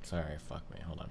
Sorry, fuck me. Hold on.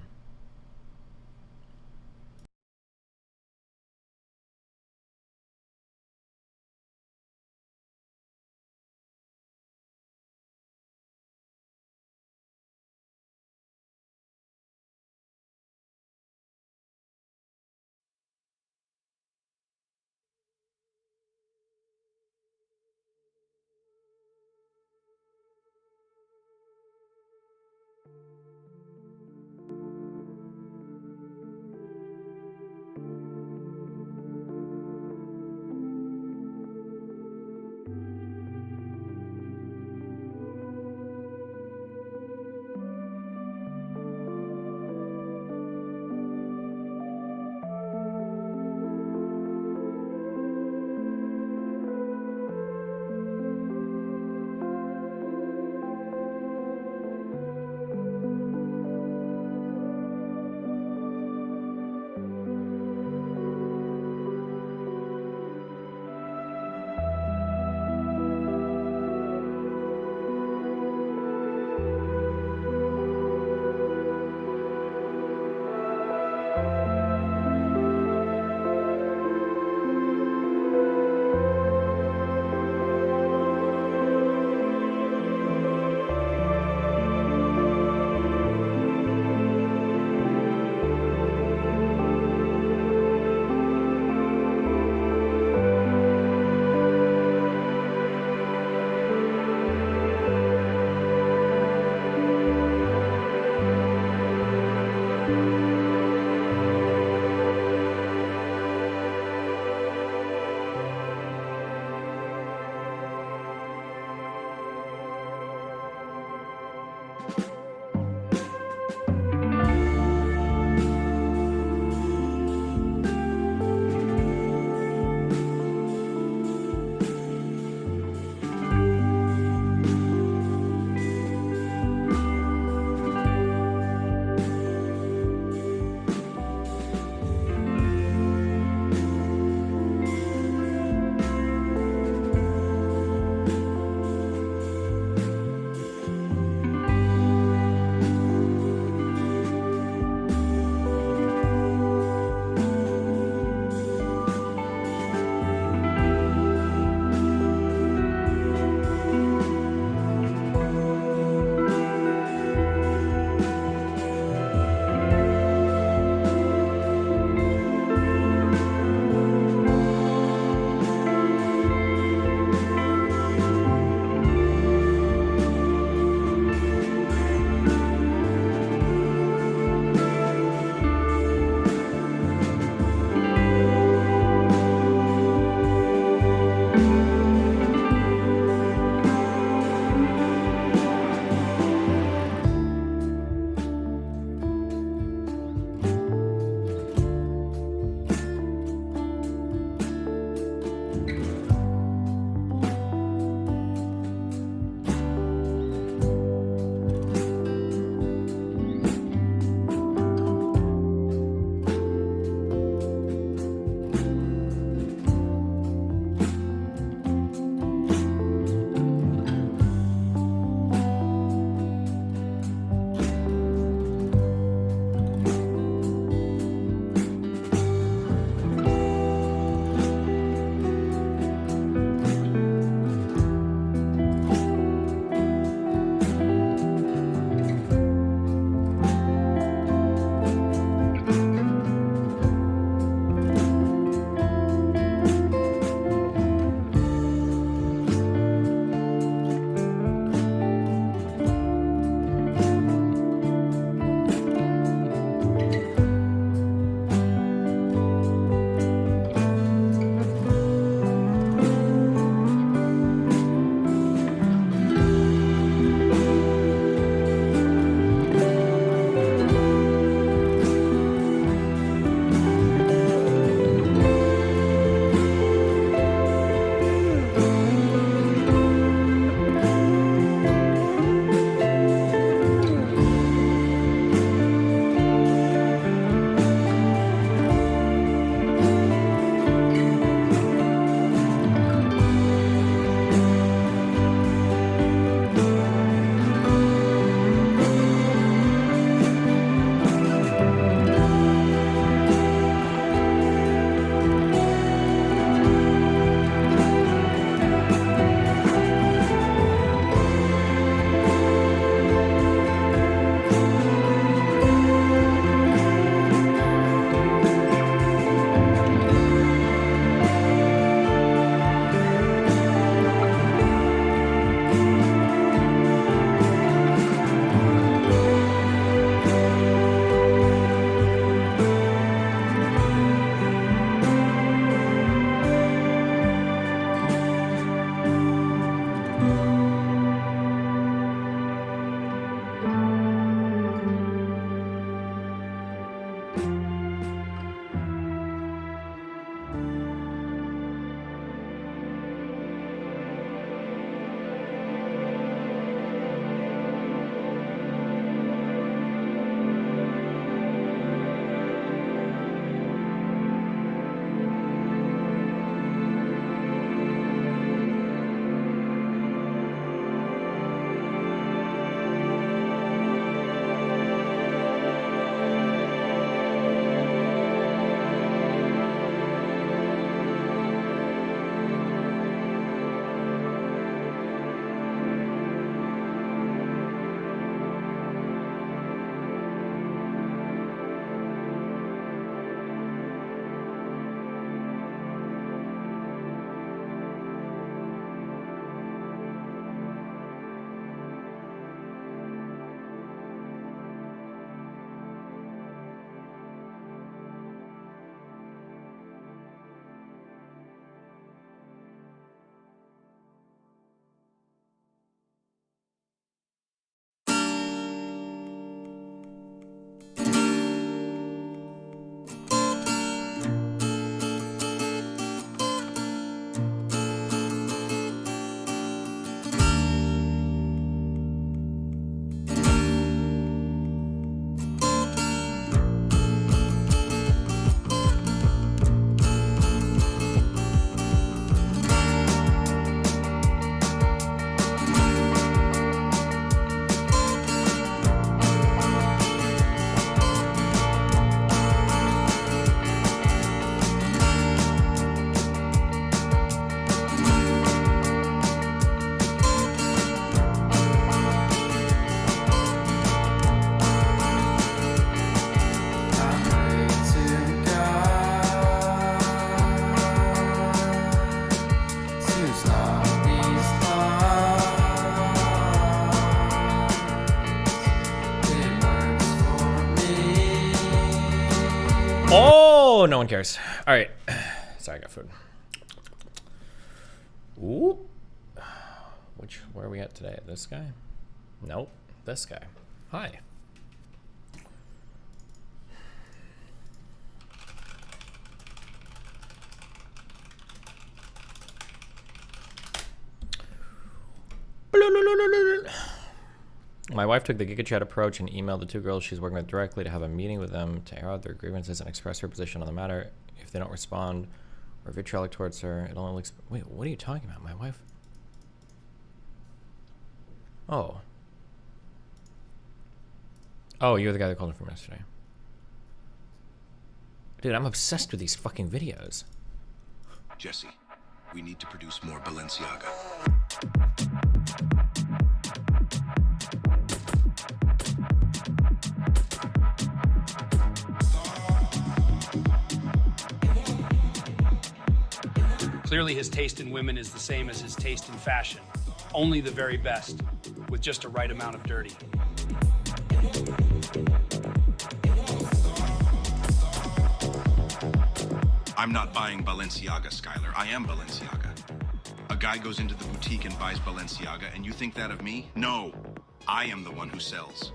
Oh, no one cares. All right. Sorry, I got food. Ooh. Where are we at today? This guy? Nope. This guy. Hi. My wife took the GigaChat approach and emailed the two girls she's working with directly to have a meeting with them to air out their grievances and express her position on the matter. If they don't respond or vitriolic towards her, it only looks... Wait, what are you talking about? My wife? Oh. Oh, you're the guy that called in from yesterday. Dude, I'm obsessed with these fucking videos. Jesse, we need to produce more Balenciaga. Clearly his taste in women is the same as his taste in fashion. Only the very best, with just a right amount of dirty. I'm not buying Balenciaga, Skylar. I am Balenciaga. A guy goes into the boutique and buys Balenciaga, and you think that of me? No, I am the one who sells.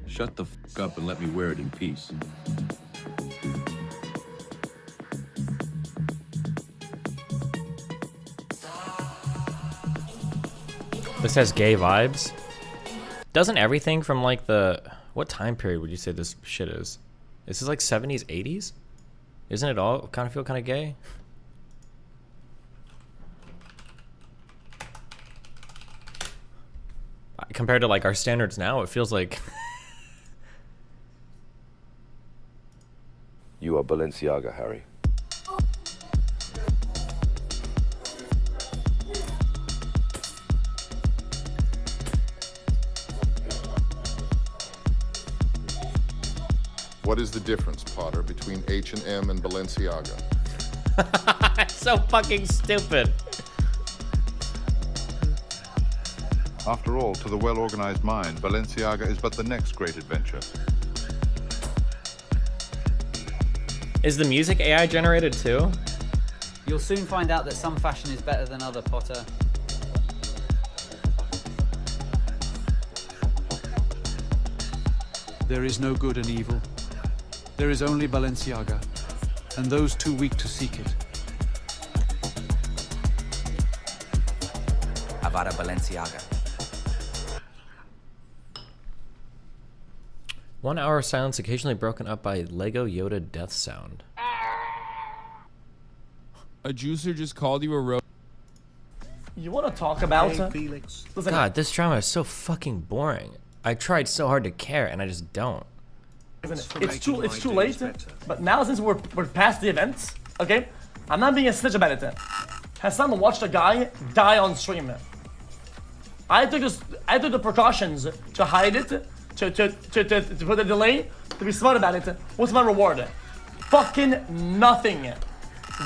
Shut the fuck up and let me wear it in peace. This has gay vibes. Doesn't everything from like the... What time period would you say this shit is? This is like 70s, 80s? Isn't it all kind of feel kind of gay? Compared to like our standards now, it feels like... You are Balenciaga, Harry. What is the difference, Potter, between H&M and Balenciaga? So fucking stupid. After all, to the well-organized mind, Balenciaga is but the next great adventure. Is the music AI generated too? You'll soon find out that some fashion is better than other, Potter. There is no good and evil. There is only Balenciaga, and those too weak to seek it. Avada Balenciaga. 1 hour silence occasionally broken up by Lego Yoda death sound. A juicer just called you a road. You want to talk about... Felix. God, this drama is so fucking boring. I tried so hard to care, and I just don't. It's too late, but now since we're past the events, okay? I'm not being a snitch about it. Has someone watched a guy die on stream? I took the precautions to hide it, to put a delay, to be smart about it. What's my reward? Fucking nothing.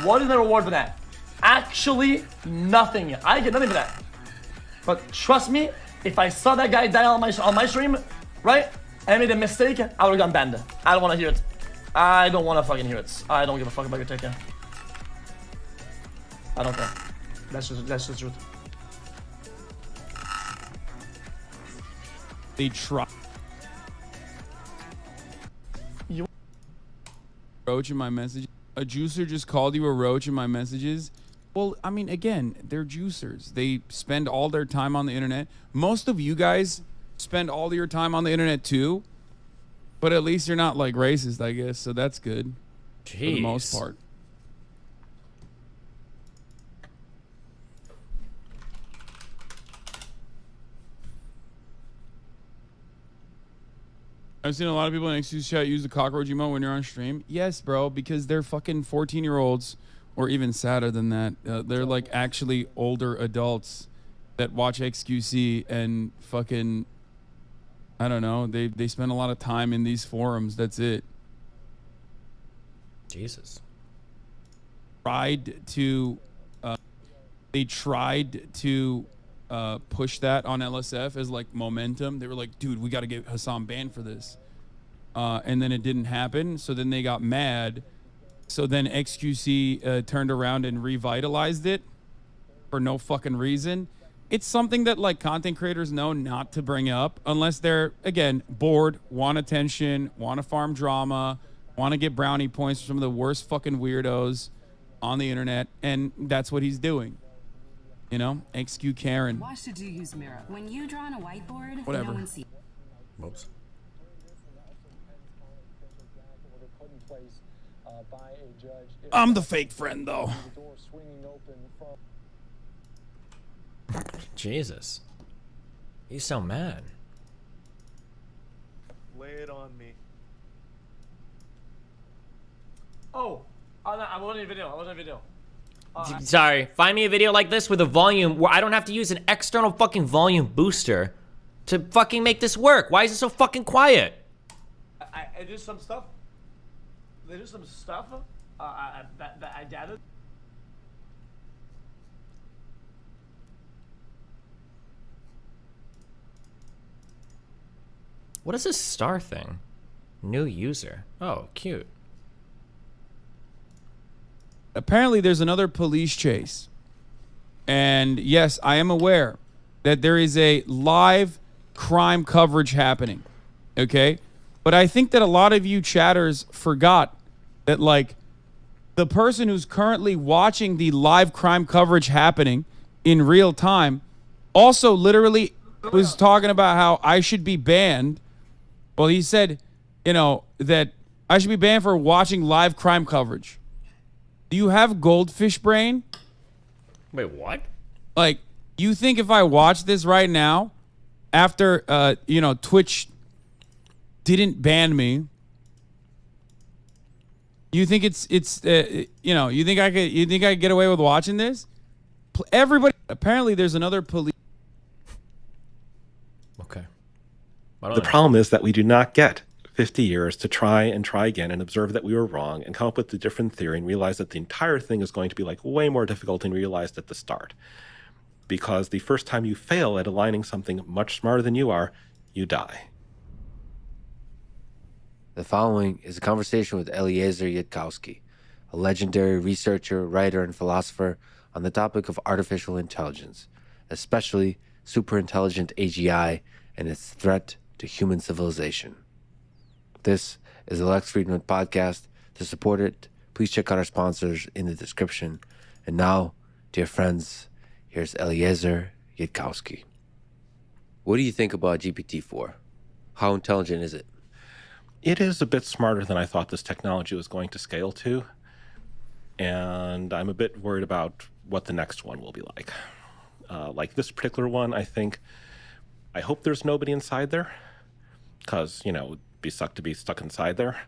What is the reward for that? Actually, nothing. I get nothing for that. But trust me, if I saw that guy die on my stream, right? And I made a mistake, I would've gone banned. I don't wanna hear it. I don't wanna fucking hear it. I don't give a fuck about your take. I don't care. That's the truth. They try. You roach in my message. A juicer just called you a roach in my messages. Well, I mean, again, they're juicers. They spend all their time on the internet. Most of you guys spend all your time on the internet too, but at least you're not like racist, I guess, so that's good. Jeez. For the most part. I've seen a lot of people in Excuse Chat use the cockroach emote when you're on stream. Yes, bro, because they're fucking 14-year-olds, or even sadder than that. They're like actually older adults that watch XQC and fucking, I don't know, they spend a lot of time in these forums. That's it. Jesus. Tried to they tried to push that on LSF as like momentum. They were like, dude, we got to get Hassan banned for this. And then it didn't happen. So then they got mad. So then XQC turned around and revitalized it for no fucking reason. It's something that like content creators know not to bring up unless they're, again, bored, want attention, want to farm drama, want to get brownie points for some of the worst fucking weirdos on the internet. And that's what he's doing. You know, XQ Karen. Why should you use mirror? When you draw on a whiteboard, Whatever. no one sees. Whoops. I'm the fake friend, though. Jesus. He's so mad. Lay it on me. Oh, I wasn't in video. I wasn't in video. Sorry. Find me a video like this with a volume where I don't have to use an external fucking volume booster to fucking make this work. Why is it so fucking quiet? I did some stuff. There's some stuff that I gathered. What is this star thing? New user. Oh, cute. Apparently there's another police chase. And yes, I am aware that there is a live crime coverage happening. Okay? But I think that a lot of you chatters forgot that, like, the person who's currently watching the live crime coverage happening in real time also literally was talking about how I should be banned. Well, he said, you know, that I should be banned for watching live crime coverage. Do you have goldfish brain? Wait, what? Like, you think if I watch this right now, after, you know, Twitch didn't ban me, you think it's you know, you think I could get away with watching this? Everybody, apparently there's another police. Okay. The problem is that we do not get 50 years to try again and observe that we were wrong and come up with a different theory and realize that the entire thing is going to be like way more difficult than we realized at the start. Because the first time you fail at aligning something much smarter than you are, you die. The following is a conversation with QsakxY52hpc, a legendary researcher, writer, and philosopher on the topic of artificial intelligence, especially superintelligent AGI and its threat to human civilization. This is the Lex Friedman podcast. To support it, please check out our sponsors in the description. And now, dear friends, here's QsakxY52hpc. What do you think about GPT-4? How intelligent is it? It is a bit smarter than I thought this technology was going to scale to. And I'm a bit worried about what the next one will be like. Like this particular one, I hope there's nobody inside there. Because, you know, it'd be suck to be stuck inside there.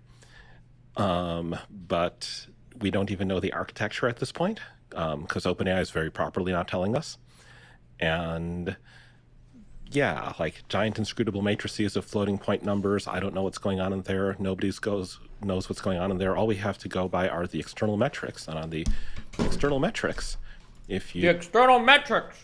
But we don't even know the architecture at this point. Because OpenAI is very properly not telling us. And yeah, like giant inscrutable matrices of floating point numbers. I don't know what's going on in there. Nobody knows what's going on in there. All we have to go by are the external metrics. And on the external metrics, if you... The external metrics!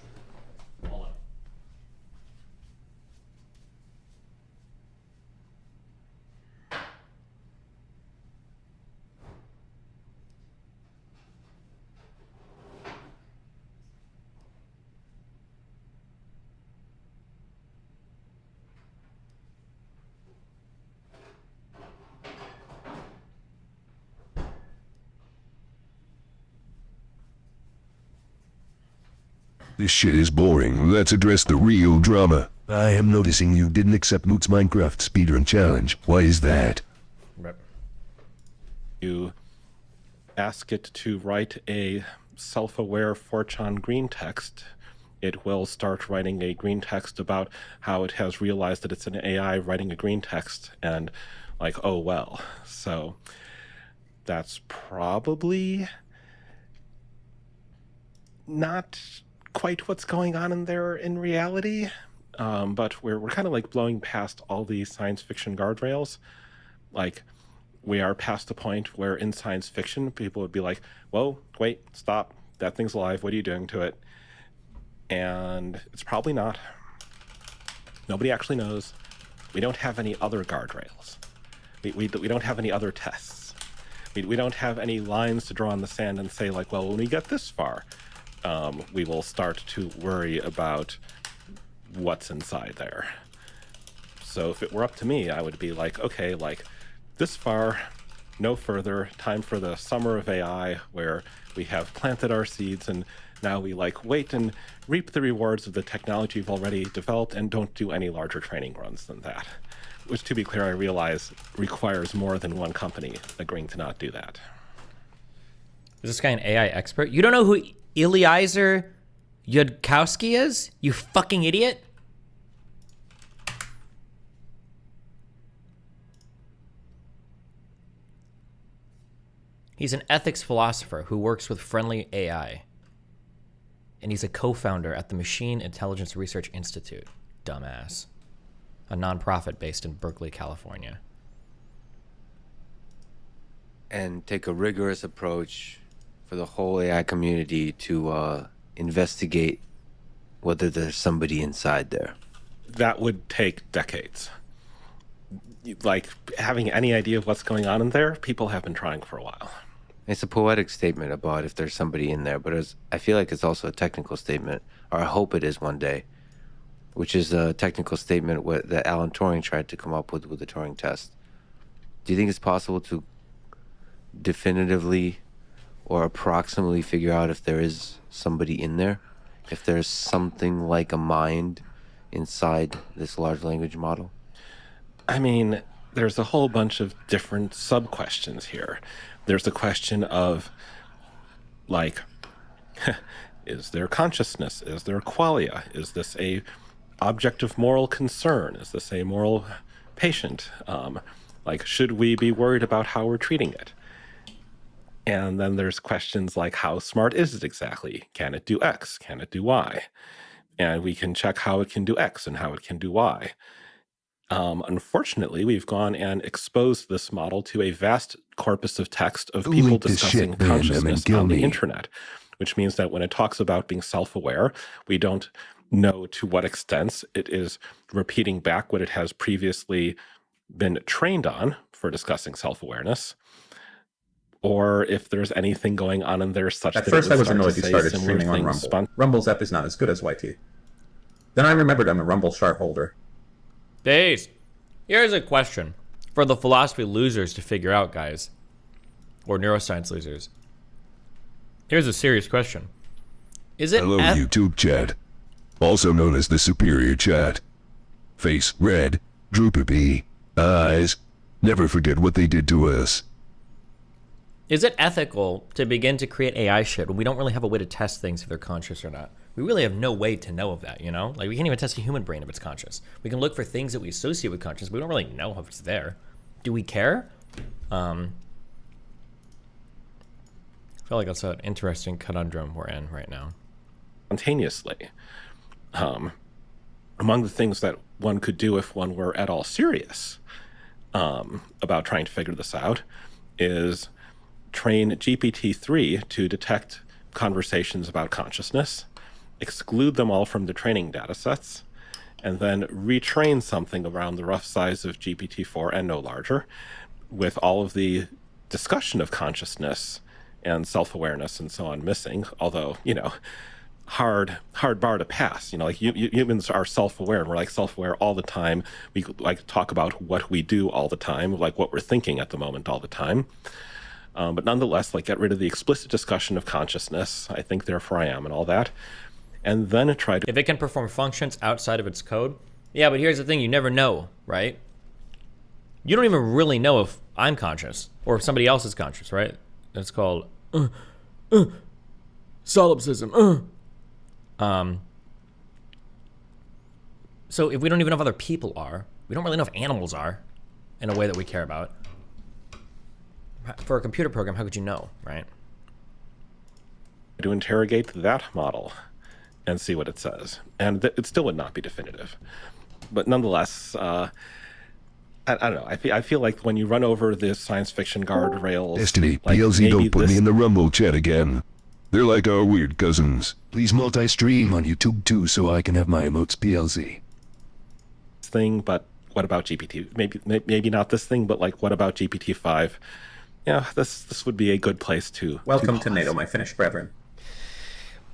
This shit is boring. Let's address the real drama. I am noticing you didn't accept Moot's Minecraft speedrun challenge. Why is that? You ask it to write a self-aware 4chan green text, it will start writing a green text about how it has realized that it's an AI writing a green text, and like, oh well. So that's probably not quite what's going on in there in reality, but we're kind of like blowing past all the science fiction guardrails. Like, we are past the point where in science fiction people would be like, whoa, wait, stop, that thing's alive. What are you doing to it? And it's probably not. Nobody actually knows. We don't have any other guardrails. We don't have any other tests. We don't have any lines to draw in the sand and say, like, well, when we get this far, we will start to worry about what's inside there. So if it were up to me, I would be like, okay, like this far, no further, time for the summer of AI, where we have planted our seeds and now we like wait and reap the rewards of the technology we've already developed and don't do any larger training runs than that. Which, to be clear, I realize requires more than one company agreeing to not do that. Is this guy an AI expert? You don't know who Eliezer Yudkowsky is? You fucking idiot. He's an ethics philosopher who works with Friendly AI. And he's a co-founder at the Machine Intelligence Research Institute. Dumbass. A nonprofit based in Berkeley, California. And take a rigorous approach for the whole AI community to investigate whether there's somebody inside there. That would take decades. Like, having any idea of what's going on in there, people have been trying for a while. It's a poetic statement about if there's somebody in there, but I feel like it's also a technical statement, or I hope it is one day, which is a technical statement that Alan Turing tried to come up with the Turing test. Do you think it's possible to definitively or approximately figure out if there is somebody in there? If there's something like a mind inside this large language model? I mean, there's a whole bunch of different sub-questions here. There's the question of, like, is there consciousness? Is there qualia? Is this a object of moral concern? Is this a moral patient? Like, should we be worried about how we're treating it? And then there's questions like, how smart is it exactly? Can it do X? Can it do Y? And we can check how it can do X and how it can do Y. Unfortunately, we've gone and exposed this model to a vast corpus of text of people discussing consciousness on the internet, which means that when it talks about being self-aware, we don't know to what extent it is repeating back what it has previously been trained on for discussing self-awareness, or if there's anything going on in there such that at first I was annoyed he you started streaming on Rumble. Rumble's app is not as good as YT. Then I remembered I'm a Rumble shareholder. Days. Here's a question for the philosophy losers to figure out, guys. Or neuroscience losers. Here's a serious question. Is it Hello, YouTube chat. Also known as the superior chat. Face red, droopy eyes. Never forget what they did to us. Is it ethical to begin to create AI shit when we don't really have a way to test things if they're conscious or not? We really have no way to know of that, you know? Like, we can't even test a human brain if it's conscious. We can look for things that we associate with consciousness, but we don't really know if it's there. Do we care? I feel like that's an interesting conundrum we're in right now. Spontaneously. Among the things that one could do if one were at all serious about trying to figure this out is train GPT-3 to detect conversations about consciousness, exclude them all from the training data sets, and then retrain something around the rough size of GPT-4 and no larger with all of the discussion of consciousness and self-awareness and so on missing, although, you know, hard bar to pass. You know, like humans are self-aware, and we're like self-aware all the time. We like talk about what we do all the time, like what we're thinking at the moment all the time. But nonetheless, like, get rid of the explicit discussion of consciousness. I think, therefore I am, and all that. And then try to... If it can perform functions outside of its code, yeah, but here's the thing, you never know, right? You don't even really know if I'm conscious or if somebody else is conscious, right? It's called solipsism. So if we don't even know if other people are, we don't really know if animals are in a way that we care about. For a computer program, how could you know, right? To interrogate that model and see what it says. And it still would not be definitive. But nonetheless, I don't know. I feel like when you run over the science fiction guardrails... Destiny, like PLZ, don't put me in the Rumble chat again. They're like our weird cousins. Please multi-stream on YouTube too so I can have my emotes PLZ. Thing, but what about GPT? Maybe not this thing, but like, what about GPT-5? Yeah, this would be a good place to. Welcome to NATO, my Finnish brethren.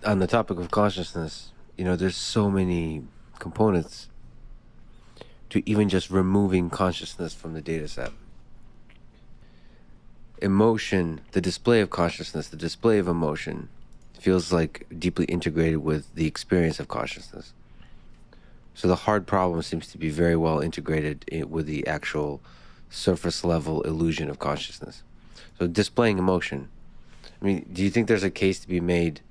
On the topic of consciousness, you know, there's so many components to even just removing consciousness from the data set. Emotion, the display of consciousness, the display of emotion feels like deeply integrated with the experience of consciousness. So the hard problem seems to be very well integrated with the actual surface level illusion of consciousness. So displaying emotion. I mean, do you think there's a case to be made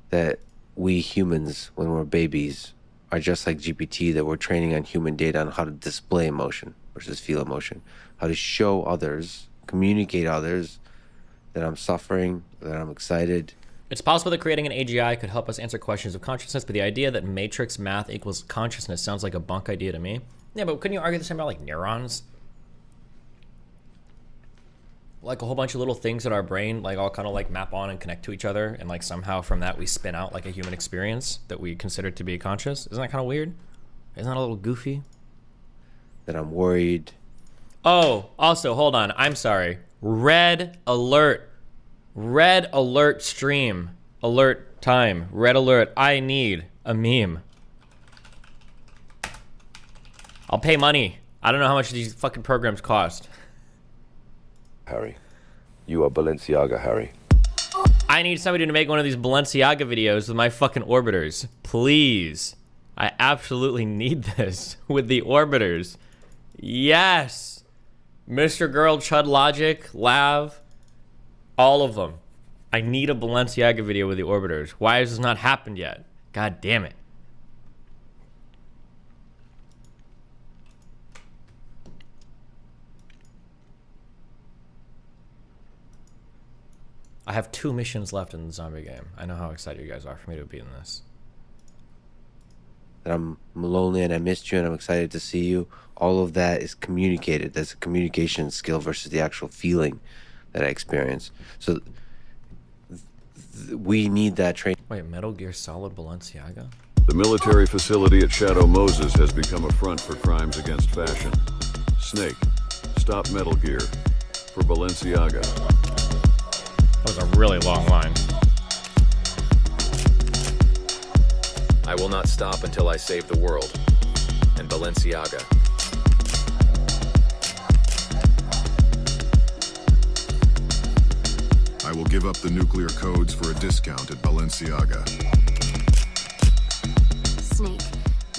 that we humans, when we're babies, are just like GPT, that we're training on human data on how to display emotion versus feel emotion, how to show others, communicate others that I'm suffering, that I'm excited. It's possible that creating an AGI could help us answer questions of consciousness, but the idea that matrix math equals consciousness sounds like a bunk idea to me. Yeah, but couldn't you argue the same about like neurons? Like a whole bunch of little things in our brain, like all kind of like map on and connect to each other, and like somehow from that we spin out like a human experience that we consider to be conscious. Isn't that kind of weird? Isn't that a little goofy? That I'm worried. Oh, also, hold on. I'm sorry. Red alert. Red alert stream. Alert time. Red alert. I need a meme. I'll pay money. I don't know how much these fucking programs cost. Harry. You are Balenciaga, Harry. I need somebody to make one of these Balenciaga videos with my fucking orbiters. Please. I absolutely need this with the orbiters. Yes. Mr. Girl, Chud Logic, Lav, all of them. I need a Balenciaga video with the orbiters. Why has this not happened yet? God damn it. I have 2 missions left in the zombie game. I know how excited you guys are for me to be in this. That I'm lonely and I missed you and I'm excited to see you. All of that is communicated. That's a communication skill versus the actual feeling that I experience. So we need that training. Wait, Metal Gear Solid Balenciaga? The military facility at Shadow Moses has become a front for crimes against fashion. Snake, stop Metal Gear for Balenciaga. That was a really long line. I will not stop until I save the world. And Balenciaga. I will give up the nuclear codes for a discount at Balenciaga. Snake,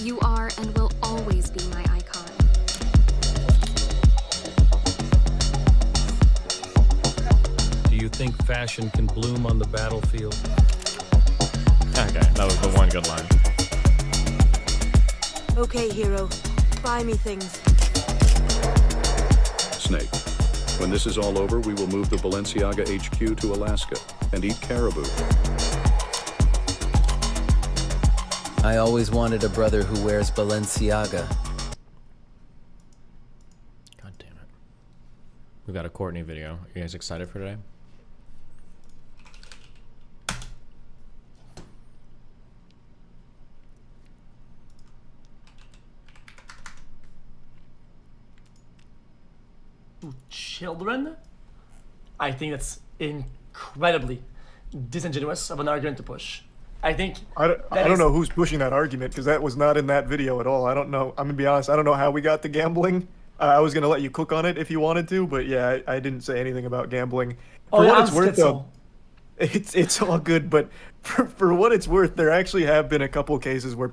you are and will always be my icon. Do you think fashion can bloom on the battlefield? Okay, that was the one good line. Okay, hero. Buy me things. Snake, when this is all over, we will move the Balenciaga HQ to Alaska and eat caribou. I always wanted a brother who wears Balenciaga. God damn it. We got a Courtney video. Are you guys excited for today? Children, I think that's incredibly disingenuous of an argument to push. I think I don't know who's pushing that argument because that was not in that video at all. I don't know. I'm gonna be honest. I don't know how we got to gambling. I was gonna let you cook on it if you wanted to, but yeah, I didn't say anything about gambling. For what it's worth, though, it's all good. But for what it's worth, there actually have been a couple cases where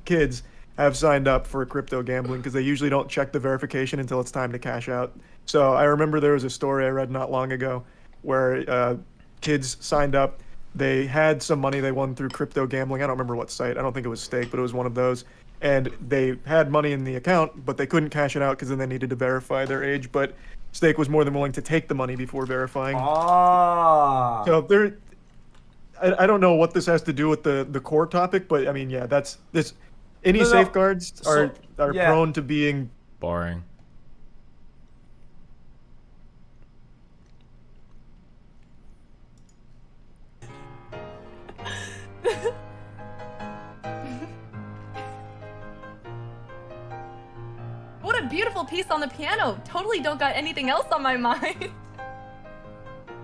kids have signed up for crypto gambling because they usually don't check the verification until it's time to cash out. So I remember there was a story I read not long ago where kids signed up. They had some money they won through crypto gambling. I don't remember what site. I don't think it was Stake, but it was one of those. And they had money in the account, but they couldn't cash it out because then they needed to verify their age. But Stake was more than willing to take the money before verifying. Ah. So I don't know what this has to do with the core topic, but I mean, yeah, that's this. Any safeguards are prone to being boring. beautiful piece on the piano. Totally don't got anything else on my mind.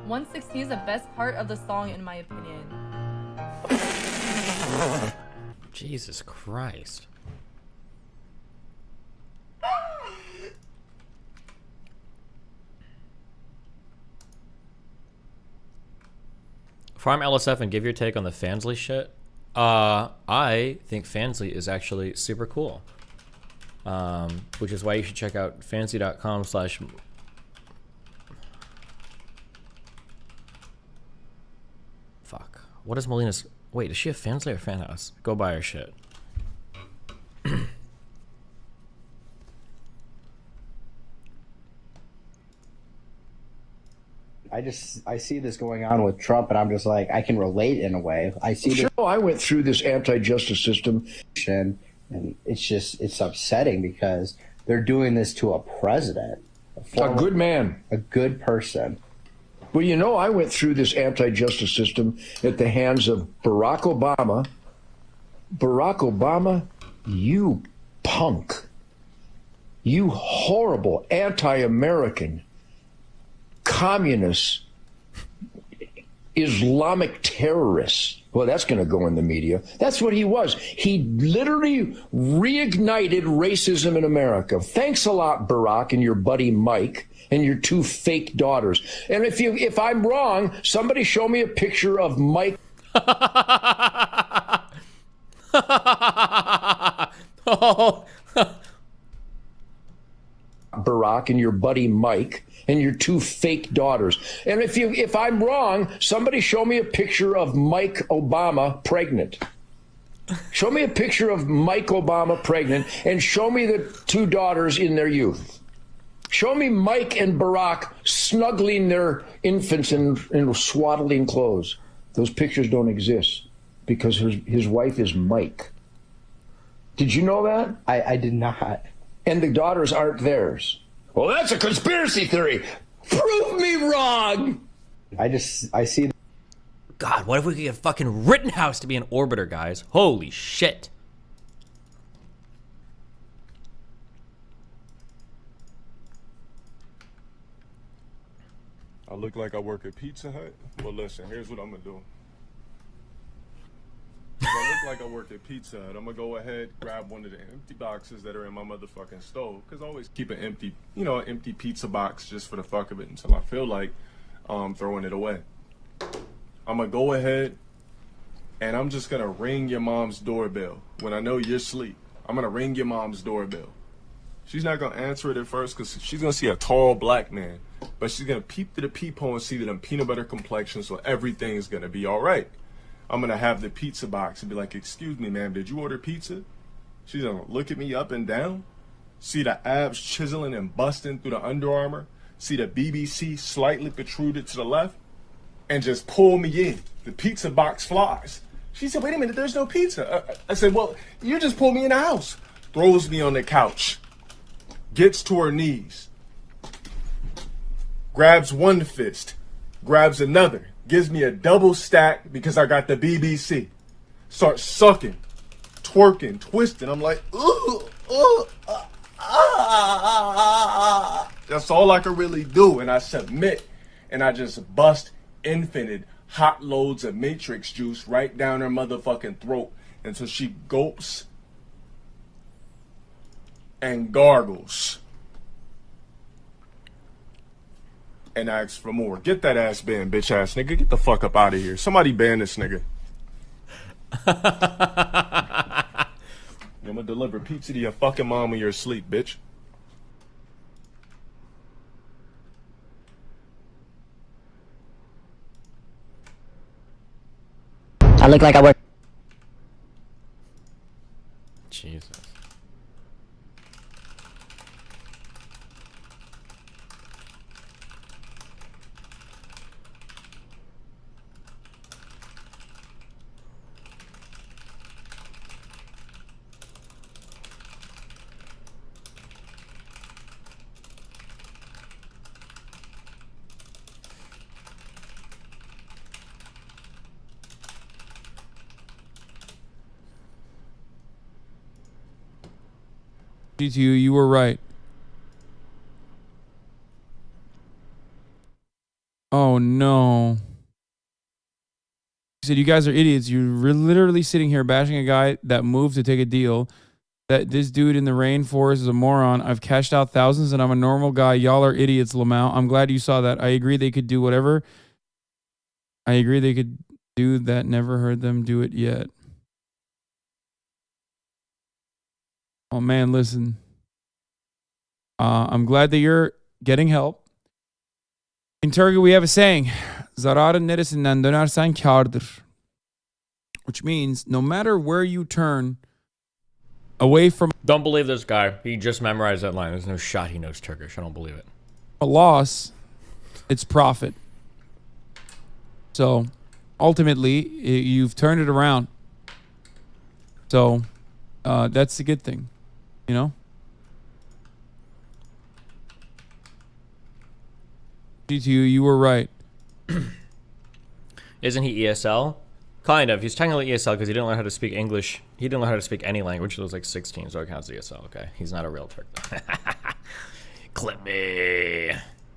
116 is the best part of the song in my opinion. Jesus Christ. Farm LSF and give your take on the Fansly shit. I think Fansly is actually super cool. Which is why you should check out fansly.com/. Fuck. What is Molina's? Wait, does she have Fansly or Fanhouse? Go buy her shit. I see this going on with Trump, and I'm just like, I can relate in a way. I see. Sure, I went through this anti-justice system, and it's upsetting because they're doing this to a president, a good man, a good person. Well, you know, I went through this anti-justice system at the hands of Barack Obama. Barack Obama, you punk, you horrible anti-American, communist, Islamic terrorist. Well, that's going to go in the media. That's what he was. He literally reignited racism in America. Thanks a lot, Barack, and your buddy Mike, and your two fake daughters. And if I'm wrong, somebody show me a picture of Mike. Barack and your buddy Mike and your two fake daughters. And if I'm wrong, somebody show me a picture of Mike Obama pregnant. Show me a picture of Mike Obama pregnant and show me the two daughters in their youth. Show me Mike and Barack snuggling their infants in swaddling clothes. Those pictures don't exist because his wife is Mike. Did you know that? I did not. And the daughters aren't theirs. Well, that's a conspiracy theory. Prove me wrong. I see. God, what if we could get fucking Rittenhouse to be an orbiter, guys? Holy shit. I look like I work at Pizza Hut? Well, listen, here's what I'm gonna do. If I look like I work at Pizza Hut, I'm gonna go ahead, grab one of the empty boxes that are in my motherfucking stove, because I always keep an empty, an empty pizza box just for the fuck of it until I feel like throwing it away. I'm gonna go ahead and I'm just gonna ring your mom's doorbell when I know you're asleep. I'm gonna ring your mom's doorbell. She's not gonna answer it at first because she's gonna see a tall black man, but she's gonna peep through the peephole and see that I'm peanut butter complexion, so everything's gonna be all right. I'm gonna have the pizza box and be like, "Excuse me, ma'am, did you order pizza?" She's gonna look at me up and down, see the abs chiseling and busting through the Under Armour, see the BBC slightly protruded to the left, and just pull me in. The pizza box flies. She said, "Wait a minute, there's no pizza." I said, "Well, you just pulled me in the house." Throws me on the couch, gets to her knees, grabs one fist, grabs another, gives me a double stack because I got the BBC. Starts sucking, twerking, twisting. I'm like, ooh, ooh, That's all I can really do. And I submit, and I just bust infinite hot loads of Matrix juice right down her motherfucking throat until she gulps and gargles and asks for more. Get that ass banned, bitch ass nigga. Get the fuck up out of here. Somebody ban this nigga. I'm gonna deliver pizza to your fucking mom when you're asleep, bitch. I look like I work. Jesus. To you, you were right. Oh no. He said, you guys are idiots. You're literally sitting here bashing a guy that moved to take a deal. That this dude in the rainforest is a moron. I've cashed out thousands and I'm a normal guy. Y'all are idiots, Lamau. I'm glad you saw that. I agree they could do whatever. I agree they could do that. Never heard them do it yet. Oh man, listen. I'm glad that you're getting help. In Turkey, we have a saying, zararın neresinden dönersen kârdır. Which means no matter where you turn away from... Don't believe this guy. He just memorized that line. There's no shot he knows Turkish. I don't believe it. a loss, it's profit. So ultimately, you've turned it around. So that's a good thing, you know? You were right. Isn't he ESL? Kind of. He's technically ESL because he didn't learn how to speak English. He didn't learn how to speak any language until he was like 16, so it counts as ESL. Okay, he's not a real Turk. Clip me.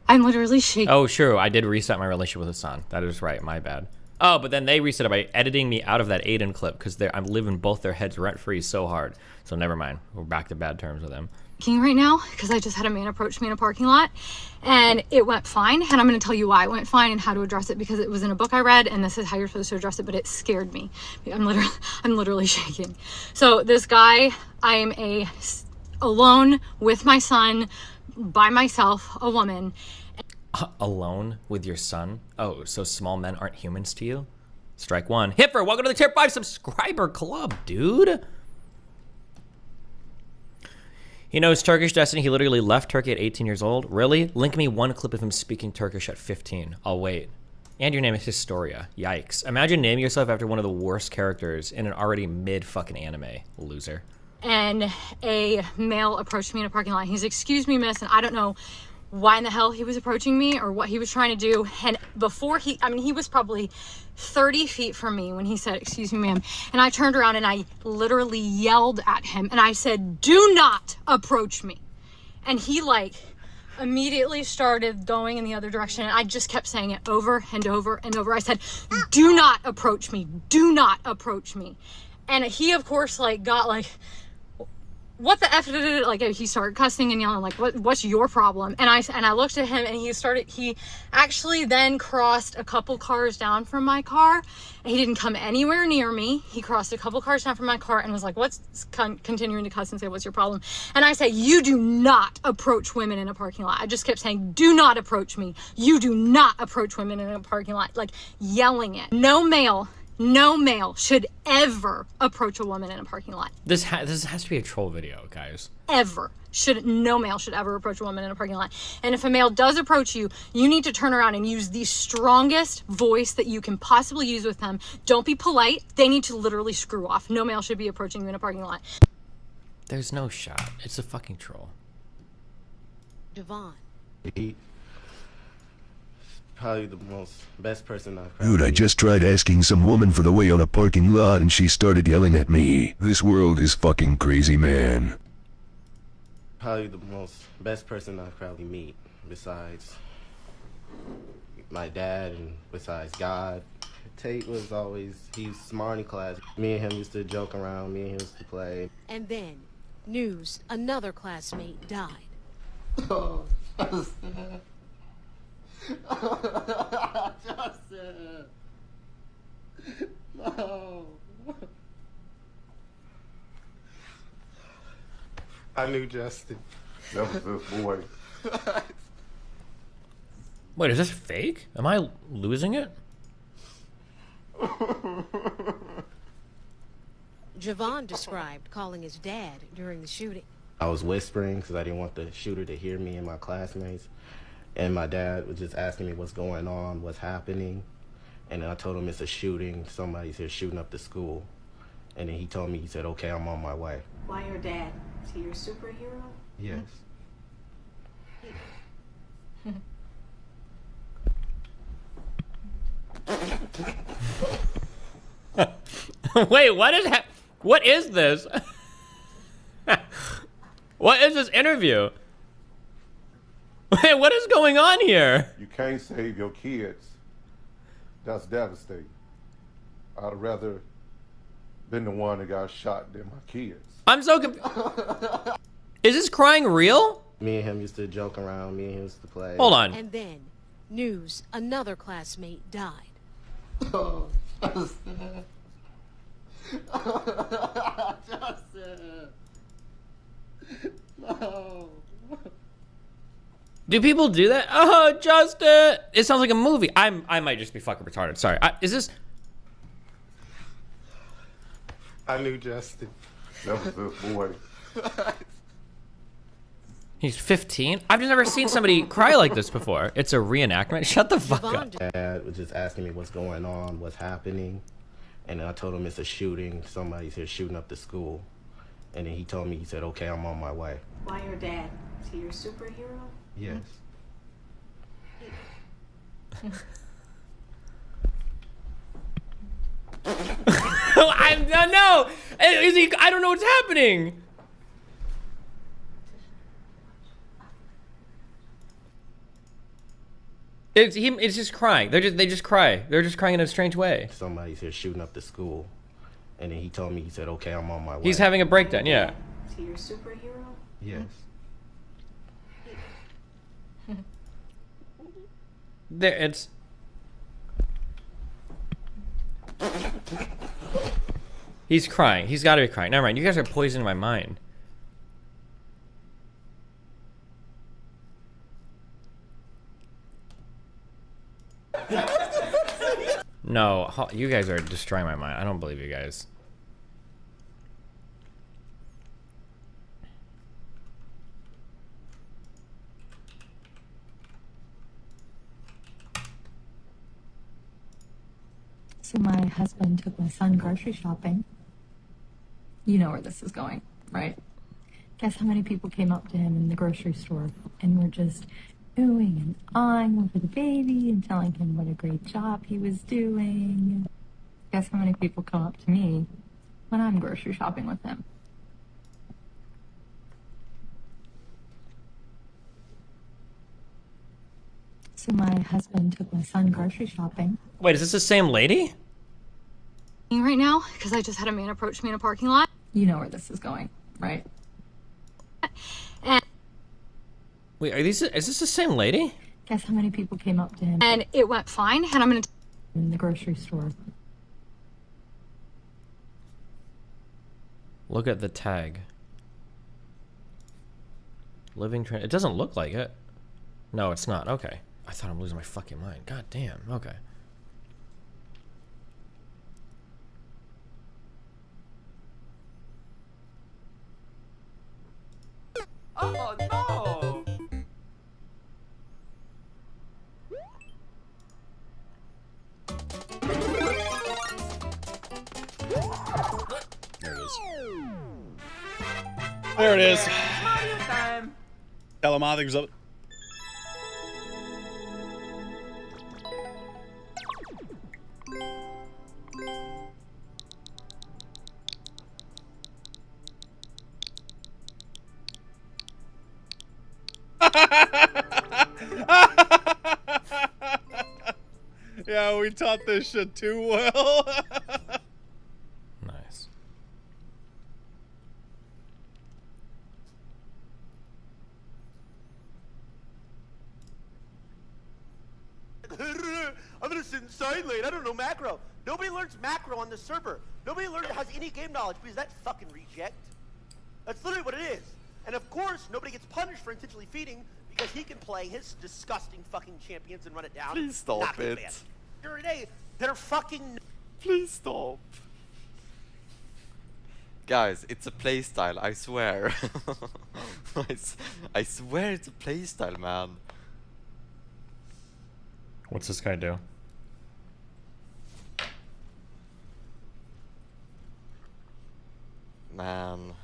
I'm literally shaking. Oh, sure. I did reset my relationship with Hassan. That is right. My bad. Oh, but then they reset it by editing me out of that Aiden clip because I'm living both their heads rent-free so hard. So never mind. We're back to bad terms with them. Right now because I just had a man approach me in a parking lot and it went fine, and I'm going to tell you why it went fine and how to address it, because it was in a book I read and this is how you're supposed to address it, but it scared me. I'm literally shaking. So this guy, I am alone with my son, by myself, a woman. Alone with your son? Oh, so small men aren't humans to you? Strike one. Hipper, welcome to the tier 5 subscriber club, dude. He knows Turkish Destiny. He literally left Turkey at 18 years old. Really? Link me one clip of him speaking Turkish at 15. I'll wait. And your name is Historia. Yikes. Imagine naming yourself after one of the worst characters in an already mid-fucking anime. Loser. And a male approached me in a parking lot. He's, "Excuse me, miss," and I don't know why in the hell he was approaching me or what he was trying to do. And before he was probably 30 feet from me when he said, "Excuse me, ma'am." And I turned around and I literally yelled at him and I said, "Do not approach me." And he like immediately started going in the other direction. And I just kept saying it over and over and over. I said, "Do not approach me. Do not approach me." And he, of course, like got like, "What the F?" Like he started cussing and yelling, like, what's your problem? And I looked at him and he actually then crossed a couple cars down from my car. He didn't come anywhere near me. He crossed a couple cars down from my car and was like, continuing to cuss and say, "What's your problem?" And I said, "You do not approach women in a parking lot." I just kept saying, "Do not approach me. You do not approach women in a parking lot," like yelling it. No male should ever approach a woman in a parking lot. This has to be a troll video, guys. No male should ever approach a woman in a parking lot. And if a male does approach you, you need to turn around and use the strongest voice that you can possibly use with them. Don't be polite. They need to literally screw off. No male should be approaching you in a parking lot. There's no shot. It's a fucking troll. Devon. Probably the best person I've Dude, I just tried asking some woman for the way on a parking lot and she started yelling at me. This world is fucking crazy, man. Probably the best person I'll probably meet, besides my dad and besides God. Tate was he's smart in class. Me and him used to joke around, me and him used to play. And then, news, another classmate died. Oh, Justin! No! I knew Justin. That was this boy. Wait, is this fake? Am I losing it? Javon described calling his dad during the shooting. I was whispering because I didn't want the shooter to hear me and my classmates. And my dad was just asking me what's going on, what's happening. And then I told him it's a shooting. Somebody's here shooting up the school. And then he told me, he said, "Okay, I'm on my way." Why your dad? Is he your superhero? Yes. Wait, what is this? What is this interview? Wait, what is going on here? You can't save your kids. That's devastating. I'd rather been the one that got shot than my kids. I'm so Is this crying real? Me and him used to joke around. Me and him used to play. Hold on. And then, news, another classmate died. Oh, Justin. Justin. No. Do people do that? Oh, Justin! It sounds like a movie. I might just be fucking retarded. Sorry. Is this? I knew Justin. That was this boy. He's 15? I've just never seen somebody cry like this before. It's a reenactment? Shut the fuck up. Dad was just asking me what's going on, what's happening. And then I told him it's a shooting. Somebody's here shooting up the school. And then he told me, he said, okay, I'm on my way. Why your dad? Is he your superhero? Yes. No! I don't know what's happening! It's just crying. They just cry. They're just crying in a strange way. Somebody's here shooting up the school. And then he told me, he said, okay, I'm on my way. He's having a breakdown, yeah. Is he your superhero? Yes. It's... He's crying. He's got to be crying. Never mind. You guys are poisoning my mind. No, you guys are destroying my mind. I don't believe you guys. So my husband took my son grocery shopping. You know where this is going, right? Guess how many people came up to him in the grocery store and were just oohing and awing over the baby and telling him what a great job he was doing. Guess how many people come up to me when I'm grocery shopping with him? So my husband took my son grocery shopping. Wait, is this the same lady? Right now, because I just had a man approach me in a parking lot. You know where this is going, right? And wait, is this the same lady? Guess how many people came up to him? And it went fine, and I'm gonna... In the grocery store. Look at the tag. It doesn't look like it. No, it's not. Okay. I thought I'm losing my fucking mind. God damn. Okay. Oh no! There it is. There it is. Mario time. Tell him how things up. Yeah, we taught this shit too well. Nice. I'm gonna sit inside lane. I don't know macro. Nobody learns macro on the server. Nobody has any game knowledge because that fucking reject. That's literally what it is. And of course, nobody gets punished for intentionally feeding because he can play his disgusting fucking champions and run it down. Please stop it. Every day, they're fucking. Please stop. Guys, it's a playstyle, I swear. I swear it's a playstyle, man. What's this guy do? Man.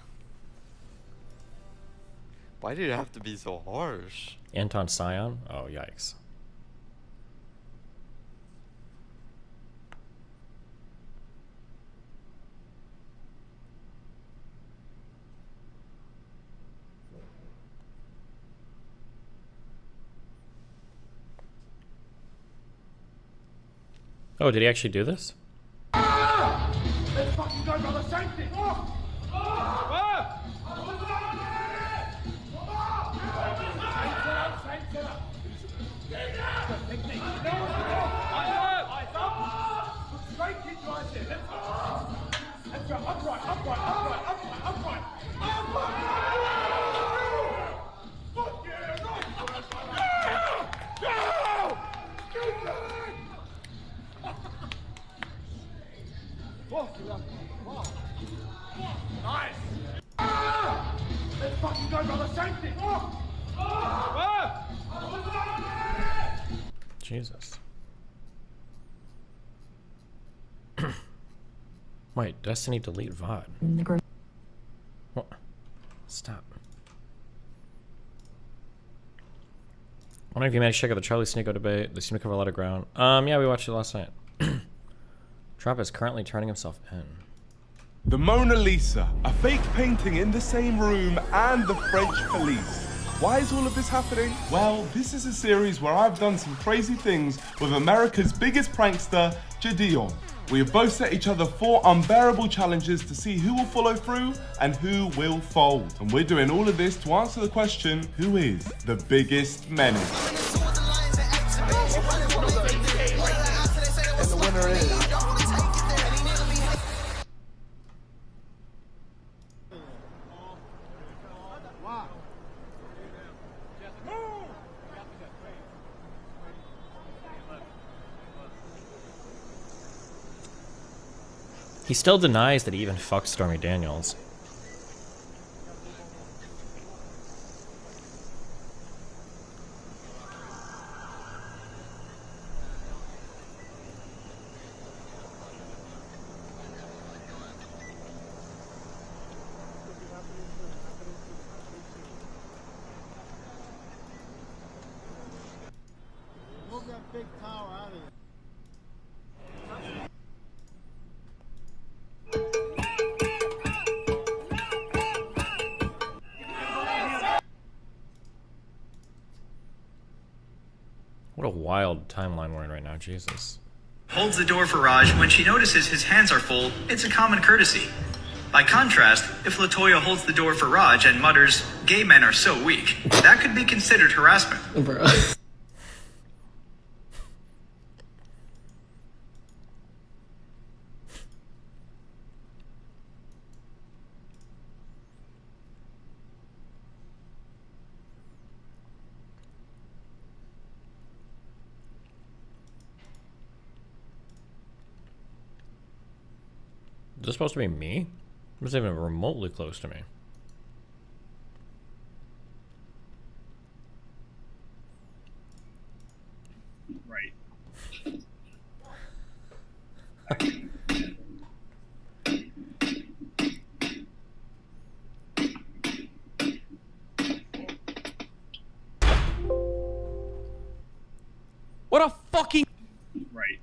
Why did it have to be so harsh? Anton Scion? Oh, yikes. Oh, did he actually do this? Let's fucking go, brother. Same thing. Nice. Let's fucking go, brother. Same thing. Jesus. Wait, Destiny delete VOD. What? Stop. I wonder if you managed to check out the Charlie Sneeko debate. They seem to cover a lot of ground. Yeah, we watched it last night. Trump is currently turning himself in. The Mona Lisa, a fake painting in the same room, and the French police. Why is all of this happening? Well, this is a series where I've done some crazy things with America's biggest prankster, Gideon. We have both set each other 4 unbearable challenges to see who will follow through and who will fold. And we're doing all of this to answer the question, who is the biggest menace? And the winner is... He still denies that he even fucked Stormy Daniels. Move that big tower out of here. What a wild timeline we're in right now, Jesus. Holds the door for Raj when she notices his hands are full. It's a common courtesy. By contrast, if LaToya holds the door for Raj and mutters, "Gay men are so weak," that could be considered harassment. Bro. Is this supposed to be me? It wasn't even remotely close to me. Right. What a fucking... Right.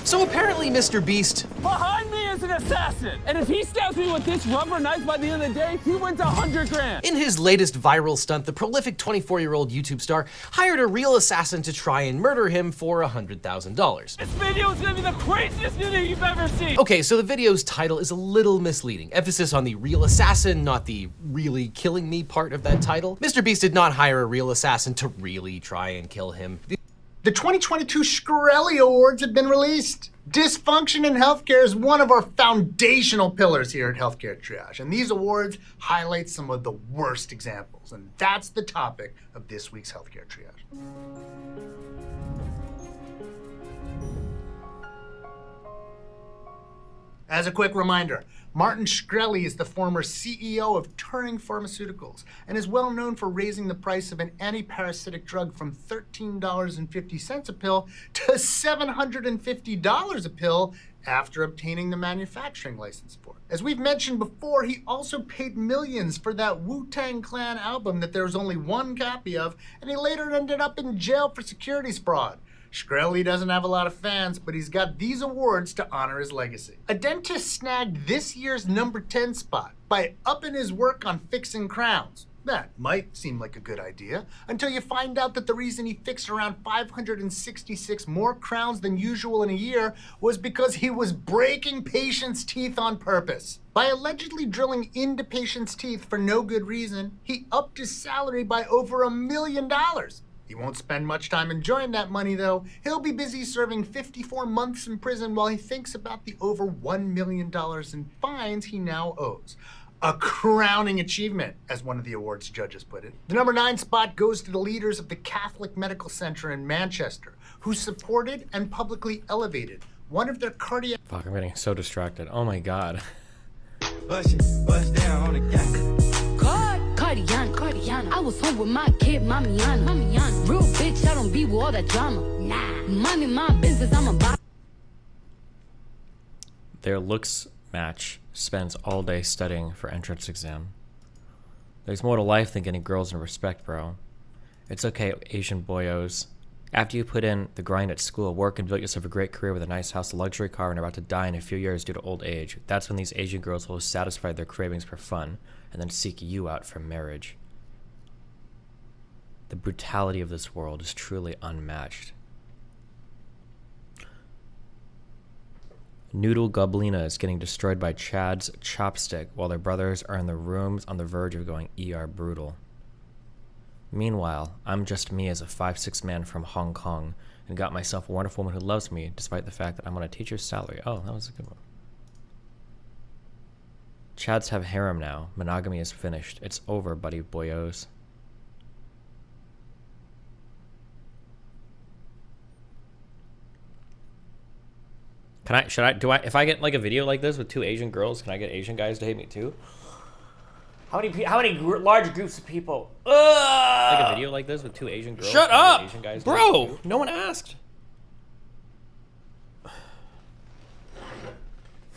So apparently Mr. Beast... Behind me is an assassin! And if he stabs me with this rubber knife by the end of the day, he wins 100 grand! In his latest viral stunt, the prolific 24-year-old YouTube star hired a real assassin to try and murder him for $100,000. This video is gonna be the craziest video you've ever seen! Okay, so the video's title is a little misleading. Emphasis on the real assassin, not the really killing me part of that title. Mr. Beast did not hire a real assassin to really try and kill him. The 2022 Shkreli Awards have been released. Dysfunction in healthcare is one of our foundational pillars here at Healthcare Triage, and these awards highlight some of the worst examples, and that's the topic of this week's Healthcare Triage. As a quick reminder, Martin Shkreli is the former CEO of Turing Pharmaceuticals and is well known for raising the price of an anti-parasitic drug from $13.50 a pill to $750 a pill after obtaining the manufacturing license for it. As we've mentioned before, he also paid millions for that Wu-Tang Clan album that there was only one copy of, and he later ended up in jail for securities fraud. Shkreli doesn't have a lot of fans, but he's got these awards to honor his legacy. A dentist snagged this year's number 10 spot by upping his work on fixing crowns. That might seem like a good idea until you find out that the reason he fixed around 566 more crowns than usual in a year was because he was breaking patients' teeth on purpose. By allegedly drilling into patients' teeth for no good reason, he upped his salary by over $1 million. He won't spend much time enjoying that money, though. He'll be busy serving 54 months in prison while he thinks about the over $1 million in fines he now owes. A crowning achievement, as one of the awards judges put it. The number 9 spot goes to the leaders of the Catholic Medical Center in Manchester, who supported and publicly elevated one of their cardiac... Fuck, I'm getting so distracted. Oh my god. Bust down on the gang. Cardiana. I was home with my kid, Mamiana. Real bitch, I don't be with all that drama. Nah. Mommy, my business, I'm about. Their looks match spends all day studying for entrance exam. There's more to life than getting girls and respect, bro. It's okay, Asian boyos. After you put in the grind at school, work and build yourself a great career with a nice house, a luxury car, and are about to die in a few years due to old age, that's when these Asian girls will satisfy their cravings for fun and then seek you out for marriage. The brutality of this world is truly unmatched. Noodle Goblina is getting destroyed by Chad's chopstick while their brothers are in the rooms on the verge of going ER brutal. Meanwhile, I'm just me as a 5'6" man from Hong Kong and got myself a wonderful woman who loves me despite the fact that I'm on a teacher's salary. Oh, that was a good one. Chads have harem now. Monogamy is finished. It's over, buddy boyos. If I get like a video like this with 2 Asian girls, can I get Asian guys to hate me too? How many large groups of people? Like a video like this with 2 Asian girls? Shut up! Asian guys Bro, no one asked.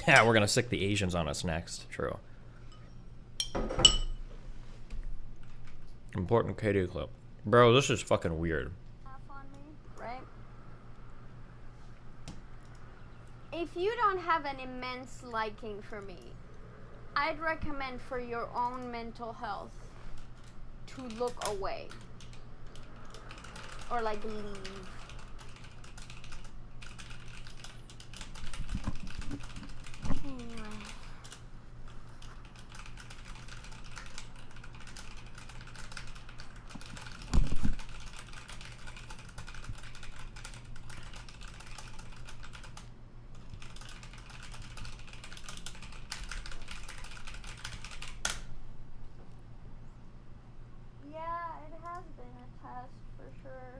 Yeah, we're gonna sick the Asians on us next. True. Important KD clip. Bro, this is fucking weird. Right? If you don't have an immense liking for me, I'd recommend for your own mental health to look away. Or like leave. Anyway. Yeah, it has been a test for sure.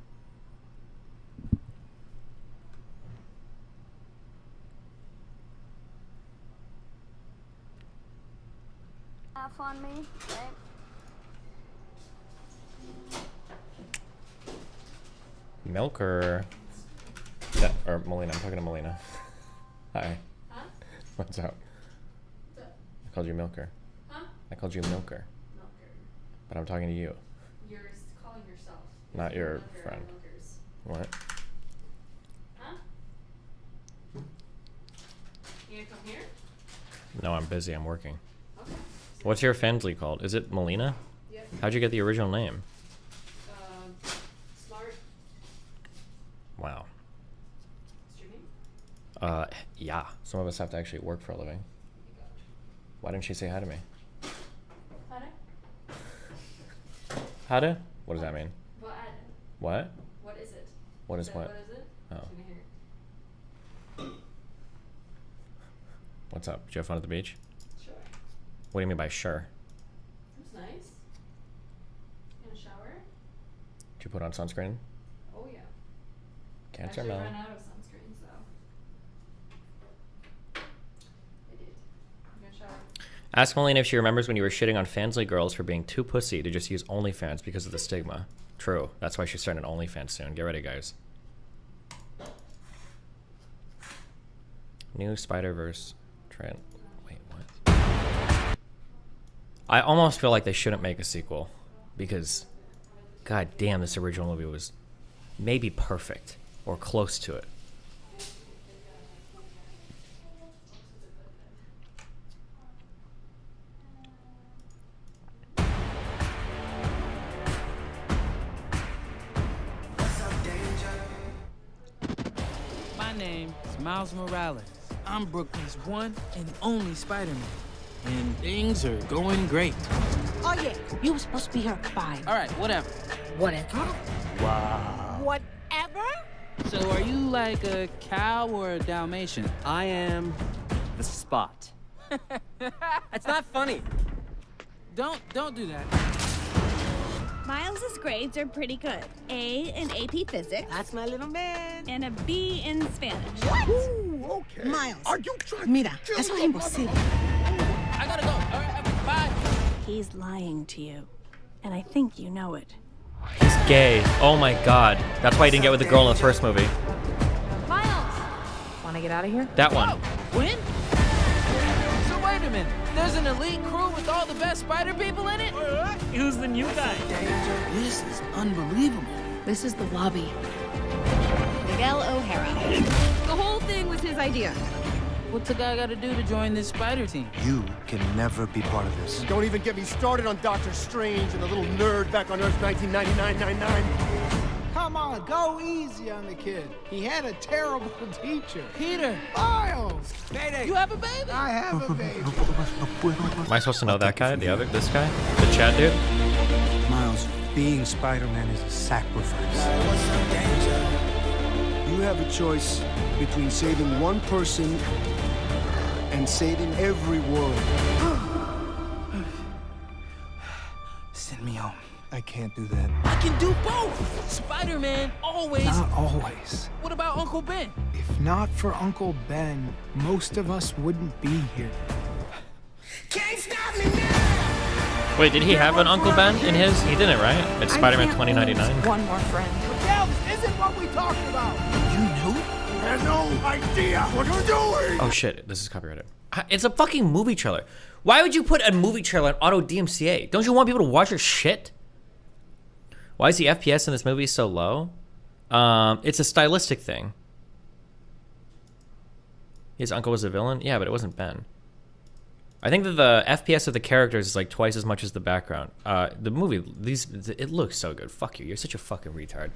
Laugh on me, right? Milker. Or Melina. I'm talking to Melina. Hi. Huh? What's up? What's up? I called you Milker. Huh? I called you Milker. Milker. But I'm talking to you. You're calling yourself. Not your Milker, friend. milkers. What? Huh? You gonna come here? No, I'm busy. I'm working. Okay. What's your Fensley called? Is it Melina? Yep. How'd you get the original name? Smart. Wow. Streaming? Yeah. Some of us have to actually work for a living. Why didn't she say hi to me? How to? What does that mean? What? What is it? What is what? What is it? Oh. What's up? Did you have fun at the beach? Sure. What do you mean by sure? It was nice. In a shower? Did you put on sunscreen? Oh yeah. Cancer Actually, melon. ran out of sunscreen, so I did. I'm gonna shower. Ask Melina if she remembers when you were shitting on Fansly girls for being too pussy to just use OnlyFans because of the stigma. True. That's why she's starting an OnlyFans soon. Get ready, guys. New Spider-Verse trend. Wait, what? I almost feel like they shouldn't make a sequel because, god damn, this original movie was maybe perfect or close to it. name is Miles Morales. I'm Brooklyn's one and only Spider-Man. And things are going great. Oh, yeah. You were supposed to be here at 5. All right, whatever. Whatever? Wow. Whatever? So are you like a cow or a Dalmatian? I am the Spot. It's not funny. Don't do that. Miles's grades are pretty good. A in AP Physics. That's my little man. And a B in Spanish. What? Ooh, okay. Miles. Are you trying Mira, to eso es kill me? imposible. I gotta go. All right, bye. He's lying to you. And I think you know it. He's gay. Oh my god. That's why he didn't get with the girl in the first movie. Miles! Want to get out of here? That one. Win? So wait a minute. There's an elite crew with all the best spider people in it? Who's the new guy? This is unbelievable. This is the lobby. Miguel O'Hara. The whole thing was his idea. What's a guy gotta do to join this spider team? You can never be part of this. Don't even get me started on Doctor Strange and the little nerd back on Earth 1999-99. Come on, go easy on the kid. He had a terrible teacher. Peter! Miles! You have a baby? I have a baby. Am I supposed to know that guy? This guy? The Chad dude? Miles, being Spider-Man is a sacrifice. You have a choice between saving one person and saving every world. Send me home. I can't do that. I can do both! Spider-Man, always. Not always. What about Uncle Ben? If not for Uncle Ben, most of us wouldn't be here. Can't stop me now! Wait, did he have an Uncle Ben in his? He didn't, right? It's Spider-Man 2099. One more friend. Miguel, this isn't what we talked about. You knew? I have no idea what you're doing! Oh shit, this is copyrighted. It's a fucking movie trailer. Why would you put a movie trailer on auto DMCA? Don't you want people to watch your shit? Why is the FPS in this movie so low? It's a stylistic thing. His uncle was a villain? Yeah, but it wasn't Ben. I think that the FPS of the characters is like twice as much as the background. The movie, it looks so good. Fuck you, you're such a fucking retard.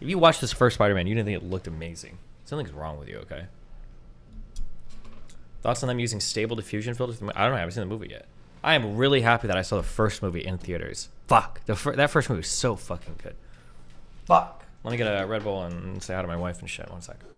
If you watched this first Spider-Man, you didn't think it looked amazing. Something's wrong with you, okay? Thoughts on them using stable diffusion filters? I don't know, I haven't seen the movie yet. I am really happy that I saw the first movie in theaters. Fuck, that first movie was so fucking good. Fuck. Let me get a Red Bull and say hi to my wife and shit. 1 second.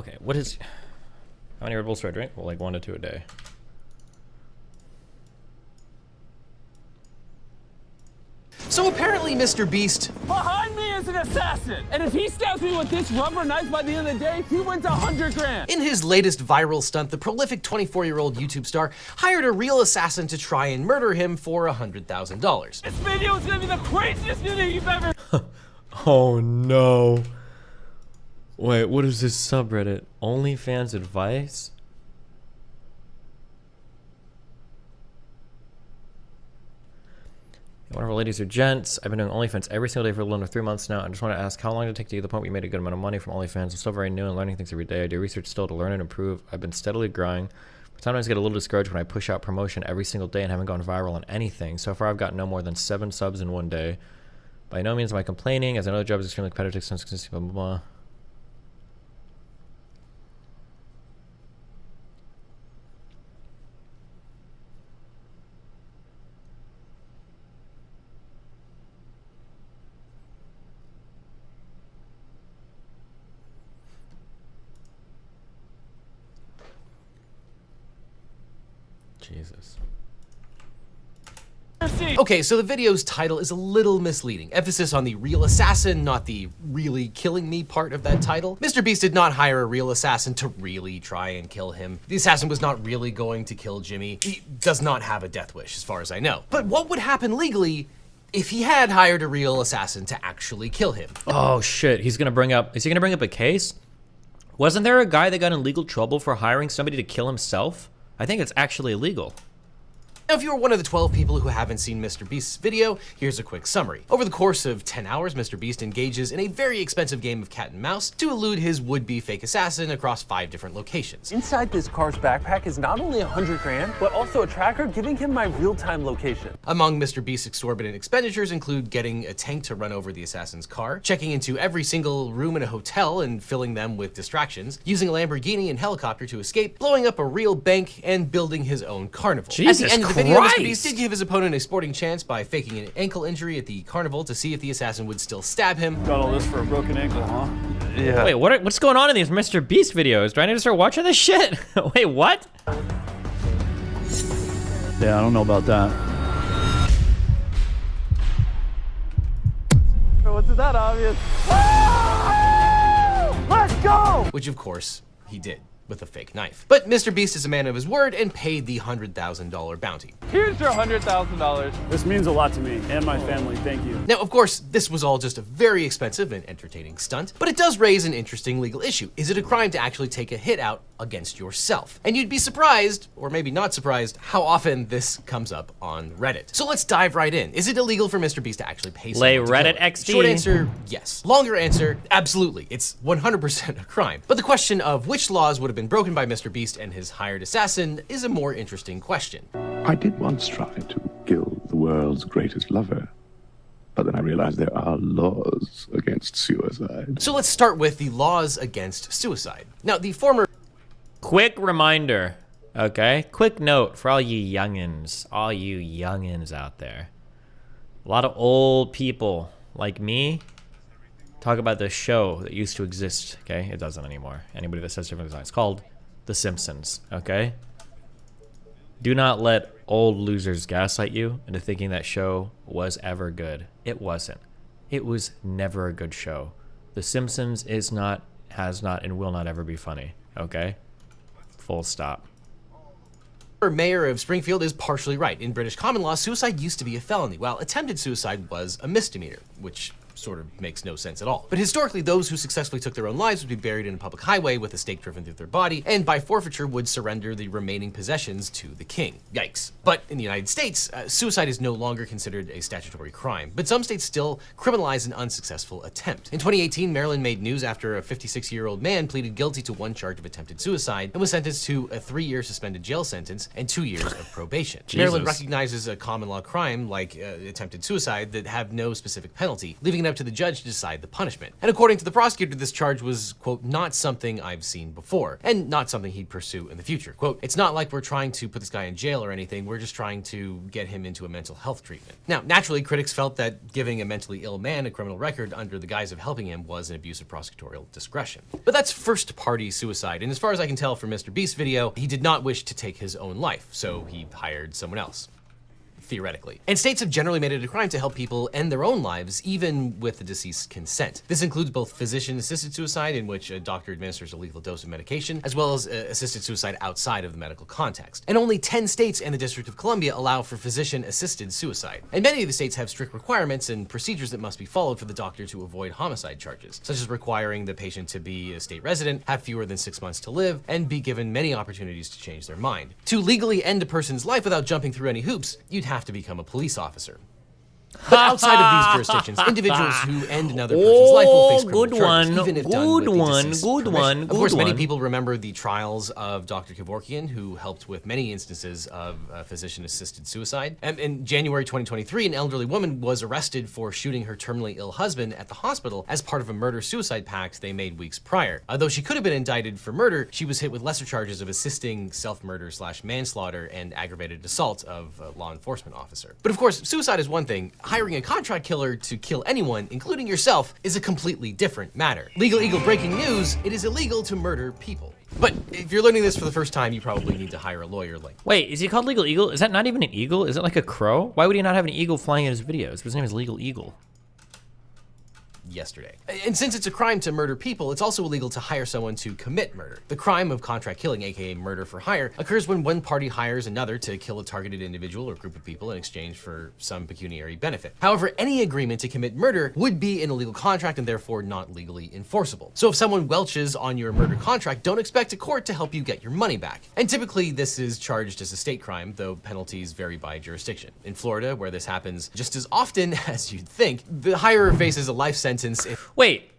Okay, what is... How many Red Bulls do I drink? Well, like 1 to 2 a day. So apparently Mr. Beast... Behind me is an assassin! And if he stabs me with this rubber knife by the end of the day, he wins 100 grand! In his latest viral stunt, the prolific 24-year-old YouTube star hired a real assassin to try and murder him for $100,000. This video is gonna be the craziest video you've ever... Oh no. Wait, what is this subreddit? OnlyFans advice? Wonderful ladies or gents, I've been doing OnlyFans every single day for a little under 3 months now. I just want to ask, how long did it take to get to the point where you made a good amount of money from OnlyFans? I'm still very new and learning things every day. I do research still to learn and improve. I've been steadily growing. But sometimes I get a little discouraged when I push out promotion every single day and haven't gone viral on anything. So far, I've got no more than 7 subs in one day. By no means am I complaining, as I know the job is extremely competitive since blah, blah, blah. Jesus. Okay, so the video's title is a little misleading. Emphasis on the real assassin, not the really killing me part of that title. Mr. Beast did not hire a real assassin to really try and kill him. The assassin was not really going to kill Jimmy. He does not have a death wish, as far as I know. But what would happen legally if he had hired a real assassin to actually kill him? Oh shit, he's gonna bring up, is he gonna bring up a case? Wasn't there a guy that got in legal trouble for hiring somebody to kill himself? I think it's actually illegal. Now, if you're one of the 12 people who haven't seen Mr. Beast's video, here's a quick summary. Over the course of 10 hours, Mr. Beast engages in a very expensive game of cat and mouse to elude his would-be fake assassin across 5 different locations. Inside this car's backpack is not only 100 grand, but also a tracker giving him my real-time location. Among Mr. Beast's exorbitant expenditures include getting a tank to run over the assassin's car, checking into every single room in a hotel and filling them with distractions, using a Lamborghini and helicopter to escape, blowing up a real bank, and building his own carnival. Jesus At the end of the video, Christ. Mr. Beast did give his opponent a sporting chance by faking an ankle injury at the carnival to see if the assassin would still stab him. Got all this for a broken ankle, huh? Yeah. Wait, what's going on in these Mr. Beast videos? Do I need to start watching this shit? Wait, what? Yeah, I don't know about that. What's that obvious? Let's go! Which, of course, he did with a fake knife. But Mr. Beast is a man of his word and paid the $100,000 bounty. Here's your $100,000. This means a lot to me and my family. Thank you. Now, of course, this was all just a very expensive and entertaining stunt, but it does raise an interesting legal issue. Is it a crime to actually take a hit out against yourself? And you'd be surprised, or maybe not surprised, how often this comes up on Reddit. So let's dive right in. Is it illegal for Mr. Beast to actually pay someone Lay to Reddit kill him? XD. Short answer, yes. Longer answer, absolutely. It's 100% a crime. But the question of which laws would have been broken by Mr. Beast and his hired assassin is a more interesting question. I did once try to kill the world's greatest lover, but then I realized there are laws against suicide. So let's start with the laws against suicide. Now, the former... Quick reminder, okay? Quick note for all you youngins out there. A lot of old people like me talk about this show that used to exist, okay? It doesn't anymore. Anybody that says different, it's called The Simpsons, okay? Do not let old losers gaslight you into thinking that show was ever good. It wasn't. It was never a good show. The Simpsons is not, has not, and will not ever be funny, okay? Full stop. Mayor of Springfield is partially right. In British common law, suicide used to be a felony, while attempted suicide was a misdemeanor, which sort of makes no sense at all. But historically, those who successfully took their own lives would be buried in a public highway with a stake driven through their body, and by forfeiture would surrender the remaining possessions to the king. Yikes. But in the United States, suicide is no longer considered a statutory crime, but some states still criminalize an unsuccessful attempt. In 2018, Maryland made news after a 56-year-old man pleaded guilty to 1 charge of attempted suicide and was sentenced to a 3-year suspended jail sentence and 2 years of probation. Maryland recognizes a common law crime like attempted suicide that have no specific penalty, leaving it up to the judge to decide the punishment. And according to the prosecutor, this charge was, quote, not something I've seen before, and not something he'd pursue in the future. Quote, it's not like we're trying to put this guy in jail or anything, we're just trying to get him into a mental health treatment. Now, naturally, critics felt that giving a mentally ill man a criminal record under the guise of helping him was an abuse of prosecutorial discretion. But that's first-party suicide, and as far as I can tell from Mr. Beast's video, he did not wish to take his own life, so he hired someone else. Theoretically. And states have generally made it a crime to help people end their own lives, even with the deceased's consent. This includes both physician-assisted suicide, in which a doctor administers a lethal dose of medication, as well as assisted suicide outside of the medical context. And only 10 states and the District of Columbia allow for physician-assisted suicide. And many of the states have strict requirements and procedures that must be followed for the doctor to avoid homicide charges, such as requiring the patient to be a state resident, have fewer than 6 months to live, and be given many opportunities to change their mind. To legally end a person's life without jumping through any hoops, you'd have to become a police officer. But outside of these jurisdictions, individuals who end another person's life will face criminal charges, even if done with the deceased's permission. Of course, many people remember the trials of Dr. Kevorkian, who helped with many instances of physician-assisted suicide. And in January 2023, an elderly woman was arrested for shooting her terminally ill husband at the hospital as part of a murder-suicide pact they made weeks prior. Though she could have been indicted for murder, she was hit with lesser charges of assisting self-murder/manslaughter and aggravated assault of a law enforcement officer. But of course, suicide is one thing. Hiring a contract killer to kill anyone, including yourself, is a completely different matter. Legal Eagle breaking news, it is illegal to murder people. But if you're learning this for the first time, you probably need to hire a lawyer like... Wait, is he called Legal Eagle? Is that not even an eagle? Is it like a crow? Why would he not have an eagle flying in his videos? His name is Legal Eagle. Yesterday. And since it's a crime to murder people, it's also illegal to hire someone to commit murder. The crime of contract killing, aka murder for hire, occurs when one party hires another to kill a targeted individual or group of people in exchange for some pecuniary benefit. However, any agreement to commit murder would be an illegal contract and therefore not legally enforceable. So if someone welches on your murder contract, don't expect a court to help you get your money back. And typically this is charged as a state crime, though penalties vary by jurisdiction. In Florida, where this happens just as often as you'd think, the hirer faces a life sentence. Wait,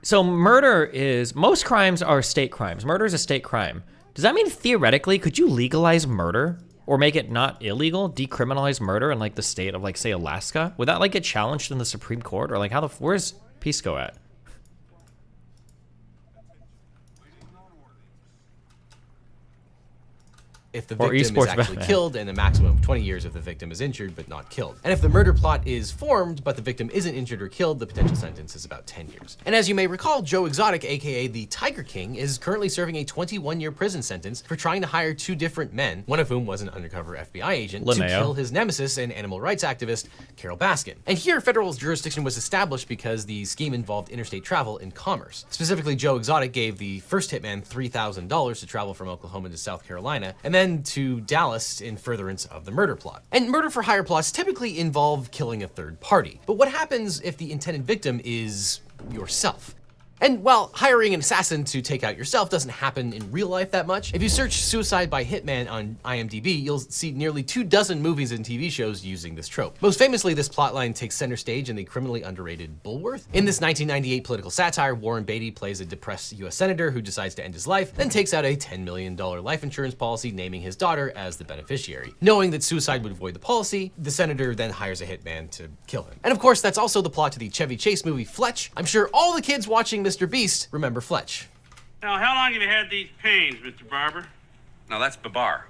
so murder is, most crimes are state crimes. Murder is a state crime. Does that mean theoretically, could you legalize murder or make it not illegal, decriminalize murder in like the state of like, say, Alaska? Would that like get challenged in the Supreme Court, or like how the, where's Pisco at? If the victim is actually killed, and a maximum of 20 years if the victim is injured but not killed. And if the murder plot is formed, but the victim isn't injured or killed, the potential sentence is about 10 years. And as you may recall, Joe Exotic, aka the Tiger King, is currently serving a 21-year prison sentence for trying to hire two different men, one of whom was an undercover FBI agent, to kill his nemesis and animal rights activist, Carol Baskin. And here, federal jurisdiction was established because the scheme involved interstate travel and commerce. Specifically, Joe Exotic gave the first hitman $3,000 to travel from Oklahoma to South Carolina, and then to Dallas in furtherance of the murder plot. And murder for hire plots typically involve killing a third party. But what happens if the intended victim is yourself? And while hiring an assassin to take out yourself doesn't happen in real life that much, if you search suicide by hitman on IMDb, you'll see nearly 24 movies and TV shows using this trope. Most famously, this plotline takes center stage in the criminally underrated Bulworth. In this 1998 political satire, Warren Beatty plays a depressed US senator who decides to end his life, then takes out a $10 million life insurance policy, naming his daughter as the beneficiary. Knowing that suicide would void the policy, the senator then hires a hitman to kill him. And of course, that's also the plot to the Chevy Chase movie Fletch. I'm sure all the kids watching Mr. Beast remember Fletch. Now, how long have you had these pains, Mr. Barber? No, that's Babar.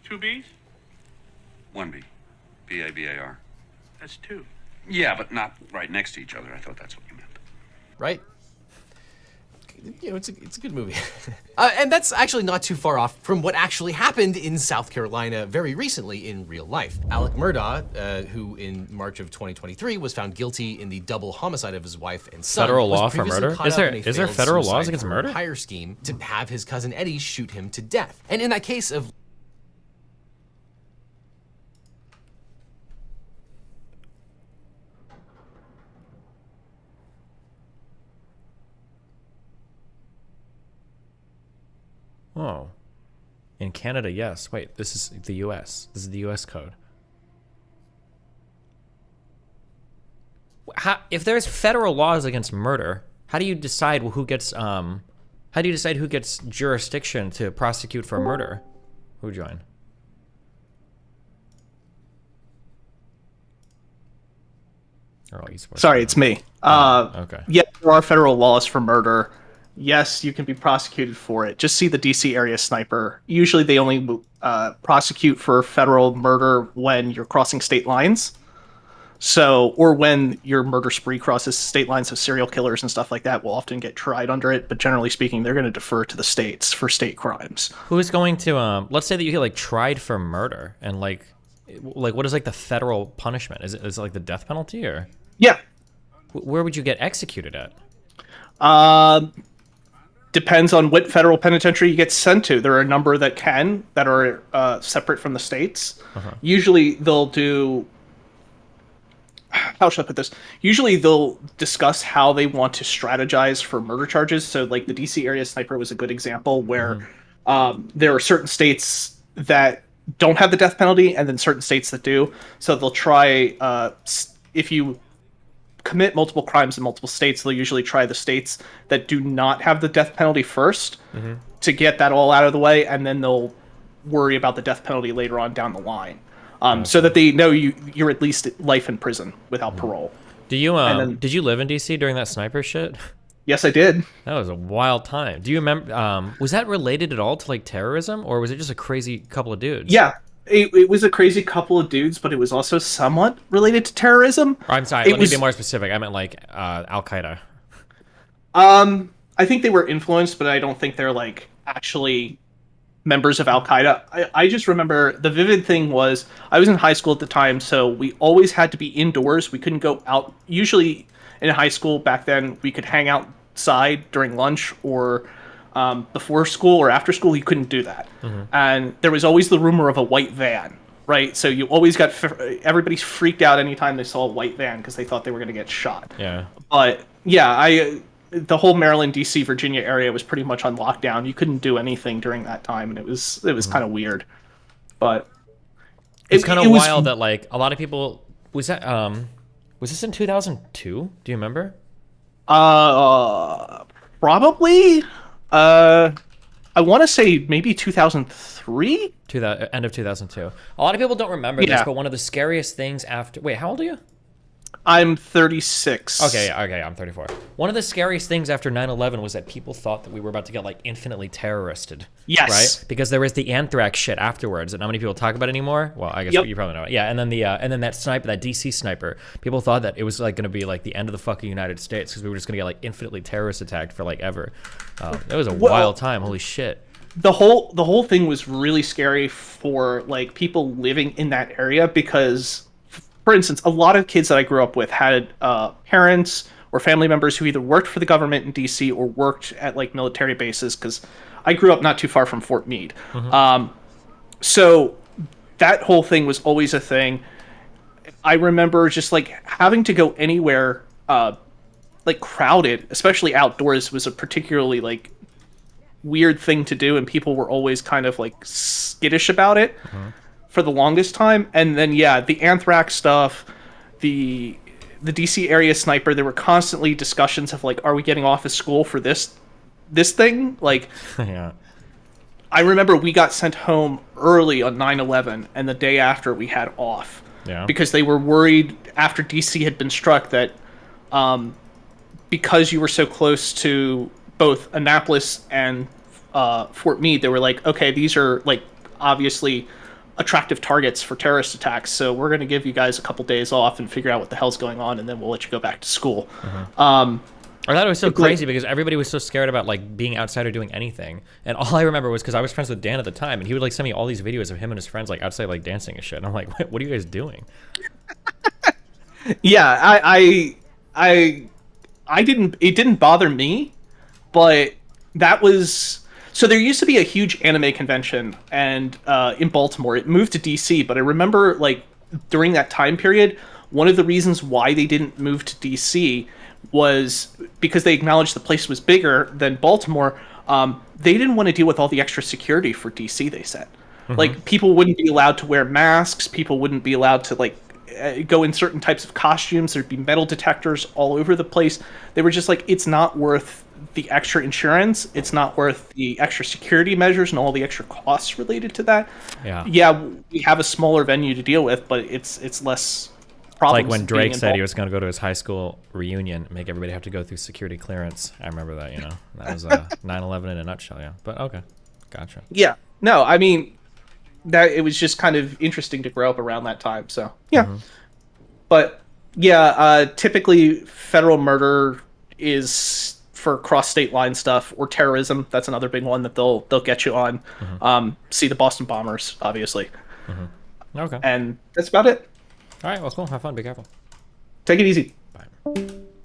2 B's? 1 B. B-A-B-A-R. That's 2. Yeah, but not right next to each other. I thought that's what you meant. Right? You know, it's a good movie. And that's actually not too far off from what actually happened in South Carolina very recently in real life. Alec Murdaugh, who in March of 2023 was found guilty in the double homicide of his wife and son. Federal law for murder? Is there federal laws against murder? Hire scheme to have his cousin Eddie shoot him to death. And in that case of Oh. In Canada, yes. Wait, this is the US. This is the US code. If there's federal laws against murder, how do you decide who gets jurisdiction to prosecute for murder? Who joined? Or all esports? Sorry, it's me. Okay. Yeah, there are federal laws for murder. Yes, you can be prosecuted for it. Just see the DC area sniper. Usually they only prosecute for federal murder when you're crossing state lines. So, or when your murder spree crosses state lines, of serial killers and stuff like that will often get tried under it. But generally speaking, they're going to defer to the states for state crimes. Who is going to, let's say that you get like tried for murder and like what is like the federal punishment? Is it like the death penalty or? Yeah. Where would you get executed at? Depends on what federal penitentiary you get sent to. There are a number that are separate from the states. Usually they'll do, how should I put this? Usually they'll discuss how they want to strategize for murder charges. So like the DC area sniper was a good example where there are certain states that don't have the death penalty and then certain states that do. So they'll try, if you commit multiple crimes in multiple states, they'll usually try the states that do not have the death penalty first to get that all out of the way, and then they'll worry about the death penalty later on down the line, so that they know you're at least life in prison without parole. Do you did you live in DC during that sniper shit? Yes, I did. That was a wild time. Do you remember? Was that related at all to like terrorism, or was it just a crazy couple of dudes? Yeah. It was a crazy couple of dudes, but it was also somewhat related to terrorism. I'm sorry, let me be more specific. I meant like Al-Qaeda. I think they were influenced, but I don't think they're like actually members of Al-Qaeda. I just remember the vivid thing was I was in high school at the time, so we always had to be indoors. We couldn't go out. Usually in high school back then, we could hang outside during lunch or before school or after school. You couldn't do that. And there was always the rumor of a white van, right? So you always got, everybody's freaked out anytime they saw a white van because they thought they were going to get shot. Yeah. But yeah, the whole Maryland, DC, Virginia area was pretty much on lockdown. You couldn't do anything during that time, and it was kind of weird. But it's kind of wild that like a lot of people, was this in 2002? Do you remember? Probably. I want to say maybe 2003? End of 2002. A lot of people don't remember this, but one of the scariest things after... Wait, how old are you? I'm 36. Okay, I'm 34. One of the scariest things after 9/11 was that people thought that we were about to get like infinitely terroristed. Yes. Right? Because there was the anthrax shit afterwards that not many people talk about anymore. Well, I guess you probably know it. Yeah, and then that sniper, that DC sniper, people thought that it was like going to be like the end of the fucking United States because we were just going to get like infinitely terrorist attacked for like ever. It was a wild time. Holy shit. The whole thing was really scary for like people living in that area because, for instance, a lot of kids that I grew up with had parents or family members who either worked for the government in DC or worked at like military bases, because I grew up not too far from Fort Meade. So that whole thing was always a thing. I remember just like having to go anywhere like crowded, especially outdoors, was a particularly like weird thing to do, and people were always kind of like skittish about it for the longest time. And then the anthrax stuff, the DC area sniper, there were constantly discussions of like, are we getting off of school for this thing? Like I remember we got sent home early on 9/11, and the day after we had off because they were worried after DC had been struck that because you were so close to both Annapolis and Fort Meade, they were like, okay, these are like obviously attractive targets for terrorist attacks, so we're going to give you guys a couple days off and figure out what the hell's going on, and then we'll let you go back to school. I thought it was so crazy because everybody was so scared about like being outside or doing anything, and all I remember was because I was friends with Dan at the time, and he would like send me all these videos of him and his friends like outside like dancing and shit, and I'm like, what are you guys doing? I didn't, it didn't bother me, but that was, so there used to be a huge anime convention and in Baltimore. It moved to DC, but I remember like during that time period, one of the reasons why they didn't move to DC was because they acknowledged the place was bigger than Baltimore. They didn't want to deal with all the extra security for DC, they said. Like people wouldn't be allowed to wear masks, people wouldn't be allowed to like go in certain types of costumes, there'd be metal detectors all over the place. They were just like, it's not worth the extra insurance, it's not worth the extra security measures and all the extra costs related to that. We have a smaller venue to deal with, but it's less problems. Like when being Drake said he involved. was going to go to his high school reunion, make everybody have to go through security clearance. I remember that, you know. That was 9/11 in a nutshell, yeah. But okay, gotcha. Yeah, no, I mean, that it was just kind of interesting to grow up around that time. So yeah, but yeah, typically federal murder is for cross state line stuff, or terrorism. That's another big one that they'll get you on. See the Boston bombers, obviously. Okay. And that's about it. All right, well, cool. Have fun. Be careful. Take it easy.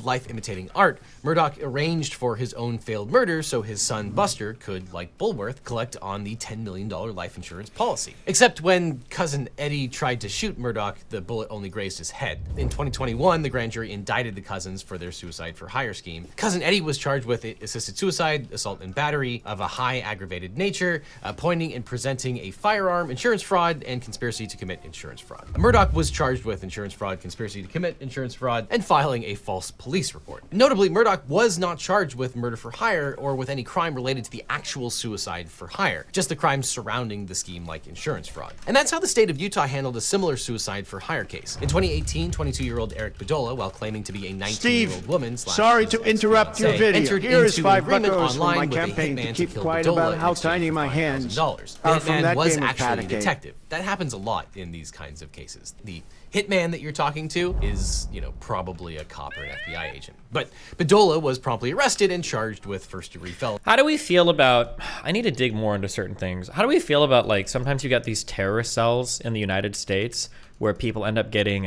Life imitating art, Murdoch arranged for his own failed murder so his son Buster could, like Bulworth, collect on the $10 million life insurance policy. Except when cousin Eddie tried to shoot Murdoch, the bullet only grazed his head. In 2021, the grand jury indicted the cousins for their suicide for hire scheme. Cousin Eddie was charged with assisted suicide, assault and battery of a high aggravated nature, pointing and presenting a firearm, insurance fraud, and conspiracy to commit insurance fraud. Murdoch was charged with insurance fraud, conspiracy to commit insurance fraud, and filing a false police report. Notably, Murdoch was not charged with murder for hire or with any crime related to the actual suicide for hire, just the crimes surrounding the scheme like insurance fraud. And that's how the state of Utah handled a similar suicide for hire case. In 2018, 22-year-old Eric Bedolla, while claiming to be a 19-year-old woman, Sorry to interrupt your video. entered Here is into an $5 agreement from online my with campaign a to hitman keep kill quiet Bedolla about in how exchange tiny for my hands $5,000. are The from hitman that was game of actually a Patty Cake. detective. That happens a lot in these kinds of cases. The hitman that you're talking to is, you know, probably a cop or an FBI agent. But Bedolla was promptly arrested and charged with first-degree felony. How do we feel about, I need to dig more into certain things. How do we feel about, like, sometimes you got these terrorist cells in the United States where people end up getting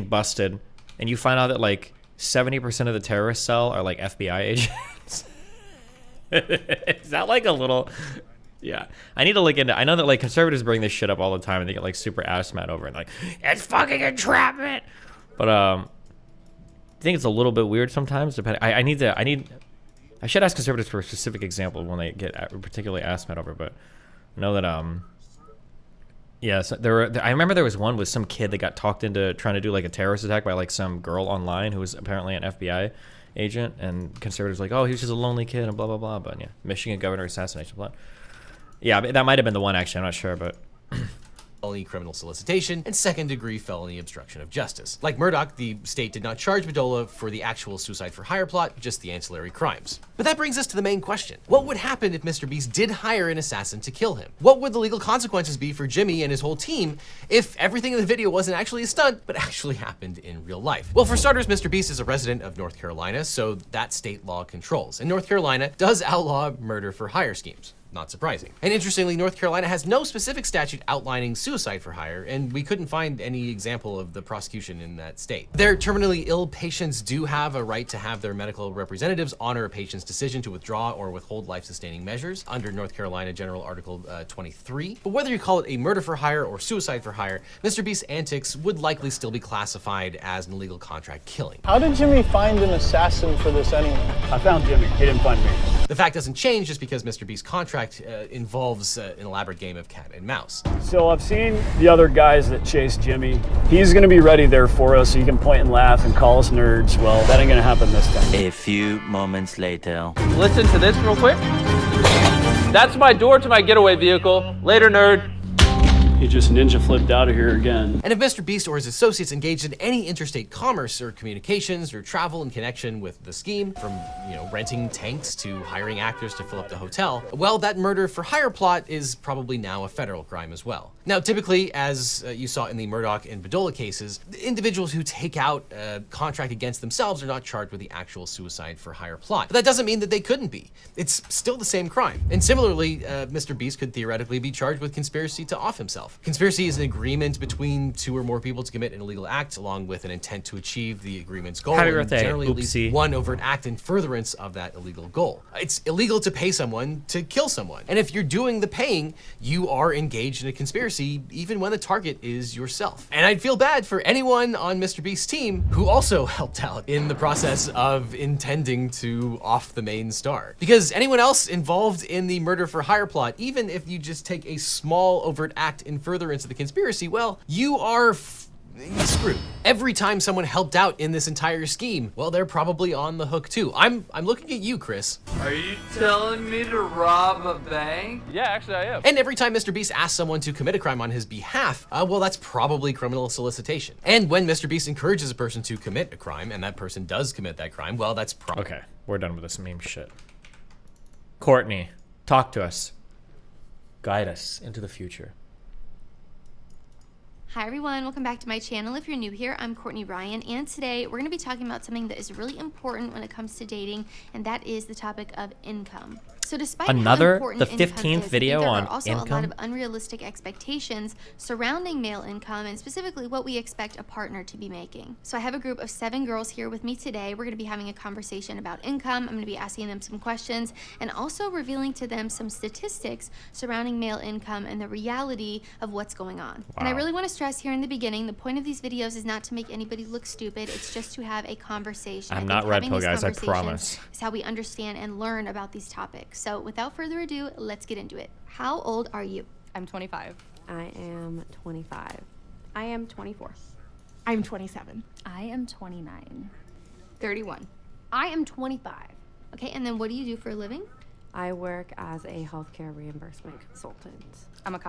busted, and you find out that, like, 70% of the terrorist cell are, like, FBI agents? Is that, like, a little... Yeah, I need to look into. I know that like conservatives bring this shit up all the time, and they get like super ass mad over it, like it's fucking entrapment. But I think it's a little bit weird sometimes. Depending, I should ask conservatives for a specific example when they get particularly ass mad over it. But I know that yeah, so I remember there was one with some kid that got talked into trying to do like a terrorist attack by like some girl online who was apparently an FBI agent, and conservatives were like, oh, he was just a lonely kid and blah blah blah. But yeah, Michigan governor assassination plot. Yeah, that might have been the one, actually. I'm not sure, but... felony criminal solicitation, and second-degree felony obstruction of justice. Like Murdoch, the state did not charge Bedolla for the actual suicide for hire plot, just the ancillary crimes. But that brings us to the main question. What would happen if Mr. Beast did hire an assassin to kill him? What would the legal consequences be for Jimmy and his whole team if everything in the video wasn't actually a stunt, but actually happened in real life? Well, for starters, Mr. Beast is a resident of North Carolina, so that state law controls. And North Carolina does outlaw murder for hire schemes. Not surprising. And interestingly, North Carolina has no specific statute outlining suicide for hire, and we couldn't find any example of the prosecution in that state. Their terminally ill patients do have a right to have their medical representatives honor a patient's decision to withdraw or withhold life-sustaining measures under North Carolina General Article 23. But whether you call it a murder for hire or suicide for hire, Mr. Beast's antics would likely still be classified as an illegal contract killing. How did Jimmy find an assassin for this anyway? I found Jimmy. He didn't find me. The fact doesn't change just because Mr. Beast's contract involves an elaborate game of cat and mouse. So I've seen the other guys that chased Jimmy. He's gonna be ready there for us so he can point and laugh and call us nerds. Well, that ain't gonna happen this time. A few moments later. Listen to this real quick. That's my door to my getaway vehicle. Later, nerd. He just ninja flipped out of here again. And if Mr. Beast or his associates engaged in any interstate commerce or communications or travel in connection with the scheme, from, you know, renting tanks to hiring actors to fill up the hotel, well, that murder for hire plot is probably now a federal crime as well. Now, typically, as you saw in the Murdoch and Bedolla cases, individuals who take out a contract against themselves are not charged with the actual suicide for hire plot. But that doesn't mean that they couldn't be. It's still the same crime. And similarly, Mr. Beast could theoretically be charged with conspiracy to off himself. Conspiracy is an agreement between two or more people to commit an illegal act, along with an intent to achieve the agreement's goal. Happy and birthday, generally at oopsie. least one overt act in furtherance of that illegal goal. It's illegal to pay someone to kill someone. And if you're doing the paying, you are engaged in a conspiracy, even when the target is yourself. And I'd feel bad for anyone on Mr. Beast's team who also helped out in the process of intending to off the main star. Because anyone else involved in the murder for hire plot, even if you just take a small overt act in furtherance of the conspiracy, well, you are screwed. Every time someone helped out in this entire scheme, well, they're probably on the hook too. I'm looking at you, Chris. Are you telling me to rob a bank? Yeah, actually I am. And every time Mr. Beast asks someone to commit a crime on his behalf, well, that's probably criminal solicitation. And when Mr. Beast encourages a person to commit a crime, and that person does commit that crime, well, that's Okay, we're done with this meme shit. Courtney, talk to us. Guide us into the future. Hi everyone, welcome back to my channel. If you're new here, I'm Courtney Ryan, and today we're going to be talking about something that is really important when it comes to dating, and that is the topic of income. So despite the 15th video on there are also income? a lot of unrealistic expectations surrounding male income, and specifically what we expect a partner to be making. So I have a group of 7 girls here with me today. We're going to be having a conversation about income. I'm going to be asking them some questions and also revealing to them some statistics surrounding male income and the reality of what's going on. Wow. And I really want to stress here in the beginning, the point of these videos is not to make anybody look stupid. It's just to have a conversation. I'm not red pill, guys, I promise. Is how we understand and learn about these topics. So without further ado, let's get into it. How old are you? I'm 25. I am 25. I am 24. I'm 27. I am 29. 31. I am 25. Okay, and then what do you do for a living? I work as a healthcare reimbursement consultant. I'm a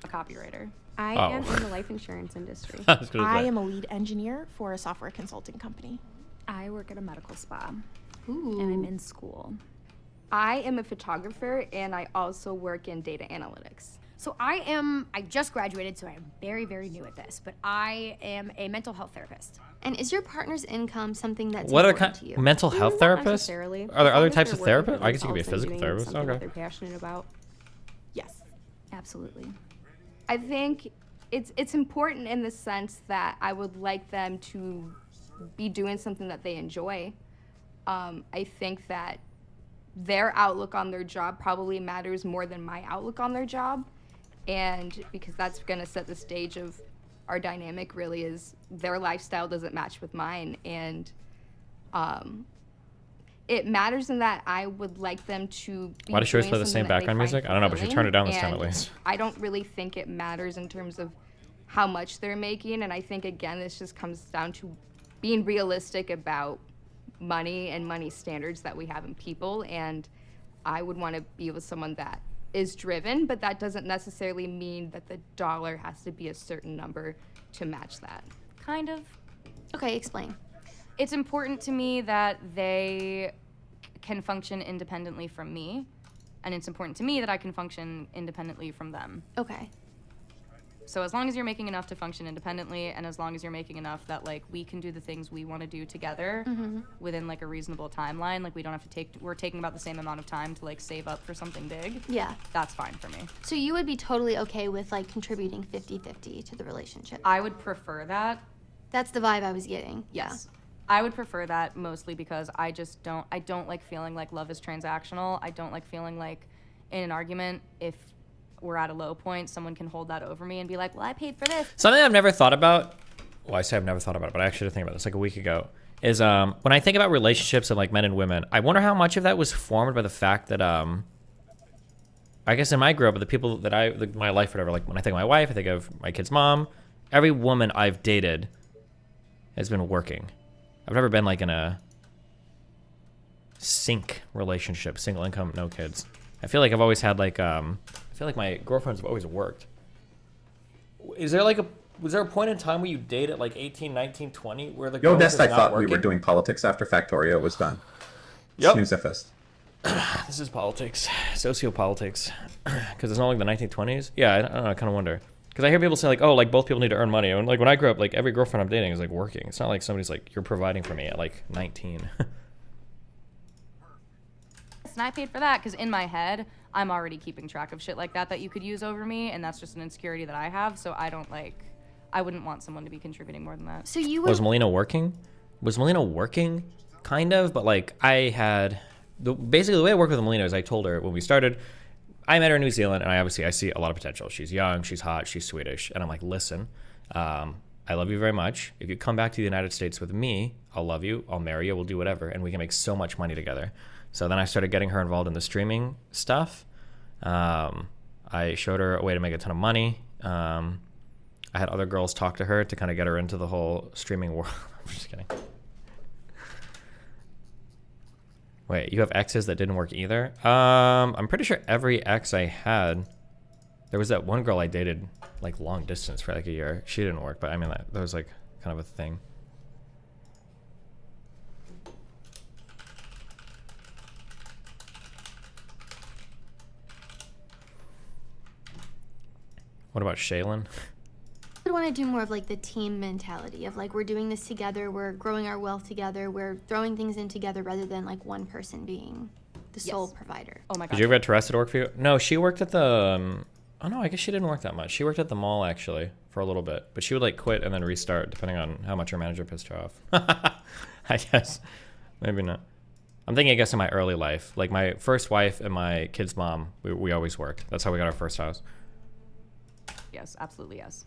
copywriter. I am in the life insurance industry. I am a lead engineer for a software consulting company. I work at a medical spa. Ooh. And I'm in school. I am a photographer and I also work in data analytics. So I just graduated, so I'm very, very new at this, but I am a mental health therapist. And is your partner's income something that's What are important to you? mental health therapists? Are there other types of therapists? I guess you could be a physical Doing therapist. something that Okay. they're passionate about. Yes. Absolutely. I think it's important in the sense that I would like them to be doing something that they enjoy. I think that their outlook on their job probably matters more than my outlook on their job. And because that's going to set the stage of our dynamic really is their lifestyle doesn't match with mine. And it matters in that I would like them to be Why does she always doing play the something same that they background find music? I don't know, but she turned it down this time at fulfilling. least. And I don't really think it matters in terms of how much they're making. And I think, again, this just comes down to being realistic about money and money standards that we have in people. And I would want to be with someone that is driven, but that doesn't necessarily mean that the dollar has to be a certain number to match that. Kind of. Okay, explain. It's important to me that they can function independently from me, and it's important to me that I can function independently from them. Okay. So as long as you're making enough to function independently, and as long as you're making enough that like we can do the things we want to do together within like a reasonable timeline, like we don't have to we're taking about the same amount of time to like save up for something big. Yeah. That's fine for me. So you would be totally okay with like contributing 50-50 to the relationship? I would prefer that. That's the vibe I was getting. Yes. I would prefer that mostly because I don't like feeling like love is transactional. I don't like feeling like in an argument, if we're at a low point, someone can hold that over me and be like, well, I paid for this. Something I've never thought about, well, I say I've never thought about it, but I actually did think about this like a week ago, is when I think about relationships and like men and women, I wonder how much of that was formed by the fact that, I guess in my group, the people that my life, whatever, like when I think of my wife, I think of my kid's mom, every woman I've dated has been working. I've never been like in a sync relationship, single income, no kids. I feel like I've always had like, I feel like my girlfriends have always worked. Was there a point in time where you dated at like 18, 19, 20 where the Yo, girl Nest, was I not thought working? we were doing politics after Factorio was done. Yep. Snoozefest. This is politics, sociopolitics, because it's not like the 1920s. Yeah, I don't know, I kind of wonder. Because I hear people say like, oh, like both people need to earn money. And like when I grew up, like every girlfriend I'm dating is like working. It's not like somebody's like, you're providing for me at like 19. And I paid for that because in my head, I'm already keeping track of shit like that you could use over me, and that's just an insecurity that I have. So I wouldn't want someone to be contributing more than that. So you Was Melina working? Was Melina working? Kind of, but like I had, basically the way I work with Melina is I told her when we started, I met her in New Zealand, and I see a lot of potential. She's young, she's hot, she's Swedish, and I'm like, listen, I love you very much. If you come back to the United States with me, I'll love you, I'll marry you, we'll do whatever, and we can make so much money together. So then I started getting her involved in the streaming stuff. I showed her a way to make a ton of money. I I had other girls talk to her to kind of get her into the whole streaming world. I'm just kidding. Wait, you have exes that didn't work either? I'm pretty sure every ex I had, there was that one girl I dated like long distance for like a year. She didn't work, but I mean, that was like kind of a thing. What about Shaylin? I want to do more of like the team mentality of like we're doing this together, we're growing our wealth together, we're throwing things in together rather than like one person being the sole provider. Oh my god. Did you ever get Teresa to work for you? No, she worked at the oh no, I guess she didn't work that much. She worked at the mall actually for a little bit, but she would like quit and then restart depending on how much her manager pissed her off. I guess maybe not. I'm thinking I guess in my early life, like my first wife and my kid's mom, we always worked. That's how we got our first house. Yes, absolutely yes.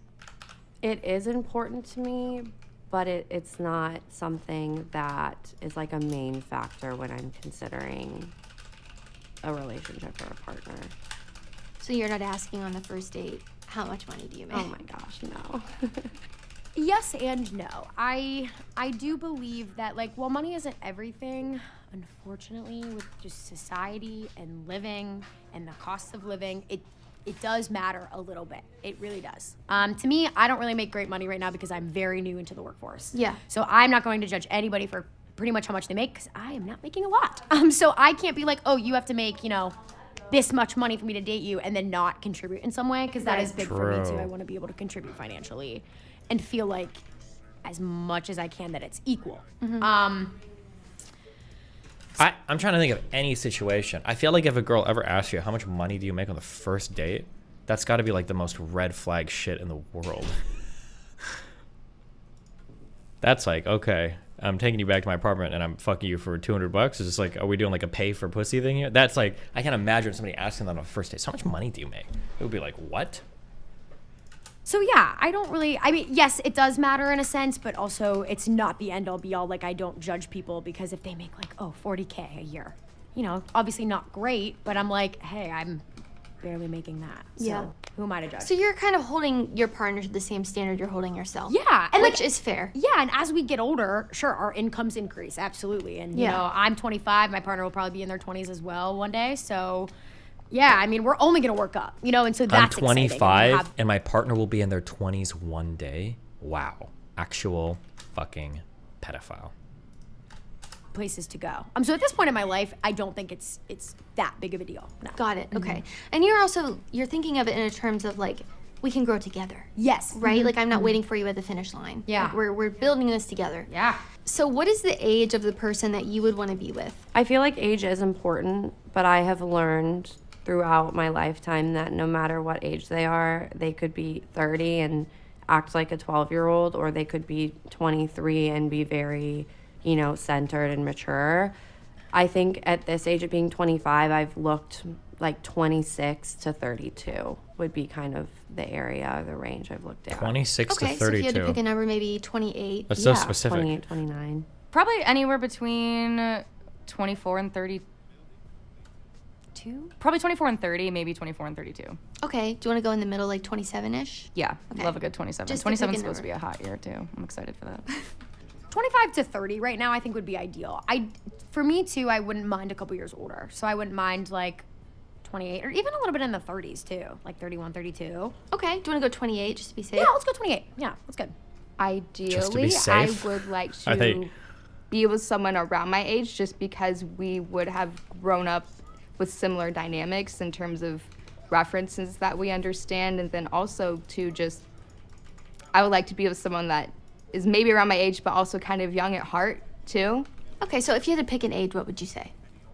It is important to me, but it's not something that is like a main factor when I'm considering a relationship or a partner. So you're not asking on the first date, how much money do you make? Oh my gosh, no. Yes and no. I do believe that, like, while money isn't everything, unfortunately, with just society and living and the cost of living, it does matter a little bit. It really does. To me, I don't really make great money right now because I'm very new into the workforce. Yeah. So I'm not going to judge anybody for pretty much how much they make because I am not making a lot. So I can't be like, oh, you have to make, you know, this much money for me to date you and then not contribute in some way because that is big for me too. I want to be able to contribute financially and feel like as much as I can that it's equal. I'm trying to think of any situation. I feel like if a girl ever asks you, how much money do you make on the first date? That's got to be like the most red flag shit in the world. That's like, okay, I'm taking you back to my apartment and I'm fucking you for $200. It's just like, are we doing like a pay for pussy thing here? That's like, I can't imagine somebody asking that on a first date. So how much money do you make? It would be like, what? So yeah, I mean, yes, it does matter in a sense, but also it's not the end all be all. Like, I don't judge people because if they make like, oh, 40K a year, you know, obviously not great, but I'm like, hey, I'm barely making that. So Yeah. who am I to judge? So you're kind of holding your partner to the same standard you're holding yourself. Yeah, and which like, is fair. Yeah, and as we get older, sure, our incomes increase, absolutely. And, you Yeah. know, I'm 25, my partner will probably be in their 20s as well one day, so... Yeah, I mean, we're only gonna work up, you know, and so that's I'm 25 exciting. and my partner will be in their 20s one day. Wow. Actual fucking pedophile. Places to go. So at this point in my life, I don't think it's that big of a deal. No. Got it. Okay. And you're thinking of it in terms of like, we can grow together. Yes. Right? Like, I'm not waiting for you at the finish line. Yeah. Like, we're building this together. Yeah. So what is the age of the person that you would want to be with? I feel like age is important, but I have learned throughout my lifetime that no matter what age they are, they could be 30 and act like a 12-year-old, or they could be 23 and be very, you know, centered and mature. I think at this age of being 25, I've looked like 26 to 32 would be kind of the area, the range I've looked at. 26 to 32. So if you had to pick a number, maybe 28. That's so specific. 28, 29. Probably anywhere between 24 and 32. Probably 24 and 30, maybe 24 and 32. Okay. Do you want to go in the middle, like 27-ish? Yeah, Okay. love a good 27. Just to 27 pick is a supposed to be number. a hot year too. I'm excited for that. 25 to 30 right now, I think would be ideal. For me too, I wouldn't mind a couple years older. So I wouldn't mind like 28 or even a little bit in the 30s too, like 31, 32. Okay. Do you want to go 28 just to be safe? Yeah, let's go 28. Yeah, that's good. Ideally, I would like to be with someone around my age just because we would have grown up with similar dynamics in terms of references that we understand, and then also to just, I would like to be with someone that is maybe around my age but also kind of young at heart too. Okay, so if you had to pick an age, what would you say?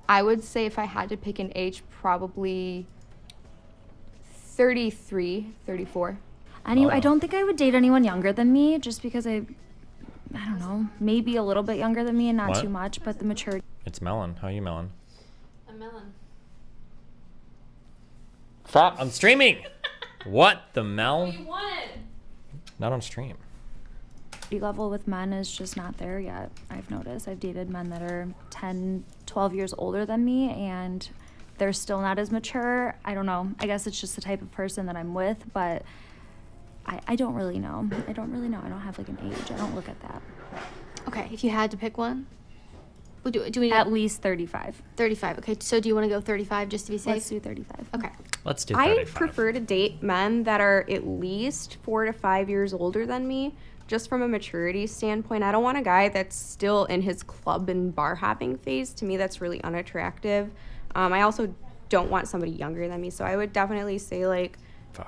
I would say if I had to pick an age, probably 33, 34. I don't think I would date anyone younger than me just because I don't know, maybe a little bit younger than me and not What? too much, but the maturity. It's Melon. How are you, Melon? A melon. Stop. I'm streaming. What the Mel? You wanted. Not on stream. Level with men is just not there yet. I've noticed. I've dated men that are 10, 12 years older than me and they're still not as mature. I don't know. I guess it's just the type of person that I'm with, but I don't really know. I don't really know. I don't have like an age. I don't look at that. Okay, if you had to pick one, do we at least 35? 35. Okay, so do you want to go 35 just to be safe? Let's do 35. Okay. Let's do I 35. prefer to date men that are at least 4 to 5 years older than me, just from a maturity standpoint. I don't want a guy that's still in his club and bar hopping phase. To me, that's really unattractive. I also don't want somebody younger than me, so I would definitely say like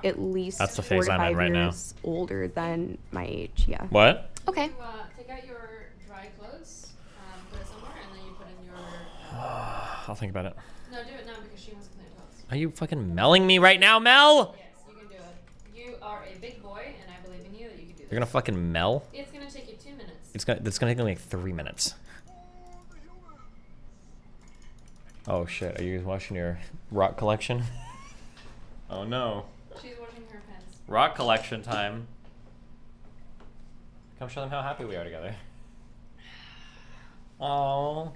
at least That's the 4 phase to I'm in 5 right now. years older than my age. Yeah. What? Okay. Take out your dry clothes, put it somewhere, and then you put in your... I'll think about it. No, do it now because she wants to clean clothes. Are you fucking melling me right now, Mel? Yes, you can do it. You are a big boy, and I believe in you that you can do this. You're gonna fucking mel? It's gonna take you 2 minutes. It's gonna take me like 3 minutes. Oh shit, are you guys watching your rock collection? Oh no. She's washing her pants. Rock collection time. Come show them how happy we are together. Oh,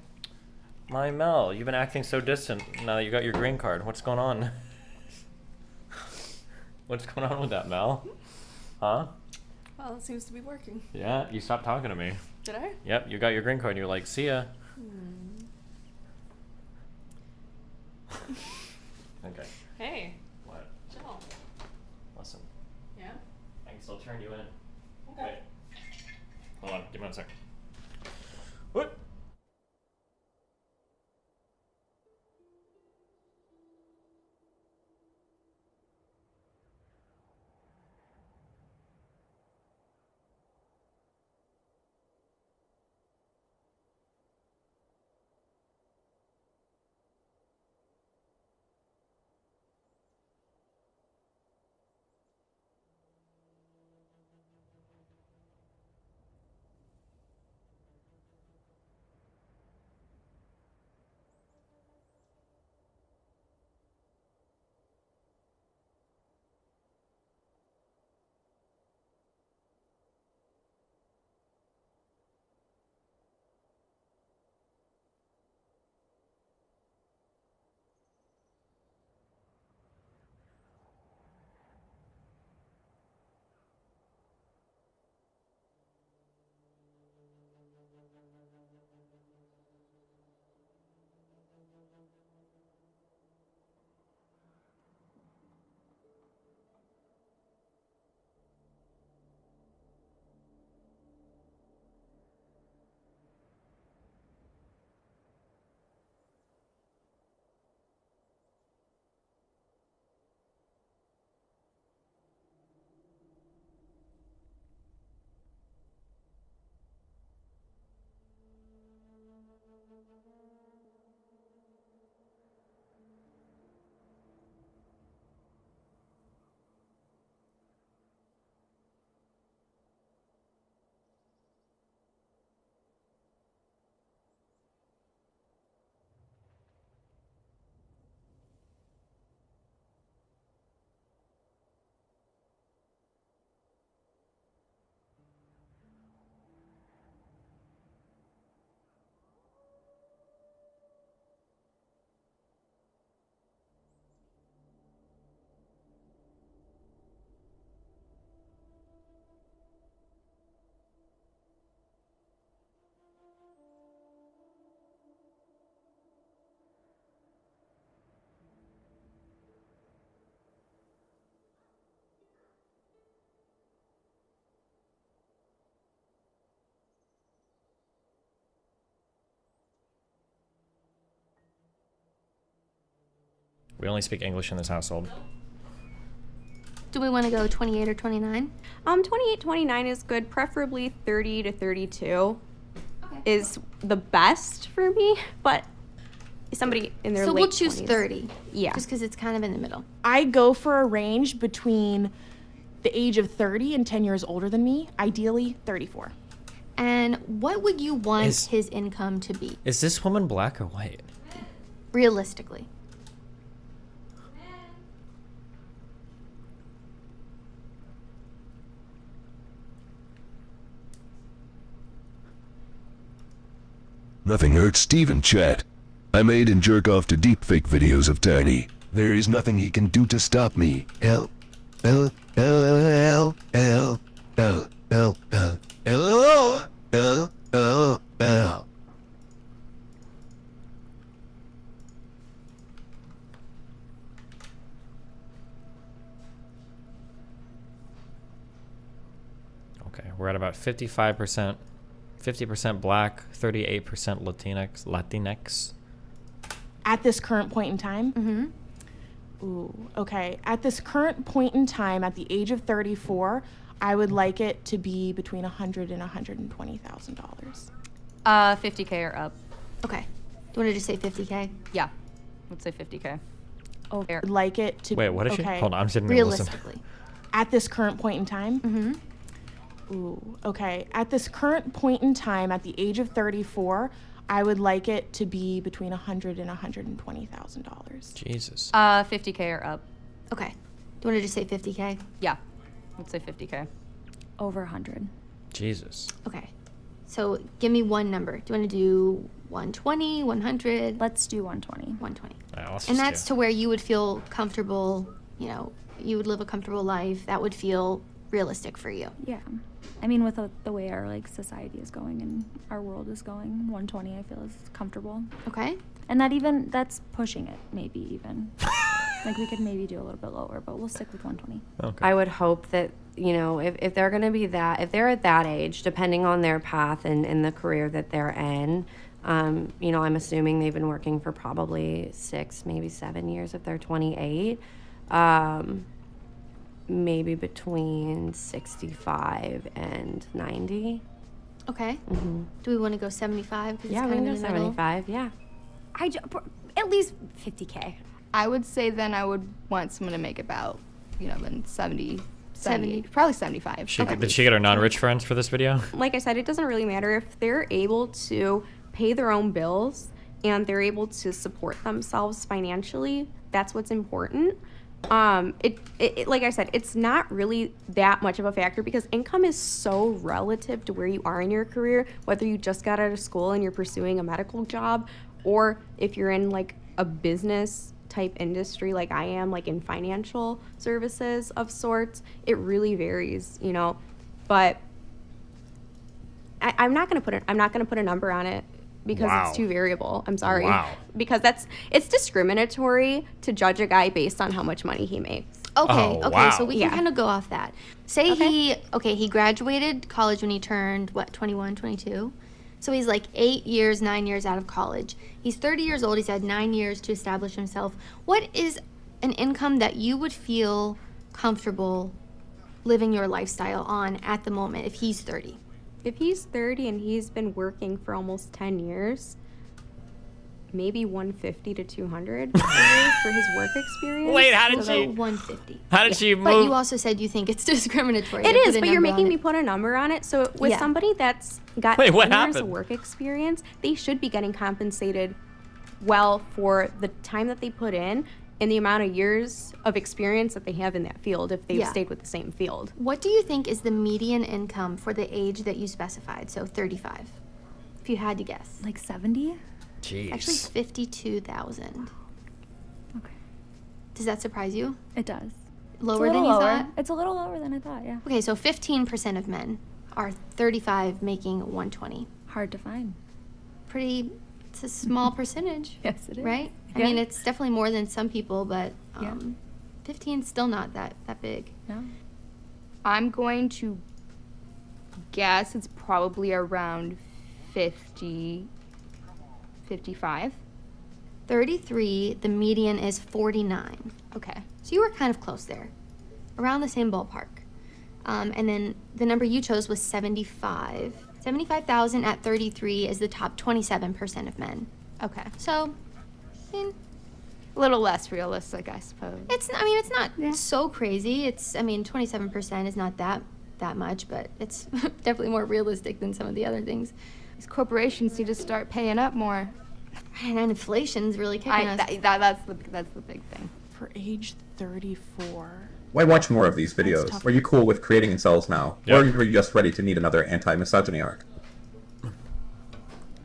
my Mel, you've been acting so distant now that you got your green card. What's going on? What's going on with that, Mel? Huh? Well, it seems to be working. Yeah, you stopped talking to me. Did I? Yep, you got your green card and you're like, see ya. Okay. Hey. What? Chill. Listen. Yeah? I can still turn you in. Okay. Wait. Hold on, give me 1 sec. What? We only speak English in this household. Do we want to go 28 or 29? 28, 29 is good. Preferably 30 to 32 is the best for me, but somebody in their So late we'll choose 20s. 30. Yeah. Just because it's kind of in the middle. I go for a range between the age of 30 and 10 years older than me, ideally 34. And what would you want his income to be, Is this woman black or white? realistically? Nothing hurts Steven, chat. I made and jerk off to deepfake videos of Tiny. There is nothing he can do to stop me. Help. Okay, we're at about 55%, 50% black, 38% Latinx. At this current point in time? Mm-hmm. Ooh, okay. At this current point in time, at the age of 34, I would like it to be between $100,000 and $120,000. 50K or up. Okay. Do you want to just say 50K? Yeah. Let's say 50K. Oh, I'd like it to. Wait, what is she? Hold on, I'm sitting there realistically. At this current point in time? Mm-hmm. Ooh, okay. At this current point in time, at the age of 34, I would like it to be between $100,000 and $120,000. Jesus. 50K or up. Okay. Do you want to just say 50K? Yeah. Let's say 50K. Over 100. Jesus. Okay. So give me one number. Do you want to do 120, 100? Let's do 120. 120. And that's to where you would feel comfortable, you know, you would live a comfortable life. That would feel realistic for you. Yeah. I mean, with the way our like society is going and our world is going, 120 I feel is comfortable. Okay. And that's pushing it, maybe even. Like we could maybe do a little bit lower, but we'll stick with 120. Okay. I would hope that, you know, if they're going to be if they're at that age, depending on their path and the career that they're in, you know, I'm assuming they've been working for probably 6, maybe 7 years if they're 28. Maybe between 65 and 90. Okay. Mm-hmm. Do we want to go 75? Yeah, we can go 75, yeah. At least 50K. I would say then I would want someone to make about, you know, then 70, probably 75. Did she get her non-rich friends for this video? Like I said, it doesn't really matter if they're able to pay their own bills and they're able to support themselves financially. That's what's important. Like I said, it's not really that much of a factor because income is so relative to where you are in your career, whether you just got out of school and you're pursuing a medical job, or if you're in like a business type industry like I am, like in financial services of sorts. It really varies, you know. But I'm not gonna put a number on it because it's too variable. I'm sorry. Wow. Because it's discriminatory to judge a guy based on how much money he makes. Okay, wow. So we can kind of go off that. Say he graduated college when he turned, 21, 22? So he's like 9 years out of college. He's 30 years old. He's had 9 years to establish himself. What is an income that you would feel comfortable living your lifestyle on at the moment if he's 30? If he's 30 and he's been working for almost 10 years, maybe 150 to 200 for his work experience. Wait, how did so she? 150. How did she move? But you also said you think it's discriminatory. It is, but you're making me put a number on it. So with somebody that's got 10 years of work experience, they should be getting compensated well for the time that they put in and the amount of years of experience that they have in that field if they've stayed with the same field. What do you think is the median income for the age that you specified, so 35, if you had to guess? Like 70? Jeez. Actually, 52,000. Okay. Does that surprise you? It does. Lower than you thought? It's a little lower than I thought, yeah. Okay, so 15% of men are 35 making 120. Hard to find. It's a small percentage. Yes, it is. Right? Yeah. I mean, it's definitely more than some people, but 15 is still not that big. No. I'm going to guess it's probably around 50, 55. 33, the median is 49. Okay. So you were kind of close there, around the same ballpark. And then the number you chose was 75. 75,000 at 33 is the top 27% of men. Okay. So, I mean, a little less realistic, I suppose. It's not so crazy. 27% is not that much, but it's definitely more realistic than some of the other things. These corporations need to start paying up more. And inflation's really kicking us. That's the big thing. For age 34. Why watch more of these videos? Are you cool with creating incels now? Yep. Or are you just ready to need another anti-misogyny arc?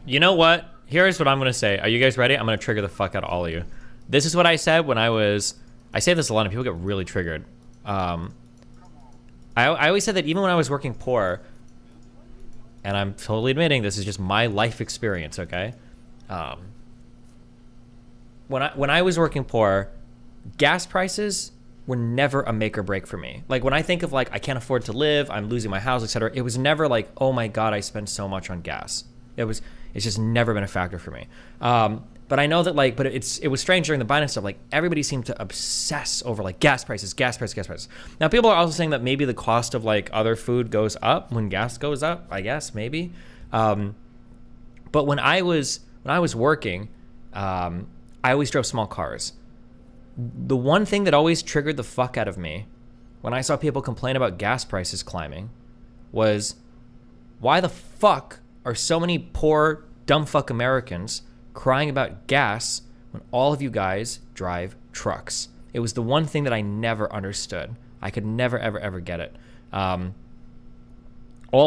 You know what? Here's what I'm going to say. Are you guys ready? I'm going to trigger the fuck out of all of you. This is what I said when I say this a lot and people get really triggered. I always said that even when I was working poor, and I'm totally admitting this is just my life experience, okay? When I was working poor, gas prices were never a make or break for me. Like when I think of like, I can't afford to live, I'm losing my house, etc. It was never like, oh my God, I spend so much on gas. It's just never been a factor for me. But I know that like, but it was strange during the Biden stuff, like everybody seemed to obsess over like gas prices. Now people are also saying that maybe the cost of like other food goes up when gas goes up, I guess, maybe. But when I was working, I always drove small cars. The one thing that always triggered the fuck out of me when I saw people complain about gas prices climbing was, why the fuck are so many poor, dumb fuck Americans crying about gas when all of you guys drive trucks? It was the one thing that I never understood. I could never, ever, ever get it. All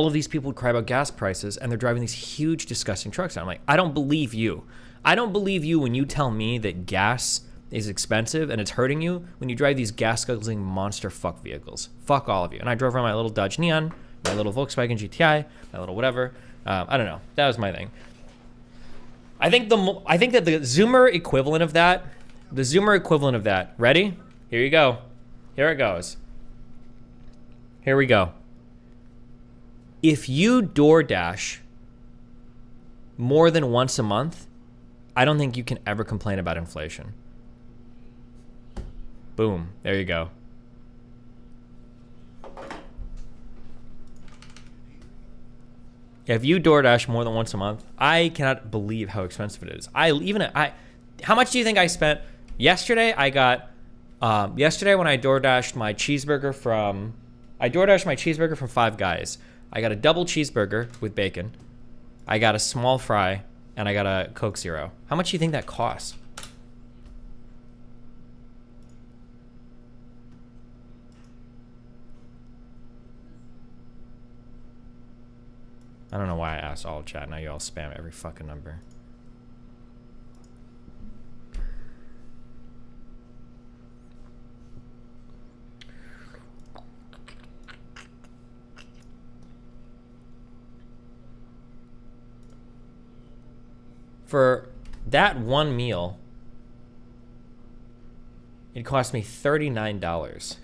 of these people would cry about gas prices, and they're driving these huge, disgusting trucks. And I'm like, I don't believe you. I don't believe you when you tell me that gas is expensive and it's hurting you when you drive these gas-guzzling monster fuck vehicles. Fuck all of you. And I drove around my little Dodge Neon, my little Volkswagen GTI, my little whatever. I don't know. That was my thing. I think that the Zoomer equivalent of that, ready? Here you go. Here it goes. Here we go. If you DoorDash more than once a month, I don't think you can ever complain about inflation. Boom. There you go. If you DoorDash more than once a month, I cannot believe how expensive it is. How much do you think I spent yesterday? I got yesterday when I DoorDashed my cheeseburger from Five Guys. I got a double cheeseburger with bacon. I got a small fry, and I got a Coke Zero. How much do you think that costs? I don't know why I asked all chat. Now you all spam every fucking number. For that one meal, it cost me $39.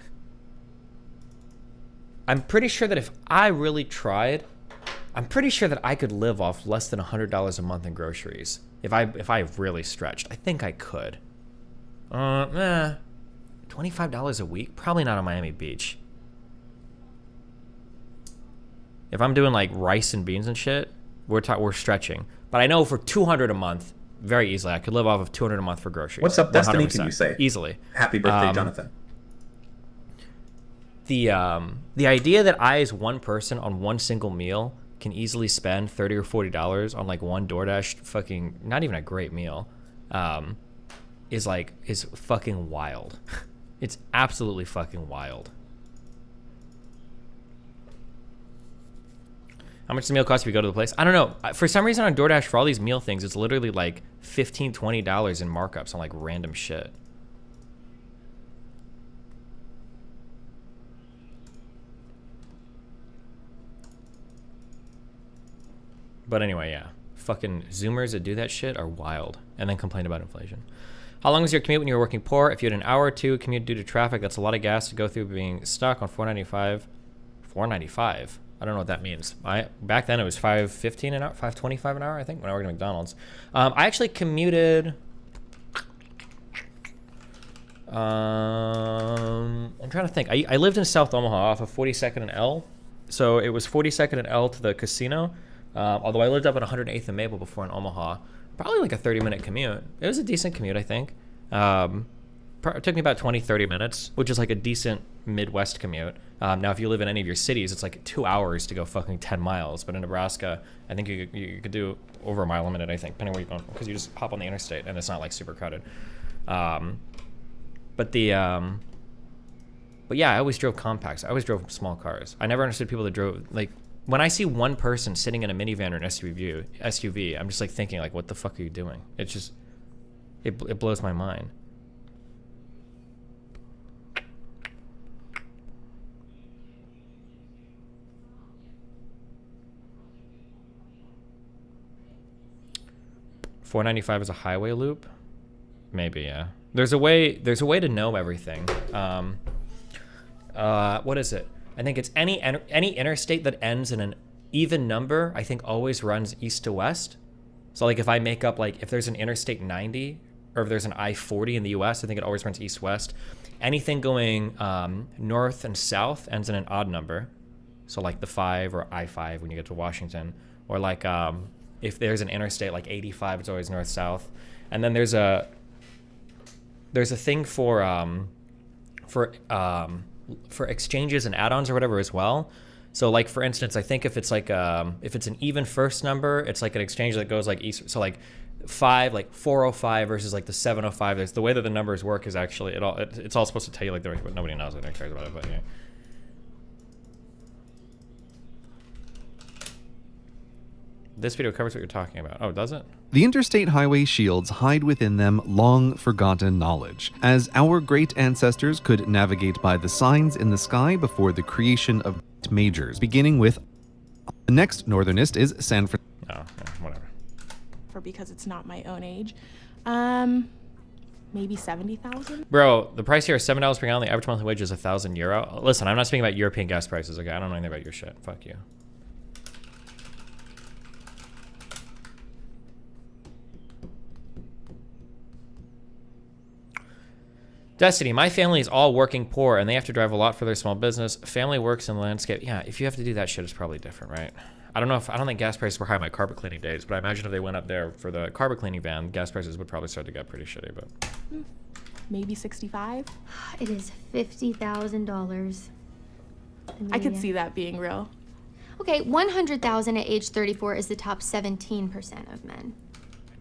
I'm pretty sure that if I really tried, I'm pretty sure that I could live off less than $100 a month in groceries. If I really stretched. I think I could. $25 a week? Probably not on Miami Beach. If I'm doing like rice and beans and shit, we're stretching. But I know for $200 a month, very easily, I could live off of $200 a month for groceries. What's up, Destiny? 100%, Can you say easily? Happy birthday, Jonathan. The idea that I, as one person on one single meal, can easily spend $30 or $40 on like one DoorDash fucking, not even a great meal, is fucking wild. It's absolutely fucking wild. How much does the meal cost if you go to the place? I don't know. For some reason on DoorDash, for all these meal things, it's literally like $15, $20 in markups on like random shit. But anyway, yeah. Fucking Zoomers that do that shit are wild. And then complain about inflation. How long was your commute when you were working poor? If you had an hour or two commute due to traffic, that's a lot of gas to go through being stuck on $4.95. $4.95? I don't know what that means. Back then it was $5.15 an hour, $5.25 an hour, I think, when I worked at McDonald's. I actually commuted... I'm trying to think. I lived in South Omaha off of 42nd and L. So it was 42nd and L to the casino. Although I lived up at 108th and Maple before in Omaha. Probably like a 30-minute commute. It was a decent commute, I think. It took me about 20-30 minutes, which is like a decent Midwest commute. Now, if you live in any of your cities, it's like 2 hours to go fucking 10 miles. But in Nebraska, I think you could do over a mile a minute, I think, depending where you're going, because you just hop on the interstate and it's not like super crowded. But yeah, I always drove compacts. I always drove small cars. I never understood people that drove, like, when I see one person sitting in a minivan or an SUV, I'm just like thinking, like, what the fuck are you doing? It's just, it blows my mind. 495 is a highway loop. Maybe, yeah. There's a way to know everything. What is it? I think it's any interstate that ends in an even number, I think always runs east to west. So like if I make up, like if there's an Interstate 90 or if there's an I-40 in the US, I think it always runs east-west. Anything going north and south ends in an odd number. So like the 5 or I-5 when you get to Washington. Or like if there's an interstate like 85, it's always north-south. And then there's a thing for exchanges and add-ons or whatever as well. So like for instance, I think if it's like if it's an even first number, it's like an exchange that goes like east. So like 5, like 405 versus like the 705. There's the way that the numbers work is actually it's all supposed to tell you like the but nobody knows what cares about it. But yeah. This video covers what you're talking about. Oh, does it? The interstate highway shields hide within them long forgotten knowledge, as our great ancestors could navigate by the signs in the sky before the creation of majors, beginning with the next northernest is San Francisco. Oh, yeah, whatever. Because it's not my own age. Maybe 70,000? Bro, the price here is $7 per gallon. The average monthly wage is €1,000. Listen, I'm not speaking about European gas prices. Okay, I don't know anything about your shit. Fuck you. Destiny, my family is all working poor and they have to drive a lot for their small business. Family works in the landscape. Yeah, if you have to do that shit, it's probably different, right? I don't think gas prices were high in my carpet cleaning days, but I imagine if they went up there for the carpet cleaning van, gas prices would probably start to get pretty shitty, but. Maybe 65? It is $50,000. I could see that being real. Okay, 100,000 at age 34 is the top 17% of men.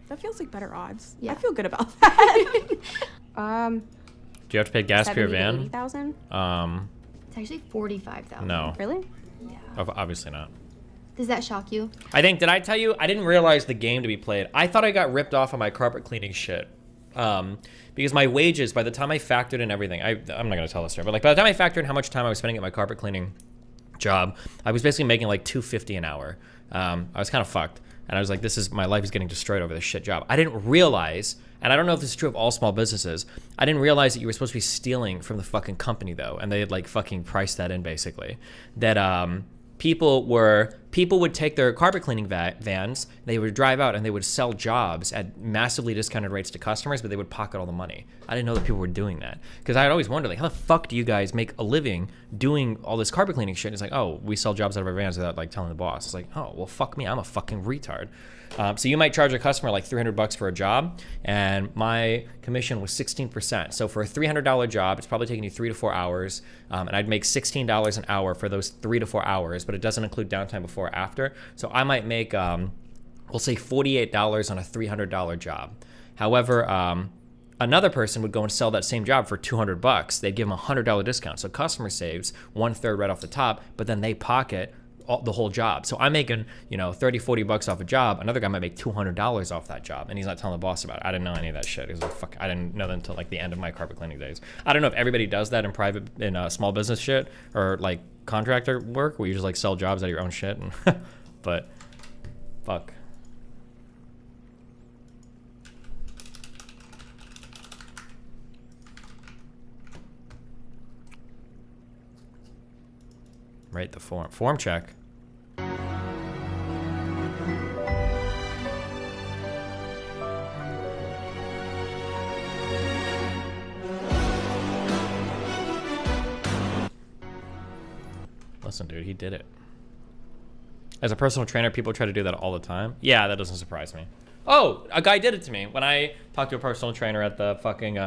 That feels like better odds. Yeah. I feel good about that. Do you have to pay gas for your van? 80,000? It's actually 45,000. No. Really? Yeah. Obviously not. Does that shock you? Did I tell you? I didn't realize the game to be played. I thought I got ripped off on my carpet cleaning shit. Because my wages, by the time I factored in everything, I'm not going to tell this story, but like by the time I factored in how much time I was spending at my carpet cleaning job, I was basically making like $250 an hour. I was kind of fucked. And I was like, my life is getting destroyed over this shit job. I didn't realize, and I don't know if this is true of all small businesses, I didn't realize that you were supposed to be stealing from the fucking company though. And they had like fucking priced that in basically. That people would take their carpet cleaning vans, they would drive out and they would sell jobs at massively discounted rates to customers, but they would pocket all the money. I didn't know that people were doing that. Because I had always wondered, like, how the fuck do you guys make a living doing all this carpet cleaning shit? And it's like, oh, we sell jobs out of our vans without like telling the boss. It's like, oh, well, fuck me, I'm a fucking retard. So you might charge a customer like $300 for a job, and my commission was 16%. So for a $300 job, it's probably taking you 3 to 4 hours, and I'd make $16 an hour for those 3 to 4 hours, but it doesn't include downtime before or after. So I might make, we'll say $48 on a $300 job. However, another person would go and sell that same job for $200. They'd give them a $100 discount. So customer saves 1/3 right off the top, but then they pocket the whole job. So I'm making, $30-40 off a job. Another guy might make $200 off that job, and he's not telling the boss about it. I didn't know any of that shit. He was like, fuck, I didn't know that until like the end of my carpet cleaning days. I don't know if everybody does that in small business shit or like contractor work where you just like sell jobs out of your own shit. But fuck. Right, the form check. Listen, dude, he did it. As a personal trainer, people try to do that all the time. Yeah, that doesn't surprise me. Oh, a guy did it to me when I talked to a personal trainer at the fucking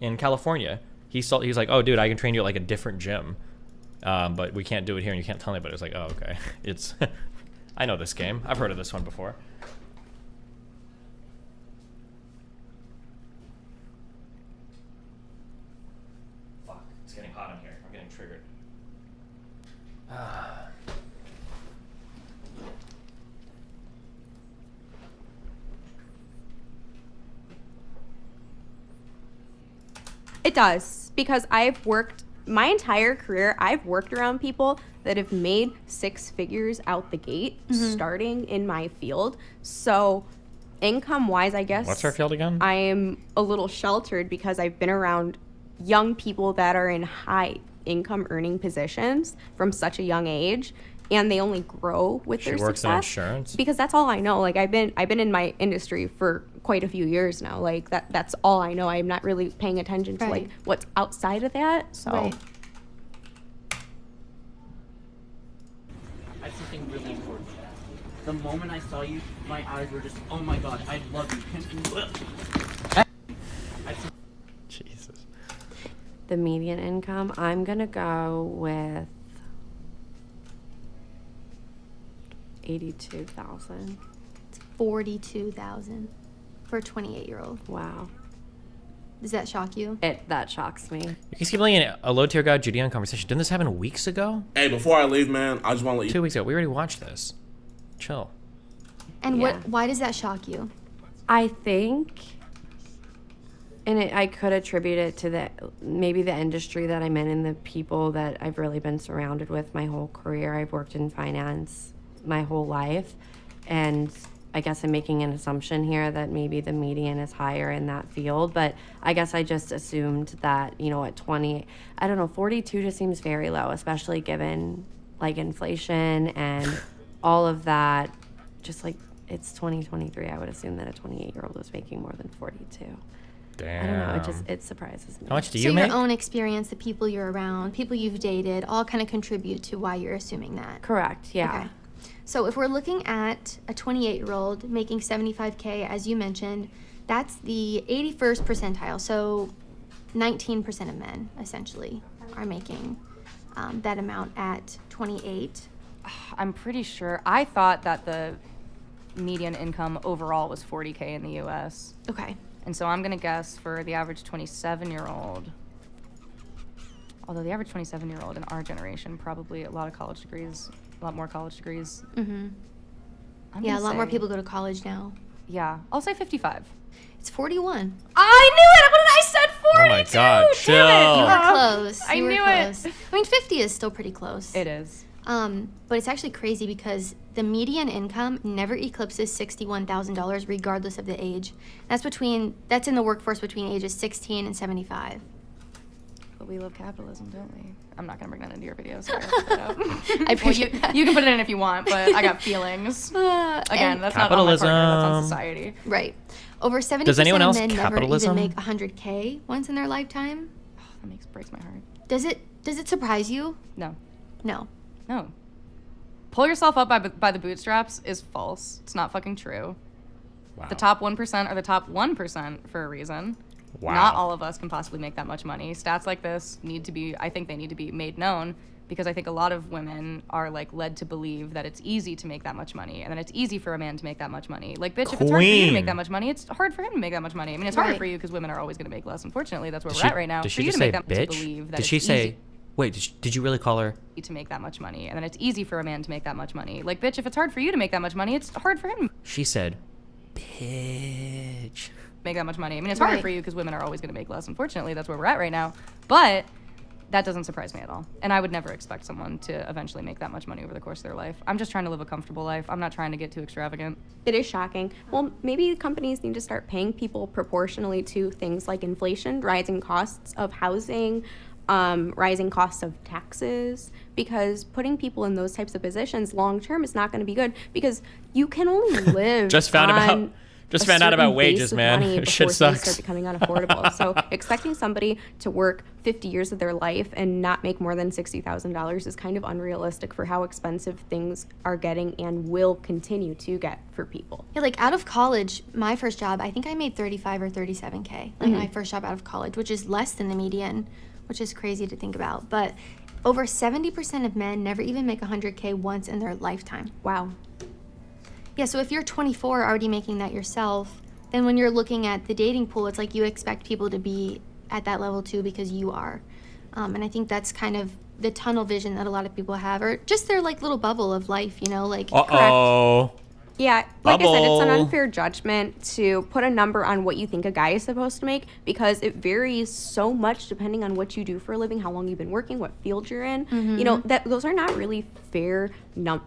in California. He's like, oh, dude, I can train you at like a different gym. But we can't do it here and you can't tell anybody. It's like, oh, okay. It's, I know this game. I've heard of this one before. Fuck, it's getting hot in here. I'm getting triggered. It does, because I've worked my entire career, I've worked around people that have made 6 figures out the gate starting in my field. So income-wise, I guess. What's our field again? I am a little sheltered because I've been around young people that are in high income earning positions from such a young age, and they only grow with their success. She works in insurance? Because that's all I know. Like I've been in my industry for quite a few years now. Like that's all I know. I'm not really paying attention to like what's outside of that. So I have something really important. The moment I saw you, my eyes were just, oh my god, I love you. Jesus. The median income, I'm gonna go with 82,000. It's 42,000 for a 28-year-old. Wow. Does that shock you? That shocks me. You keep playing a low-tier guy Judean conversation. Didn't this happen weeks ago? Hey, before I leave, man, I just want to let you... 2 weeks ago. We already watched this. Chill. And why does that shock you? I think, and I could attribute it to maybe the industry that I'm in and the people that I've really been surrounded with my whole career. I've worked in finance my whole life, and I guess I'm making an assumption here that maybe the median is higher in that field, but I guess I just assumed that, you know, at 20, I don't know, 42 just seems very low, especially given like inflation and all of that. Just like, it's 2023, I would assume that a 28-year-old was making more than 42. Damn. I don't know, it surprises me. How much do you make? So your own experience, the people you're around, people you've dated, all kind of contribute to why you're assuming that. Correct, yeah. Okay. So if we're looking at a 28-year-old making 75K, as you mentioned, that's the 81st percentile. So 19% of men, essentially, are making that amount at 28. I'm pretty sure. I thought that the median income overall was 40K in the U.S. Okay. And so I'm going to guess for the average 27-year-old, although the average 27-year-old in our generation, probably a lot more college degrees. Mm-hmm. Yeah, a lot more people go to college now. Yeah, I'll say 55. It's 41. I knew it! What did I said? 42! Oh my god, chill. You were close. I knew it. I mean, 50 is still pretty close. It is. But it's actually crazy because the median income never eclipses $61,000 regardless of the age. That's in the workforce between ages 16 and 75. But we love capitalism, don't we? I'm not gonna bring that into your video, so I gotta put that out. I appreciate that. You can put it in if you want, but I got feelings. Again, that's not on my partner, that's on society. Right. Over 70% Does anyone else of men never capitalism? even make 100K once in their lifetime. Oh, that breaks my heart. Does it surprise you? No. No. No. Pull yourself up by the bootstraps is false. It's not fucking true. Wow. The top 1% are the top 1% for a reason. Wow. Not all of us can possibly make that much money. Stats like this need to be made known, because I think a lot of women are like led to believe that it's easy to make that much money and that it's easy for a man to make that much money. Like, bitch, if it's hard for you to make that much money, it's hard for him to make that much money. I mean, it's harder for you because women are always going to make less. Unfortunately, that's where we're at right now. Did For she you just to say make that much, to bitch? believe that Did it's she say... easy Wait, did you really call her? to make that much money, and then it's easy for a man to make that much money. Like, bitch, if it's hard for you to make that much money, it's hard for him to She said, bitch. make that much money. I mean, it's harder for you because women are always going to make less. Unfortunately, that's where we're at right now. But that doesn't surprise me at all. And I would never expect someone to eventually make that much money over the course of their life. I'm just trying to live a comfortable life. I'm not trying to get too extravagant. it is shocking. Well, maybe companies need to start paying people proportionally to things like inflation, rising costs of housing, rising costs of taxes, because putting people in those types of positions long term is not going to be good, because you can only live Just found out about wages, man. Shit sucks. Start becoming unaffordable. So expecting somebody to work 50 years of their life and not make more than $60,000 is kind of unrealistic for how expensive things are getting and will continue to get for people. Yeah, like out of college, my first job, I think I made 35 or 37K. Like my first job out of college, which is less than the median, which is crazy to think about. But over 70% of men never even make 100K once in their lifetime. Wow. Yeah, so if you're 24 already making that yourself, then when you're looking at the dating pool, it's like you expect people to be at that level too because you are. And I think that's kind of the tunnel vision that a lot of people have, or just their like little bubble of life, you know, like. Uh-oh. Yeah, like I said, it's an Bubble. unfair judgment to put a number on what you think a guy is supposed to make because it varies so much depending on what you do for a living, how long you've been working, what field you're in. You know, that those are not really fair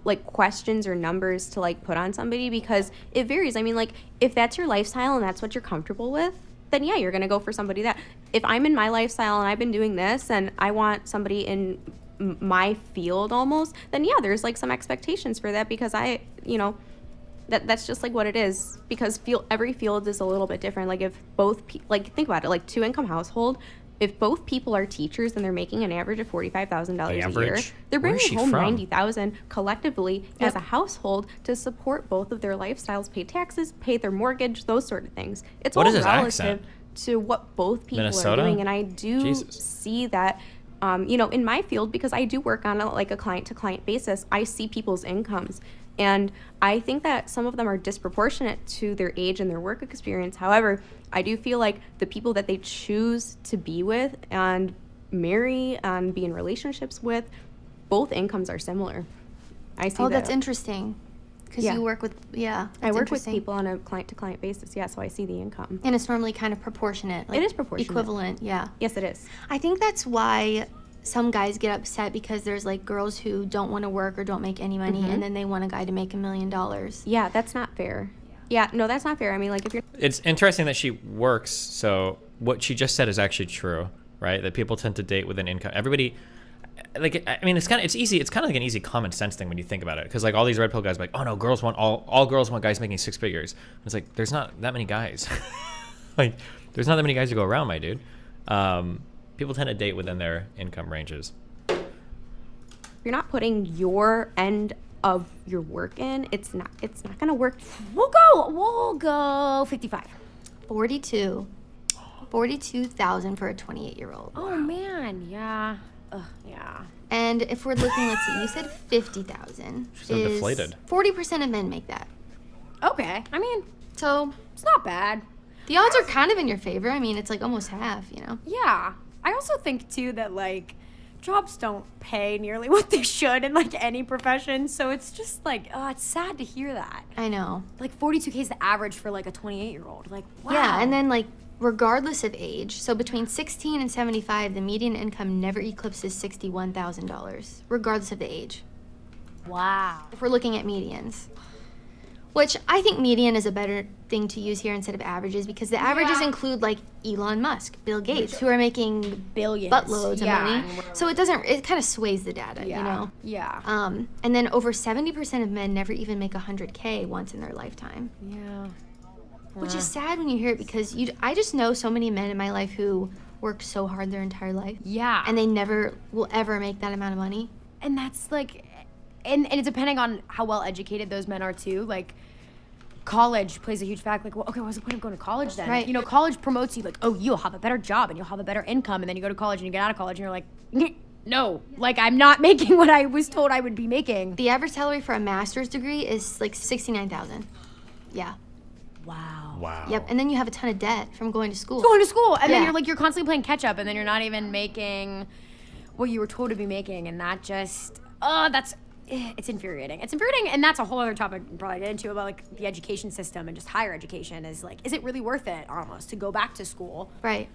like questions or numbers to like put on somebody because it varies. I mean, like if that's your lifestyle and that's what you're comfortable with, then yeah, you're gonna go for somebody that. If I'm in my lifestyle and I've been doing this and I want somebody in my field almost, then yeah, there's like some expectations for that because that's just like what it is because every field is a little bit different. Like if both like think about it, like 2-income household, if both people are teachers and they're making an average of $45,000 a year, they're bringing home $90,000 collectively as a household to support both of their lifestyles, pay taxes, pay their mortgage, those sort of things. It's all relative to what both people are doing, and I do see that. In my field, because I do work on a client-to-client basis, I see people's incomes. And I think that some of them are disproportionate to their age and their work experience. However, I do feel like the people that they choose to be with and marry and be in relationships with, both incomes are similar. I see that. Oh, that's interesting. Because you work with, I work with people on a client-to-client basis, so I see the income. And it's normally kind of proportionate. Like it is proportionate. Equivalent, yeah. Yes, it is. I think that's why some guys get upset because there's like girls who don't want to work or don't make any money and then they want a guy to make $1 million. Yeah, that's not fair. Yeah, no, that's not fair. I mean, like if you're... It's interesting that she works, so what she just said is actually true, right? That people tend to date with an income. Everybody... Like, I mean, it's easy. It's kind of like an easy common sense thing when you think about it. Because like all these red pill guys are like, oh no, girls want all girls want guys making 6 figures. It's like, there's not that many guys. Like, there's not that many guys to go around, my dude. People tend to date within their income ranges. You're not putting your end of your work in. It's not gonna work. We'll go 55. 42,000 for a 28-year-old. Oh man, yeah. Yeah. And if we're looking, let's see, you said 50,000. So deflated. 40% of men make that. Okay. I mean, so it's not bad. The odds are kind of in your favor. I mean, it's like almost half, you know? Yeah. I also think too that like jobs don't pay nearly what they should in like any profession. So it's just like, oh, it's sad to hear that. I know. Like 42K is the average for like a 28-year-old. Like, wow. Yeah, and then like regardless of age, so between 16 and 75, the median income never eclipses $61,000, regardless of the age. Wow. If we're looking at medians. Which I think median is a better thing to use here instead of averages because the averages include like Elon Musk, Bill Gates, who are making billions, buttloads of money. So it kind of sways the data, you know? Yeah. And then over 70% of men never even make 100K once in their lifetime. Yeah. Which is sad when you hear it because I just know so many men in my life who work so hard their entire life. Yeah. And they never will ever make that amount of money. And that's like, and it's depending on how well educated those men are too. Like, college plays a huge factor. Like, well, okay, what's the point of going to college then? Right. You know, college promotes you like, oh, you'll have a better job and you'll have a better income. And then you go to college and you get out of college and you're like, no, like I'm not making what I was told I would be making. The average salary for a master's degree is like $69,000. Yeah. Wow. Yep, and then you have a ton of debt from going to school. And then you're constantly playing catch up, and then you're not even making what you were told to be making, and that just, it's infuriating. It's infuriating, and that's a whole other topic we'll probably get into about like the education system and just higher education is like, is it really worth it almost to go back to school? Right.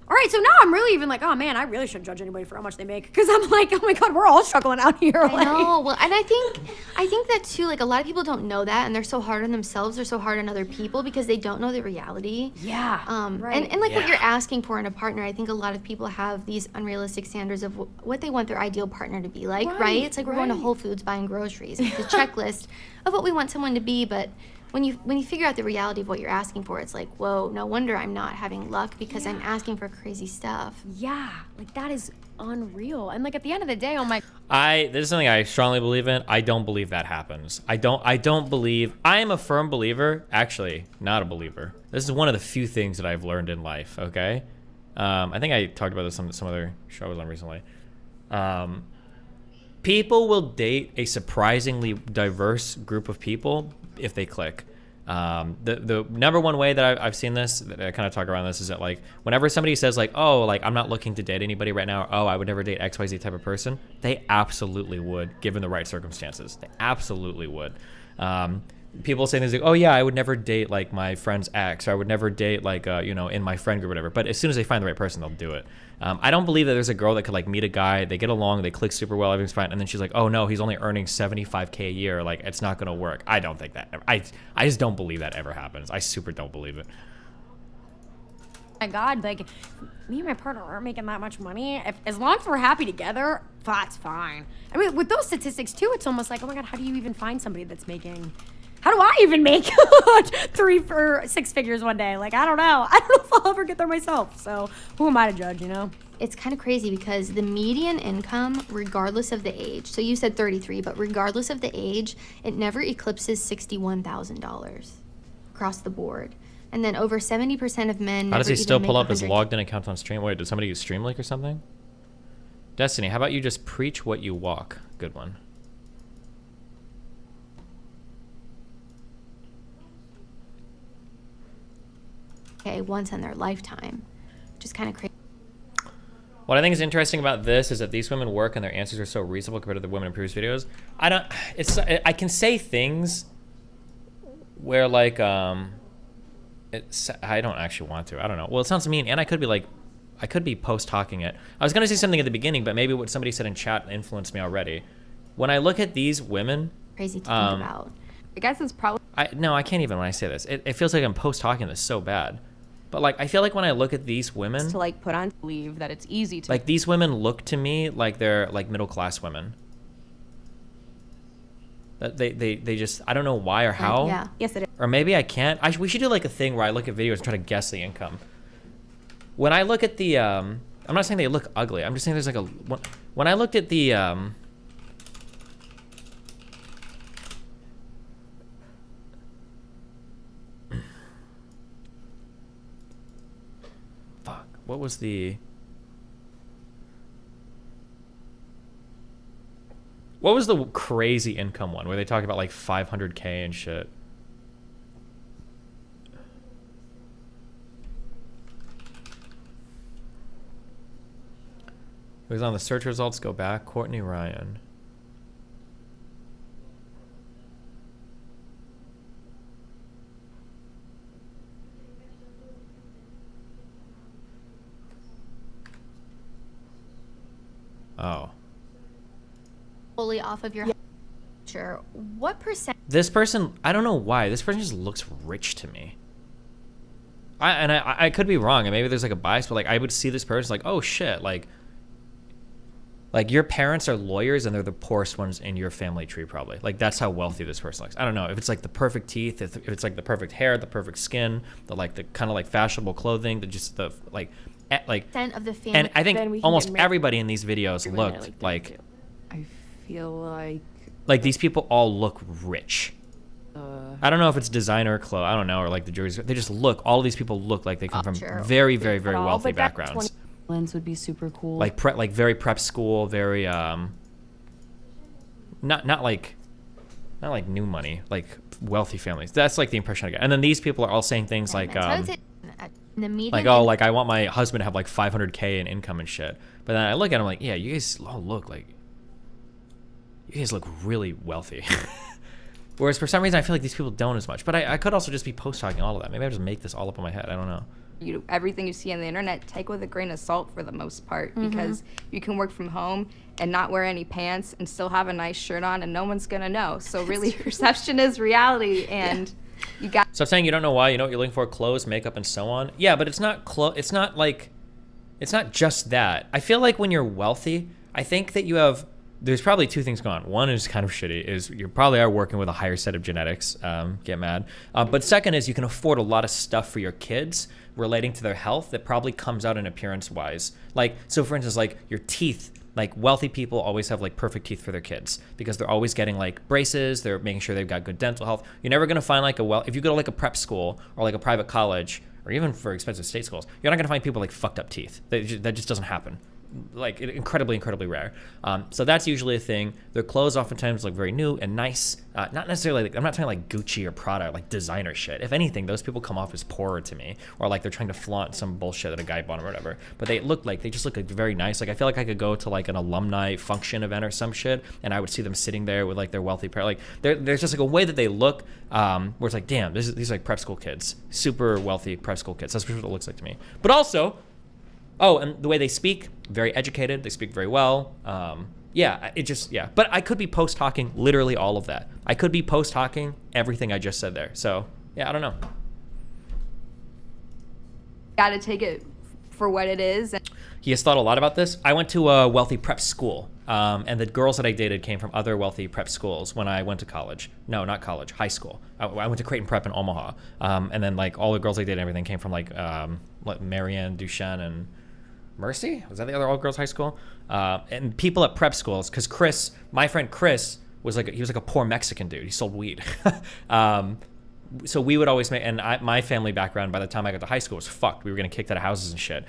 All right, so now I'm really even like, oh man, I really shouldn't judge anybody for how much they make because I'm like, oh my god, we're all struggling out here. I know. Well, and I think that too. Like a lot of people don't know that, and they're so hard on themselves. They're so hard on other people because they don't know the reality. Yeah. Right. And like what you're asking for in a partner, I think a lot of people have these unrealistic standards of what they want their ideal partner to be like. Right. It's like we're going to Whole Foods buying groceries. It's the checklist of what we want someone to be, but. When you figure out the reality of what you're asking for, it's like, whoa, no wonder I'm not having luck because I'm asking for crazy stuff. Yeah, like that is unreal. And like at the end of the day, this is something I strongly believe in. I don't believe that happens. I am a firm believer, actually not a believer. This is one of the few things that I've learned in life, okay? I think I talked about this on some other show I was on recently. People will date a surprisingly diverse group of people if they click. The number one way that I've seen this, that I kind of talk around this, is that like whenever somebody says like, oh, like I'm not looking to date anybody right now, or, oh, I would never date XYZ type of person, they absolutely would, given the right circumstances. They absolutely would. people say things like, oh yeah, I would never date like my friend's ex, or I would never date like you know, in my friend group or whatever. But as soon as they find the right person, they'll do it. I don't believe that there's a girl that could like meet a guy, they get along, they click super well, everything's fine, and then she's like, oh no, he's only earning $75K a year, like it's not gonna work. I don't think that ever, I just don't believe that ever happens. I super don't believe it. My God, like me and my partner aren't making that much money. As long as we're happy together, that's fine. I mean, with those statistics too, it's almost like, oh my God, how do you even find somebody that's making? How do I even make 3 or 6 figures one day? Like, I don't know. I don't know if I'll ever get there myself. So who am I to judge, you know? It's kind of crazy because the median income, regardless of the age, so you said 33, but regardless of the age, it never eclipses $61,000 across the board. And then over 70% of men. How does he still pull up his 100... logged in accounts on stream? Wait, did somebody use Streamlink or something? Destiny, how about you just preach what you walk? Good one. Okay, once in their lifetime, which is kind of crazy. What I think is interesting about this is that these women work and their answers are so reasonable compared to the women in previous videos. I can say things where like, I don't actually want to, I don't know. Well, it sounds mean, and I could be post-talking it. I was gonna say something at the beginning, but maybe what somebody said in chat influenced me already. When I look at these women, crazy to think about. I guess it's probably. No, I can't even when I say this. It feels like I'm post-talking this so bad. But like, I feel like when I look at these women, to like put on believe that it's easy to like these women look to me like they're like middle-class women. That they just, I don't know why or how. Yeah. Yes, it is. Or maybe I can't. We should do like a thing where I look at videos and try to guess the income. When I look at the, I'm not saying they look ugly. I'm just saying there's like a, when I looked at the, fuck, what was the crazy income one where they talk about like 500K and shit? It was on the search results. Go back. Courtney Ryan. Oh. Fully off of your. Sure. What percent? This person, I don't know why. This person just looks rich to me. I could be wrong, and maybe there's like a bias, but like I would see this person like, oh shit, like your parents are lawyers and they're the poorest ones in your family tree probably. Like that's how wealthy this person looks. I don't know if it's like the perfect teeth, if it's like the perfect hair, the perfect skin, the like the kind of like fashionable clothing, the just the like of the family. And I think almost everybody in these videos looked like. I feel like these people all look rich. I don't know if it's designer clothes. I don't know, or like the jewelry. They just look. All of these people look like they come from very, very, very wealthy backgrounds. Lens would be super cool. Like like very prep school, very not like new money, like wealthy families. That's like the impression I get. And then these people are all saying things like like, oh, like I want my husband to have like 500K in income and shit. But then I look at him like, yeah, you guys all look like you guys look really wealthy. Whereas for some reason I feel like these people don't as much. But I could also just be post-talking all of that. Maybe I just make this all up in my head. I don't know. Everything you see on the internet, take with a grain of salt for the most part, because you can work from home and not wear any pants and still have a nice shirt on and no one's gonna know. So really perception is reality, and you got. So I'm saying you don't know why, you know what you're looking for, clothes, makeup, and so on. Yeah, but it's not it's not just that. I feel like when you're wealthy, I think that there's probably two things going on. One is kind of shitty, is you probably are working with a higher set of genetics, get mad. But second is you can afford a lot of stuff for your kids relating to their health that probably comes out in appearance-wise. Like, so for instance, like your teeth, like wealthy people always have like perfect teeth for their kids because they're always getting like braces, they're making sure they've got good dental health. You're never gonna find like if you go to like a prep school or like a private college, or even for expensive state schools, you're not gonna find people like fucked up teeth. That just doesn't happen. like incredibly rare. So that's usually a thing. Their clothes oftentimes look very new and nice. Not necessarily, like, I'm not talking like Gucci or Prada, like designer shit. If anything, those people come off as poorer to me, or like they're trying to flaunt some bullshit that a guy bought them or whatever. But they just look like very nice. Like I feel like I could go to like an alumni function event or some shit, and I would see them sitting there with like their wealthy parents. Like there's just like a way that they look, where it's like, damn, these are like prep school kids, super wealthy prep school kids. That's what it looks like to me. But also, and the way they speak, very educated. They speak very well. But I could be post-hocking literally all of that. I could be post-hocking everything I just said there. So, yeah, I don't know. Gotta take it for what it is. He has thought a lot about this. I went to a wealthy prep school, and the girls that I dated came from other wealthy prep schools when I went to college. No, not college, high school. I went to Creighton Prep in Omaha, and then like all the girls I dated and everything came from like Marianne, Duchesne, and Mercy? Was that the other all-girls high school? And people at prep schools, because Chris, my friend Chris, was like a poor Mexican dude. He sold weed. So we would always make, and my family background by the time I got to high school was fucked. We were getting kicked out of houses and shit.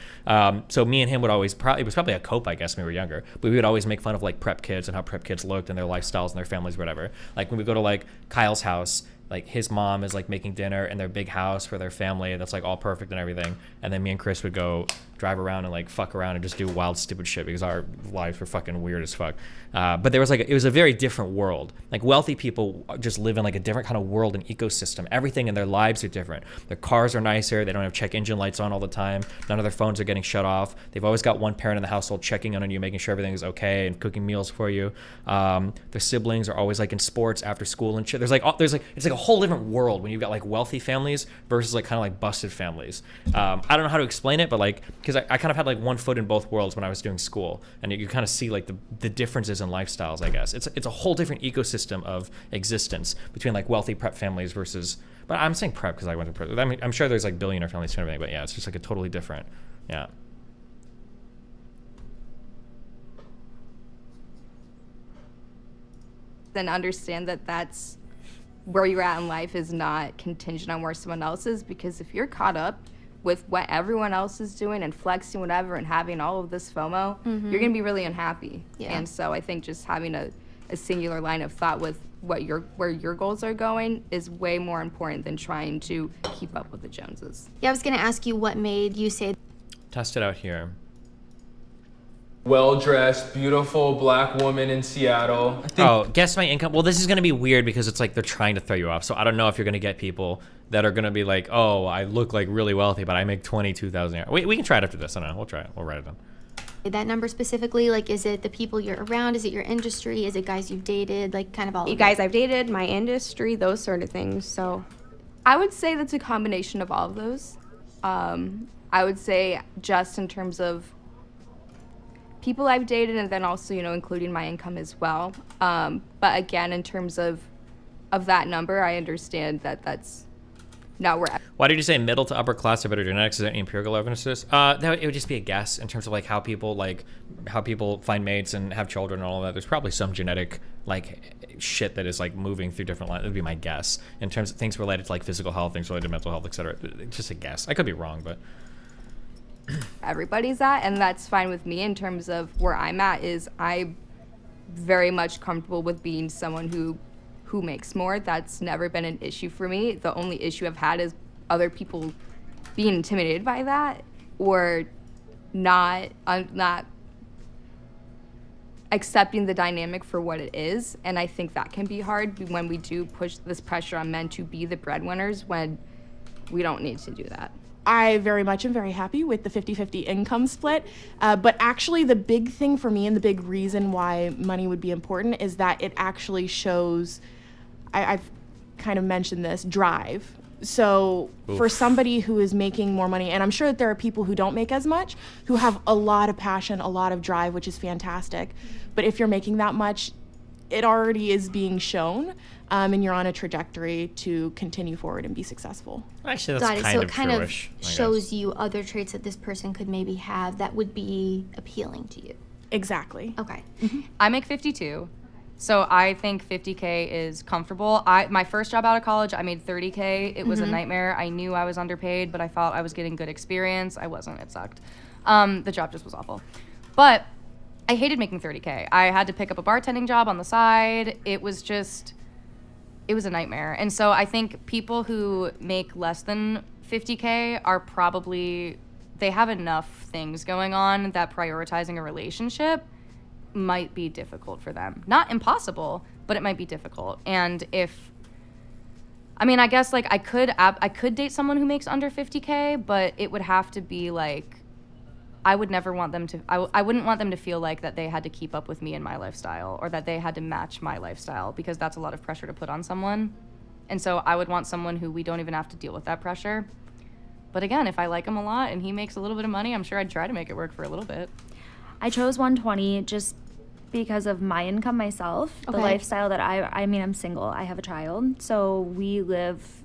So me and him would always, it was probably a cope, I guess, when we were younger, but we would always make fun of like prep kids and how prep kids looked and their lifestyles and their families, whatever. Like when we go to like Kyle's house, like his mom is like making dinner in their big house for their family that's like all perfect and everything, and then me and Chris would go drive around and like fuck around and just do wild stupid shit because our lives were fucking weird as fuck. But there was like, it was a very different world. Like wealthy people just live in like a different kind of world and ecosystem. Everything in their lives are different. Their cars are nicer. They don't have check engine lights on all the time. None of their phones are getting shut off. They've always got one parent in the household checking in on you, making sure everything is okay and cooking meals for you. Their siblings are always like in sports after school and shit. It's like a whole different world when you've got like wealthy families versus like kind of like busted families. I don't know how to explain it, but like, because I kind of had like one foot in both worlds when I was doing school, and you kind of see like the differences in lifestyles, I guess. It's a whole different ecosystem of existence between like wealthy prep families versus, but I'm saying prep because I went to prep. I mean, I'm sure there's like billionaire families and everything, but yeah, it's just like a totally different, yeah. Then understand that that's where you're at in life is not contingent on where someone else is, because if you're caught up with what everyone else is doing and flexing whatever and having all of this FOMO, you're gonna be really unhappy. Yeah. And so I think just having a singular line of thought with where your goals are going is way more important than trying to keep up with the Joneses. Yeah, I was gonna ask you what made you say. Test it out here. Well-dressed, beautiful black woman in Seattle. Guess my income. Well, this is going to be weird because it's like they're trying to throw you off. So I don't know if you're going to get people that are going to be like, oh, I look like really wealthy, but I make $22,000 a year. We can try it after this. I don't know. We'll try it. We'll write it down. That number specifically, like, is it the people you're around? Is it your industry? Is it guys you've dated? Like, kind of all You guys I've dated, my industry, those sort of things. So I would say that's a combination of all of those. I would say just in terms of people I've dated, and then also, including my income as well. But again, in terms of that number, I understand that that's not where. Why did you say middle to upper class or better genetics? Is there any empirical evidence to this? It would just be a guess in terms of like how people find mates and have children and all of that. There's probably some genetic like shit that is like moving through different lines. That would be my guess in terms of things related to like physical health, things related to mental health, etc. Just a guess. I could be wrong, but. Everybody's at, and that's fine with me. In terms of where I'm at is I'm very much comfortable with being someone who makes more. That's never been an issue for me. The only issue I've had is other people being intimidated by that or not accepting the dynamic for what it is. And I think that can be hard when we do push this pressure on men to be the breadwinners when we don't need to do that. I very much am very happy with the 50-50 income split, but actually the big thing for me and the big reason why money would be important is that it actually shows, I've kind of mentioned this, drive. So for somebody who is making more money, and I'm sure that there are people who don't make as much, who have a lot of passion, a lot of drive, which is fantastic. But if you're making that much, it already is being shown, and you're on a trajectory to continue forward and be successful. Actually, that's Got it. kind So of it kind of shows you other traits that this person could maybe have that would be appealing to you. Exactly. Okay. I make 52. So I think 50K is comfortable. My first job out of college, I made 30K. It was a nightmare. I knew I was underpaid, but I thought I was getting good experience. I wasn't. It sucked. The job just was awful. But I hated making 30K. I had to pick up a bartending job on the side. It was a nightmare. And so I think people who make less than 50K are probably, they have enough things going on that prioritizing a relationship might be difficult for them. Not impossible, but it might be difficult. And I guess like I could date someone who makes under 50K, but it would have to be like, I would never want them to, I wouldn't want them to feel like that they had to keep up with me and my lifestyle, or that they had to match my lifestyle, because that's a lot of pressure to put on someone. And so I would want someone who we don't even have to deal with that pressure. But again, if I like him a lot and he makes a little bit of money, I'm sure I'd try to make it work for a little bit. I chose 120 just because of my income myself, the lifestyle that I'm single, I have a child, so we live,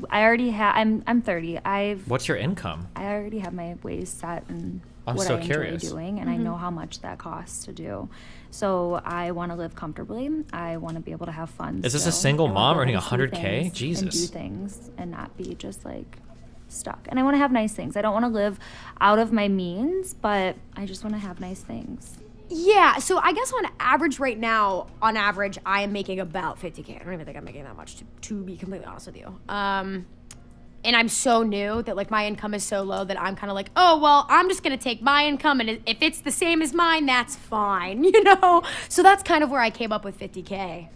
I'm 30, What's your income? I already have my ways set and I'm what so I curious. enjoy doing, and I know how much that costs to do. So I want to live comfortably. I want to be able to have fun. Is this still. a single I wanna mom be earning able to see 100K? things Jesus. And do things and not be just like stuck. And I want to have nice things. I don't want to live out of my means, but I just want to have nice things. Yeah, so I guess on average right now, I am making about 50K. I don't even think I'm making that much, to be completely honest with you. And I'm so new that like my income is so low that I'm kind of like, oh, well, I'm just gonna take my income, and if it's the same as mine, that's fine, you know? So that's kind of where I came up with 50K.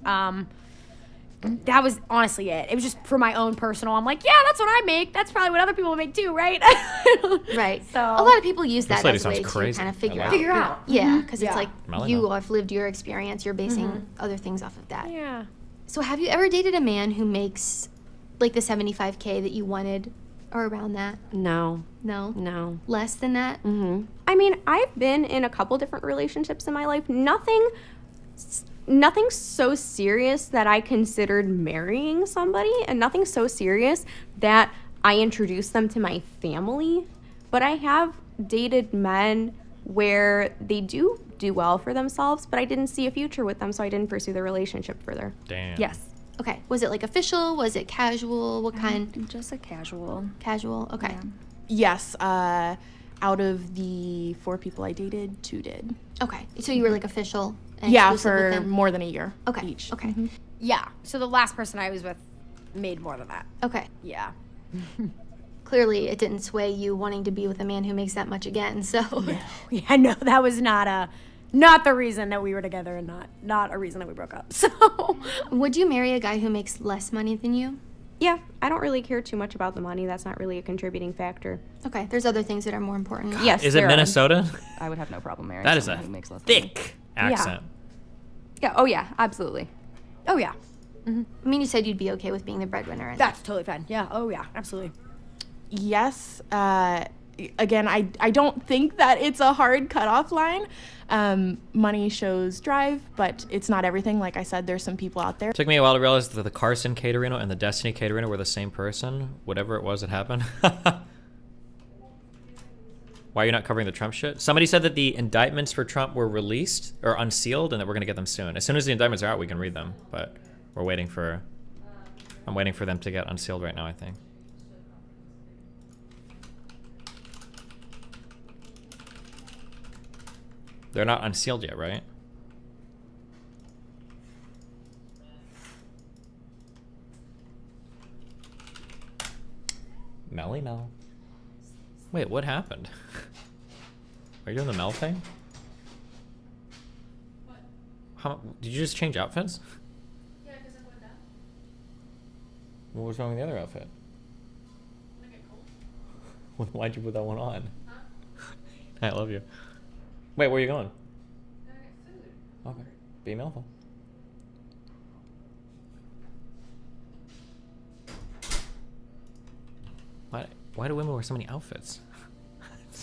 That was honestly it. It was just for my own personal, I'm like, yeah, that's what I make. That's probably what other people make too, right? Right. So a lot of people use This that lady as a way sounds to crazy. kind of figure I out. like it. Yeah, because it's Yeah. like Melanie. you have lived your experience. You're basing other things off of that. Yeah. So have you ever dated a man who makes like the 75K that you wanted, or around that? No. No? Less than that? Mm-hmm. I mean, I've been in a couple different relationships in my life. Nothing so serious that I considered marrying somebody, and nothing so serious that I introduced them to my family. But I have dated men where they do well for themselves, but I didn't see a future with them, so I didn't pursue the relationship further. Damn. Yes. Okay. Was it like official? Was it casual? What kind? Just a casual. Casual? Okay. Yeah. Yes, out of the 4 people I dated, 2 did. Okay. So you were like official and Yeah, exclusive with for them? more than a year Okay. each. Okay. Yeah, so the last person I was with made more than that. Okay. Yeah. Clearly, it didn't sway you wanting to be with a man who makes that much again. So. Yeah, no, that was not the reason that we were together, and not a reason that we broke up. So, Would you marry a guy who makes less money than you? Yeah, I don't really care too much about the money. That's not really a contributing factor. Okay. There's other things that are more important. Yes. Is it there are. Minnesota? I would have no problem marrying That is someone a who makes less than me. thick accent. Yeah. Oh yeah. Absolutely. oh yeah, I mean, you said you'd be okay with being the breadwinner. And that's totally fine. Yeah, oh yeah, absolutely. Yes. Again, I don't think that it's a hard cutoff line. Money shows drive, but it's not everything. Like I said, there's some people out there. Took me a while to realize that the Carson Caterino and the Destiny Caterino were the same person. Whatever it was that happened. Why are you not covering the Trump shit? Somebody said that the indictments for Trump were released or unsealed, and that we're gonna get them soon. As soon as the indictments are out, we can read them. But we're waiting for. I'm waiting for them to get unsealed right now, I think. They're not unsealed yet, right? Melly Mel. Wait, what happened? Are you doing the Mel thing? What? How did you just change outfits? Yeah, because I went down. What was wrong with the other outfit? I get cold. Well, why'd you put that one on? Huh? I love you. Wait, where are you going? I get food. Okay. Be Melville. Why do women wear so many outfits?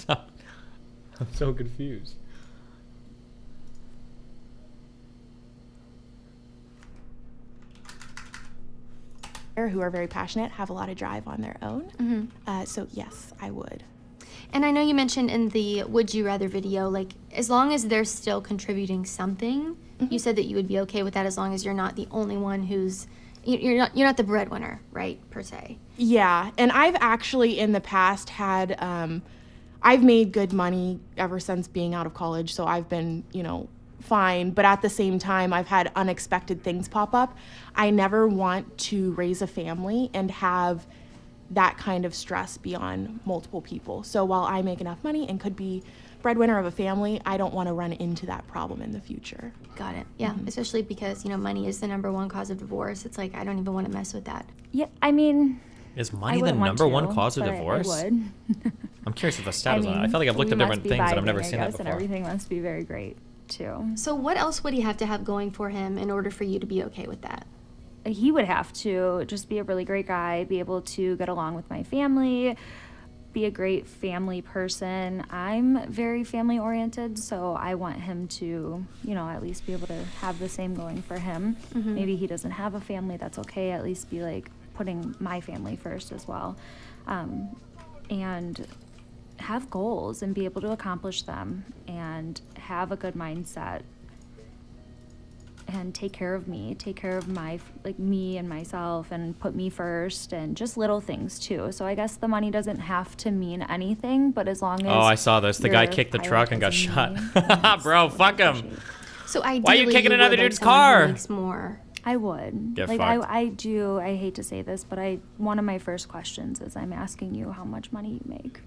I'm so confused. Who are very passionate, have a lot of drive on their own. So yes, I would. And I know you mentioned in the Would You Rather video, like, as long as they're still contributing something, you said that you would be okay with that as long as you're not the only one who's, you're not the breadwinner, right, per se. Yeah, and I've actually in the past had, I've made good money ever since being out of college, so I've been, fine. But at the same time, I've had unexpected things pop up. I never want to raise a family and have that kind of stress be on multiple people. So while I make enough money and could be breadwinner of a family, I don't want to run into that problem in the future. Got it. Yeah, especially because, money is the #1 cause of divorce. It's like, I don't even want to mess with that. Yeah, I mean... Is money the #1 cause of divorce? I would. I'm curious if the stat is on it. I feel like I've looked at different things and I've never seen that before. And everything must be very great, too. So what else would he have to have going for him in order for you to be okay with that? He would have to just be a really great guy, be able to get along with my family, be a great family person. I'm very family oriented, so I want him to, at least be able to have the same going for him. Maybe he doesn't have a family, that's okay. At least be like putting my family first as well. And have goals and be able to accomplish them and have a good mindset and take care of me, take care of me and myself, and put me first, and just little things too. So I guess the money doesn't have to mean anything, but as long as I saw this. The guy kicked the truck and got shot. Bro, fuck him. So ideally, why are you kicking another dude's car? Makes more. I would. Get fucked. I hate to say this, but one of my first questions is I'm asking you how much money you make.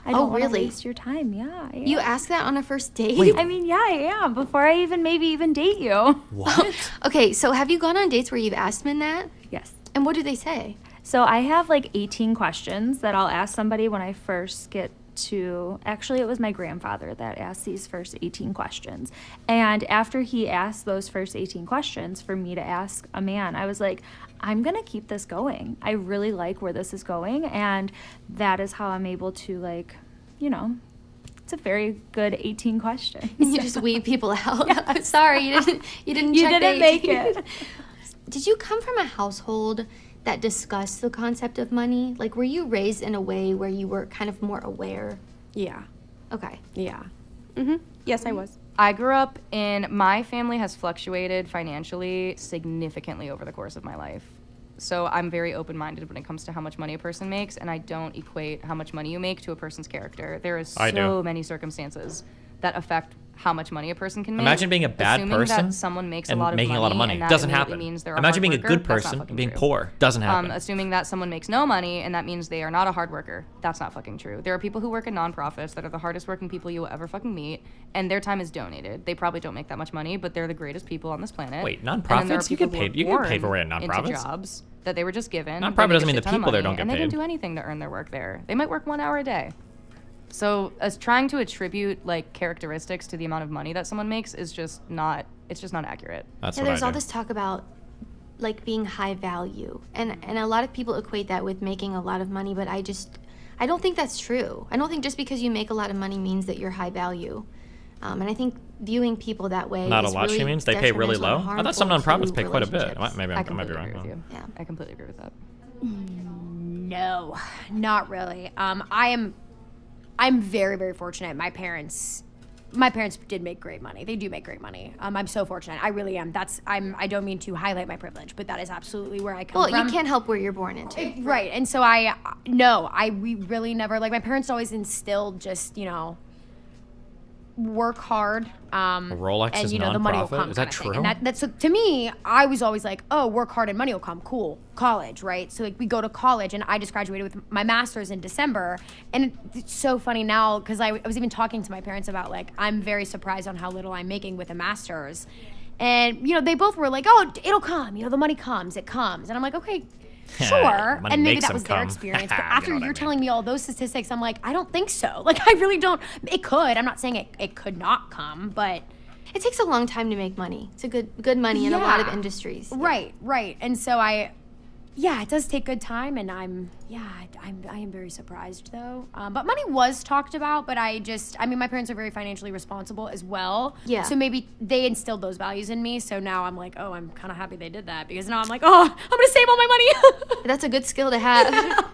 I don't want to waste your time. Yeah. You ask that on a first date? Wait. I mean, yeah, I am. Before I maybe even date you. What? Okay, so have you gone on dates where you've asked men that? Yes. And what do they say? So I have 18 questions that I'll ask somebody when I first get to, actually it was my grandfather that asked these first 18 questions. And after he asked those first 18 questions for me to ask a man, I was like, I'm gonna keep this going. I really like where this is going, and that is how I'm able to it's a very good 18 questions. And you just weed people out. Yeah. I'm sorry, you didn't make it. Did you come from a household that discussed the concept of money? Like, were you raised in a way where you were kind of more aware? Yeah. Okay. Yeah. Yes, I was. I grew up my family has fluctuated financially significantly over the course of my life. So I'm very open-minded when it comes to how much money a person makes, and I don't equate how much money you make to a person's character. There is so many circumstances that affect how much money a person can make. Imagine being a bad Assuming person that someone makes and a lot of making money, a lot of money. and that Doesn't immediately happen. means they're Imagine a being a hard good worker. That's person not and being true. poor. Doesn't happen. Assuming that someone makes no money and that means they are not a hard worker. That's not fucking true. There are people who work in nonprofits that are the hardest working people you will ever fucking meet, and their time is donated. They probably don't make that much money, but they're the greatest people on this planet. Wait, And then there are nonprofits? You get people who paid. You are get paid for born working in into nonprofits. jobs that they were just given. Nonprofit They make doesn't a mean the shit ton of people there money, don't get and paid. they didn't do anything to earn their work there. They might work 1 hour a day. So as trying to attribute characteristics to the amount of money that someone makes is just not accurate. That's there's all this talk about being high value, and a lot of people equate that with making a lot of money, but I don't think that's true. I don't think just because you make a lot of money means that you're high value. And I think viewing people that way Not is a lot, really she means? They pay really detrimental low? and I thought some harmful nonprofits to pay quite a bit. relationships. I might be wrong. Agree with you. Yeah, I completely agree with that. No, not really. I'm very, very fortunate. My parents did make great money. They do make great monay. I'm so fortunate. I really am. I don't mean to highlight my privilege, but that is absolutely where I come from. Well, you can't help where you're born into. Right. And so we really never, my parents always instilled just, work hard. Rolex and, is the money will nonprofit? come. Is that kind of true? thing. And that's to me, I was always like, oh, work hard and money will come. Cool. College, right? So we go to college, and I just graduated with my master's in December. And it's so funny now, because I was even talking to my parents about I'm very surprised on how little I'm making with a master's. And, they both were like, oh, it'll come. The money comes. It comes. And I'm like, okay, sure. Money And maybe makes that was them their come. experience. But You after know what I you're mean. telling me all those statistics, I'm like, I don't think so. I really don't. It could. I'm not saying it could not come, but it takes a long time to make money. It's a good money in a lot of industries. Right. And so it does take good time, and I am very surprised though. But money was talked about, but my parents are very financially responsible as well. Yeah. So maybe they instilled those values in me. So now I'm like, oh, I'm kind of happy they did that, because now I'm like, oh, I'm gonna save all my money. That's a good skill to have.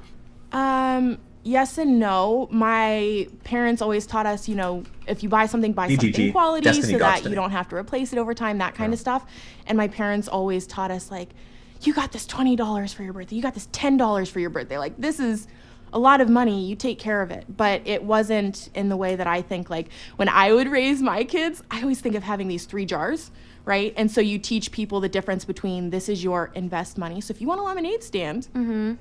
Yes and no. My parents always taught us, if you buy something, buy something quality Destiny so that Destiny. you don't have to replace it over time, that kind of stuff. And my parents always taught us, you got this $20 for your birthday. You got this $10 for your birthday. This is a lot of money, you take care of it. But it wasn't in the way that I think, like when I would raise my kids, I always think of having these 3 jars, right? And so you teach people the difference between this is your invest money. So if you want a lemonade stand,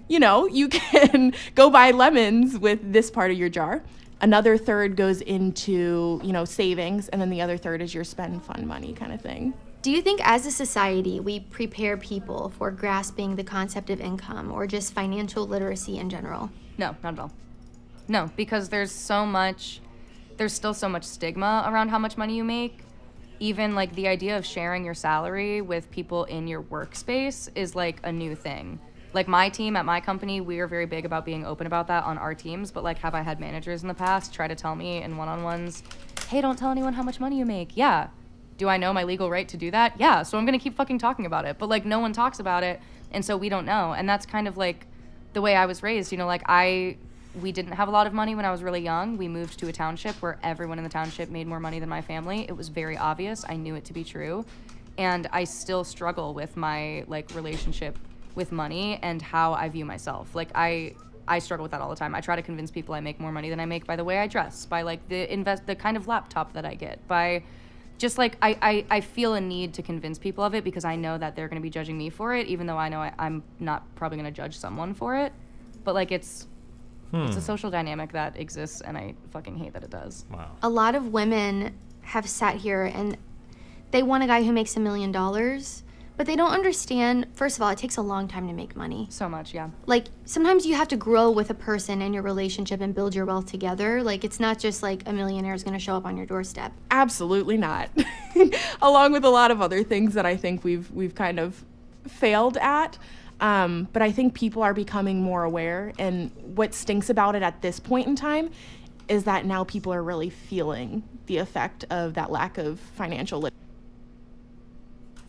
you know, you can go buy lemons with this part of your jar. Another third goes into, you know, savings, and then the other third is your spend fund money kind of thing. Do you think as a society we prepare people for grasping the concept of income or just financial literacy in general? No, not at all. No, because there's still so much stigma around how much money you make. Even like the idea of sharing your salary with people in your workspace is like a new thing. Like my team at my company, we are very big about being open about that on our teams, but like have I had managers in the past try to tell me in one-on-ones, hey, don't tell anyone how much money you make. Yeah. Do I know my legal right to do that? Yeah, so I'm gonna keep fucking talking about it. But like no one talks about it, and so we don't know. And that's kind of like the way I was raised, you know, like we didn't have a lot of money when I was really young. We moved to a township where everyone in the township made more money than my family. It was very obvious. I knew it to be true. And I still struggle with my like relationship with money and how I view myself. Like I struggle with that all the time. I try to convince people I make more money than I make by the way I dress, by like the kind of laptop that I get, by just like I feel a need to convince people of it because I know that they're going to be judging me for it, even though I know I'm not probably going to judge someone for it. But like it's a social dynamic that exists, and I fucking hate that it does. Wow. A lot of women have sat here and they want a guy who makes $1 million, but they don't understand, first of all, it takes a long time to make money. So much, yeah. Like, sometimes you have to grow with a person in your relationship and build your wealth together. Like, it's not just like a millionaire is going to show up on your doorstep. Absolutely not. Along with a lot of other things that I think we've kind of failed at. But I think people are becoming more aware, and what stinks about it at this point in time is that now people are really feeling the effect of that lack of financial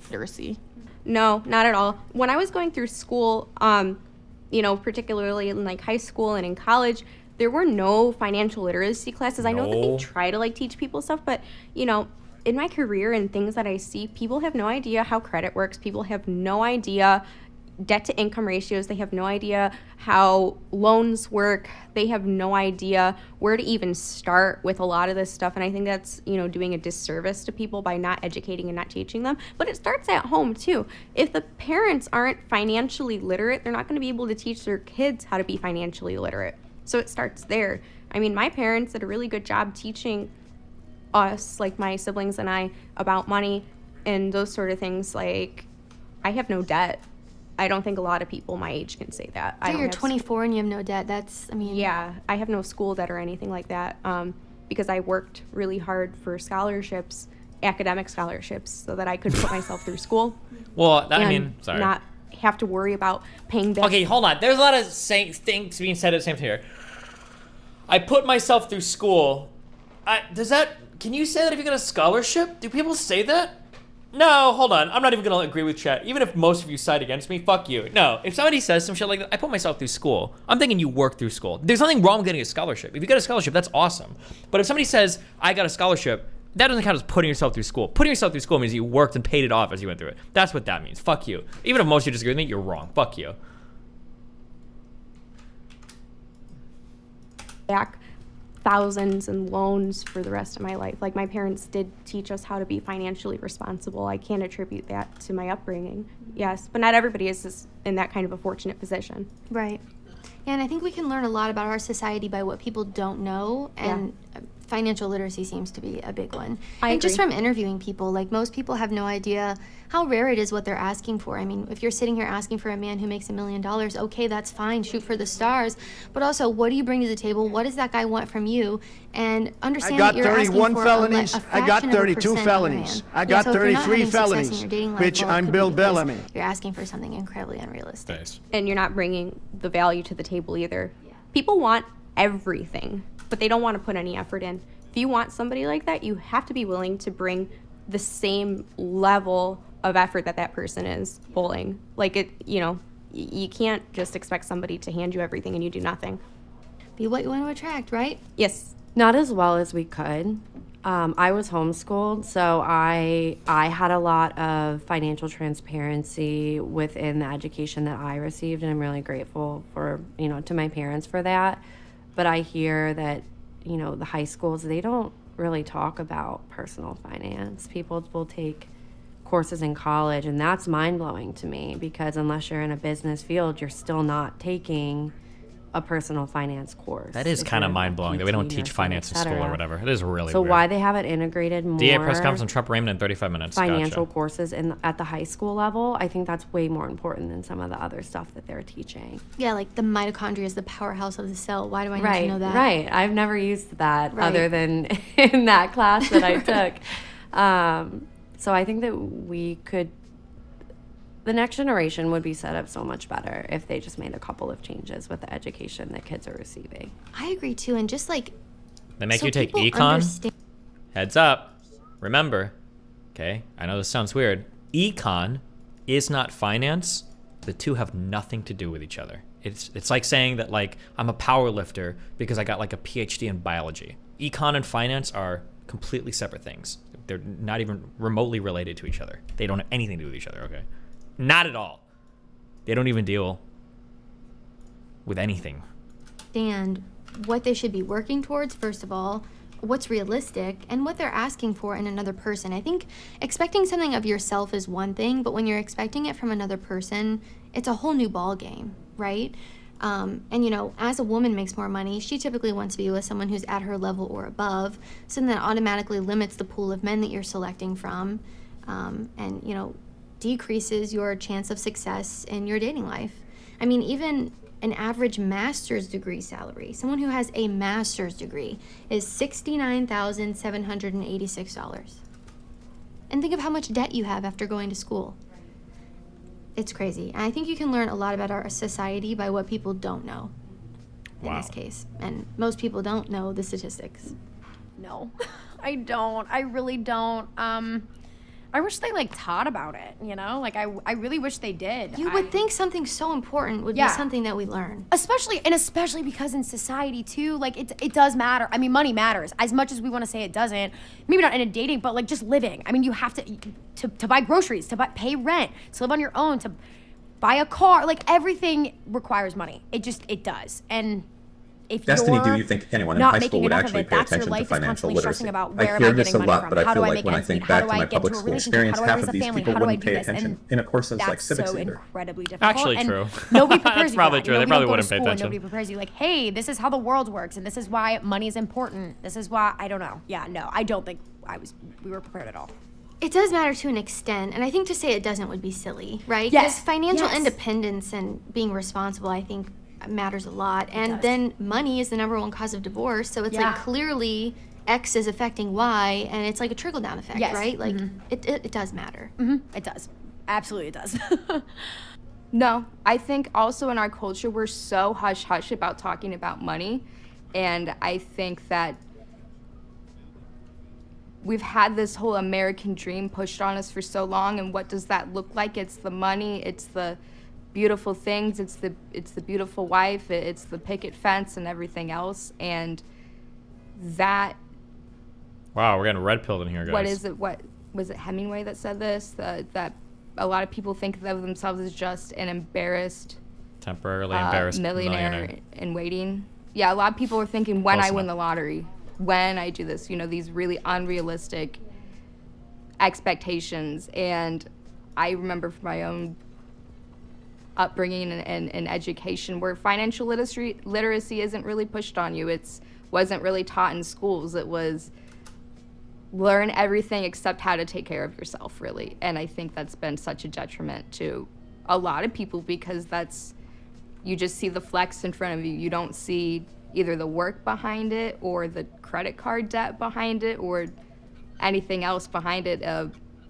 literacy. No, not at all. When I was going through school, you know, particularly in like high school and in college, there were no financial literacy classes. I know that they try to like teach people stuff, but you know, in my career and things that I see, people have no idea how credit works. People have no idea debt to income ratios. They have no idea how loans work. They have no idea where to even start with a lot of this stuff. And I think that's, you know, doing a disservice to people by not educating and not teaching them. But it starts at home too. If the parents aren't financially literate, they're not going to be able to teach their kids how to be financially literate. So it starts there. I mean, my parents did a really good job teaching us, like my siblings and I, about money and those sort of things. Like, I have no debt. I don't think a lot of people my age can say that. So you're 24 and you have no debt. That's, I mean... Yeah, I have no school debt or anything like that because I worked really hard for scholarships, academic scholarships, so that I could put myself through school. Well, that, I mean, sorry. Not have to worry about paying back. Okay, hold on. There's a lot of things being said at the same time here. I put myself through school. Can you say that if you get a scholarship? Do people say that? No, hold on. I'm not even going to agree with chat. Even if most of you side against me, fuck you. No, if somebody says some shit like that, I put myself through school. I'm thinking you work through school. There's nothing wrong with getting a scholarship. If you get a scholarship, that's awesome. But if somebody says, I got a scholarship, that doesn't count as putting yourself through school. Putting yourself through school means you worked and paid it off as you went through it. That's what that means. Fuck you. Even if most of you disagree with me, you're wrong. Fuck you. Back thousands in loans for the rest of my life. Like, my parents did teach us how to be financially responsible. I can't attribute that to my upbringing. Yes, but not everybody is in that kind of a fortunate position. Right. Yeah, and I think we can learn a lot about our society by what people don't know, and financial literacy seems to be a big one. I and just agree. from interviewing people, like, most people have no idea how rare it is what they're asking for. I mean, if you're sitting here asking for a man who makes $1 million, okay, that's fine, shoot for the stars. But also, what do you bring to the table? What does that guy want from you? And understand that you're asking for felonies. a I got fraction of a 32 percent of a felonies. man. I got so if you're not 33 having success in felonies, your dating life, which well, it I'm could Bill be because Bellamy. You're asking for something incredibly unrealistic. Nice. And you're not bringing the value to the table either. People want everything, but they don't want to put any effort in. If you want somebody like that, you have to be willing to bring the same level of effort that that person is pulling. Like, it, you know, you can't just expect somebody to hand you everything and you do nothing. Be what you want to attract, right? Yes. Not as well as we could. I was homeschooled, so I had a lot of financial transparency within the education that I received, and I'm really grateful for, to my parents for that. But I hear that, the high schools, they don't really talk about personal finance. People will take courses in college, and that's mind-blowing to me, because unless you're in a business field, you're still not taking a personal finance course. That is kind of mind-blowing that we don't teach finance in school or whatever. It is really so weird. Why they haven't integrated more DA press conference on Trump Raymond in 35 minutes. financial Gotcha. courses at the high school level, I think that's way more important than some of the other stuff that they're teaching. Yeah, like the mitochondria is the powerhouse of the cell. Why do I need to know that? Right. I've never used that other than in that class that I took. So I think that the next generation would be set up so much better if they just made a couple of changes with the education that kids are receiving. I agree too, and just like They make so you take people econ. understand- Heads up. Remember, okay, I know this sounds weird. Econ is not finance. The two have nothing to do with each other. It's like saying that like I'm a power lifter because I got like a PhD in biology. Econ and finance are completely separate things. They're not even remotely related to each other. They don't have anything to do with each other, okay? Not at all. They don't even deal with anything. understand what they should be working towards, first of all, what's realistic, and what they're asking for in another person. I think expecting something of yourself is one thing, but when you're expecting it from another person, it's a whole new ball game, right? And as a woman makes more money, she typically wants to be with someone who's at her level or above, so then that automatically limits the pool of men that you're selecting from, and decreases your chance of success in your dating life. I mean, even an average master's degree salary, someone who has a master's degree, is $69,786. And think of how much debt you have after going to school. It's crazy. And I think you can learn a lot about our society by what people don't know in this case. And most people don't know the statistics. No, I don't. I really don't. I wish they taught about it, I really wish they did. You would think something so important would be something that we learn. Especially because in society too, it does matter. I mean, money matters as much as we want to say it doesn't. Maybe not in a dating, but just living. I mean, you have to buy groceries, pay rent, to live on your own, to buy a car. Everything requires money. It does. And if Destiny, you're do you think anyone in not high making school would enough of actually it, pay that's your attention to life is financial constantly literacy? stressing about I where am hear I this a getting money lot, from? but I How do feel I like make when I ends think meet? How back do to I my get public into a school relationship? experience, How do I half raise of a these family? people How do I wouldn't do pay this? attention And in a course like that's civics so either. incredibly difficult. Actually and true. Nobody prepares That's you probably for that. true. They We probably don't go to wouldn't pay school and attention. Nobody prepares you hey, this is how the world works, and this is why money is important. This is why, I don't know. Yeah, no, I don't think we were prepared at all. It does matter to an extent, and I think to say it doesn't would be silly, right? Yes. Because financial Yes. independence and being responsible, I think, matters a lot. And then money is the #1 cause of divorce, so it's clearly X is affecting Y, and it's like a trickle-down effect, Yes. right? It does matter. It does. Absolutely it does. No, I think also in our culture, we're so hush-hush about talking about money. And I think that we've had this whole American dream pushed on us for so long. And what does that look like? It's the money, it's the beautiful things, it's the beautiful wife, it's the picket fence and everything else. And that... Wow, we're getting red pilled in here, guys. What is it? What was it? Hemingway that said this? That a lot of people think of themselves as just an embarrassed, Temporarily embarrassed millionaire in waiting. Yeah, a lot of people are thinking when Close I win enough. the lottery, when I do this. These really unrealistic expectations. And I remember from my own upbringing and education where financial literacy isn't really pushed on you. Wasn't really taught in schools. It was learn everything except how to take care of yourself, really. And I think that's been such a detriment to a lot of people because you just see the flex in front of you. You don't see either the work behind it or the credit card debt behind it or anything else behind it.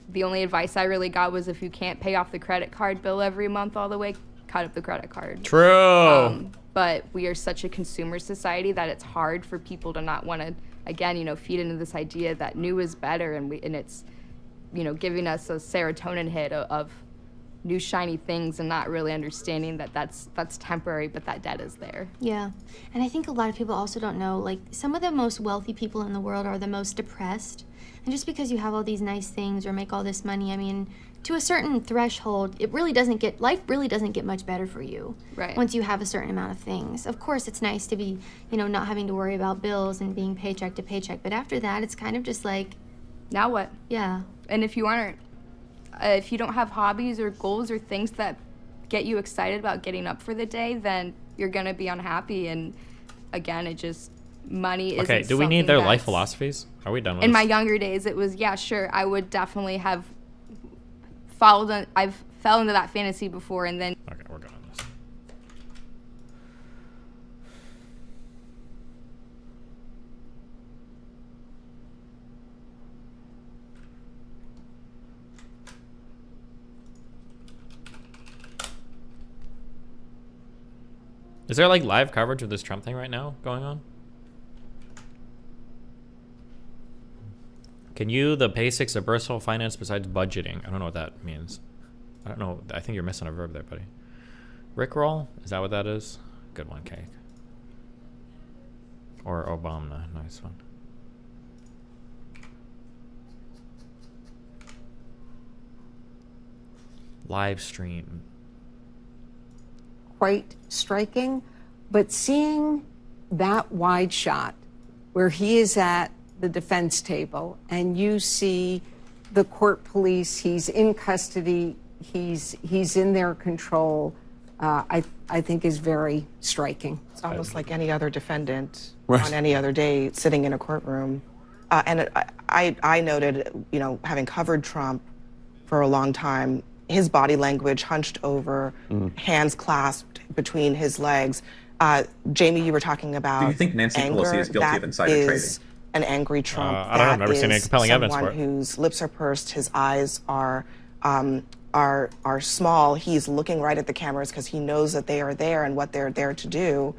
The only advice I really got was if you can't pay off the credit card bill every month all the way, cut up the credit card. True. But we are such a consumer society that it's hard for people to not want to, again, feed into this idea that new is better, and it's, giving us a serotonin hit of new shiny things and not really understanding that that's temporary, but that debt is there. Yeah. And I think a lot of people also don't know, like, some of the most wealthy people in the world are the most depressed. And just because you have all these nice things or make all this money, I mean, to a certain threshold, life really doesn't get much better for you. Right. Once you have a certain amount of things. Of course, it's nice to be, not having to worry about bills and being paycheck to paycheck. But after that, it's kind of just like, now what? Yeah. And if you don't have hobbies or goals or things that get you excited about getting up for the day, then you're gonna be unhappy. And again, money isn't. Okay, do we need their life philosophies? Are we done with In this? my younger days, it was, yeah, sure, I would definitely have I've fell into that fantasy before, and then. Okay, we're good on this. Is there like live coverage of this Trump thing right now going on? Can you the basics of personal finance besides budgeting? I don't know what that means. I don't know. I think you're missing a verb there, buddy. Rickroll? Is that what that is? Good one, Cake. Or Obama. Nice one. Live stream. Quite striking, but seeing that wide shot where he is at the defense table and you see the court police, he's in custody, he's in their control, I think is very striking. It's almost like any other defendant Right. on any other day sitting in a courtroom. And I noted, having covered Trump for a long time, his body language hunched over, hands clasped between his legs. Jamie, you were talking about Do you think Nancy anger. Pelosi is guilty of That insider is trading? An angry Trump. I don't know. I've never seen any That is compelling evidence for someone it. whose lips are pursed, his eyes are small. He's looking right at the cameras because he knows that they are there and what they're there to do.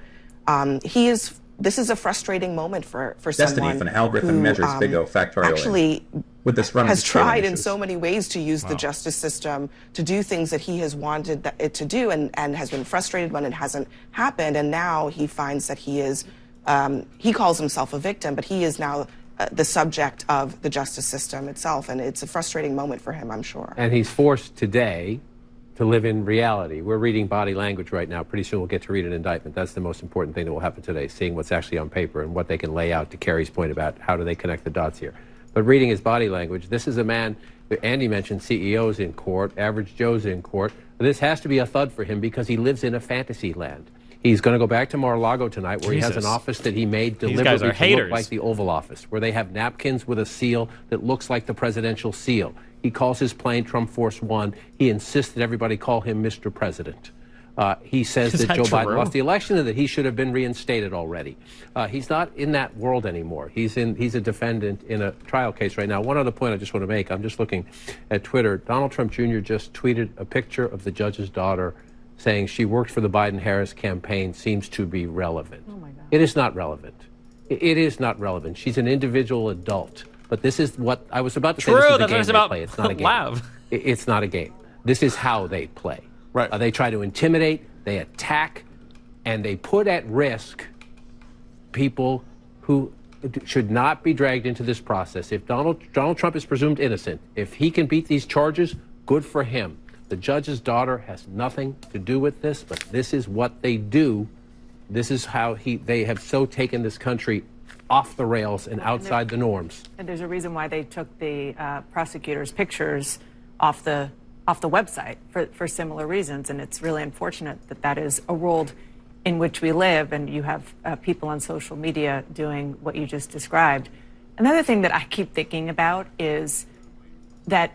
This is a frustrating moment for Destiny someone van Hal-Griffin who, measures Vigo factorially. actually with this run has of trailing tried in issues. so many ways to use the justice system to do things that he has wanted it to do, and has been frustrated when it hasn't happened. And now he finds that he calls himself a victim, but he is now the subject of the justice system itself. And it's a frustrating moment for him, I'm sure. And he's forced today to live in reality. We're reading body language right now. Pretty soon we'll get to read an indictment. That's the most important thing that will happen today, seeing what's actually on paper and what they can lay out, to Carrie's point about how do they connect the dots here. But reading his body language, this is a man, Andy mentioned CEOs in court, average Joe's in court. This has to be a thud for him because he lives in a fantasy land. He's going to go back to Mar-a-Lago tonight, where he has an office that he made deliberately to look like the Oval Office, where they have napkins with a seal that looks like the presidential seal. He calls his plane Trump Force One. He insists that everybody call him Mr. President. He says that Joe Biden lost the election and that he should have been reinstated already. He's not in that world anymore. He's a defendant in a trial case right now. One other point I just want to make. I'm just looking at Twitter. Donald Trump Jr. just tweeted a picture of the judge's daughter saying she worked for the Biden-Harris campaign, seems to be relevant. Oh my God. It is not relevant. It is not relevant. She's an individual adult. But this is what I was about to say. This is the game they play. It's not a game. It's not a game. This is how they play. Right. They try to intimidate, they attack, and they put at risk people who should not be dragged into this process. If Donald Trump is presumed innocent, if he can beat these charges, good for him. The judge's daughter has nothing to do with this, but this is what they do. This is how they have so taken this country off the rails and outside the norms. And there's a reason why they took the prosecutor's pictures off the website for similar reasons. And it's really unfortunate that that is a world in which we live, and you have people on social media doing what you just described. Another thing that I keep thinking about is that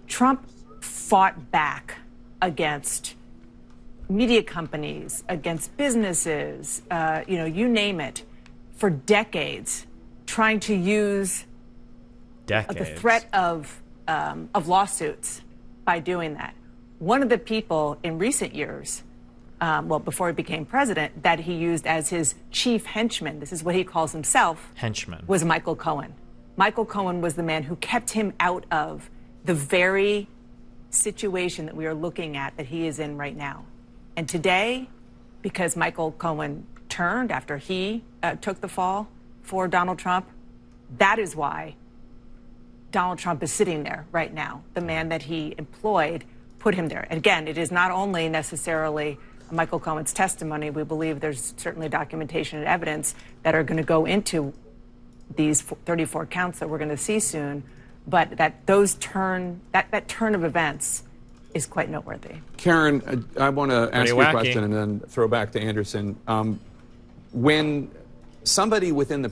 Trump fought back against media companies, against businesses, you name it, for decades, trying to use the threat of lawsuits by doing that. One of the people in recent years, before he became president, that he used as his chief henchman, this is what he calls himself, henchman, was Michael Cohen. Michael Cohen was the man who kept him out of the very situation that we are looking at that he is in right now. And today, because Michael Cohen turned after he took the fall for Donald Trump, that is why Donald Trump is sitting there right now. The man that he employed put him there. And again, it is not only necessarily Michael Cohen's testimony. We believe there's certainly documentation and evidence that are going to go into these 34 counts that we're going to see soon. But that turn of events is quite noteworthy. Karen, I want to ask you a wacky. question and then throw back to Anderson. When somebody within the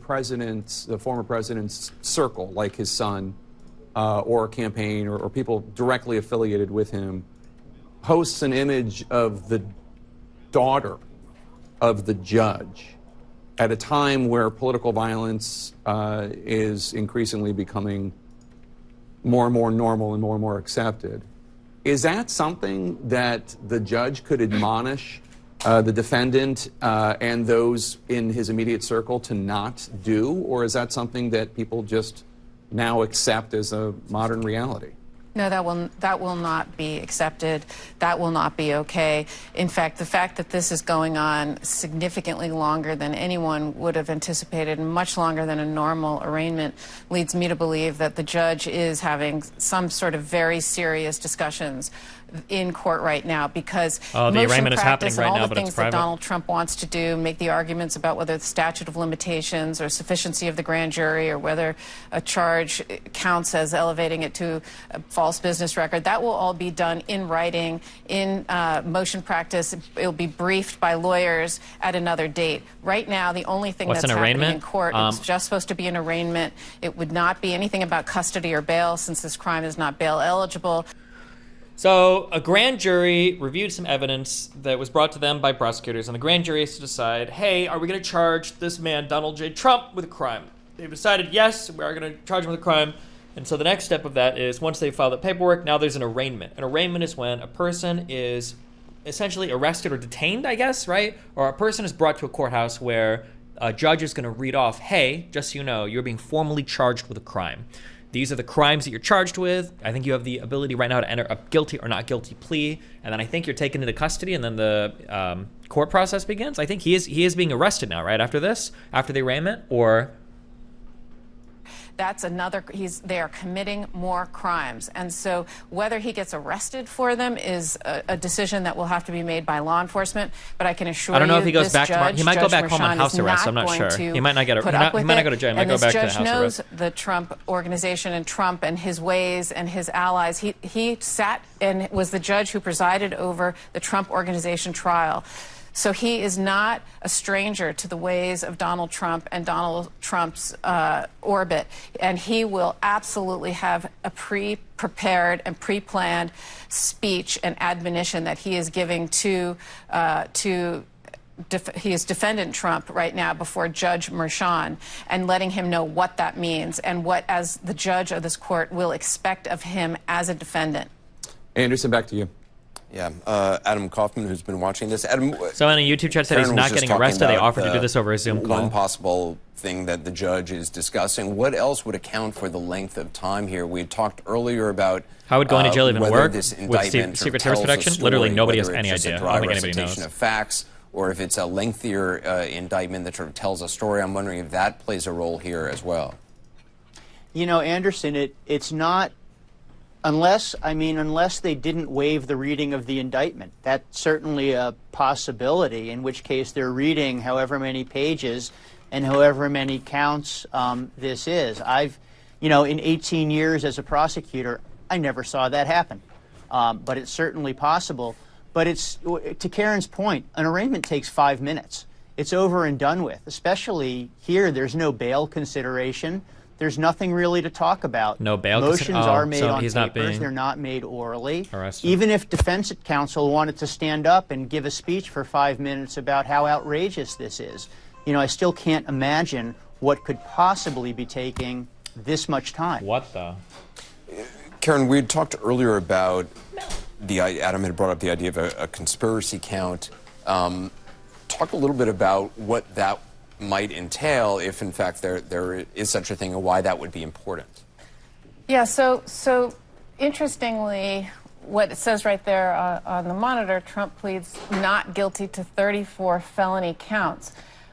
former president's circle, like his son, or a campaign, or people directly affiliated with him, posts an image of the daughter of the judge at a time where political violence is increasingly becoming more and more normal and more accepted, is that something that the judge could admonish the defendant and those in his immediate circle to not do, or is that something that people just now accept as a modern reality? No, that will not be accepted. That will not be okay. In fact, the fact that this is going on significantly longer than anyone would have anticipated, and much longer than a normal arraignment, leads me to believe that the judge is having some sort of very serious discussions in court right now, because the motion arraignment is practice happening right and all now, the but it's things that private. Donald Trump wants to do, make the arguments about whether the statute of limitations or sufficiency of the grand jury or whether a charge counts as elevating it to a false business record, that will all be done in writing, in motion practice. It will be briefed by lawyers at another date. Right now, the only thing What's that's an happening arraignment? in court, it's just supposed to be an arraignment. It would not be anything about custody or bail, since this crime is not bail eligible. So a grand jury reviewed some evidence that was brought to them by prosecutors, and the grand jury has to decide, hey, are we going to charge this man, Donald J. Trump, with a crime? They've decided, yes, we are going to charge him with a crime. And so the next step of that is, once they file the paperwork, now there's an arraignment. An arraignment is when a person is essentially arrested or detained, I guess, right? Or a person is brought to a courthouse where a judge is going to read off, hey, just so you know, you're being formally charged with a crime. These are the crimes that you're charged with. I think you have the ability right now to enter a guilty or not guilty plea. And then I think you're taken into custody, and then the court process begins. I think he is being arrested now, right? After the arraignment, or... That's another, they are committing more crimes. And so whether he gets arrested for them is a decision that will have to be made by law enforcement. But I can assure you, I don't know if he goes back judge, to, he might go back Judge home on Merchan house is arrest. I'm not going sure. to He might not get put up with he might not it. go to jail. He might And go this back to judge house knows arrest. the Trump organization and Trump and his ways and his allies. He sat and was the judge who presided over the Trump organization trial. So he is not a stranger to the ways of Donald Trump and Donald Trump's orbit. And he will absolutely have a pre-prepared and pre-planned speech and admonition that he is giving to he is defendant Trump right now before Judge Merchan, and letting him know what that means and what, as the judge of this court, will expect of him as a defendant. Anderson, back to you. Yeah, Adam Kaufman, who's been watching this. Adam, so in a YouTube chat said he's not getting arrested. They offered to do this over a Zoom call. One possible thing that the judge is discussing. What else would account for the length of time here? We had talked earlier about how would going to jail even work this with Secret Service tells a protection. story, Literally, nobody has whether any it's just idea. a I dry don't think anybody recitation knows. of facts, or if it's a lengthier indictment that sort of tells a story. I'm wondering if that plays a role here as well. You know, Anderson, it's not. Unless they didn't waive the reading of the indictment. That's certainly a possibility, in which case they're reading however many pages and however many counts this is. In 18 years as a prosecutor, I never saw that happen. But it's certainly possible. But it's, to Karen's point, an arraignment takes 5 minutes. It's over and done with. Especially here, there's no bail consideration. There's nothing really to talk about. No bail. Motions are made on he's papers. not being They're not made orally. arrested. Even if defense counsel wanted to stand up and give a speech for 5 minutes about how outrageous this is, I still can't imagine what could possibly be taking this much time. What the? Karen, we had talked earlier about Adam had brought up the idea of a conspiracy count. Talk a little bit about what that might entail, if in fact there is such a thing, and why that would be important. Yeah, so interestingly, what it says right there on the monitor, Trump pleads not guilty to 34 felony counts.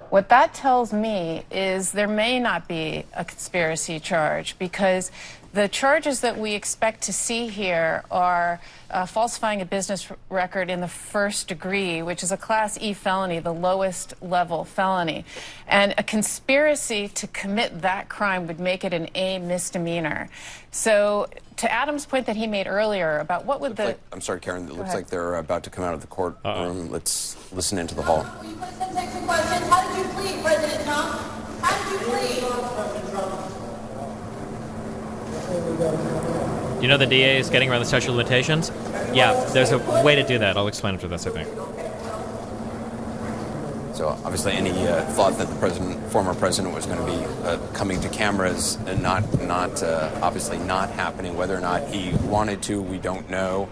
What that tells me is there may not be a conspiracy charge, because the charges that we expect to see here are falsifying a business record in the first degree, which is a Class E felony, the lowest level felony. And a conspiracy to commit that crime would make it an A misdemeanor. So to Adam's point that he made earlier about what would the... I'm sorry, Karen, it looks like they're about to come out of the courtroom. Let's listen into the hall. How did you plead, President Trump? How did you plead? You know the DA is getting around the statute of limitations? Yeah, there's a way to do that. I'll explain after this, I think. So obviously any thought that the former president was going to be coming to cameras and not obviously not happening. Whether or not he wanted to, we don't know.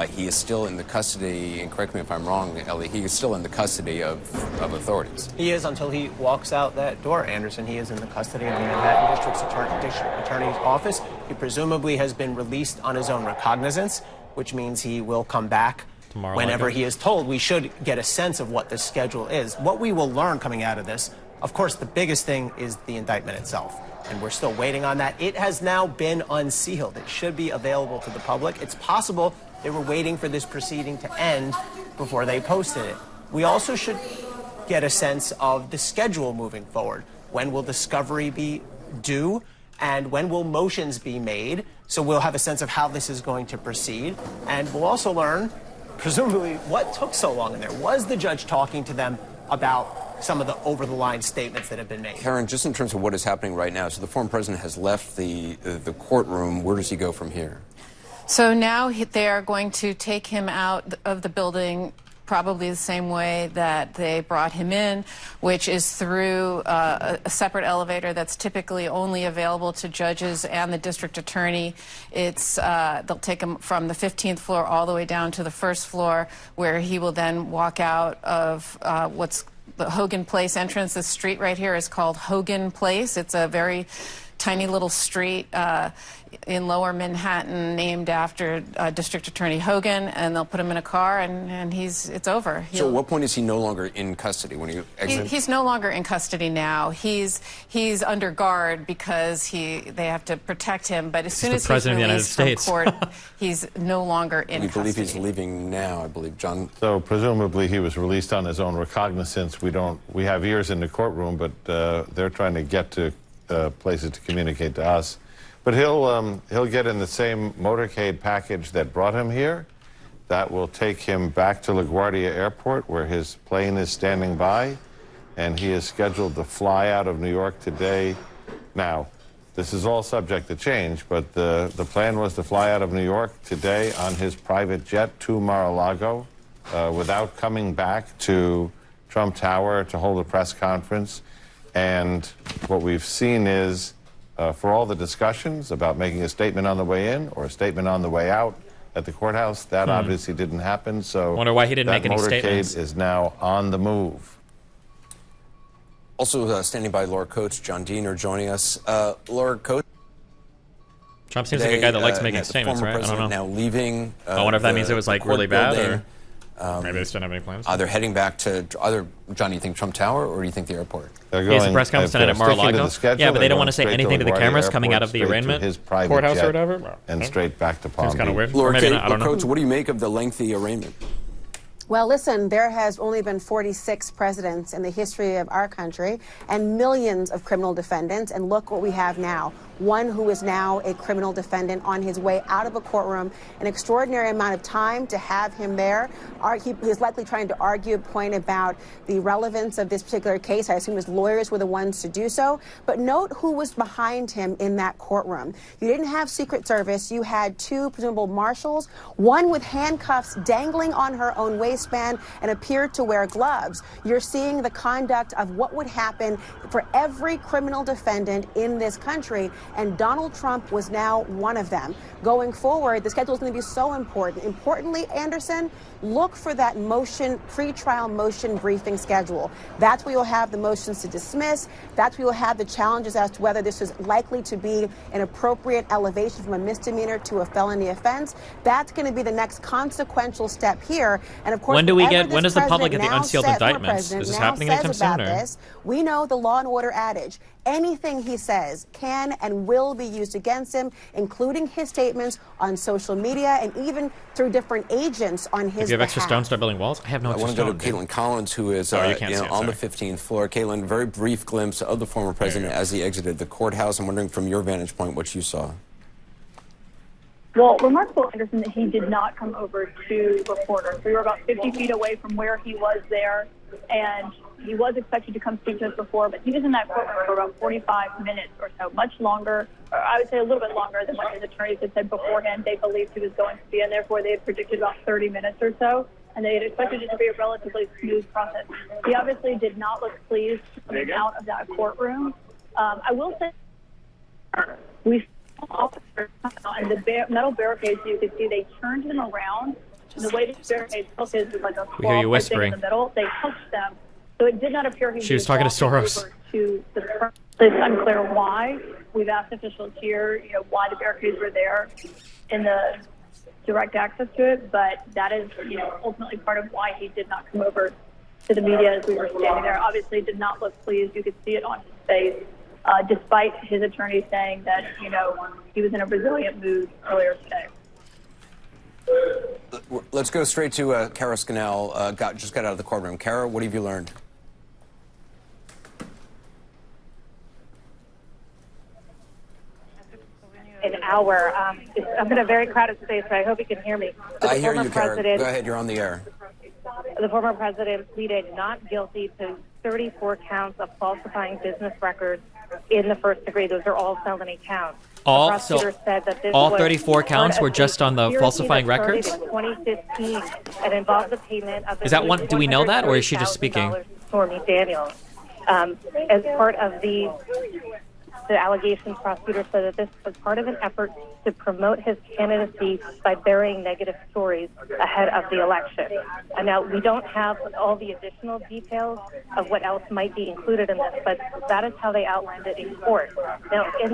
He is still in the custody, and correct me if I'm wrong, Ellie, he is still in the custody of authorities. He is until he walks out that door, Anderson. He is in the custody of the Manhattan District Attorney's office. He presumably has been released on his own recognizance, which means he will come back tomorrow whenever he is told. We should get a sense of what the schedule is. What we will learn coming out of this, of course, the biggest thing is the indictment itself. And we're still waiting on that. It has now been unsealed. It should be available to the public. It's possible they were waiting for this proceeding to end before they posted it. We also should get a sense of the schedule moving forward. When will discovery be due? And when will motions be made? So we'll have a sense of how this is going to proceed. And we'll also learn, presumably, what took so long in there. Was the judge talking to them about some of the over-the-line statements that have been made? Karen, just in terms of what is happening right now, so the former president has left the courtroom. Where does he go from here? So now they are going to take him out of the building probably the same way that they brought him in, which is through a separate elevator that's typically only available to judges and the district attorney. They'll take him from the 15th floor all the way down to the first floor, where he will then walk out of what's the Hogan Place entrance. This street right here is called Hogan Place. It's a very tiny little street in lower Manhattan named after District Attorney Hogan, and they'll put him in a car, and it's over. So at what point is he no longer in custody when you exit? He's no longer in custody now. He's under guard because they have to protect him, but as soon as he's released from court, he's no longer in custody. We believe he's leaving now, I believe, John. So presumably he was released on his own recognizance. We have ears in the courtroom, but they're trying to get to places to communicate to us. But he'll get in the same motorcade package that brought him here. That will take him back to LaGuardia Airport, where his plane is standing by, and he is scheduled to fly out of New York today. Now, this is all subject to change, but the plan was to fly out of New York today on his private jet to Mar-a-Lago without coming back to Trump Tower to hold a press conference. And what we've seen is, for all the discussions about making a statement on the way in or a statement on the way out at the courthouse, that obviously didn't happen. So wonder why he didn't make any statements. That motorcade is now on the move. Also standing by, Laura Coates, John Dean are joining us. Laura Coates. Trump seems like a guy that likes making statements, right? I don't know. Now leaving. I wonder if that means it was like really bad, or maybe they just don't have any plans. They're heading back to John, do you think Trump Tower or do you think the airport? He has a press conference tonight at Mar-a-Lago. Yeah, but they don't want to say anything to the cameras coming out of the arraignment courthouse or whatever. And straight back to Palm Beach. It's kind of weird. Laura Coates, what do you make of the lengthy arraignment? Well, listen, there has only been 46 presidents in the history of our country and millions of criminal defendants. And look what we have now. One who is now a criminal defendant on his way out of a courtroom, an extraordinary amount of time to have him there. He's likely trying to argue a point about the relevance of this particular case. I assume his lawyers were the ones to do so. But note who was behind him in that courtroom. You didn't have Secret Service. You had two presumable marshals, one with handcuffs dangling on her own waistband and appeared to wear gloves. You're seeing the conduct of what would happen for every criminal defendant in this country. and Donald Trump was now one of them. Going forward, the schedule is going to be so important. Importantly, Anderson, look for that pre-trial motion briefing schedule. That's where you'll have the motions to dismiss. That's where you'll have the challenges as to whether this is likely to be an appropriate elevation from a misdemeanor to a felony offense. That's going to be the next consequential step here. And of course, when does the public get the unsealed indictments? Is this happening anytime soon? We know the law and order adage. Anything he says can and will be used against him, including his statements on social media and even through different agents on his behalf. If you have extra stone, start building walls. I have no extra stone. I want to go to Caitlin Collins, who is on the 15th floor. Caitlin, very brief glimpse of the former president as he exited the courthouse. I'm wondering from your vantage point what you saw. Well, remarkable, Anderson, that he did not come over to reporters. We were about 50 feet away from where he was there, and he was expected to come speak to us before, but he was in that courtroom for about 45 minutes or so, much longer, or I would say a little bit longer than what his attorneys had said beforehand. They believed he was going to be, and therefore they had predicted about 30 minutes or so, and they had expected it to be a relatively smooth process. He obviously did not look pleased coming out of that courtroom. I will say we officers and the metal barricades, you could see they turned them around. And the way the barricades hooked is with like a claw in the middle. They hooked them, so it did not appear he was talking to Soros. Over to the front. It's unclear why. We've asked officials here, why the barricades were there in the direct access to it, but that is, ultimately part of why he did not come over to the media as we were standing there. Obviously, did not look pleased. You could see it on his face. Despite his attorney saying that, he was in a resilient mood earlier today. Let's go straight to Kara Scannell, just got out of the courtroom. Kara, what have you learned? An hour. I'm in a very crowded space, so I hope you can hear me. I hear you, Kara. Go ahead, you're on the air. The former president pleaded not guilty to 34 counts of falsifying business records in the first degree. Those are all felony counts. All 34 counts were just on the falsifying records? In 2015 and involved the payment of is that one? Do we know that, or is she just speaking? Stormy Daniels, as part of the allegations, prosecutors said that this was part of an effort to promote his candidacy by burying negative stories ahead of the election. And now we don't have all the additional details of what else might be included in this, but that is how they outlined it in court. Now, in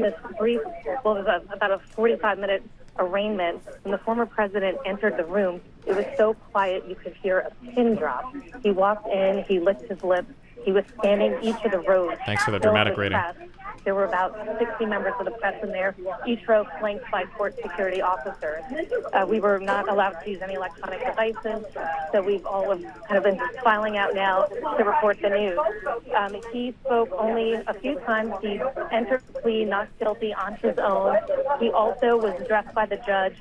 this brief, well, it was about a 45-minute arraignment, when the former president entered the room, it was so quiet you could hear a pin drop. He walked in, he licked his lips. He was scanning each of the rows. Thanks for the dramatic rating. There were about 60 members of the press in there, each row flanked by court security officers. We were not allowed to use any electronic devices, so we've all kind of been filing out now to report the news. He spoke only a few times. He entered the plea not guilty on his own. He also was addressed by the judge,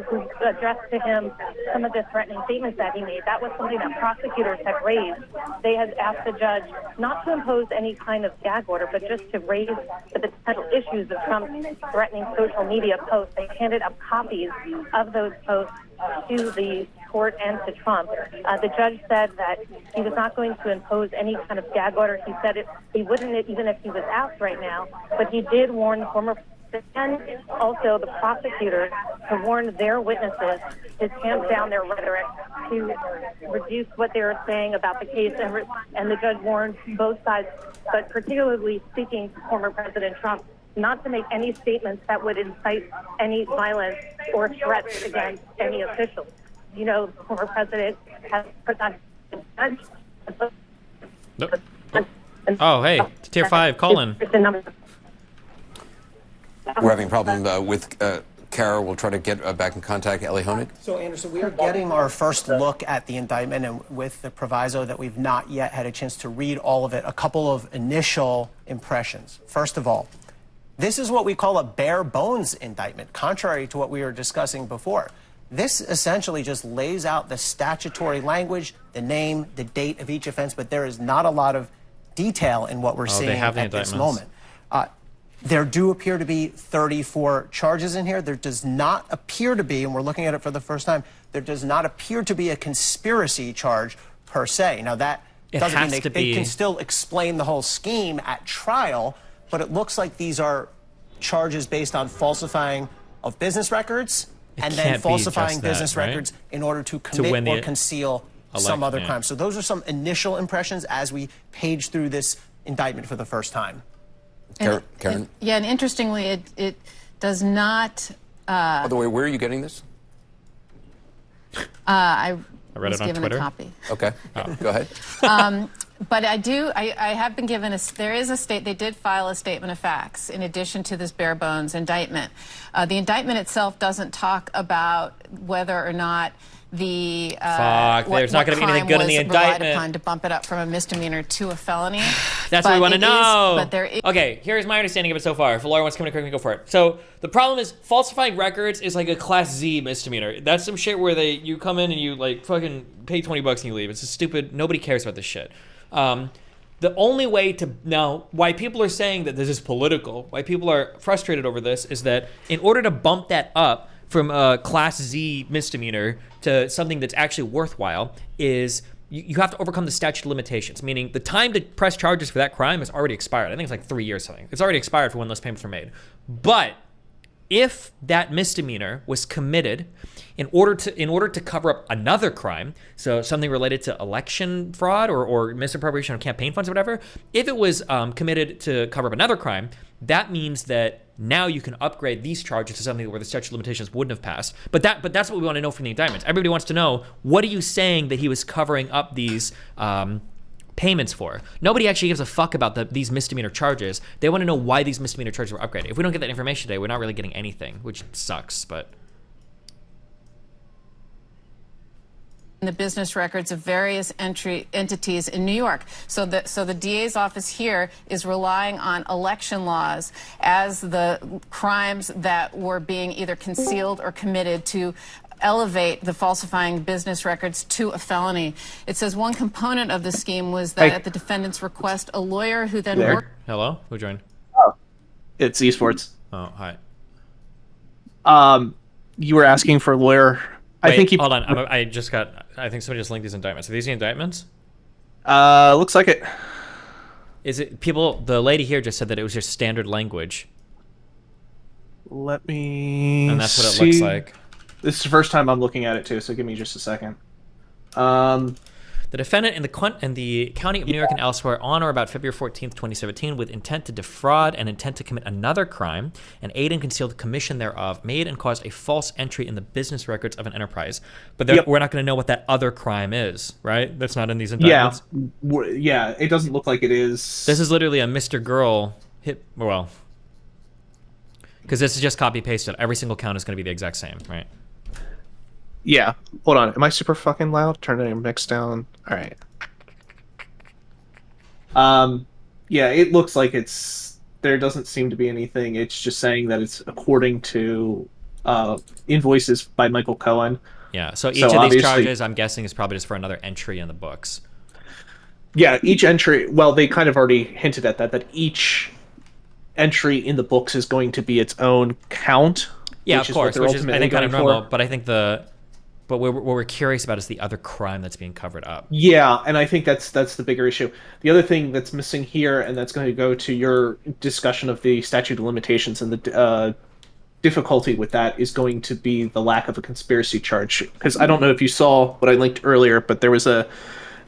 who addressed to him some of the threatening statements that he made. That was something that prosecutors had raised. They had asked the judge not to impose any kind of gag order, but just to raise the potential issues of Trump's threatening social media posts. They handed up copies of those posts to the court and to Trump. The judge said that he was not going to impose any kind of gag order. He said he wouldn't even if he was asked right now, but he did warn the former and also the prosecutors to warn their witnesses to tamp down their rhetoric, to reduce what they were saying about the case, and the judge warned both sides, but particularly speaking to former President Trump, not to make any statements that would incite any violence or threats against any officials. The former president has put on Oh, hey, Tier 5, Colin. We're having a problem with Kara. We'll try to get back in contact. Ellie Honig? So, Anderson, we are getting our first look at the indictment, and with the proviso that we've not yet had a chance to read all of it, a couple of initial impressions. First of all, this is what we call a bare bones indictment, contrary to what we were discussing before. This essentially just lays out the statutory language, the name, the date of each offense, but there is not a lot of detail in what we're seeing at this moment. There do appear to be 34 charges in here. There does not appear to be, and we're looking at it for the first time, there does not appear to be a conspiracy charge per se. Now, that doesn't mean they can still explain the whole scheme at trial, but it looks like these are charges based on falsifying of business records and then can't be falsifying just that, business right? records in order to win commit the or conceal some other crime. So those are some initial impressions as we page through this indictment for the first time. Karen? Yeah, and interestingly, it does not... By the way, where are you getting this? I read was it on given Twitter. a copy. Okay, go ahead. But I have been given they did file a statement of facts in addition to this bare bones indictment. The indictment itself doesn't talk about whether or not the there's not going to be anything good in the indictment. Upon to bump it up from a misdemeanor to a felony. That's what we want to know. But there is, okay, here's my understanding of it so far. If a lawyer wants to come in quickly, go for it. So the problem is falsifying records is like a class Z misdemeanor. That's some shit where you come in and you like fucking pay $20 and you leave. It's a stupid. Nobody cares about this shit. The only way to now, why people are saying that this is political, why people are frustrated over this, is that in order to bump that up from a class Z misdemeanor to something that's actually worthwhile, is you have to overcome the statute of limitations, meaning the time to press charges for that crime is already expired. I think it's like 3 years something. It's already expired for when those payments were made. But if that misdemeanor was committed in order to cover up another crime, so something related to election fraud or misappropriation of campaign funds or whatever, if it was committed to cover up another crime, that means that now you can upgrade these charges to something where the statute of limitations wouldn't have passed. But that's what we want to know from the indictments. Everybody wants to know, what are you saying that he was covering up these payments for? Nobody actually gives a fuck about these misdemeanor charges. They want to know why these misdemeanor charges were upgraded. If we don't get that information today, we're not really getting anything, which sucks, but... the business records of various entities in New York. So the DA's office here is relying on election laws as the crimes that were being either concealed or committed to elevate the falsifying business records to a felony. It says one component of the scheme was that at the defendant's request, a lawyer who then worked... Hello? Who joined? Oh, it's esports. Oh, hi. You were asking for a lawyer... Wait, hold on. I think somebody just linked these indictments. Are these the indictments? Looks like it. Is it people? The lady here just said that it was just standard language. Let me. And that's what it looks like. This is the first time I'm looking at it too, so give me just a second. The defendant in the county of New York and elsewhere on or about February 14th, 2017, with intent to defraud and intent to commit another crime and aid and conceal the commission thereof, made and caused a false entry in the business records of an enterprise. But we're not going to know what that other crime is, right? That's not in these indictments. Yeah, it doesn't look like it is. This is literally a Mr. Girl hit. Well, because this is just copy pasted. Every single count is going to be the exact same, right? Yeah. Hold on. Am I super fucking loud? Turn the mix down. All right. Yeah, it looks like there doesn't seem to be anything. It's just saying that it's according to invoices by Michael Cohen. Yeah. So each of these charges, I'm guessing, is probably just for another entry in the books. Yeah, each entry. Well, they kind of already hinted at that each entry in the books is going to be its own count. Yeah, of course, which is I think kind of normal. But I think But what we're curious about is the other crime that's being covered up. Yeah, and I think that's the bigger issue. The other thing that's missing here, and that's going to go to your discussion of the statute of limitations and the difficulty with that, is going to be the lack of a conspiracy charge. Because I don't know if you saw what I linked earlier, but there was a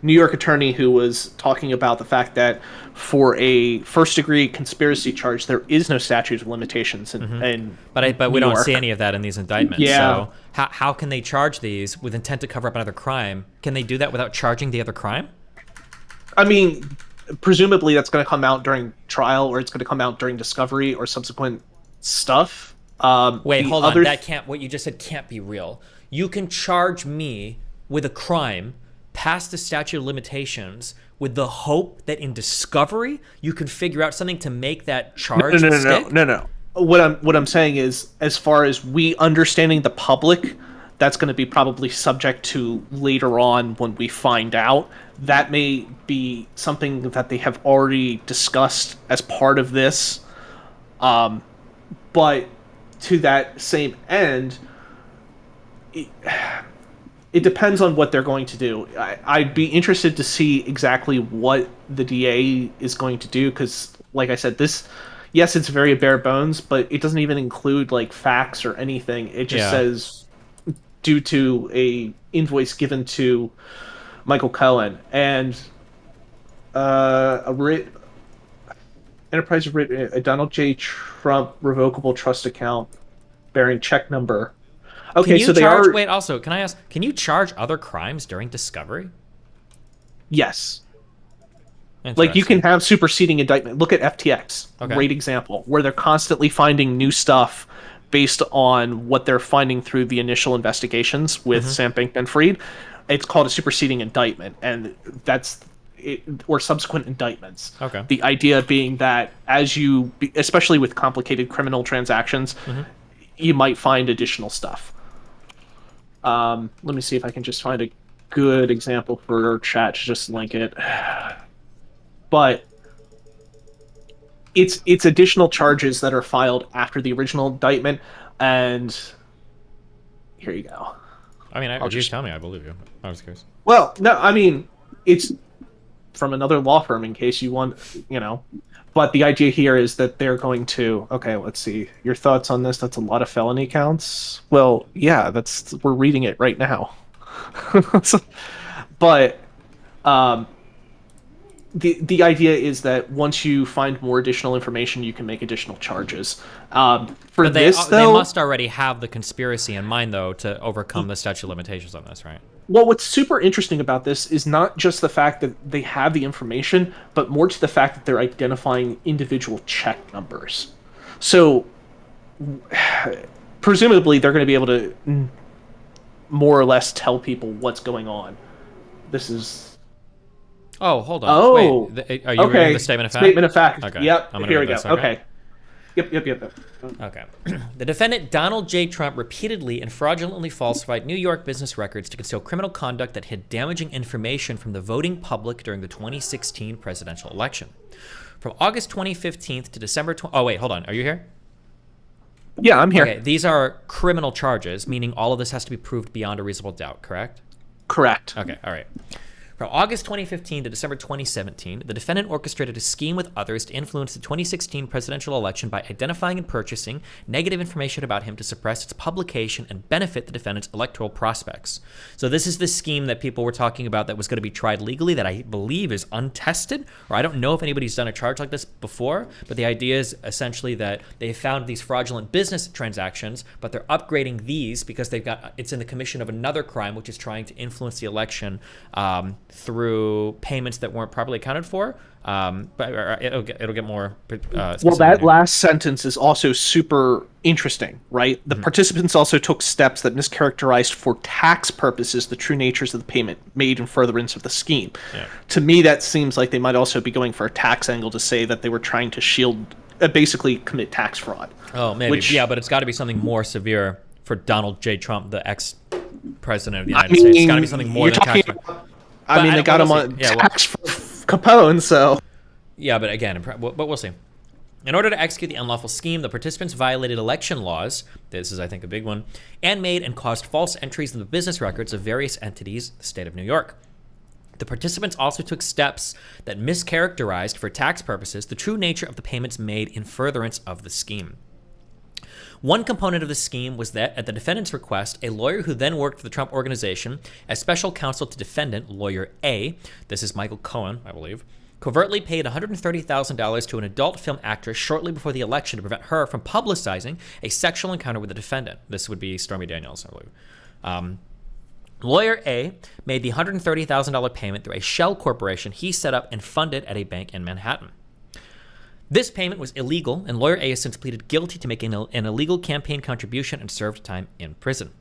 New York attorney who was talking about the fact that for a first-degree conspiracy charge, there is no statute of limitations in But we don't see any of that in these indictments. Yeah. So how can they charge these with intent to cover up another crime? Can they do that without charging the other crime? I mean, presumably that's going to come out during trial, or it's going to come out during discovery or subsequent stuff. Wait, hold on. What you just said can't be real. You can charge me with a crime past the statute of limitations with the hope that in discovery you can figure out something to make that charge stick? No. What I'm saying is, as far as we understanding the public, that's going to be probably subject to later on when we find out. That may be something that they have already discussed as part of this. But to that same end, it depends on what they're going to do. I'd be interested to see exactly what the DA is going to do, because, like I said, yes, it's very bare bones, but it doesn't even include like facts or anything. It just says due to a invoice given to Michael Cohen and a Donald J. Trump revocable trust account bearing check number. Okay, so they are. Wait, also, can I ask? Can you charge other crimes during discovery? Yes. Like you can have superseding indictment. Look at FTX, great example, where they're constantly finding new stuff based on what they're finding through the initial investigations with Sam Bankman-Fried. It's called a superseding indictment, and that's it, or subsequent indictments. Okay. The idea being that as you, especially with complicated criminal transactions, you might find additional stuff. Let me see if I can just find a good example for chat to just link it. But it's additional charges that are filed after the original indictment, and here you go. I mean, if you tell me, I believe you. I was curious. Well, no, I mean, it's from another law firm in case you want, But the idea here is that they're going to, okay, let's see. Your thoughts on this? That's a lot of felony counts. Well, yeah, we're reading it right now. But the idea is that once you find more additional information, you can make additional charges. But they must already have the conspiracy in mind, though, to overcome the statute of limitations on this, right? Well, what's super interesting about this is not just the fact that they have the information, but more to the fact that they're identifying individual check numbers. So, presumably, they're going to be able to more or less tell people what's going on. This is... Oh, hold on. Oh, wait. Are you reading the statement of fact? Statement of fact. Okay. Yep. I'm Here we read go. this, Okay. Yep. Okay. The defendant, Donald J. Trump, repeatedly and fraudulently falsified New York business records to conceal criminal conduct that hid damaging information from the voting public during the 2016 presidential election. From August 2015 to December... Oh, wait, hold on. Are you here? Yeah, I'm here. Okay, these are criminal charges, meaning all of this has to be proved beyond a reasonable doubt, correct? Correct. Okay, all right. From August 2015 to December 2017, the defendant orchestrated a scheme with others to influence the 2016 presidential election by identifying and purchasing negative information about him to suppress its publication and benefit the defendant's electoral prospects. So this is the scheme that people were talking about that was going to be tried legally that I believe is untested, or I don't know if anybody's done a charge like this before, but the idea is essentially that they found these fraudulent business transactions, but they're upgrading these because it's in the commission of another crime, which is trying to influence the election through payments that weren't properly accounted for, but it'll get more specific. Well, that last sentence is also super interesting, right? The participants also took steps that mischaracterized for tax purposes the true natures of the payment made in furtherance of the scheme. Yeah. To me, that seems like they might also be going for a tax angle to say that they were trying to shield, basically commit tax fraud. Oh, maybe. Yeah, but it's got to be something more severe for Donald J. Trump, the ex-president of the United States. It's got to be something more than tax fraud. I mean, they got him on tax for Capone, so... Yeah, but again, but we'll see. In order to execute the unlawful scheme, the participants violated election laws, this is, I think, a big one, and made and caused false entries in the business records of various entities in the state of New York. The participants also took steps that mischaracterized, for tax purposes, the true nature of the payments made in furtherance of the scheme. One component of the scheme was that, at the defendant's request, a lawyer who then worked for the Trump Organization as special counsel to defendant, lawyer A, this is Michael Cohen, I believe, covertly paid $130,000 to an adult film actress shortly before the election to prevent her from publicizing a sexual encounter with the defendant. This would be Stormy Daniels, I believe. Lawyer A made the $130,000 payment through a shell corporation he set up and funded at a bank in Manhattan. This payment was illegal, and Lawyer A has since pleaded guilty to making an illegal campaign contribution and served time in prison.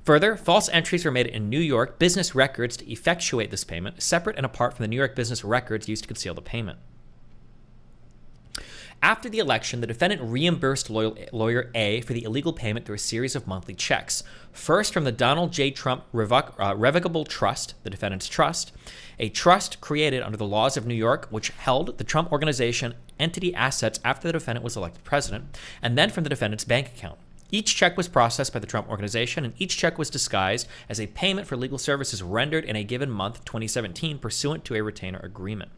Further, false entries were made in New York business records to effectuate this payment, separate and apart from the New York business records used to conceal the payment. After the election, the defendant reimbursed Lawyer A for the illegal payment through a series of monthly checks. First, from the Donald J. Trump Revocable Trust, the defendant's trust, a trust created under the laws of New York, which held the Trump Organization entity assets after the defendant was elected president, and then from the defendant's bank account. Each check was processed by the Trump Organization, and each check was disguised as a payment for legal services rendered in a given month, 2017, pursuant to a retainer agreement.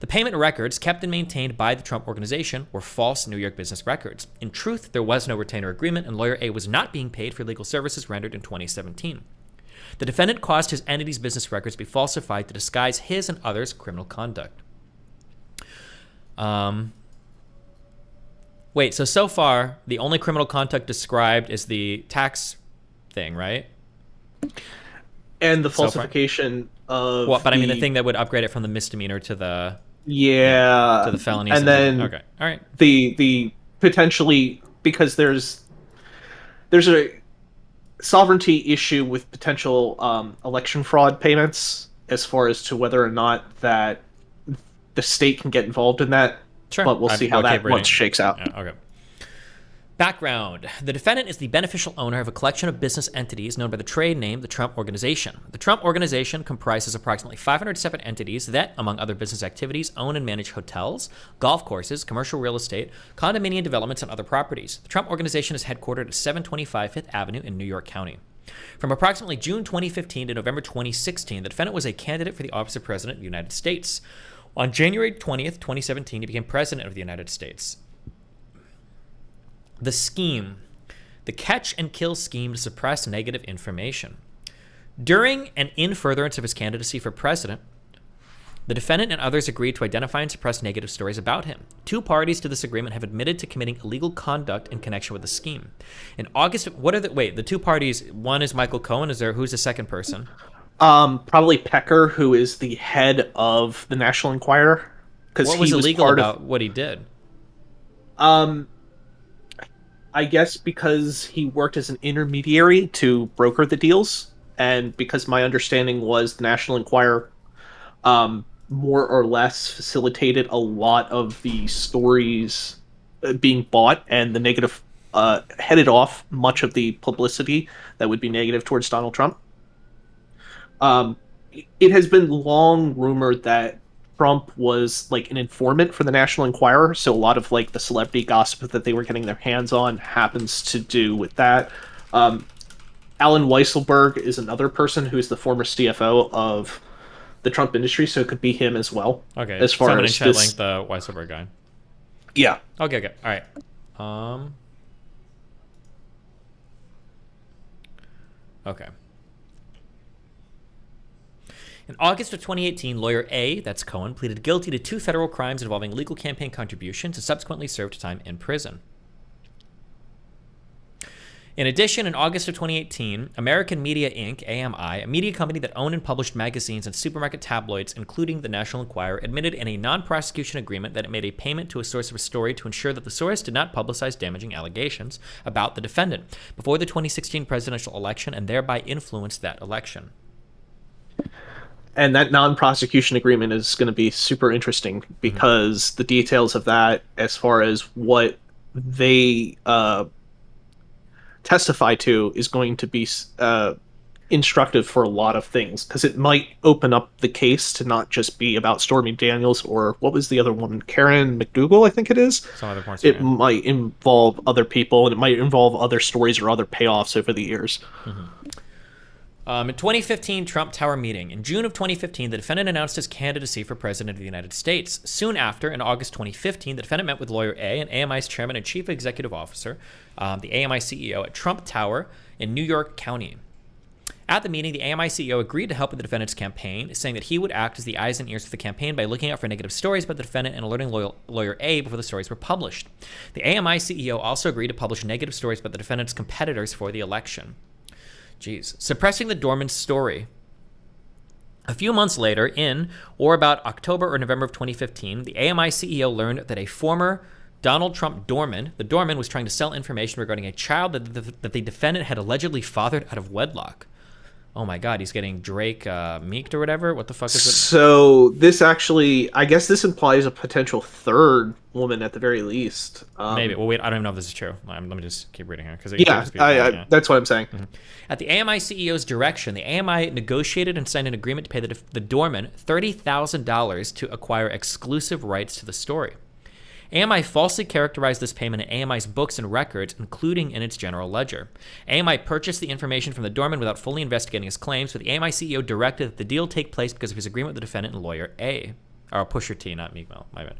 The payment records kept and maintained by the Trump Organization were false New York business records. In truth, there was no retainer agreement, and lawyer A was not being paid for legal services rendered in 2017. The defendant caused his entity's business records to be falsified to disguise his and others' criminal conduct. Wait, so far, the only criminal conduct described is the tax thing, right? And the falsification of what? But I mean, the thing that would upgrade it from the misdemeanor to the to the felony. and then okay, all right. The potentially, because there's a sovereignty issue with potential election fraud payments as far as to whether or not that the state can get involved in that. Sure. But we'll see how that once shakes out. Yeah, okay. Background. The defendant is the beneficial owner of a collection of business entities known by the trade name the Trump Organization. The Trump Organization comprises approximately 507 entities that, among other business activities, own and manage hotels, golf courses, commercial real estate, condominium developments, and other properties. The Trump Organization is headquartered at 725 Fifth Avenue in New York County. From approximately June 2015 to November 2016, the defendant was a candidate for the office of President of the United States. On January 20th, 2017, he became President of the United States. The scheme, the catch and kill scheme to suppress negative information. During and in furtherance of his candidacy for president, the defendant and others agreed to identify and suppress negative stories about him. Two parties to this agreement have admitted to committing illegal conduct in connection with the scheme. In August, the two parties, one is Michael Cohen, who's the second person? Probably Pecker, who is the head of the National Enquirer. What was illegal about what he did? I guess because he worked as an intermediary to broker the deals, and because my understanding was the National Enquirer more or less facilitated a lot of the stories being bought, and the negative headed off much of the publicity that would be negative towards Donald Trump. It has been long rumored that Trump was like an informant for the National Enquirer, so a lot of like the celebrity gossip that they were getting their hands on happens to do with that. Alan Weisselberg is another person who's the former CFO of the Trump industry, so it could be him as well. Okay, as far someone as in chat linked the Weisselberg guy. Yeah. Okay, all right. Okay. In August of 2018, lawyer A, that's Cohen, pleaded guilty to 2 federal crimes involving illegal campaign contributions and subsequently served time in prison. In addition, in August of 2018, American Media Inc., AMI, a media company that owned and published magazines and supermarket tabloids, including the National Enquirer, admitted in a non-prosecution agreement that it made a payment to a source of a story to ensure that the source did not publicize damaging allegations about the defendant before the 2016 presidential election and thereby influenced that election. And that non-prosecution agreement is going to be super interesting because the details of that, as far as what they testify to, is going to be instructive for a lot of things, because it might open up the case to not just be about Stormy Daniels or what was the other one, Karen McDougal, I think it is. Some other points. It might involve other people, and it might involve other stories or other payoffs over the years. In 2015, Trump Tower meeting. In June of 2015, the defendant announced his candidacy for president of the United States. Soon after, in August 2015, the defendant met with lawyer A and AMI's chairman and chief executive officer, the AMI CEO, at Trump Tower in New York County. At the meeting, the AMI CEO agreed to help with the defendant's campaign, saying that he would act as the eyes and ears for the campaign by looking out for negative stories about the defendant and alerting lawyer A before the stories were published. The AMI CEO also agreed to publish negative stories about the defendant's competitors for the election. Jeez. Suppressing the Dorman story. A few months later, in or about October or November of 2015, the AMI CEO learned that a former Donald Trump doorman, the doorman was trying to sell information regarding a child that the defendant had allegedly fathered out of wedlock. Oh my God, he's getting Drake meeked or whatever? What the fuck is it? So this actually, I guess this implies a potential third woman at the very least. Maybe. Well, wait, I don't even know if this is true. Let me just keep reading here. Yeah, that's what I'm saying. At the AMI CEO's direction, the AMI negotiated and signed an agreement to pay the doorman $30,000 to acquire exclusive rights to the story. AMI falsely characterized this payment in AMI's books and records, including in its general ledger. AMI purchased the information from the doorman without fully investigating his claims, but the AMI CEO directed that the deal take place because of his agreement with the defendant and lawyer A. Or Pusher T, not Meek Mill. My bad.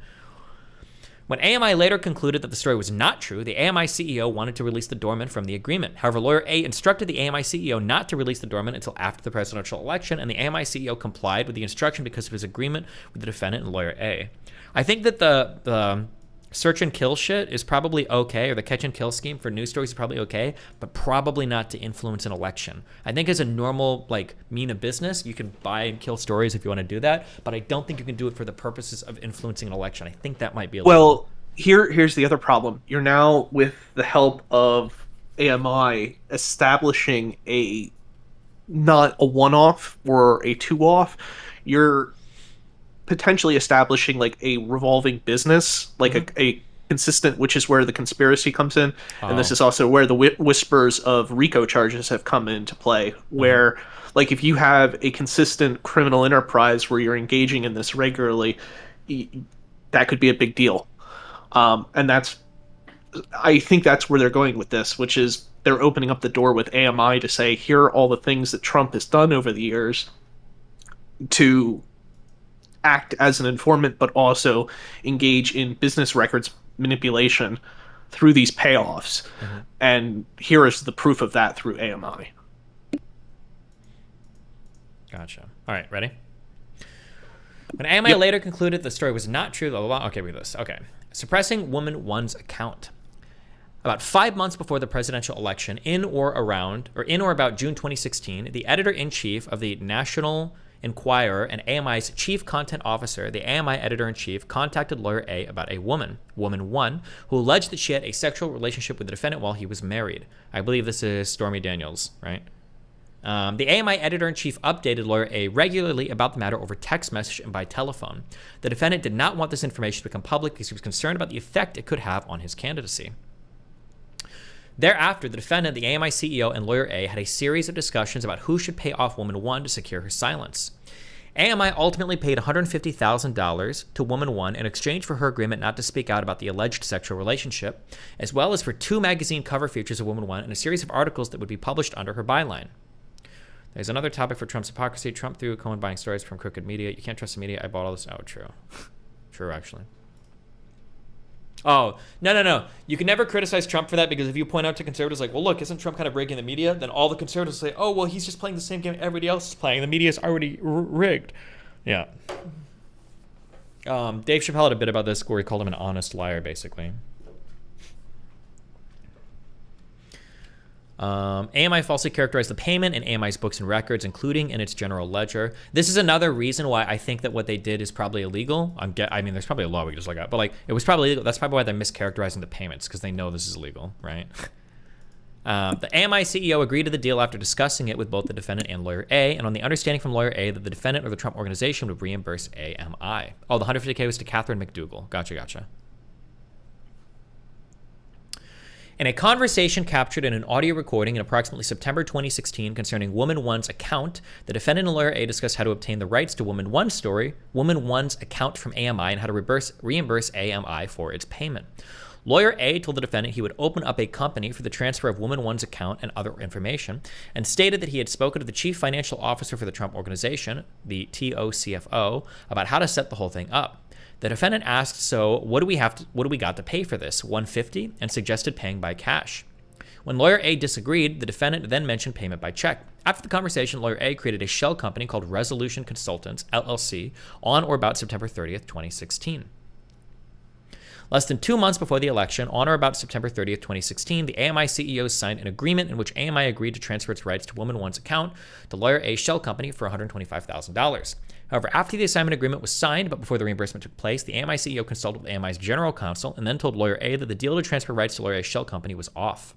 When AMI later concluded that the story was not true, the AMI CEO wanted to release the doorman from the agreement. However, lawyer A instructed the AMI CEO not to release the doorman until after the presidential election, and the AMI CEO complied with the instruction because of his agreement with the defendant and lawyer A. I think that the search and kill shit is probably okay, or the catch and kill scheme for news stories is probably okay, but probably not to influence an election. I think as a normal, like, mean of business, you can buy and kill stories if you want to do that, but I don't think you can do it for the purposes of influencing an election. I think that might be illegal. Well, here's the other problem. You're now, with the help of AMI, establishing not a one-off or a two-off. You're potentially establishing like a revolving business, like a consistent, which is where the conspiracy comes in. And this is also where the whispers of RICO charges have come into play, where like if you have a consistent criminal enterprise where you're engaging in this regularly, that could be a big deal. And I think that's where they're going with this, which is they're opening up the door with AMI to say, here are all the things that Trump has done over the years to act as an informant, but also engage in business records manipulation through these payoffs. And here is the proof of that through AMI. Gotcha. All right, ready? When AMI later concluded the story was not true, blah, blah, blah. Okay, read this. Okay. Suppressing woman one's account. About 5 months before the presidential election, in or about June 2016, the editor-in-chief of the National Enquirer and AMI's chief content officer, the AMI editor-in-chief, contacted lawyer A about a woman, woman one, who alleged that she had a sexual relationship with the defendant while he was married. I believe this is Stormy Daniels, right? The AMI editor-in-chief updated lawyer A regularly about the matter over text message and by telephone. The defendant did not want this information to become public because he was concerned about the effect it could have on his candidacy. Thereafter, the defendant, the AMI CEO, and lawyer A had a series of discussions about who should pay off woman one to secure her silence. AMI ultimately paid $150,000 to woman one in exchange for her agreement not to speak out about the alleged sexual relationship, as well as for 2 magazine cover features of woman one and a series of articles that would be published under her byline. There's another topic for Trump's hypocrisy. Trump through Cohen buying stories from crooked media. You can't trust the media. I bought all this. Oh, true. True, actually. Oh, no. You can never criticize Trump for that, because if you point out to conservatives like, well, look, isn't Trump kind of rigging the media? Then all the conservatives say, oh, well, he's just playing the same game everybody else is playing. The media's already rigged. Yeah. Dave Chappelle had a bit about this where he called him an honest liar, basically. AMI falsely characterized the payment in AMI's books and records, including in its general ledger. This is another reason why I think that what they did is probably illegal. I mean, there's probably a law we can just look at, but like, it was probably illegal. That's probably why they're mischaracterizing the payments, because they know this is illegal, right? The AMI CEO agreed to the deal after discussing it with both the defendant and lawyer A, and on the understanding from lawyer A that the defendant or the Trump organization would reimburse AMI. Oh, the $150K was to Catherine McDougal. Gotcha. In a conversation captured in an audio recording in approximately September 2016 concerning Woman One's account, the defendant and lawyer A discussed how to obtain the rights to Woman One's story, Woman One's account from AMI, and how to reimburse AMI for its payment. Lawyer A told the defendant he would open up a company for the transfer of Woman One's account and other information, and stated that he had spoken to the chief financial officer for the Trump organization, the TOCFO, about how to set the whole thing up. The defendant asked, so what do we got to pay for this? $150, and suggested paying by cash. When lawyer A disagreed, the defendant then mentioned payment by check. After the conversation, lawyer A created a shell company called Resolution Consultants, LLC, on or about September 30th, 2016. Less than 2 months before the election, on or about September 30th, 2016, the AMI CEO signed an agreement in which AMI agreed to transfer its rights to Woman One's account to lawyer A's shell company for $125,000. However, after the assignment agreement was signed, but before the reimbursement took place, the AMI CEO consulted with AMI's general counsel and then told lawyer A that the deal to transfer rights to lawyer A's shell company was off.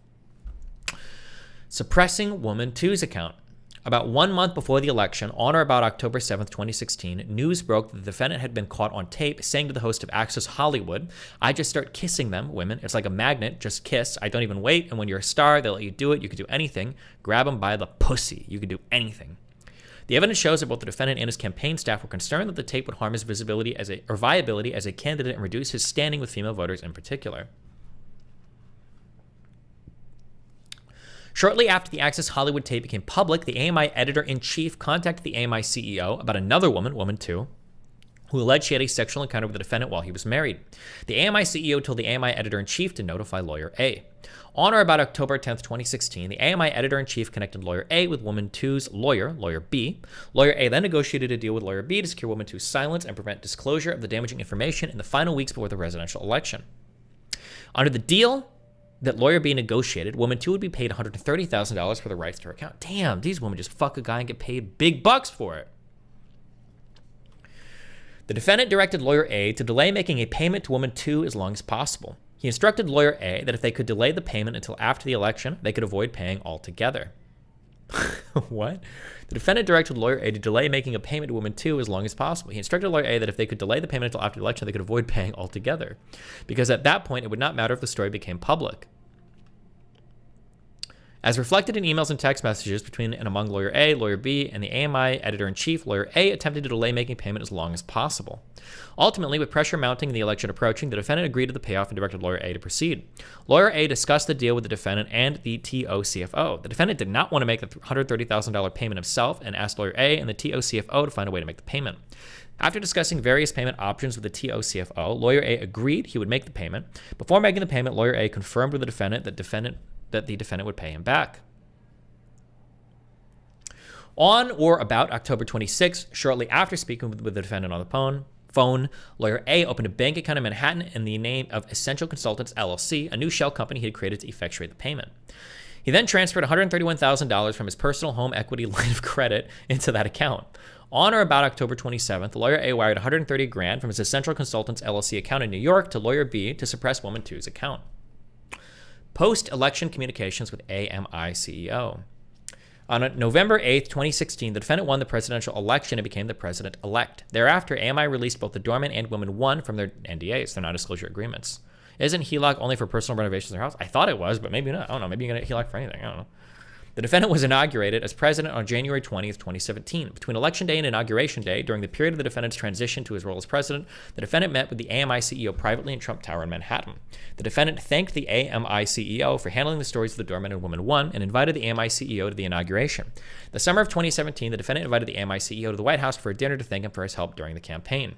Suppressing Woman 2's account. About 1 month before the election, on or about October 7th, 2016, news broke that the defendant had been caught on tape saying to the host of Access Hollywood, I just start kissing them, women. It's like a magnet, just kiss. I don't even wait. And when you're a star, they'll let you do it. You can do anything. Grab them by the pussy. You can do anything. The evidence shows that both the defendant and his campaign staff were concerned that the tape would harm his viability as a candidate and reduce his standing with female voters in particular. Shortly after the Access Hollywood tape became public, the AMI editor-in-chief contacted the AMI CEO about another woman, Woman 2, who alleged she had a sexual encounter with the defendant while he was married. The AMI CEO told the AMI editor-in-chief to notify lawyer A. On or about October 10th, 2016, the AMI editor-in-chief connected lawyer A with woman 2's lawyer, lawyer B. Lawyer A then negotiated a deal with lawyer B to secure woman 2's silence and prevent disclosure of the damaging information in the final weeks before the presidential election. Under the deal that lawyer B negotiated, woman 2 would be paid $130,000 for the rights to her account. Damn, these women just fuck a guy and get paid big bucks for it. The defendant directed lawyer A to delay making a payment to woman 2 as long as possible. He instructed lawyer A that if they could delay the payment until after the election, they could avoid paying altogether. What? The defendant directed lawyer A to delay making a payment to woman 2 as long as possible. He instructed lawyer A that if they could delay the payment until after the election, they could avoid paying altogether. Because at that point, it would not matter if the story became public. As reflected in emails and text messages between and among lawyer A, lawyer B, and the AMI editor-in-chief, lawyer A attempted to delay making payment as long as possible. Ultimately, with pressure mounting and the election approaching, the defendant agreed to the payoff and directed lawyer A to proceed. Lawyer A discussed the deal with the defendant and the TO-CFO. The defendant did not want to make the $130,000 payment himself and asked lawyer A and the TO-CFO to find a way to make the payment. After discussing various payment options with the TO-CFO, lawyer A agreed he would make the payment. Before making the payment, lawyer A confirmed with the defendant that the defendant would pay him back. On or about October 26th, shortly after speaking with the defendant on the phone, lawyer A opened a bank account in Manhattan in the name of Essential Consultants LLC, a new shell company he had created to effectuate the payment. He then transferred $131,000 from his personal home equity line of credit into that account. On or about October 27th, lawyer A wired $130,000 from his Essential Consultants LLC account in New York to lawyer B to suppress woman 2's account. Post-election communications with AMI CEO. On November 8th, 2016, the defendant won the presidential election and became the president-elect. Thereafter, AMI released both the doorman and woman 1 from their NDAs, their non-disclosure agreements. Isn't HELOC only for personal renovations of their house? I thought it was, but maybe not. I don't know. Maybe you can get HELOC for anything. I don't know. The defendant was inaugurated as president on January 20th, 2017. Between Election Day and Inauguration Day, during the period of the defendant's transition to his role as president, the defendant met with the AMI CEO privately in Trump Tower in Manhattan. The defendant thanked the AMI CEO for handling the stories of the doorman and woman 1 and invited the AMI CEO to the inauguration. The summer of 2017, the defendant invited the AMI CEO to the White House for a dinner to thank him for his help during the campaign.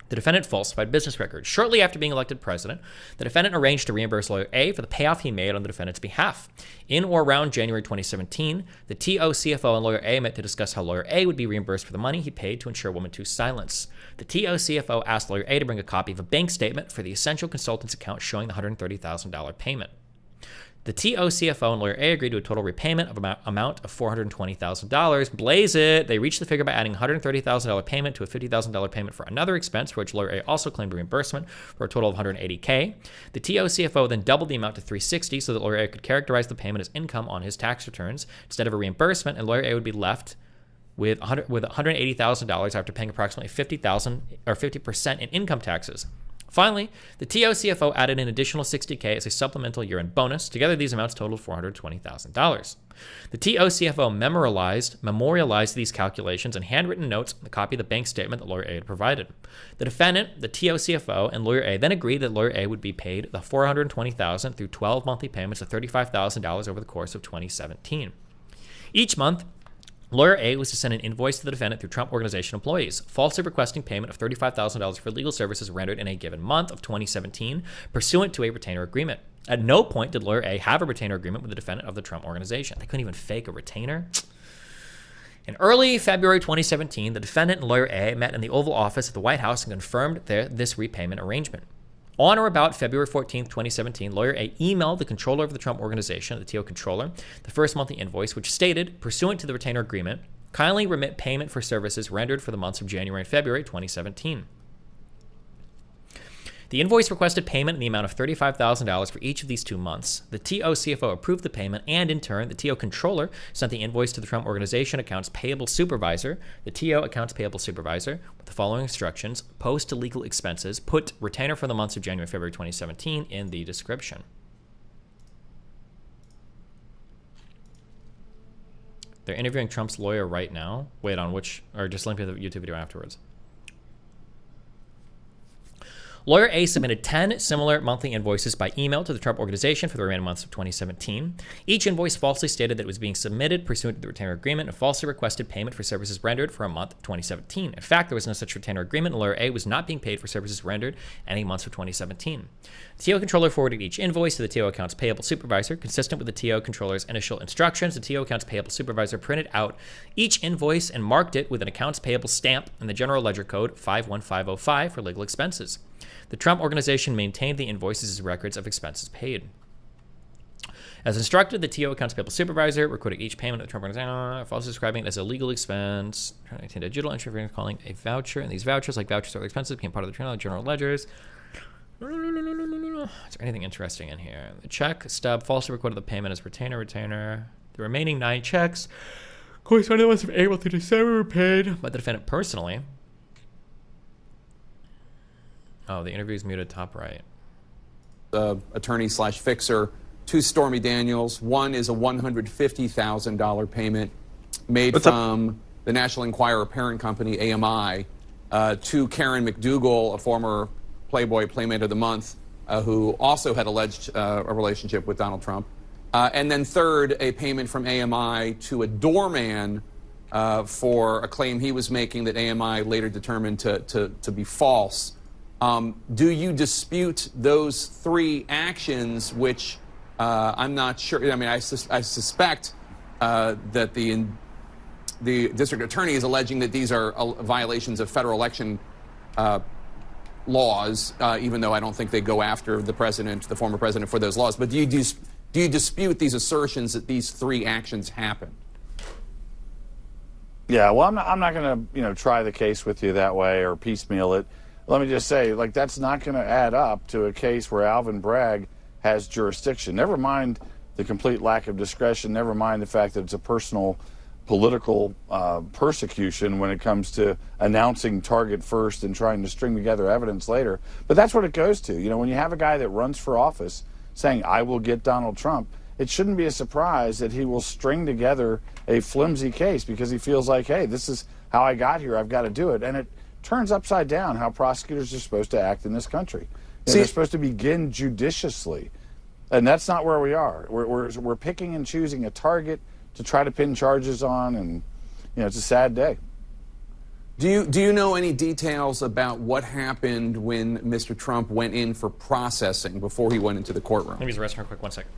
The defendant falsified business records. Shortly after being elected president, the defendant arranged to reimburse lawyer A for the payoff he made on the defendant's behalf. In or around January 2017, the TO-CFO and lawyer A met to discuss how lawyer A would be reimbursed for the money he paid to ensure woman 2's silence. The TO-CFO asked lawyer A to bring a copy of a bank statement for the Essential Consultants account showing the $130,000 payment. The TO-CFO and lawyer A agreed to a total repayment of amount of $420,000. Blaze it! They reached the figure by adding a $130,000 payment to a $50,000 payment for another expense, for which lawyer A also claimed reimbursement for a total of $180K. The TO-CFO then doubled the amount to $360,000 so that lawyer A could characterize the payment as income on his tax returns instead of a reimbursement, and lawyer A would be left with $180,000 after paying approximately $50,000 or 50% in income taxes. Finally, the TO-CFO added an additional $60K as a supplemental year-end bonus. Together, these amounts totaled $420,000. The TO-CFO memorialized these calculations in handwritten notes and a copy of the bank statement that lawyer A had provided. The defendant, the TO-CFO, and lawyer A then agreed that lawyer A would be paid the $420,000 through 12 monthly payments of $35,000 over the course of 2017. Each month, lawyer A was to send an invoice to the defendant through Trump Organization employees, falsely requesting payment of $35,000 for legal services rendered in a given month of 2017, pursuant to a retainer agreement. At no point did lawyer A have a retainer agreement with the defendant of the Trump Organization. They couldn't even fake a retainer. In early February 2017, the defendant and lawyer A met in the Oval Office at the White House and confirmed this repayment arrangement. On or about February 14th, 2017, lawyer A emailed the controller of the Trump Organization, the TO controller, the first monthly invoice, which stated, pursuant to the retainer agreement, kindly remit payment for services rendered for the months of January and February 2017. The invoice requested payment in the amount of $35,000 for each of these 2 months. The TO-CFO approved the payment, and in turn, the TO controller sent the invoice to the Trump Organization Accounts Payable Supervisor, the TO Accounts Payable Supervisor, with the following instructions: post to legal expenses, put retainer for the months of January and February 2017 in the description. They're interviewing Trump's lawyer right now. Wait, on which, or just link to the YouTube video afterwards. Lawyer A submitted 10 similar monthly invoices by email to the Trump Organization for the remaining months of 2017. Each invoice falsely stated that it was being submitted pursuant to the retainer agreement and falsely requested payment for services rendered for a month of 2017. In fact, there was no such retainer agreement, and Lawyer A was not being paid for services rendered any months of 2017. The TO controller forwarded each invoice to the TO accounts payable supervisor. Consistent with the TO controller's initial instructions, the TO accounts payable supervisor printed out each invoice and marked it with an accounts payable stamp in the General Ledger Code 51505 for legal expenses. The Trump Organization maintained the invoices as records of expenses paid. As instructed, the TO accounts payable supervisor recorded each payment of the Trump Organization, falsely describing it as a legal expense, digital entry, calling a voucher, and these vouchers, like vouchers or expenses, became part of the general ledgers. Is there anything interesting in here? The check stub falsely recorded the payment as retainer. The remaining 9 checks, corresponding to the ones of April through December, were paid by the defendant personally. Oh, the interview is muted top right. Attorney/fixer to Stormy Daniels. One is a $150,000 payment made from the National Enquirer parent company, AMI, to Karen McDougal, a former Playboy Playmate of the Month, who also had alleged a relationship with Donald Trump. And then third, a payment from AMI to a doorman for a claim he was making that AMI later determined to be false. Do you dispute those 3 actions, which I'm not sure? I mean, I suspect that the district attorney is alleging that these are violations of federal election laws, even though I don't think they go after the president, the former president, for those laws. But do you dispute these assertions that these 3 actions happened? Yeah, well, I'm not going to try the case with you that way or piecemeal it. Let me just say, like, that's not going to add up to a case where Alvin Bragg has jurisdiction. Never mind the complete lack of discretion. Never mind the fact that it's a personal political persecution when it comes to announcing target first and trying to string together evidence later. But that's what it goes to. You know, when you have a guy that runs for office saying, I will get Donald Trump, it shouldn't be a surprise that he will string together a flimsy case because he feels like, hey, this is how I got here. I've got to do it. And it turns upside down how prosecutors are supposed to act in this country. They're supposed to begin judiciously. And that's not where we are. We're picking and choosing a target to try to pin charges on, and it's a sad day. Do you know any details about what happened when Mr. Trump went in for processing before he went into the courtroom? Let me just rest real quick, 1 second.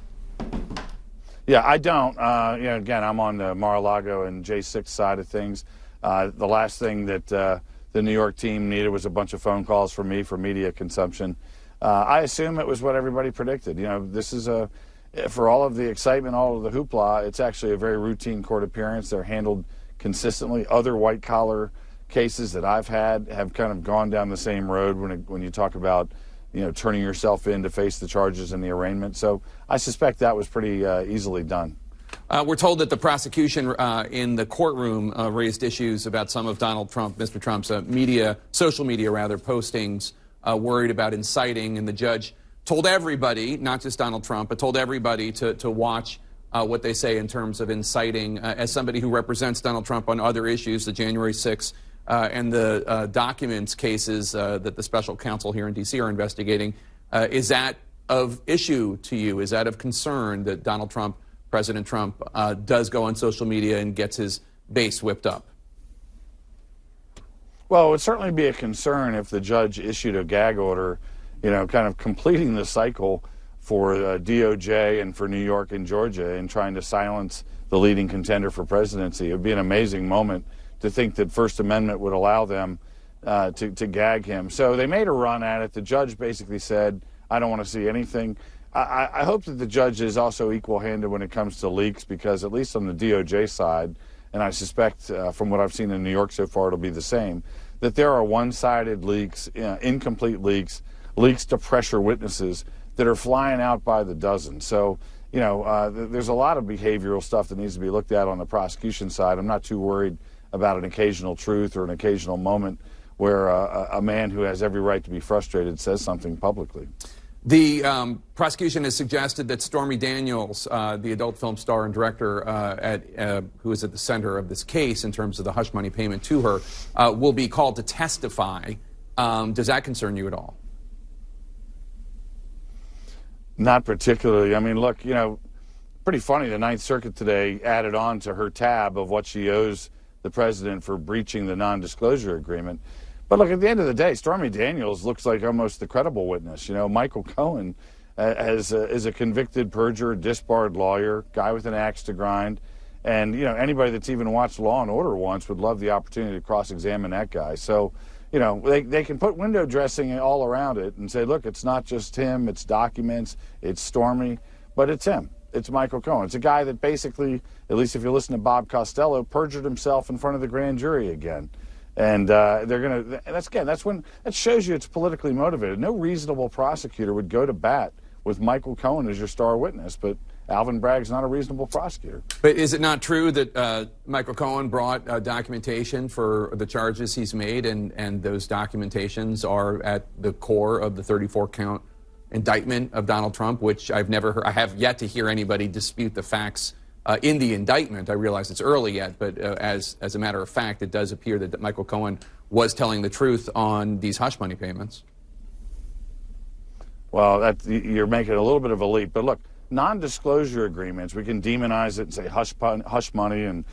Yeah, I don't. Again, I'm on the Mar-a-Lago and J6 side of things. The last thing that the New York team needed was a bunch of phone calls from me for media consumption. I assume it was what everybody predicted. This is for all of the excitement, all of the hoopla, it's actually a very routine court appearance. They're handled consistently. Other white-collar cases that I've had have kind of gone down the same road when you talk about, turning yourself in to face the charges and the arraignment. So I suspect that was pretty easily done. We're told that the prosecution in the courtroom raised issues about some of Mr. Trump's social media postings, worried about inciting, and the judge told everybody, not just Donald Trump, but told everybody to watch what they say in terms of inciting. As somebody who represents Donald Trump on other issues, the January 6th and the documents cases that the special counsel here in D.C. are investigating, is that of issue to you? Is that of concern that Donald Trump, President Trump, does go on social media and gets his base whipped up? Well, it would certainly be a concern if the judge issued a gag order, kind of completing the cycle for DOJ and for New York and Georgia in trying to silence the leading contender for presidency. It would be an amazing moment to think that First Amendment would allow them to gag him. So they made a run at it. The judge basically said, I don't want to see anything. I hope that the judge is also equal-handed when it comes to leaks, because at least on the DOJ side, and I suspect from what I've seen in New York so far it'll be the same, that there are one-sided leaks, incomplete leaks to pressure witnesses that are flying out by the dozen. So, there's a lot of behavioral stuff that needs to be looked at on the prosecution side. I'm not too worried about an occasional truth or an occasional moment where a man who has every right to be frustrated says something publicly. The prosecution has suggested that Stormy Daniels, the adult film star and director who is at the center of this case in terms of the hush money payment to her, will be called to testify. Does that concern you at all? Not particularly. I mean, look, pretty funny. The Ninth Circuit today added on to her tab of what she owes the president for breaching the non-disclosure agreement. But look, at the end of the day, Stormy Daniels looks like almost the credible witness. Michael Cohen is a convicted perjurer, disbarred lawyer, guy with an axe to grind. And, anybody that's even watched Law and Order once would love the opportunity to cross-examine that guy. So, they can put window dressing all around it and say, look, it's not just him, it's documents, it's Stormy, but it's him. It's Michael Cohen. It's a guy that basically, at least if you listen to Bob Costello, perjured himself in front of the grand jury again. And that shows you it's politically motivated. No reasonable prosecutor would go to bat with Michael Cohen as your star witness, but Alvin Bragg's not a reasonable prosecutor. But is it not true that Michael Cohen brought documentation for the charges he's made, and those documentations are at the core of the 34-count indictment of Donald Trump, which I have yet to hear anybody dispute the facts in the indictment. I realize it's early yet, but as a matter of fact, it does appear that Michael Cohen was telling the truth on these hush money payments. Well, you're making a little bit of a leap, but look, non-disclosure agreements, we can demonize it and say hush money and,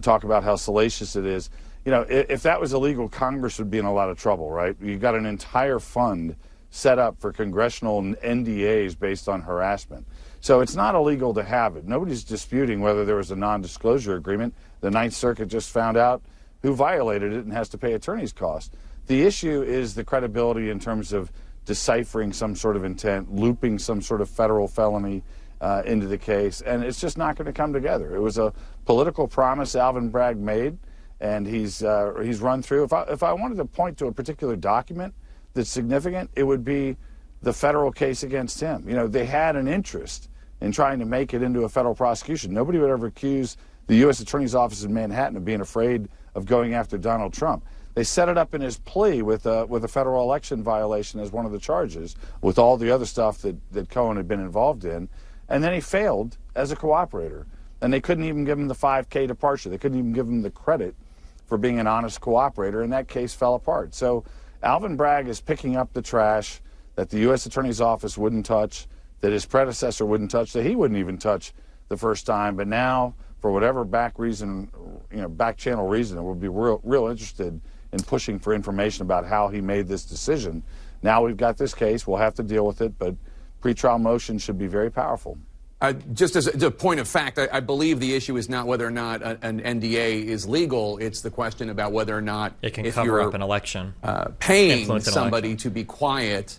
talk about how salacious it is. If that was illegal, Congress would be in a lot of trouble, right? You've got an entire fund set up for congressional NDAs based on harassment. So it's not illegal to have it. Nobody's disputing whether there was a non-disclosure agreement. The Ninth Circuit just found out who violated it and has to pay attorney's costs. The issue is the credibility in terms of deciphering some sort of intent, looping some sort of federal felony into the case, and it's just not going to come together. It was a political promise Alvin Bragg made, and he's run through. If I wanted to point to a particular document that's significant, it would be the federal case against him. They had an interest in trying to make it into a federal prosecution. Nobody would ever accuse the U.S. Attorney's Office in Manhattan of being afraid of going after Donald Trump. They set it up in his plea with a federal election violation as one of the charges, with all the other stuff that Cohen had been involved in. And then he failed as a cooperator. And they couldn't even give him the 5K departure. They couldn't even give him the credit for being an honest cooperator, and that case fell apart. So Alvin Bragg is picking up the trash that the U.S. Attorney's Office wouldn't touch, that his predecessor wouldn't touch, that he wouldn't even touch the first time. But now, for whatever back channel reason, it would be real interested in pushing for information about how he made this decision. Now we've got this case. We'll have to deal with it, but pretrial motion should be very powerful. Just as a point of fact, I believe the issue is not whether or not an NDA is legal. It's the question about whether or not it can cover up an election, paying somebody to be quiet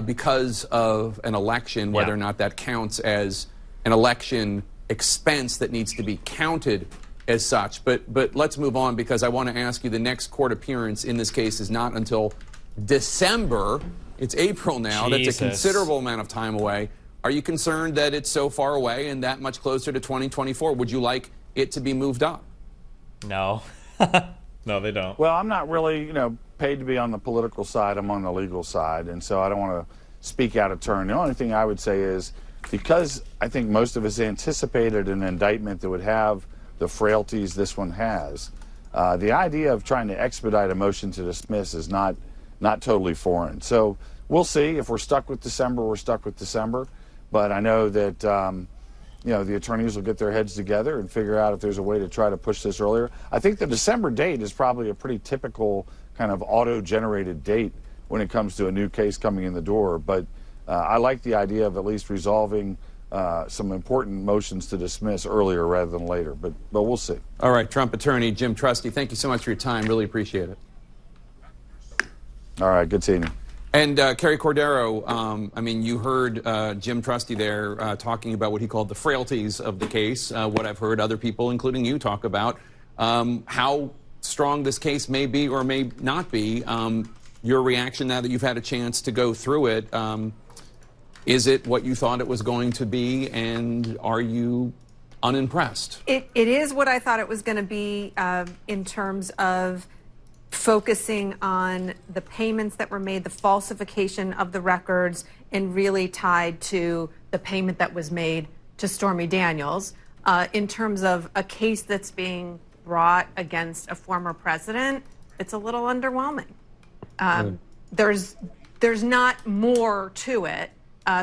because of an election, whether or not that counts as an election expense that needs to be counted as such. But let's move on, because I want to ask you, the next court appearance in this case is not until December. It's April now. Jesus. That's a considerable amount of time away. Are you concerned that it's so far away and that much closer to 2024? Would you like it to be moved up? No. No, they don't. Well, I'm not really, paid to be on the political side. I'm on the legal side, and so I don't want to speak out of turn. The only thing I would say is, because I think most of us anticipated an indictment that would have the frailties this one has, the idea of trying to expedite a motion to dismiss is not totally foreign. So we'll see. If we're stuck with December, we're stuck with December. But I know that the attorneys will get their heads together and figure out if there's a way to try to push this earlier. I think the December date is probably a pretty typical kind of auto-generated date when it comes to a new case coming in the door. But I like the idea of at least resolving some important motions to dismiss earlier rather than later. But we'll see. All right, Trump attorney Jim Trusty, thank you so much for your time. Really appreciate it. All right, good seeing you. And Kerry Cordero, you heard Jim Trusty there talking about what he called the frailties of the case, what I've heard other people, including you, talk about, how strong this case may be or may not be. Your reaction now that you've had a chance to go through it, is it what you thought it was going to be, and are you unimpressed? It is what I thought it was going to be in terms of focusing on the payments that were made, the falsification of the records, and really tied to the payment that was made to Stormy Daniels. In terms of a case that's being brought against a former president, it's a little underwhelming. There's not more to it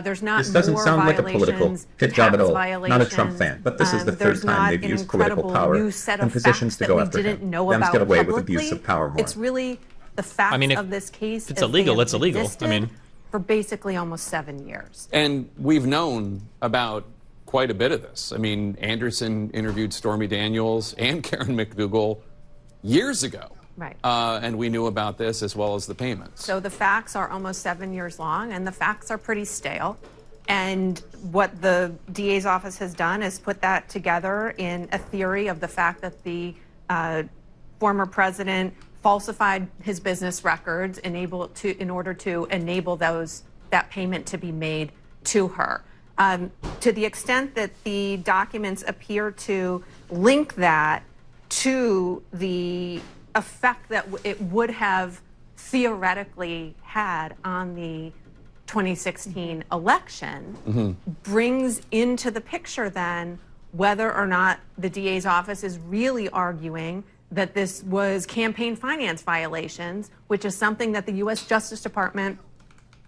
There's not This doesn't more sound like a political violations, hit job at tax all. Not a Trump violations. fan, but this is the third There's time not they've an used political incredible power new set and of positions facts to that go we after didn't him. know Them about get away with publicly. abuse of power more. It's really the facts mean, if of this case. it's as they illegal, have it's illegal. I existed mean, for basically almost 7 years. And we've known about quite a bit of this. I mean, Anderson interviewed Stormy Daniels and Karen McDougal years ago. Right. And we knew about this as well as the payments. So the facts are almost 7 years long, and the facts are pretty stale. And what the DA's office has done is put that together in a theory of the fact that the former president falsified his business records in order to enable that payment to be made to her. To the extent that the documents appear to link that to the effect that it would have theoretically had on the 2016 election, brings into the picture then whether or not the DA's office is really arguing that this was campaign finance violations, which is something that the U.S. Justice Department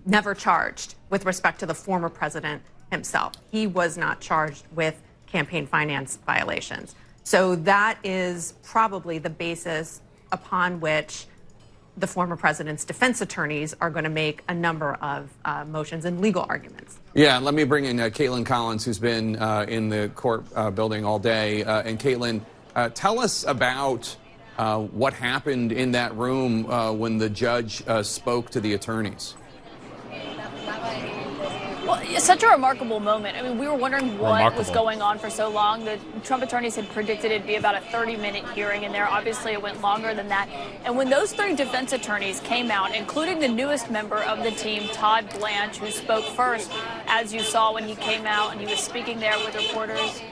never charged with respect to the former president himself. He was not charged with campaign finance violations. So that is probably the basis upon which the former president's defense attorneys are going to make a number of motions and legal arguments. Yeah, let me bring in Caitlin Collins, who's been in the court building all day. And Caitlin, tell us about what happened in that room when the judge spoke to the attorneys. Well, it's such a remarkable moment. I mean, we were wondering what was going on for so long. The Trump attorneys had predicted it'd be about a 30-minute hearing in there. Obviously, it went longer than that. And when those three defense attorneys came out, including the newest member of the team, Todd Blanche, who spoke first, as you saw when he came out and he was speaking there with reporters.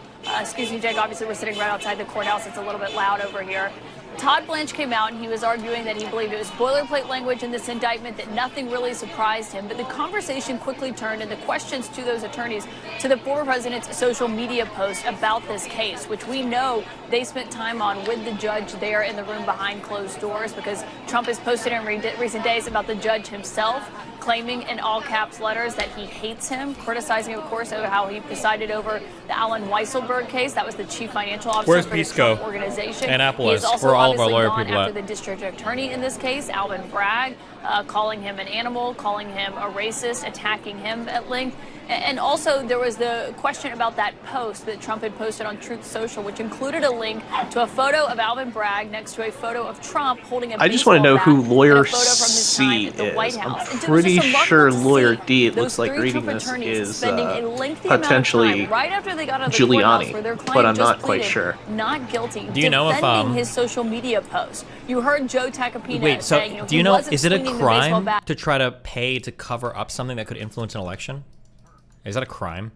Excuse me, Jake, obviously we're sitting right outside the courthouse. It's a little bit loud over here. Todd Blanche came out and he was arguing that he believed it was boilerplate language in this indictment, that nothing really surprised him. But the conversation quickly turned and the questions to those attorneys to the former president's social media post about this case, which we know they spent time on with the judge there in the room behind closed doors, because Trump has posted in recent days about the judge himself, claiming in all caps letters that he hates him, criticizing, of course, over how he presided over the Alan Weisselberg case. That was the chief financial officer for the Trump organization. Annapolis, where all of our lawyer people after the district attorney in this case, Alvin Bragg, calling him an animal, calling him a racist, attacking him at length. And also there was the question about that post that Trump had posted on Truth Social, which included a link to a photo of Alvin Bragg next to a photo of Trump holding a I just want to know who lawyer photo from his C time at the White House. I'm pretty sure lawyer D, it looks like reading this, is potentially right after they got out of the Giuliani, where their but I'm client not just quite pleaded sure. not guilty, Do you know if, defending his social media post. You heard Joe Tacopina Wait, so saying, do you know, is it a wasn't swinging the baseball crime bat. to try to pay to cover up something that could influence an election? Is that a crime?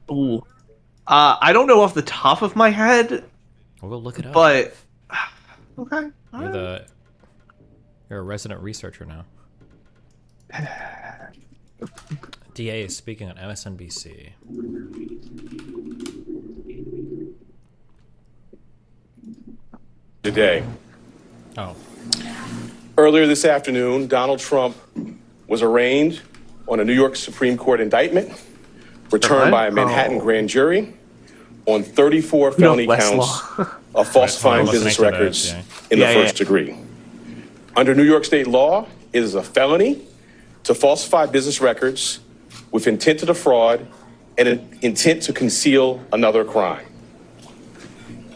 Ooh. I don't know off the top of my head. We'll look it up. But okay. You're a resident researcher now. DA is speaking on MSNBC. Today. Oh. Earlier this afternoon, Donald Trump was arraigned on a New York Supreme Court indictment returned by a Manhattan grand jury on 34 felony counts of falsifying business records in the first degree. Under New York state law, it is a felony to falsify business records with intent to defraud and an intent to conceal another crime.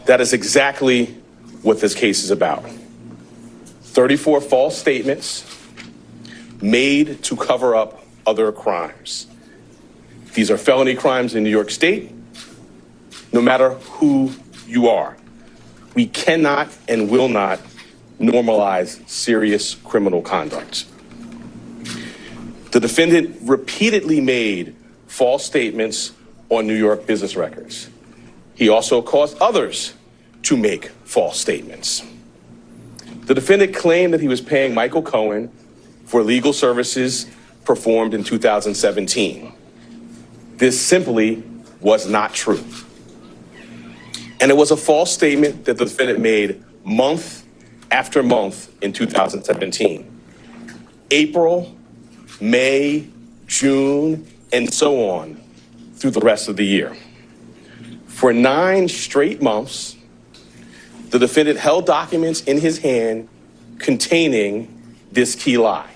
That is exactly what this case is about. 34 false statements made to cover up other crimes. These are felony crimes in New York State, no matter who you are. We cannot and will not normalize serious criminal conduct. The defendant repeatedly made false statements on New York business records. He also caused others to make false statements. The defendant claimed that he was paying Michael Cohen for legal services performed in 2017. This simply was not true. And it was a false statement that the defendant made month after month in 2017. April, May, June, and so on through the rest of the year. For 9 straight months, the defendant held documents in his hand containing this key lie,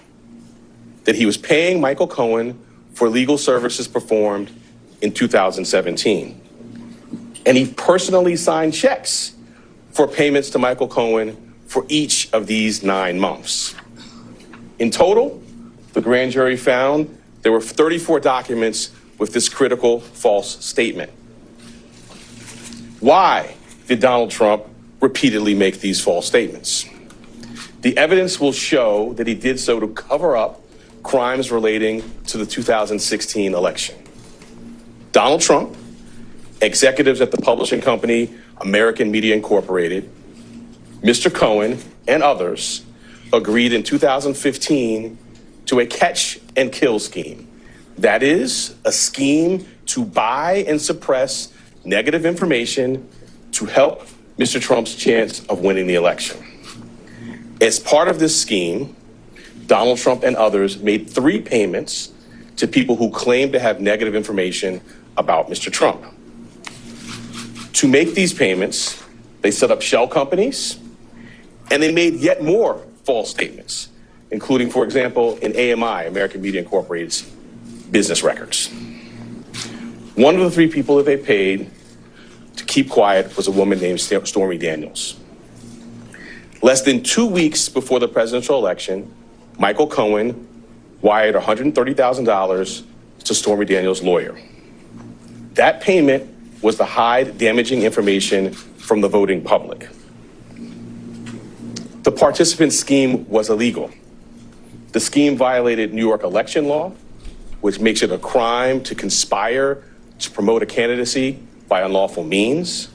that he was paying Michael Cohen for legal services performed in 2017. And he personally signed checks for payments to Michael Cohen for each of these 9 months. In total, the grand jury found there were 34 documents with this critical false statement. Why did Donald Trump repeatedly make these false statements? The evidence will show that he did so to cover up crimes relating to the 2016 election. Donald Trump, executives at the publishing company American Media Incorporated, Mr. Cohen, and others agreed in 2015 to a catch and kill scheme. That is, a scheme to buy and suppress negative information to help Mr. Trump's chance of winning the election. As part of this scheme, Donald Trump and others made 3 payments to people who claimed to have negative information about Mr. Trump. To make these payments, they set up shell companies, and they made yet more false statements, including, for example, in AMI, American Media Incorporated's business records. One of the 3 people that they paid to keep quiet was a woman named Stormy Daniels. Less than 2 weeks before the presidential election, Michael Cohen wired $130,000 to Stormy Daniels' lawyer. That payment was to hide damaging information from the voting public. The participant scheme was illegal. The scheme violated New York election law, which makes it a crime to conspire to promote a candidacy by unlawful means.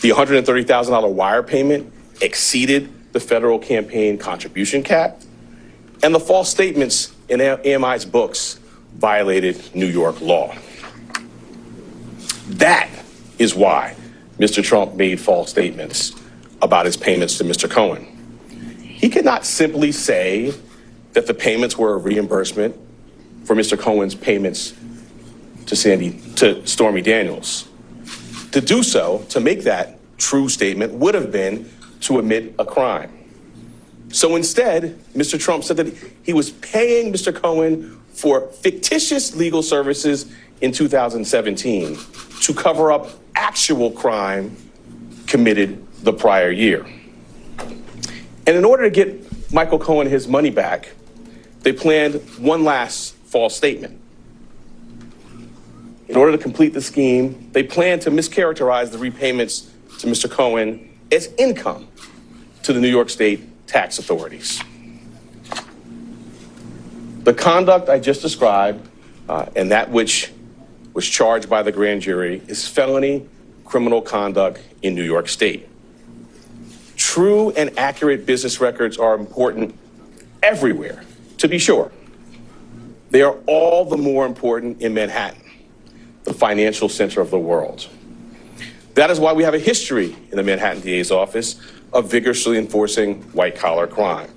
The $130,000 wire payment exceeded the federal campaign contribution cap, and the false statements in AMI's books violated New York law. That is why Mr. Trump made false statements about his payments to Mr. Cohen. He could not simply say that the payments were a reimbursement for Mr. Cohen's payments to Stormy Daniels. To do so, to make that true statement, would have been to admit a crime. So instead, Mr. Trump said that he was paying Mr. Cohen for fictitious legal services in 2017 to cover up actual crime committed the prior year. And in order to get Michael Cohen his money back, they planned one last false statement. In order to complete the scheme, they planned to mischaracterize the repayments to Mr. Cohen as income to the New York State tax authorities. The conduct I just described, and that which was charged by the grand jury, is felony criminal conduct in New York State. True and accurate business records are important everywhere, to be sure. They are all the more important in Manhattan, the financial center of the world. That is why we have a history in the Manhattan DA's office of vigorously enforcing white-collar crime.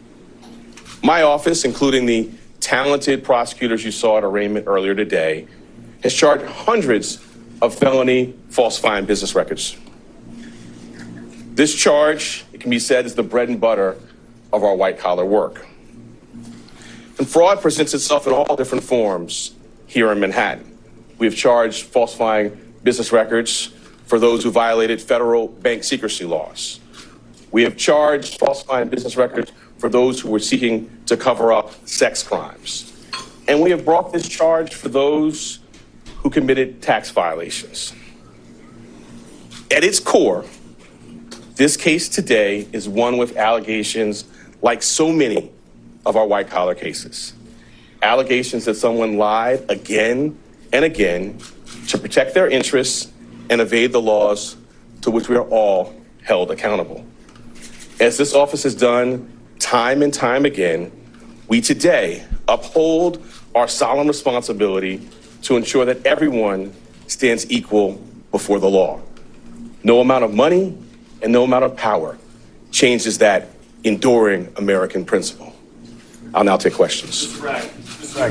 My office, including the talented prosecutors you saw at arraignment earlier today, has charged hundreds of felony falsifying business records. This charge, it can be said, is the bread and butter of our white-collar work. And fraud presents itself in all different forms here in Manhattan. We have charged falsifying business records for those who violated federal bank secrecy laws. We have charged falsifying business records for those who were seeking to cover up sex crimes. And we have brought this charge for those who committed tax violations. At its core, this case today is one with allegations like so many of our white-collar cases. Allegations that someone lied again and again to protect their interests and evade the laws to which we are all held accountable. As this office has done time and time again, we today uphold our solemn responsibility to ensure that everyone stands equal before the law. No amount of money and no amount of power changes that enduring American principle. I'll now take questions. So we're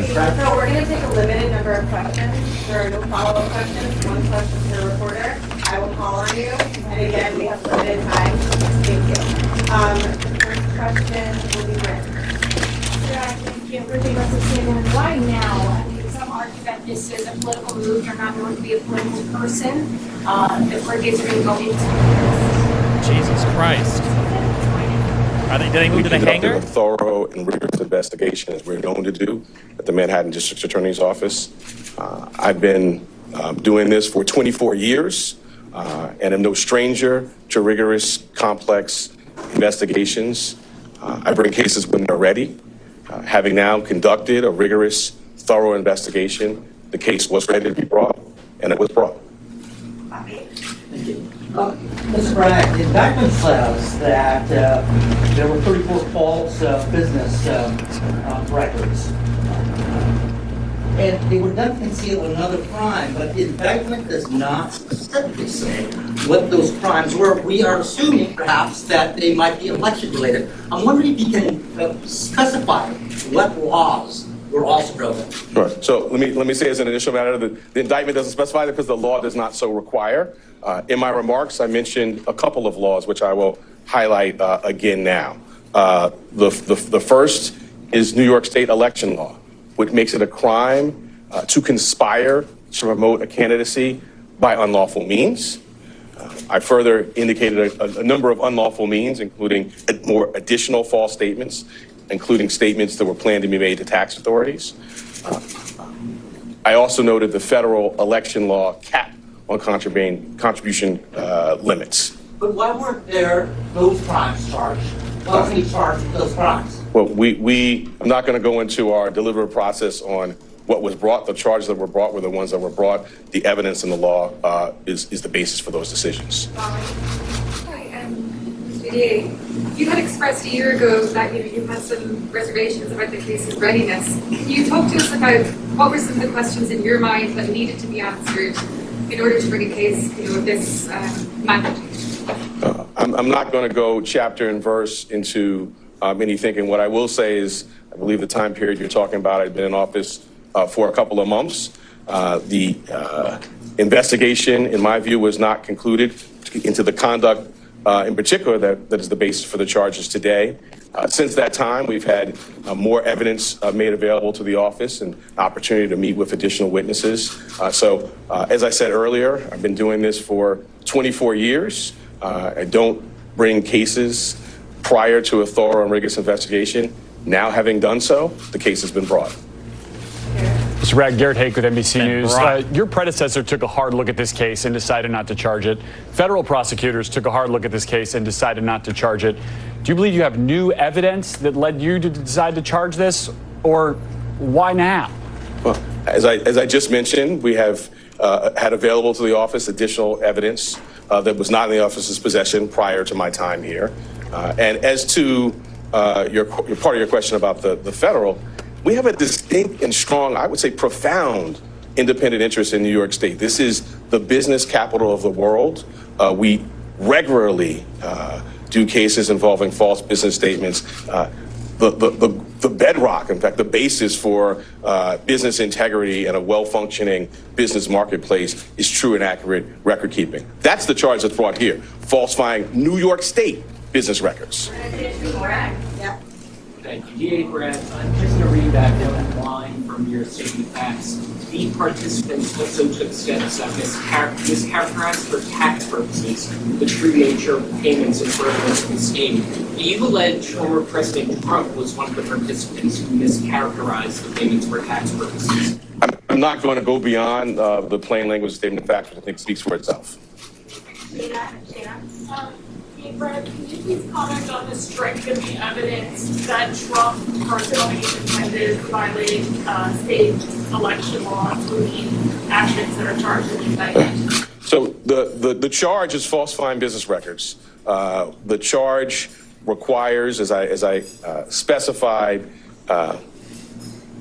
going to take a limited number of questions. There are no follow-up questions. One question per reporter. I will call on you. And again, we have limited time. Thank you. The first question will be Rick. Thank you. Why now? I mean, some argue that this is a political move. You're not going to be a political person. The floodgates are going to go into Jesus Christ. Did they move to the hangar? A thorough and rigorous investigation, as we're known to do at the Manhattan District Attorney's Office. I've been doing this for 24 years and am no stranger to rigorous, complex investigations. I bring cases when they're ready. Having now conducted a rigorous, thorough investigation, the case was ready to be brought, and it was brought. Mr. Bragg, the indictment says that there were 34 false business records. And they were done to conceal another crime, but the indictment does not specifically say what those crimes were. We are assuming, perhaps, that they might be election-related. I'm wondering if you can specify what laws were also broken. Sure. So let me say as an initial matter that the indictment doesn't specify that because the law does not so require. In my remarks, I mentioned a couple of laws, which I will highlight again now. The first is New York State election law, which makes it a crime to conspire to promote a candidacy by unlawful means. I further indicated a number of unlawful means, including more additional false statements, including statements that were planned to be made to tax authorities. I also noted the federal election law cap on contribution limits. But why weren't there those crimes charged? Why weren't we charged with those crimes? Well, I'm not going to go into our deliberative process on what was brought. The charges that were brought were the ones that were brought. The evidence in the law is the basis for those decisions. You had expressed a year ago that you had some reservations about the case's readiness. Can you talk to us about what were some of the questions in your mind that needed to be answered in order to bring a case of this magnitude? I'm not going to go chapter and verse into any thinking. What I will say is, I believe the time period you're talking about, I've been in office for a couple of months. The investigation, in my view, was not concluded into the conduct in particular that is the basis for the charges today. Since that time, we've had more evidence made available to the office and opportunity to meet with additional witnesses. So as I said earlier, I've been doing this for 24 years. I don't bring cases prior to a thorough and rigorous investigation. Now, having done so, the case has been brought. Mr. Bragg, Garrett Hake with NBC News. Your predecessor took a hard look at this case and decided not to charge it. Federal prosecutors took a hard look at this case and decided not to charge it. Do you believe you have new evidence that led you to decide to charge this, or why now? Well, as I just mentioned, we have had available to the office additional evidence that was not in the office's possession prior to my time here. And as to your part of your question about the federal, we have a distinct and strong, I would say profound, independent interest in New York State. This is the business capital of the world. We regularly do cases involving false business statements. The bedrock, in fact, the basis for business integrity and a well-functioning business marketplace is true and accurate record keeping. That's the charge that's brought here, falsifying New York State business records. Thank you. DA Brett, I'm just going to read back one line from your statement of facts. The participants also took steps that mischaracterized for tax purposes the true nature of the payments and furtherance of the scheme. Do you allege former President Trump was one of the participants who mischaracterized the payments for tax purposes? I'm not going to go beyond the plain language statement of facts, which I think speaks for itself. Brett, can you please comment on the strength of the evidence that Trump personally intended violating state election law, including actions that are charged in the indictment? So the charge is falsifying business records. The charge requires, as I specified,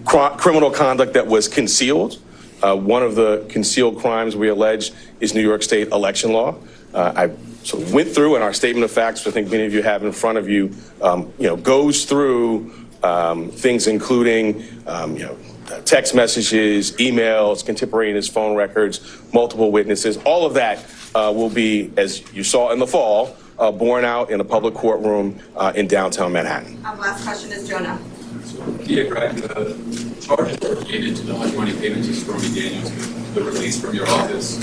criminal conduct that was concealed. One of the concealed crimes we allege is New York State election law. I went through in our statement of facts, which I think many of you have in front of you, goes through things including, text messages, emails, contemporaneous phone records, multiple witnesses. All of that will be, as you saw in the fall, borne out in a public courtroom in downtown Manhattan. Last question is Jonah. Yeah, Greg, the charges related to the hush money payments to Stormy Daniels, the release from your office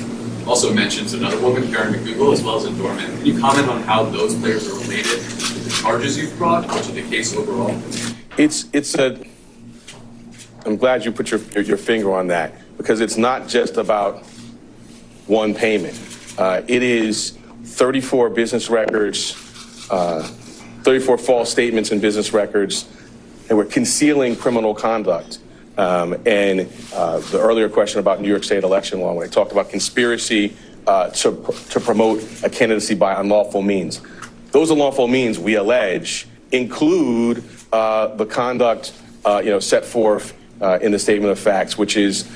also mentions another woman, Karen McDougal, as well as a doorman. Can you comment on how those players are related to the charges you've brought or to the case overall? I'm glad you put your finger on that, because it's not just about one payment. It is 34 business records, 34 false statements in business records, and we're concealing criminal conduct. And the earlier question about New York State election law, when I talked about conspiracy to promote a candidacy by unlawful means. Those unlawful means, we allege, include the conduct set forth in the statement of facts, which is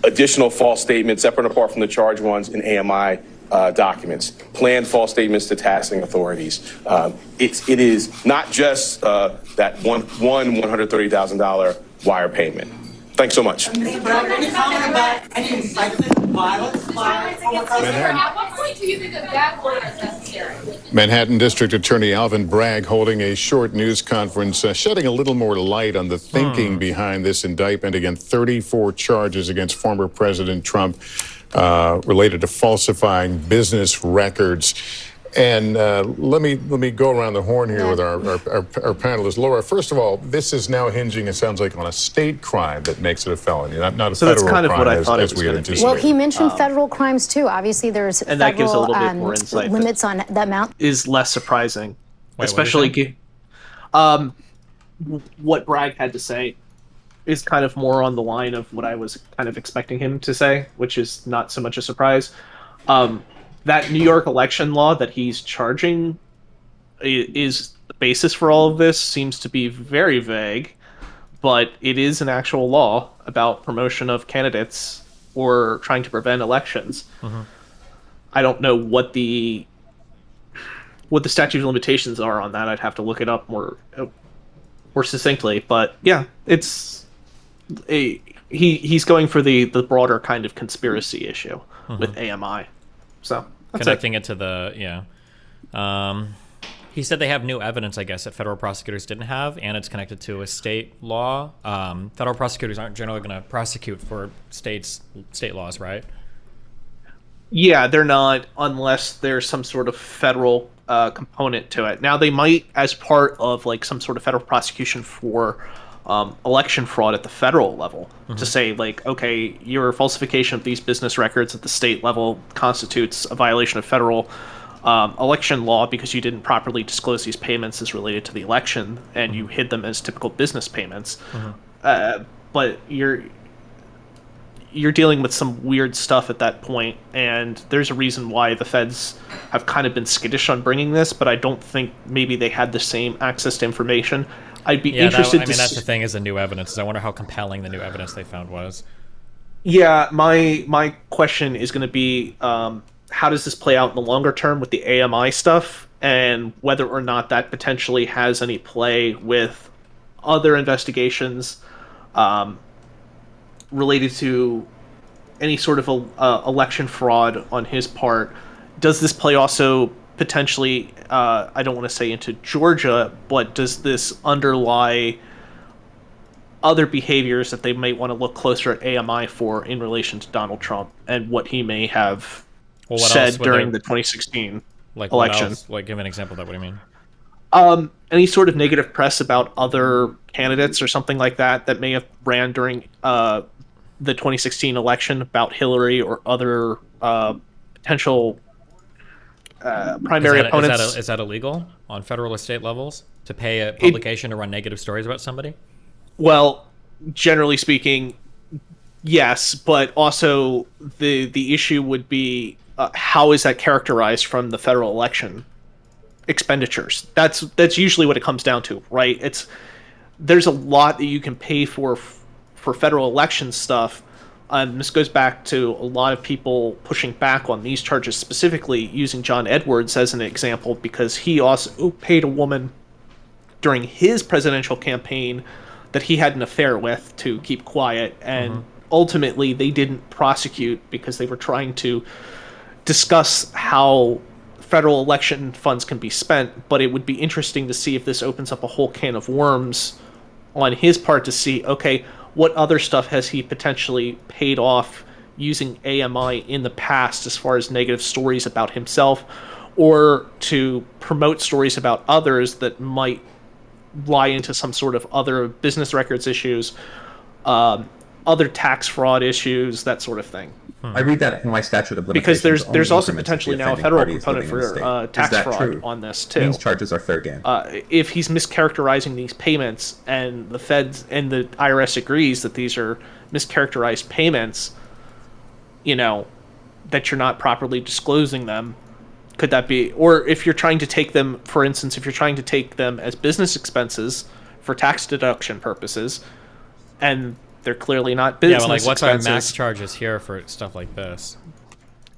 additional false statements separate and apart from the charged ones in AMI documents, planned false statements to taxing authorities. It is not just that one $130,000 wire payment. Thanks so much. Mr. Bragg, any comment about any incitement of violence by former president? At what point do you think a gag order is necessary? Manhattan District Attorney Alvin Bragg holding a short news conference, shedding a little more light on the thinking behind this indictment. Again, 34 charges against former President Trump related to falsifying business records. And let me go around the horn here with our panelists. Laura, first of all, this is now hinging, it sounds like, on a state crime that makes it a felony, not a So federal that's kind of crime, what I thought as it was we had going to be. anticipated. Well, he mentioned federal crimes too. Obviously, there's And that gives a little bit more federal insight. limits on the amount. Is less surprising, Wait, especially what Bragg had to say is kind of more on the line of what I was kind of expecting him to say, which is not so much a surprise. That New York election law that he's charging is the basis for all of this, seems to be very vague, but it is an actual law about promotion of candidates or trying to prevent elections. I don't know what the statute of limitations are on that. I'd have to look it up more succinctly, but yeah, it's he's going for the broader kind of conspiracy issue with AMI. So connecting it to the he said they have new evidence, I guess, that federal prosecutors didn't have, and it's connected to a state law. Federal prosecutors aren't generally going to prosecute for state laws, right? Yeah, they're not, unless there's some sort of federal component to it. Now, they might, as part of like some sort of federal prosecution for election fraud at the federal level, to say like, okay, your falsification of these business records at the state level constitutes a violation of federal election law because you didn't properly disclose these payments as related to the election and you hid them as typical business payments. But you're dealing with some weird stuff at that point, and there's a reason why the feds have kind of been skittish on bringing this, but I don't think maybe they had the same access to information. I'd be interested to that's the thing, is the new evidence. I wonder how compelling the new evidence they found was. Yeah, my question is going to be, how does this play out in the longer term with the AMI stuff, and whether or not that potentially has any play with other investigations related to any sort of election fraud on his part. Does this play also potentially, I don't want to say into Georgia, but does this underlie other behaviors that they might want to look closer at AMI for in relation to Donald Trump and what he may have said during the 2016 election? Like, give an example of that. What do you mean? Any sort of negative press about other candidates or something like that may have ran during the 2016 election about Hillary or other potential primary opponents. Is that illegal on federal or state levels to pay a publication to run negative stories about somebody? Well, generally speaking, yes, but also the issue would be how is that characterized from the federal election expenditures? That's usually what it comes down to, right? There's a lot that you can pay for federal election stuff. This goes back to a lot of people pushing back on these charges, specifically using John Edwards as an example, because he also paid a woman during his presidential campaign that he had an affair with to keep quiet, and ultimately they didn't prosecute because they were trying to discuss how federal election funds can be spent. But it would be interesting to see if this opens up a whole can of worms on his part to see, okay, what other stuff has he potentially paid off using AMI in the past as far as negative stories about himself, or to promote stories about others that might lie into some sort of other business records issues, other tax fraud issues, that sort of thing. I read that in my statute of Because limitations. there's only also increments potentially if the now a offending federal party is component living in the for state. tax Is that fraud true? on this too. Means charges are fair game. If he's mischaracterizing these payments and the feds and the IRS agrees that these are mischaracterized payments, you know, that you're not properly disclosing them, could that be? Or if you're trying to take them, for instance, if you're trying to take them as business expenses for tax deduction purposes, and they're clearly not business expenses. What's our max charges here for stuff like this?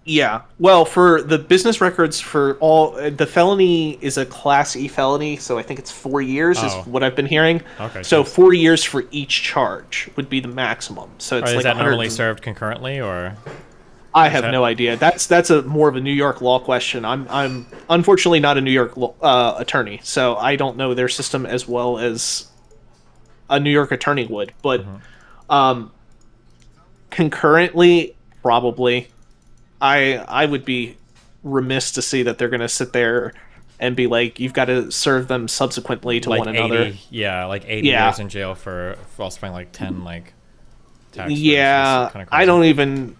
Yeah, well, for the business records for all, the felony is a Class E felony, so I think it's 4 years is what I've been hearing. Okay. So 4 years for each charge would be the maximum. So it's Is like that 100 normally served concurrently, or? I have no idea. That's a more of a New York law question. I'm unfortunately not a New York attorney, so I don't know their system as well as a New York attorney would. But concurrently, probably. I would be remiss to see that they're going to sit there and be like, you've got to serve them subsequently to one another. Yeah, like 80 years in jail for falsifying like 10 tax. Yeah, I don't even.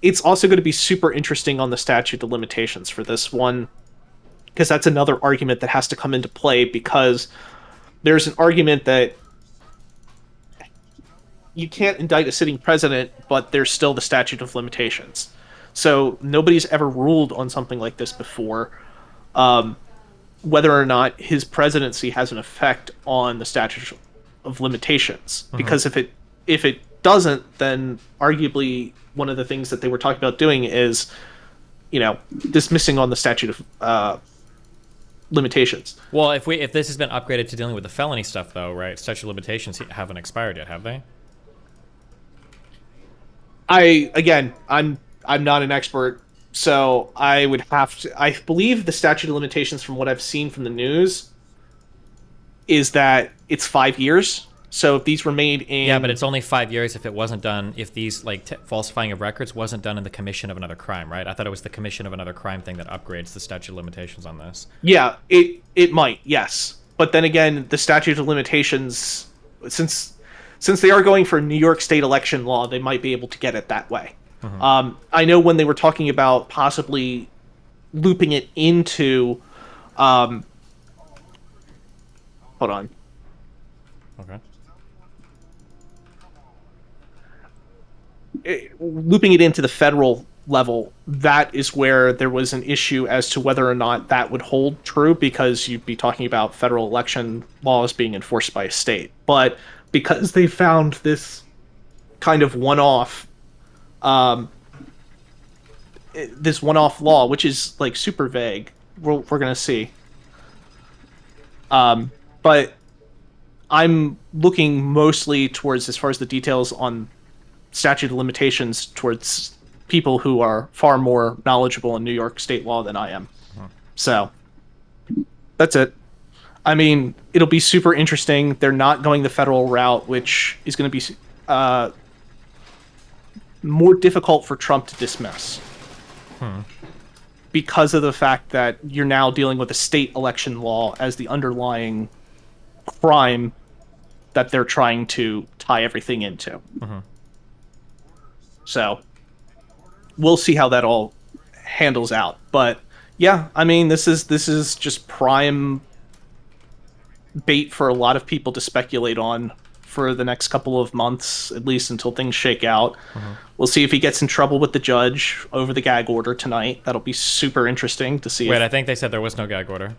It's also going to be super interesting on the statute of limitations for this one, because that's another argument that has to come into play, because there's an argument that you can't indict a sitting president, but there's still the statute of limitations. So nobody's ever ruled on something like this before, whether or not his presidency has an effect on the statute of limitations. Because if it doesn't, then arguably one of the things that they were talking about doing is, dismissing on the statute of limitations. Well, if this has been upgraded to dealing with the felony stuff, though, right? Statute of limitations haven't expired yet, have they? I'm not an expert, so I would have to. I believe the statute of limitations, from what I've seen from the news, is that it's 5 years. So if these were made in... Yeah, but it's only 5 years if it wasn't done, if these, falsifying of records wasn't done in the commission of another crime, right? I thought it was the commission of another crime thing that upgrades the statute of limitations on this. Yeah, it might, yes. But then again, the statute of limitations, since they are going for New York state election law, they might be able to get it that way. I know when they were talking about possibly looping it into... hold on. Okay. Looping it into the federal level, that is where there was an issue as to whether or not that would hold true, because you'd be talking about federal election laws being enforced by a state. But because they found this kind of one-off law, which is super vague, we're gonna see. But I'm looking mostly towards, as far as the details on statute of limitations, towards people who are far more knowledgeable in New York state law than I am. So that's it. I mean, it'll be super interesting. They're not going the federal route, which is going to be more difficult for Trump to dismiss. Because of the fact that you're now dealing with a state election law as the underlying crime that they're trying to tie everything into. So we'll see how that all handles out. But yeah, I mean, this is just prime bait for a lot of people to speculate on for the next couple of months, at least until things shake out. We'll see if he gets in trouble with the judge over the gag order tonight. That'll be super interesting to see. Wait, I think they said there was no gag order.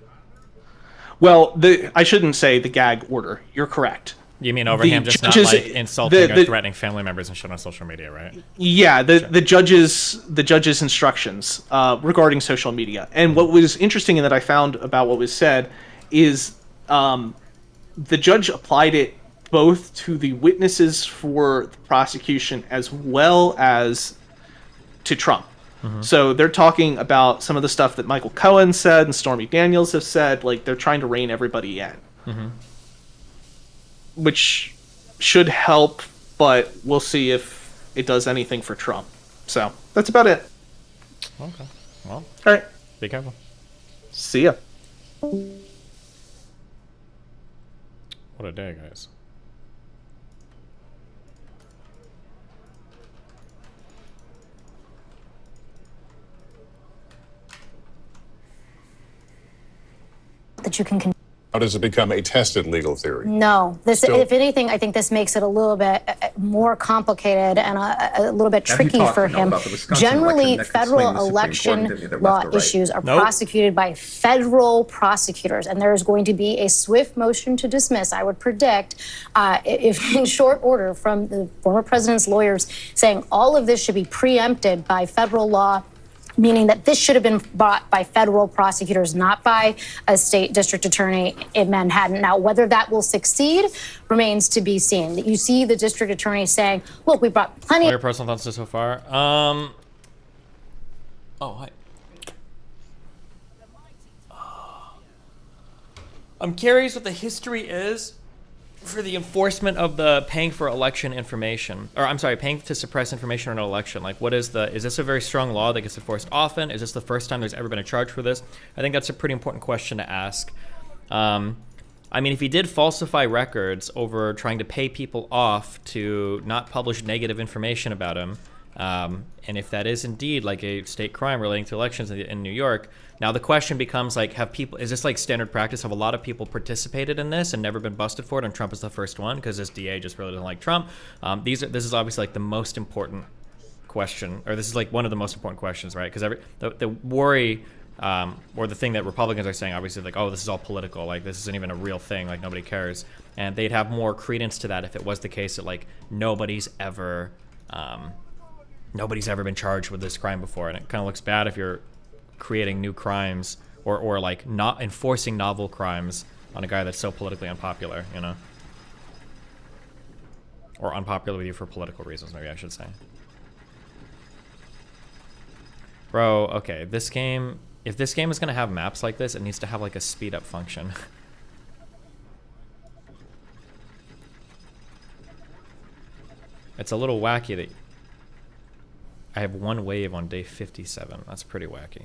Well, I shouldn't say the gag order. You're correct. You mean over him just judges, not insulting or threatening family members and shit on social media, right? Yeah, the judge's instructions regarding social media. And what was interesting and that I found about what was said is the judge applied it both to the witnesses for the prosecution as well as to Trump. So they're talking about some of the stuff that Michael Cohen said and Stormy Daniels have said, like they're trying to rein everybody in. Which should help, but we'll see if it does anything for Trump. So that's about it. Okay. Well, all right. Be careful. See ya. What a day, guys. That you can. How does it become a tested legal theory? No, this. Still- If anything, I think this makes it a little bit more complicated and a little bit Have you tricky talked for to know him. about the Wisconsin Generally, election that could federal swing the Supreme Court election into either law left or right? issues are Nope. prosecuted by federal prosecutors, and there is going to be a swift motion to dismiss. I would predict, if in short order, from the former president's lawyers saying all of this should be preempted by federal law, meaning that this should have been brought by federal prosecutors, not by a state district attorney in Manhattan. Now, whether that will succeed remains to be seen. You see the district attorney saying, look, we brought plenty What are your personal thoughts so far? Oh, hi. I'm curious what the history is for the enforcement of the paying for election information, or I'm sorry, paying to suppress information on an election. Like, what is this a very strong law that gets enforced often? Is this the first time there's ever been a charge for this? I think that's a pretty important question to ask. I mean, if he did falsify records over trying to pay people off to not publish negative information about him, and if that is indeed like a state crime relating to elections in New York, now the question becomes like, is this like standard practice? Have a lot of people participated in this and never been busted for it, and Trump is the first one because his DA just really doesn't like Trump? This is obviously like the most important question, or this is like one of the most important questions, right? Because the worry, or the thing that Republicans are saying, obviously, like, oh, this is all political, like this isn't even a real thing, like nobody cares, and they'd have more credence to that if it was the case that like nobody's ever been charged with this crime before, and it kind of looks bad if you're creating new crimes or like not enforcing novel crimes on a guy that's so politically unpopular, you know, or unpopular with you for political reasons, maybe I should say. Bro, okay, this game, if this game is gonna have maps like this, it needs to have like a speed up function. It's a little wacky that I have one wave on day 57. That's pretty wacky.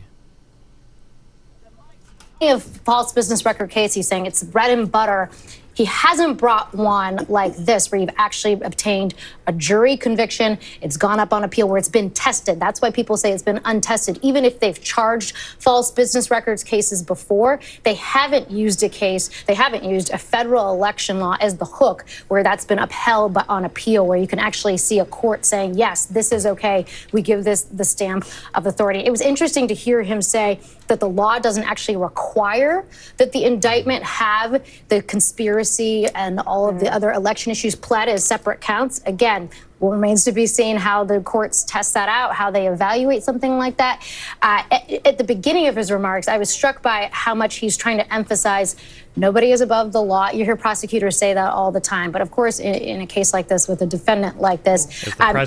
of false business record case. He's saying it's bread and butter. He hasn't brought one like this where you've actually obtained a jury conviction. It's gone up on appeal where it's been tested. That's why people say it's been untested. Even if they've charged false business records cases before, they haven't used a case. They haven't used a federal election law as the hook where that's been upheld but on appeal, where you can actually see a court saying, yes, this is okay. We give this the stamp of authority. It was interesting to hear him say that the law doesn't actually require that the indictment have the conspiracy and all of the other election issues pled as separate counts. Again, what remains to be seen how the courts test that out, how they evaluate something like that. At the beginning of his remarks, I was struck by how much he's trying to emphasize nobody is above the law. You hear prosecutors say that all the time. But of course, in a case like this, with a defendant like this,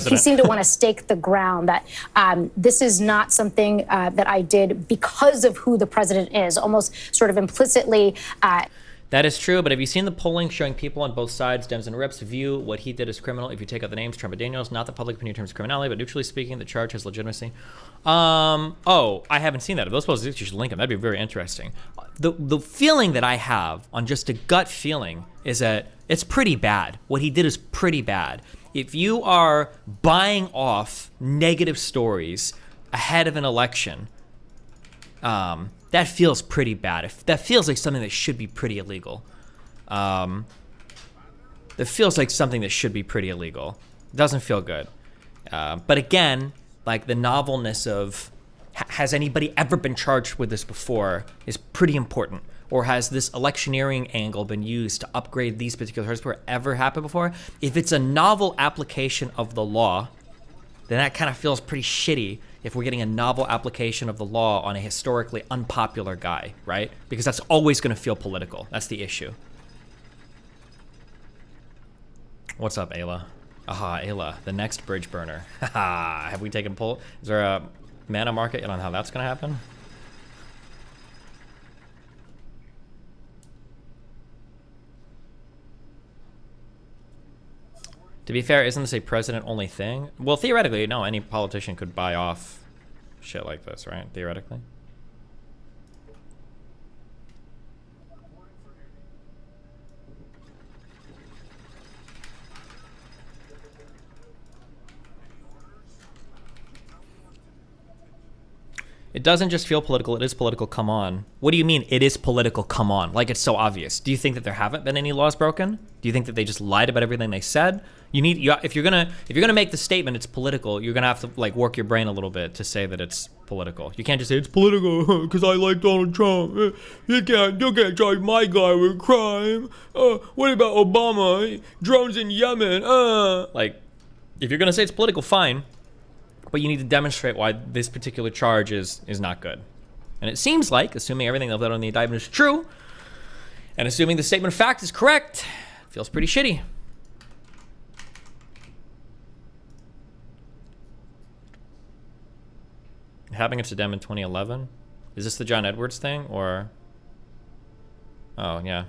he seemed to want to stake the ground that this is not something that I did because of who the president is, almost sort of implicitly. That is true, but have you seen the polling showing people on both sides, Dems and Rips, view what he did as criminal? If you take out the names, Trump and Daniels, not the public opinion in terms of criminality, but neutrally speaking, the charge has legitimacy. Oh, I haven't seen that. If those posts exist, you should link them. That'd be very interesting. The feeling that I have on just a gut feeling is that it's pretty bad. What he did is pretty bad. If you are buying off negative stories ahead of an election, that feels pretty bad. That feels like something that should be pretty illegal. That feels like something that should be pretty illegal. It doesn't feel good. But again, like the novelness of has anybody ever been charged with this before is pretty important. Or has this electioneering angle been used to upgrade these particular charges before ever happened before? If it's a novel application of the law, then that kind of feels pretty shitty if we're getting a novel application of the law on a historically unpopular guy, right? Because that's always going to feel political. That's the issue. What's up, Ayla? Aha, Ayla, the next bridge burner. Haha, have we taken pull? Is there a mana market on how that's going to happen? To be fair, isn't this a president-only thing? Well, theoretically, no, any politician could buy off shit like this, right? Theoretically. It doesn't just feel political, it is political, come on. What do you mean, it is political, come on? Like, it's so obvious. Do you think that there haven't been any laws broken? Do you think that they just lied about everything they said? If you're gonna make the statement it's political, you're gonna have to like work your brain a little bit to say that it's political. You can't just say it's political because I like Donald Trump. You can't charge my guy with crime. What about Obama? Drones in Yemen. Like, if you're gonna say it's political, fine. But you need to demonstrate why this particular charge is not good. And it seems like, assuming everything they've done on the indictment is true, and assuming the statement of fact is correct, it feels pretty shitty. Happening to them in 2011? Is this the John Edwards thing, or? Oh, yeah.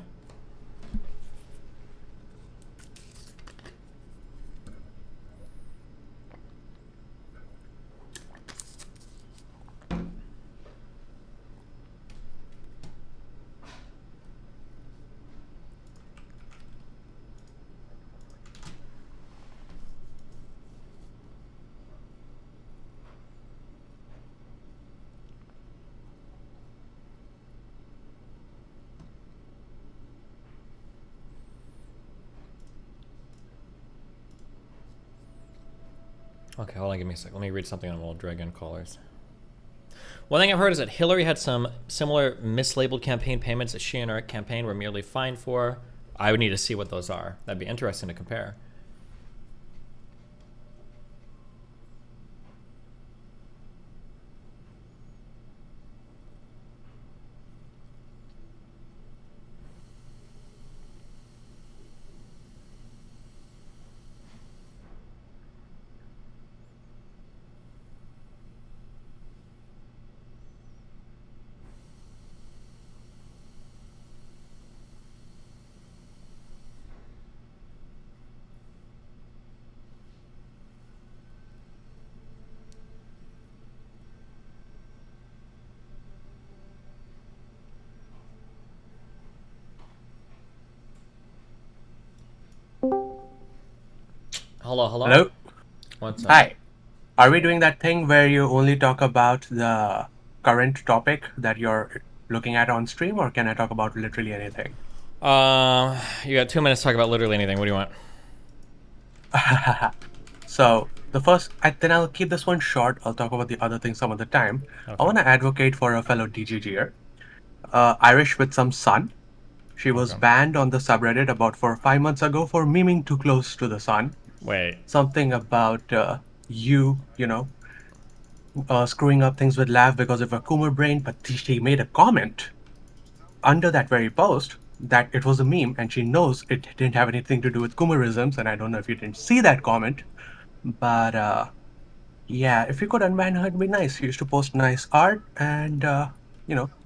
Okay, hold on, give me a sec. Let me read something on Old Dragon Callers. One thing I've heard is that Hillary had some similar mislabeled campaign payments that she and her campaign were merely fined for. I would need to see what those are. That'd be interesting to compare. Hello? What's up? Hi. Are we doing that thing where you only talk about the current topic that you're looking at on stream, or can I talk about literally anything? You got 2 minutes to talk about literally anything. What do you want? So, the first, then I'll keep this one short. I'll talk about the other things some other time. Okay. I want to advocate for a fellow DGGer, Irish with some sun. She was banned on the subreddit about 4 or 5 months ago for memeing too close to the sun. Wait. Something about screwing up things with laugh because of a Coomer brain, but she made a comment under that very post that it was a meme, and she knows it didn't have anything to do with Coomerisms, and I don't know if you didn't see that comment, but yeah, if you could unban her, it'd be nice. She used to post nice art, and there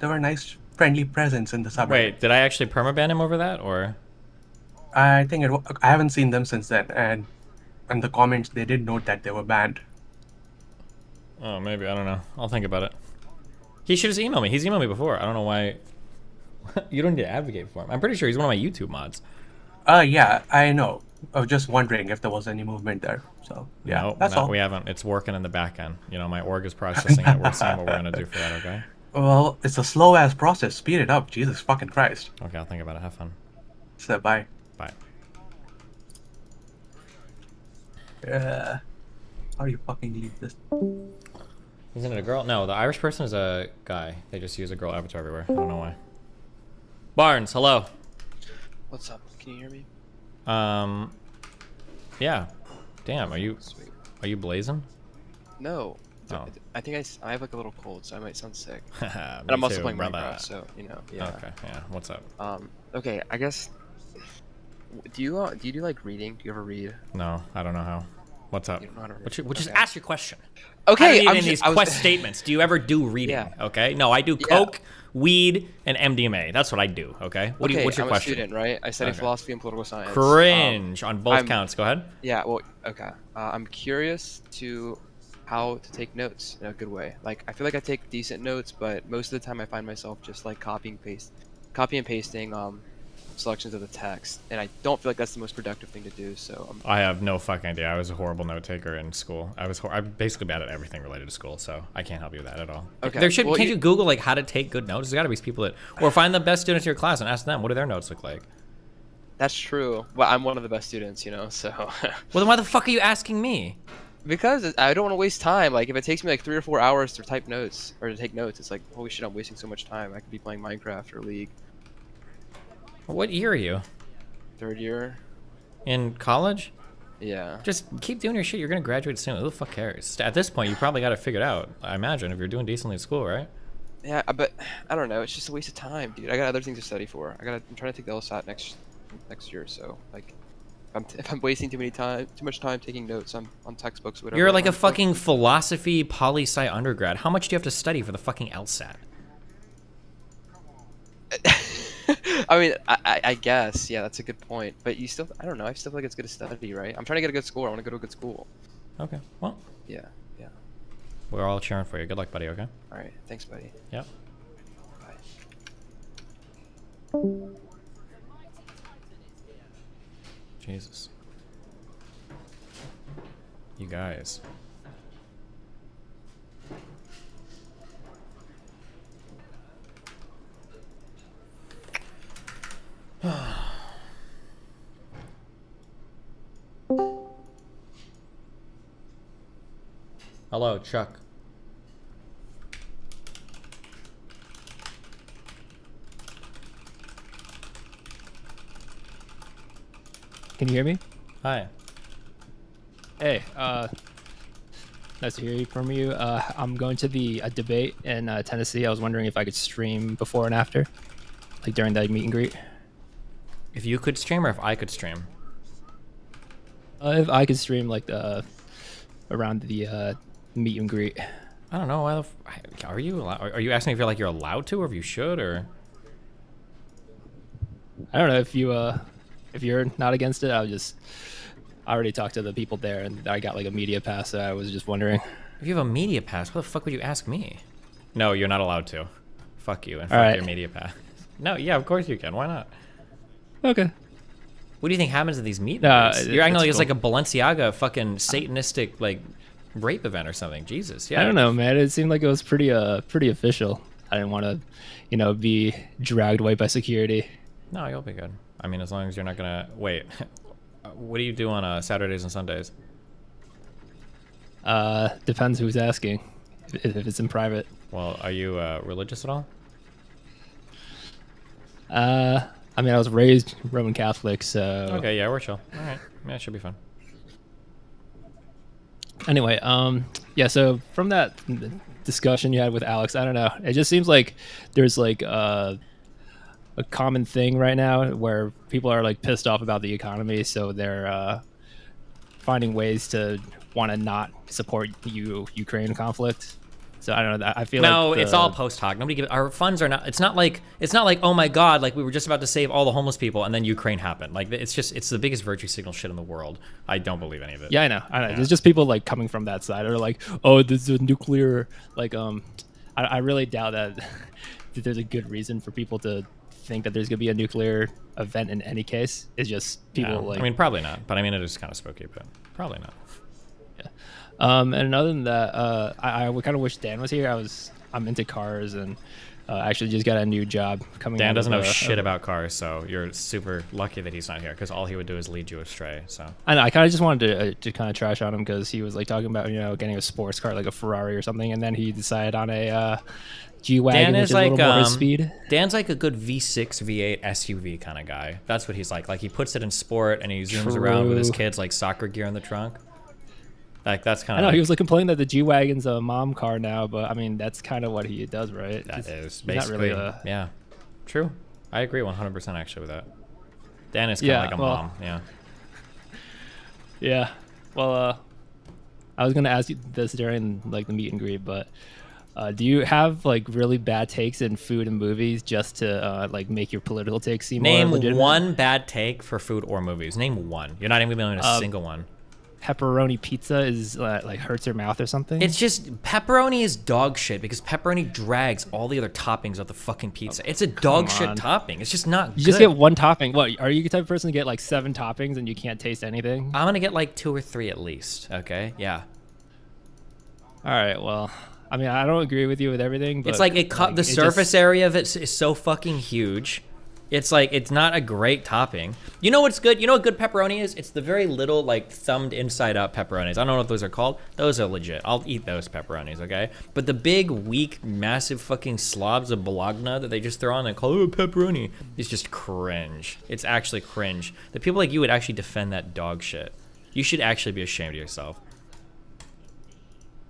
were nice friendly presents in the subreddit. Wait, did I actually permaban him over that, or? I think I haven't seen them since then, and in the comments they did note that they were banned. Oh, maybe, I don't know. I'll think about it. He should just email me. He's emailed me before. I don't know why. You don't need to advocate for him. I'm pretty sure he's one of my YouTube mods. Yeah, I know. I was just wondering if there was any movement there. So, yeah, No, that's all. we haven't. It's working in the back end. You know, my org is processing it. We're seeing what we're going to do for that, okay? Well, it's a slow-ass process. Speed it up. Jesus fucking Christ. Okay, I'll think about it. Have fun. So, bye. Bye. How do you fucking leave this? Isn't it a girl? No, the Irish person is a guy. They just use a girl avatar everywhere. I don't know why. Barnes, hello. What's up? Can you hear me? Yeah. Damn, are you blazing? No. Oh. I think I have like a little cold, so I might sound sick. Me And I'm also too, playing brother. Minecraft, so you know. Yeah. Okay. Yeah. What's up? Okay. I guess. Do you do like reading? Do you ever read? No, I don't know how. What's up? You don't know how to read. Which is ask your question. Okay. I don't need these quest statements. Do you ever do reading? Yeah. Okay. No, I do coke, weed, and MDMA. That's what I do. Okay. What's your I'm question? a student, right? I study philosophy and political science. Cringe on both counts. Go ahead. Yeah. Well. Okay. I'm curious to how to take notes in a good way. Like, I feel like I take decent notes, but most of the time I find myself just like copy and pasting selections of the text, and I don't feel like that's the most productive thing to do. So I have no fucking idea. I was a horrible note taker in school. I'm basically bad at everything related to school, so I can't help you with that at all. Okay. Can't you Google like how to take good notes? There's got to be people that, or find the best students in your class and ask them what do their notes look like. That's true. Well, I'm one of the best students, you know. So. Well, then why the fuck are you asking me? Because I don't want to waste time. Like, if it takes me like 3 or 4 hours to type notes or to take notes, it's like, holy shit, I'm wasting so much time. I could be playing Minecraft or League. What year are you? 3rd year. In college? Yeah. Just keep doing your shit. You're gonna graduate soon. Who the fuck cares? At this point, you probably got it figured out. I imagine if you're doing decently at school, right? Yeah, but I don't know. It's just a waste of time, dude. I got other things to study for. I'm trying to take the LSAT next year. So like, if I'm wasting too much time taking notes on textbooks, or whatever. You're like a fucking philosophy poli-sci undergrad. How much do you have to study for the fucking LSAT? I mean, I guess, yeah, that's a good point. But you still, I don't know, I still feel like it's good to study, right? I'm trying to get a good score. I want to go to a good school. Okay, well. Yeah. We're all cheering for you. Good luck, buddy, okay? All right, thanks, buddy. Yep. Bye. Jesus. You guys. Hello, Chuck. Can you hear me? Hi. Hey, nice to hear from you. I'm going to the debate in Tennessee. I was wondering if I could stream before and after, like during the meet and greet. If you could stream or if I could stream? If I could stream like around the meet and greet. I don't know. Why are you asking if you're allowed to or if you should or? I don't know if you're not against it. I already talked to the people there and I got like a media pass, so I was just wondering. If you have a media pass, what the fuck would you ask me? No, you're not allowed to. Fuck you and All fuck right. your media pass. No, yeah, of course you can. Why not? Okay. What do you think happens at these meetings? You're acting like it's like a Balenciaga fucking satanistic like rape event or something. Jesus, yeah. I don't know, man. It seemed like it was pretty official. I didn't want to, be dragged away by security. No, you'll be good. I mean, as long as you're not gonna wait. What do you do on Saturdays and Sundays? Depends who's asking. If it's in private. Well, are you religious at all? I mean, I was raised Roman Catholic, so. Okay, yeah, we're chill. All right, yeah, it should be fun. Anyway, yeah. So from that discussion you had with Alex, I don't know. It just seems like there's like a common thing right now where people are like pissed off about the economy, so they're finding ways to want to not support Ukraine conflict. So I don't know. I feel like it's all post hoc. Nobody gives. Our funds are not. It's not like oh my god, like we were just about to save all the homeless people and then Ukraine happened. Like it's the biggest virtue signal shit in the world. I don't believe any of it. Yeah, I know. Yeah. There's just people like coming from that side, or like, oh, this is a nuclear. Like, I really doubt that there's a good reason for people to think that there's gonna be a nuclear event in any case. It's just people like. I mean, probably not. But I mean, it is kind of spooky, but probably not. And other than that, I would kind of wish Dan was here. I'm into cars and actually just got a new job coming. Dan doesn't know shit about cars, so you're super lucky that he's not here because all he would do is lead you astray. So I know, I kind of just wanted to kind of trash on him because he was like talking about getting a sports car like a Ferrari or something, and then he decided on a G-Wagon, which is like a little more his speed. Dan's like a good V6, V8 SUV kind of guy. That's what he's like. Like he puts it in sport and he zooms around with his kids like soccer gear in the trunk. Like that's kind I of. know he was like complaining that the G-Wagon's a mom car now, but I mean that's kind of what he does, right? That is He's not basically. really Yeah, true. I agree 100% actually with that. Dan is kind of Yeah, like a well- mom. Yeah. Yeah. Well, I was gonna ask you this during like the meet and greet, but do you have like really bad takes in food and movies just to like make your political takes seem more Name legitimate? one bad take for food or movies. Name one. You're not even gonna name a single one. Pepperoni pizza is like hurts your mouth or something. It's just pepperoni is dog shit because pepperoni drags all the other toppings of the fucking pizza. It's a dog shit on. topping. It's just not. You good. just get one topping. What are you the type of person to get like 7 toppings and you can't taste anything? I'm gonna get like 2 or 3 at least. Okay, yeah. All right. Well, I mean, I don't agree with you with everything, but It's like the surface area of it is so fucking huge. It's like it's not a great topping. You know what's good? You know what good pepperoni is? It's the very little like thumbed inside out pepperonis. I don't know what those are called. Those are legit. I'll eat those pepperonis, okay? But the big, weak, massive fucking slobs of bologna that they just throw on and call it pepperoni is just cringe. It's actually cringe. The people like you would actually defend that dog shit. You should actually be ashamed of yourself.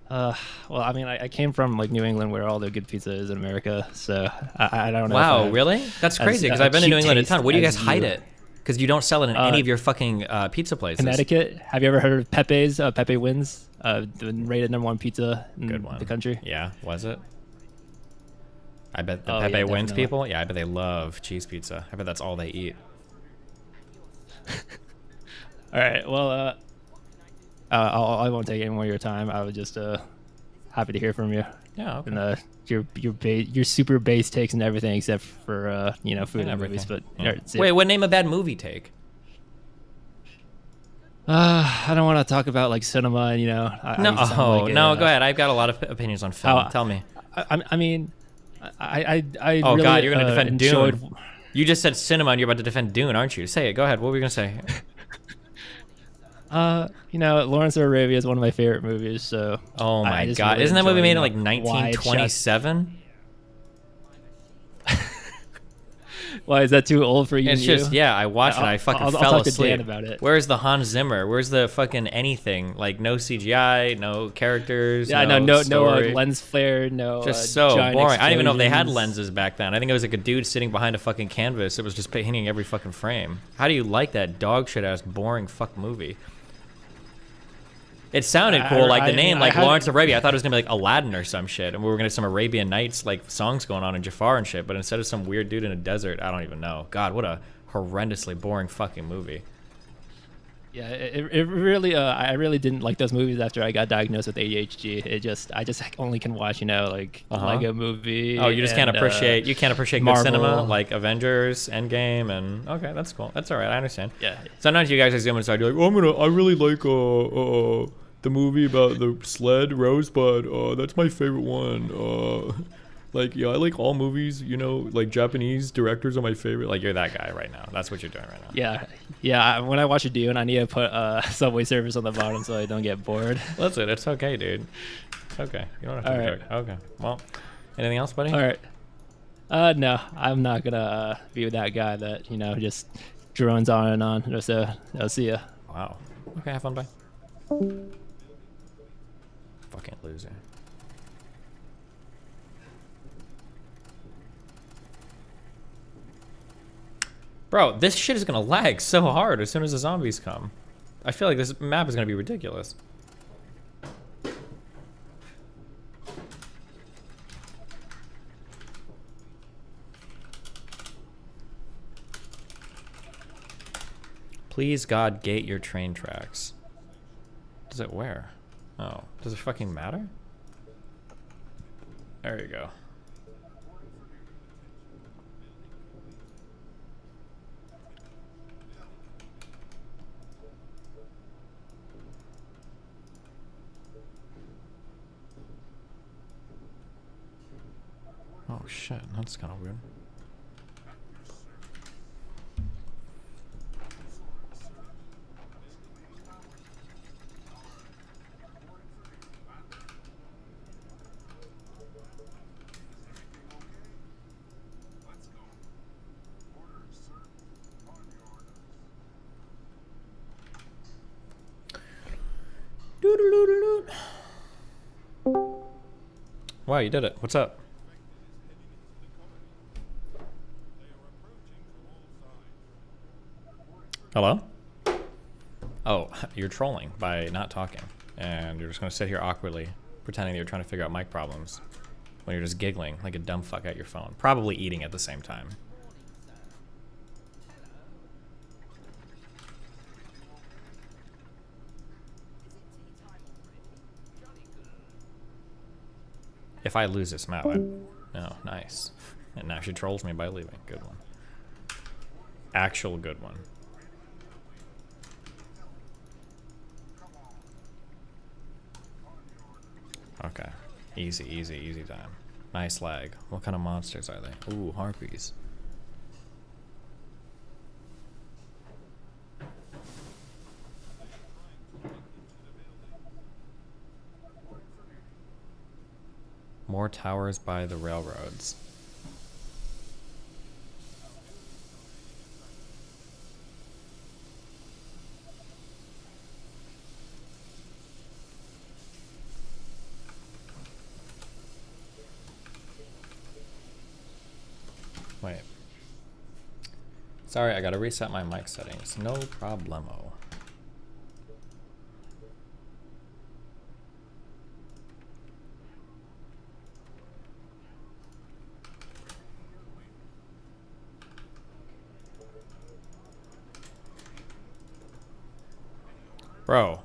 Well, I mean, I came from like New England where all the good pizza is in America, so I don't know. Wow, really? That's crazy because I've been to New England a ton. Where do you guys hide it? Because you don't sell it in any of your fucking pizza places. Connecticut. Have you ever heard of Pepe's? Pepe Wins, rated #1 pizza in the country. Yeah, was it? I bet the Oh, Pepe yeah, Wins definitely. people. Yeah, I bet they love cheese pizza. I bet that's all they eat. All right. Well, I won't take any more of your time. I was just happy to hear from you. Yeah. Okay. And your super base takes and everything except for food and everything. movies. But Yeah. all right, see ya. Wait, what name a bad movie take? I don't want to talk about like cinema and No, go ahead. I've got a lot of opinions on film. Tell me. I mean, I Oh really, God, you're gonna defend enjoyed... Dune. You just said cinema, and you're about to defend Dune, aren't you? Say it. Go ahead. What were you gonna say? Lawrence of Arabia is one of my favorite movies. So. Oh my just God! really Isn't that movie enjoy, made in like wide shots. 1927? Why is that too old for you? It's just I watched it. I fucking I'll fell talk to asleep. Dan about it. Where's the Hans Zimmer? Where's the fucking anything? Like no CGI, no characters. Yeah, no no lens flare, no. Just so giant boring. I didn't even know if they had explosions. lenses back then. I think it was like a dude sitting behind a fucking canvas. It was just hitting every fucking frame. How do you like that dog shit ass boring fuck movie? It sounded cool, like the name, like Lawrence of Arabia. I thought it was gonna be like Aladdin or some shit, and we were gonna have some Arabian Nights like songs going on in Jafar and shit. But instead of some weird dude in a desert, I don't even know. God, what a horrendously boring fucking movie. Yeah, it really. I really didn't like those movies after I got diagnosed with ADHD. I just only can watch Lego Movie. Oh, you just can't appreciate. You can't appreciate Marvel. good cinema like Avengers, Endgame, and okay, that's cool. That's all right. I understand. Yeah. Sometimes you guys are zooming aside. You're like, I really like the movie about the sled Rosebud. That's my favorite one. Like, yeah, I like all movies, like Japanese directors are my favorite. Like, you're that guy right now. That's what you're doing right now. Yeah. When I watch a Dune, I need to put Subway service on the bottom so I don't get bored. Listen, it's okay, dude. It's okay. You don't have to All be right. dark. Okay. Well, anything else, buddy? All right. No, I'm not gonna be that guy that just drones on and on. So I'll see ya. Wow. Okay, have fun. Bye. Fucking loser. Bro, this shit is gonna lag so hard as soon as the zombies come. I feel like this map is gonna be ridiculous. Please, God, gate your train tracks. Does it where? Oh, does it fucking matter? There you go. Oh shit, that's kind of weird. Wow, you did it. What's up? Hello? Oh, you're trolling by not talking. And you're just gonna sit here awkwardly, pretending that you're trying to figure out mic problems when you're just giggling like a dumb fuck at your phone. Probably eating at the same time. If I lose this map, oh, nice. And now she trolls me by leaving. Good one. Actual good one. Okay. Easy, easy, easy time. Nice lag. What kind of monsters are they? Ooh, harpies. More towers by the railroads. Wait. Sorry, I gotta reset my mic settings. No problemo. Bro.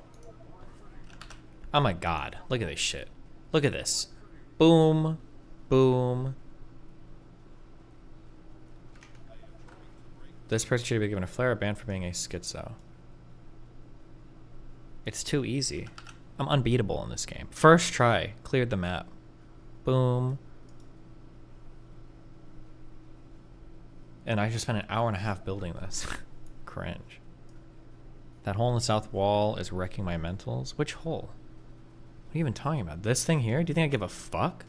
Oh my god. Look at this shit. Look at this. Boom. Boom. This person should be given a flare, banned for being a schizo. It's too easy. I'm unbeatable in this game. First try. Cleared the map. Boom. And I just spent an hour and a half building this. Cringe. That hole in the south wall is wrecking my mentals. Which hole? What are you even talking about? This thing here? Do you think I give a fuck?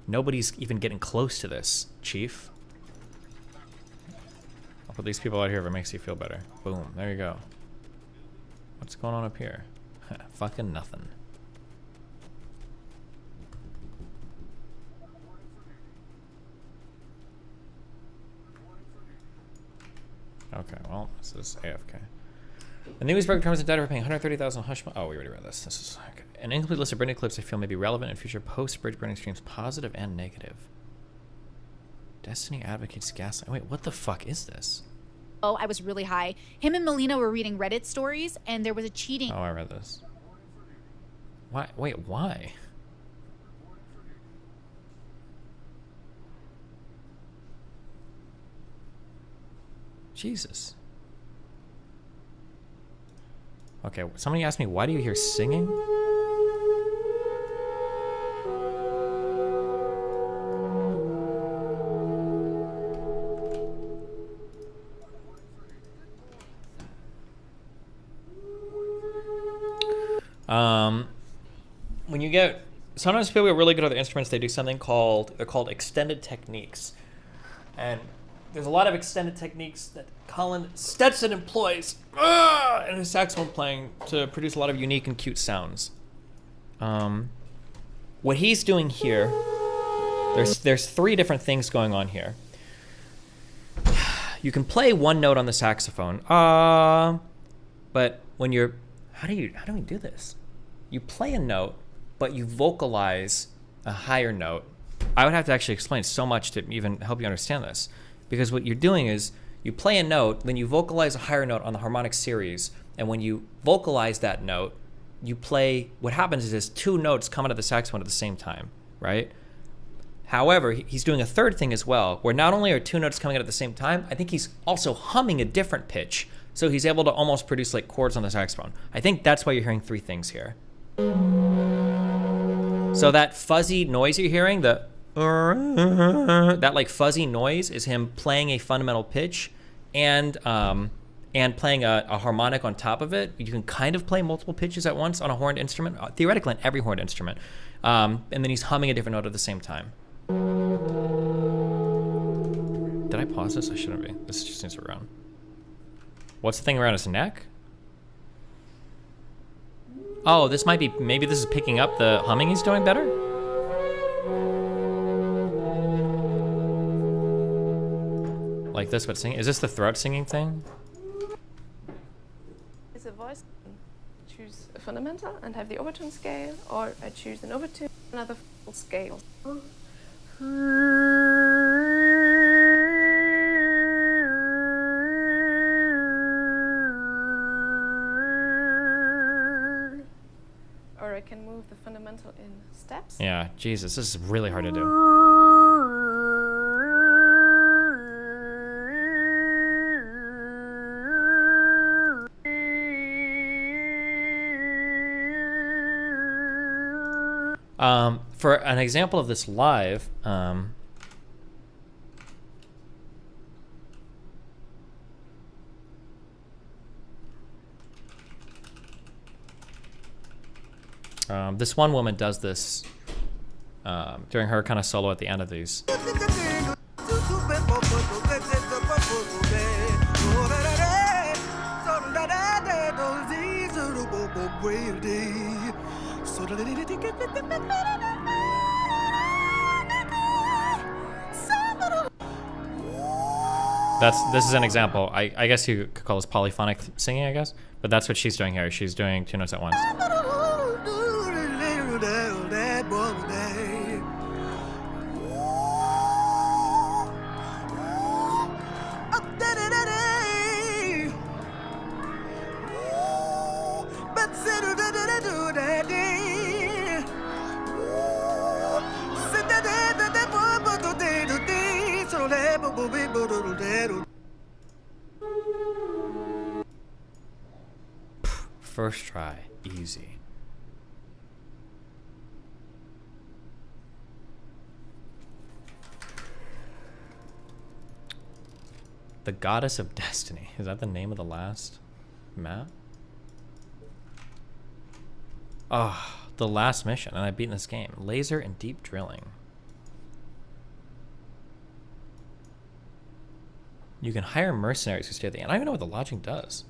Nobody's even getting close to this, Chief. I'll put these people out here if it makes you feel better. Boom. There you go. What's going on up here? Fucking nothing. Okay, well, this is AFK. The newest broken terms and data for paying 130,000 hush. Oh, we already read this. This is okay. An incomplete list of burning clips I feel may be relevant in future post-bridge burning streams, positive and negative. Destiny advocates gaslight. Wait, what the fuck is this? Oh, I was really high. Him and Melina were reading Reddit stories, and there was a cheating. Oh, I read this. Why? Wait, why? Jesus. Okay, somebody asked me, why do you hear singing? When you get, sometimes people get really good at their instruments, they do something called, they're called extended techniques. And there's a lot of extended techniques that Colin Stetson employs in his saxophone playing to produce a lot of unique and cute sounds. What he's doing here, there's three different things going on here. You can play one note on the saxophone, but when you're, how do we do this? You play a note, but you vocalize a higher note. I would have to actually explain so much to even help you understand this. Because what you're doing is you play a note, then you vocalize a higher note on the harmonic series, and when you vocalize that note, you play, what happens is two notes come out of the saxophone at the same time, right? However, he's doing a third thing as well, where not only are two notes coming out at the same time, I think he's also humming a different pitch, so he's able to almost produce like chords on the saxophone. I think that's why you're hearing three things here. So that fuzzy noise you're hearing, that like fuzzy noise is him playing a fundamental pitch and playing a harmonic on top of it. You can kind of play multiple pitches at once on a horned instrument, theoretically on every horned instrument. And then he's humming a different note at the same time. Did I pause this? I shouldn't be. This just needs to run. What's the thing around his neck? Oh, this might be, maybe this is picking up the humming he's doing better? Like this, but singing? Is this the throat singing thing? Is a voice, choose a fundamental and have the overtone scale, or I choose an overtone, another full scale. Or I can move the fundamental in steps. Yeah, Jesus, this is really hard to do. For an example of this live, this one woman does this during her kind of solo at the end of these. This is an example. I guess you could call this polyphonic singing, I guess, but that's what she's doing here. She's doing 2 notes at once. First try, easy. The Goddess of Destiny. Is that the name of the last map? Oh, the last mission, and I've beaten this game. Laser and deep drilling. You can hire mercenaries who stay at the end. I don't even know what the lodging does.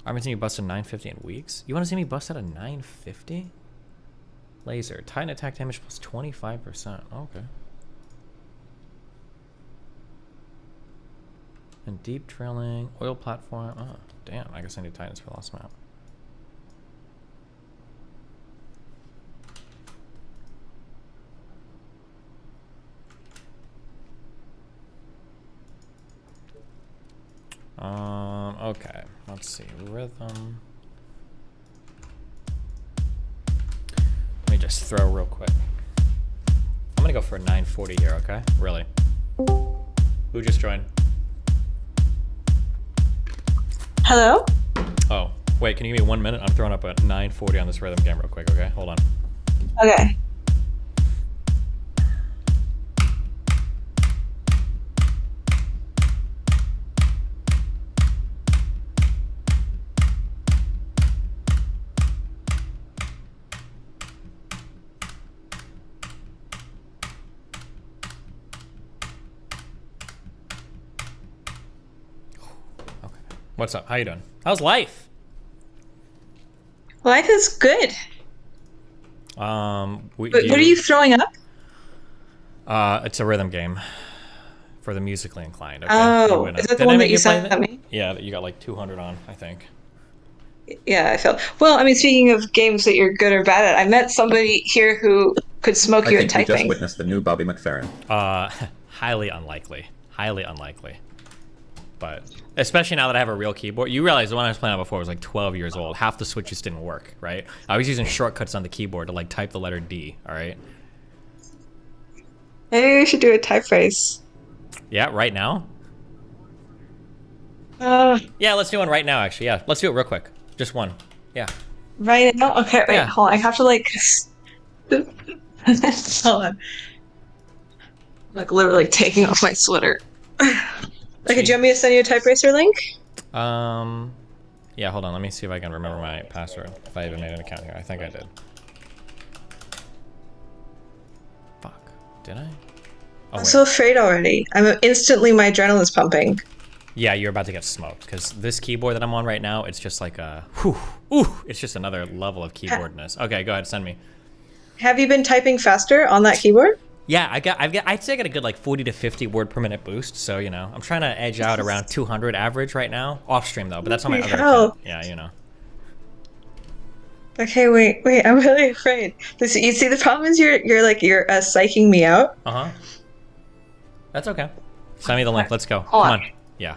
I've been seeing you bust a 950 in weeks. You want to see me bust at a 950? Laser. Titan attack damage plus 25%. Okay. And deep drilling. Oil platform. Oh, damn. I guess I need Titans for the last map. Okay, let's see, rhythm. Let me just throw real quick. I'm gonna go for a 940 here, okay? Really. Who just joined? Hello? Oh, wait, can you give me 1 minute? I'm throwing up a 940 on this rhythm game real quick, okay? Hold on. Okay. What's up? How you doing? How's life? Life is good. What are you throwing up? It's a rhythm game for the musically inclined. Okay? Oh, is that the one that you sent me? Yeah, that you got like 200 on, I think. Yeah, I felt. Well, I mean, speaking of games that you're good or bad at, I met somebody here who could smoke you at typing. I just witnessed the new Bobby McFerrin. Highly unlikely. Highly unlikely. But especially now that I have a real keyboard, you realize the one I was playing on before was like 12 years old. Half the switches didn't work, right? I was using shortcuts on the keyboard to like type the letter D, all right? Maybe we should do a type race. Yeah, right now? Yeah, let's do one right now, actually. Yeah, let's do it real quick. Just one. Yeah. Right now? Okay, wait, Yeah. hold on. I have to like... hold on. I'm like literally taking off my sweater. Okay, do you want me to send you a type racer link? Yeah, hold on. Let me see if I can remember my password. If I even made an account here. I think I did. Fuck. Did I? Oh, I'm so afraid already. I'm instantly, my adrenaline's pumping. Yeah, you're about to get smoked because this keyboard that I'm on right now, it's just like a, it's just another level of keyboardness. Okay, go ahead, send me. Have you been typing faster on that keyboard? Yeah, I'd say I got a good like 40 to 50 word per minute boost. So, you know, I'm trying to edge out around 200 average right now. Off stream though, but that's on my other account. Yeah, you know. Okay, wait, I'm really afraid. You see, the problem is you're psyching me out. That's okay. Send me the link. Let's go. Hold Come on. on. Yeah.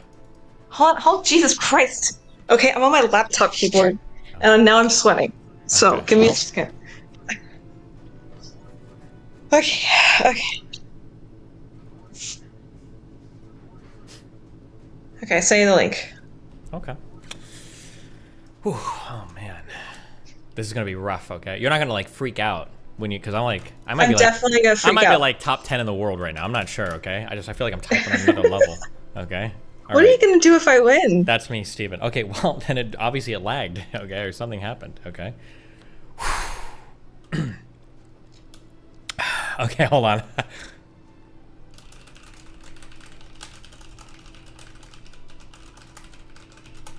Hold, Jesus Christ. Okay, I'm on my laptop keyboard, and now I'm sweating. So, give me a second. Okay. Okay, send you the link. Okay. Whew, oh man, this is gonna be rough. Okay, you're not gonna like freak out when you, because I'm definitely gonna freak out. be like top 10 in the world right now. I'm not sure. Okay, I feel like I'm typing on another level. Okay. What are you gonna do if I win? That's me, Steven. Okay, well then it lagged. Okay, or something happened. Okay. Okay, hold on.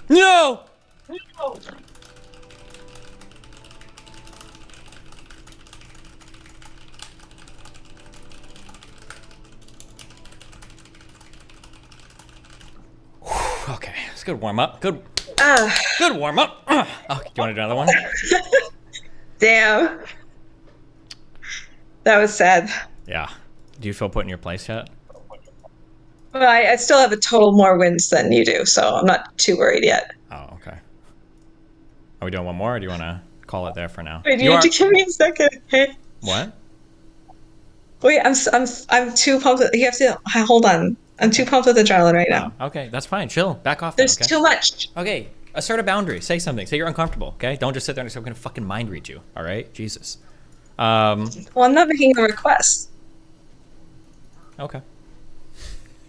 No! Okay, it's a good warm up. Good warm up. Okay, do you want to do another one? Damn. That was sad. Yeah. Do you feel put in your place yet? Well, I still have a total more wins than you do, so I'm not too worried yet. Oh, okay. Are we doing one more, or do you want to call it there for now? Wait, you have to give me a second. What? Wait, I'm too pumped. You have to hold on. I'm too pumped with adrenaline right now. Oh, okay, that's fine. Chill. Back off. There's then, too much. Okay, assert a boundary. Say something. Say you're uncomfortable. Okay, don't just sit there and say I'm gonna fucking mind read you. All right, Jesus. Well, I'm not making a request. Okay.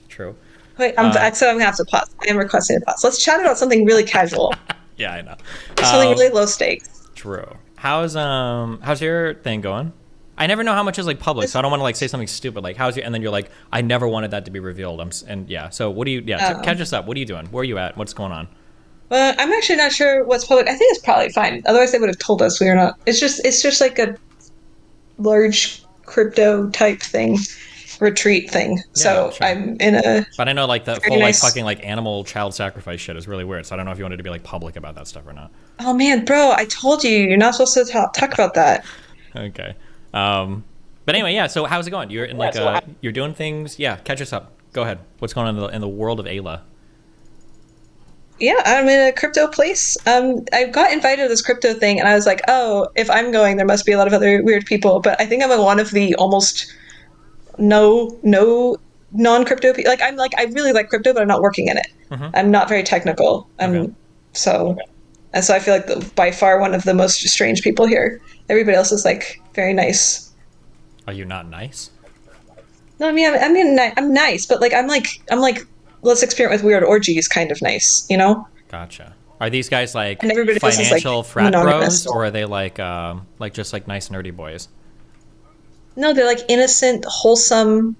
True. Wait, I said I'm gonna have to pause. I am requesting a pause. Let's chat about something really casual. Yeah, I know. Something really low stakes. True. How's your thing going? I never know how much is like public, so I don't want to like say something stupid like how's your, and then you're like I never wanted that to be revealed. So what do you catch us up? What are you doing? Where are you at? What's going on? Well, I'm actually not sure what's public. I think it's probably fine. Otherwise, they would have told us we are not. It's just like a large crypto type thing, retreat thing. Yeah, so sure. I'm in a. But I know like the whole like fucking like animal child sacrifice shit is really weird. So I don't know if you wanted to be like public about that stuff or not. Oh man, bro! I told you you're not supposed to talk about that. Okay. But anyway, yeah. So how's it going? You're in like you're doing things. Yeah. Catch us up. Go ahead. What's going on in the world of Ayla? Yeah, I'm in a crypto place. I got invited to this crypto thing, and I was like, oh, if I'm going, there must be a lot of other weird people. But I think I'm one of the almost no non-crypto people. Like I really like crypto, but I'm not working in it. Mm-hmm. I'm not very technical. So I feel like by far one of the most strange people here. Everybody else is like very nice. Are you not nice? No, I mean I'm nice, but like I'm like let's experiment with weird orgies kind of nice, you know? Gotcha. Are these guys like financial like, frat bros, or are they like just like nice nerdy boys? No, they're like innocent, wholesome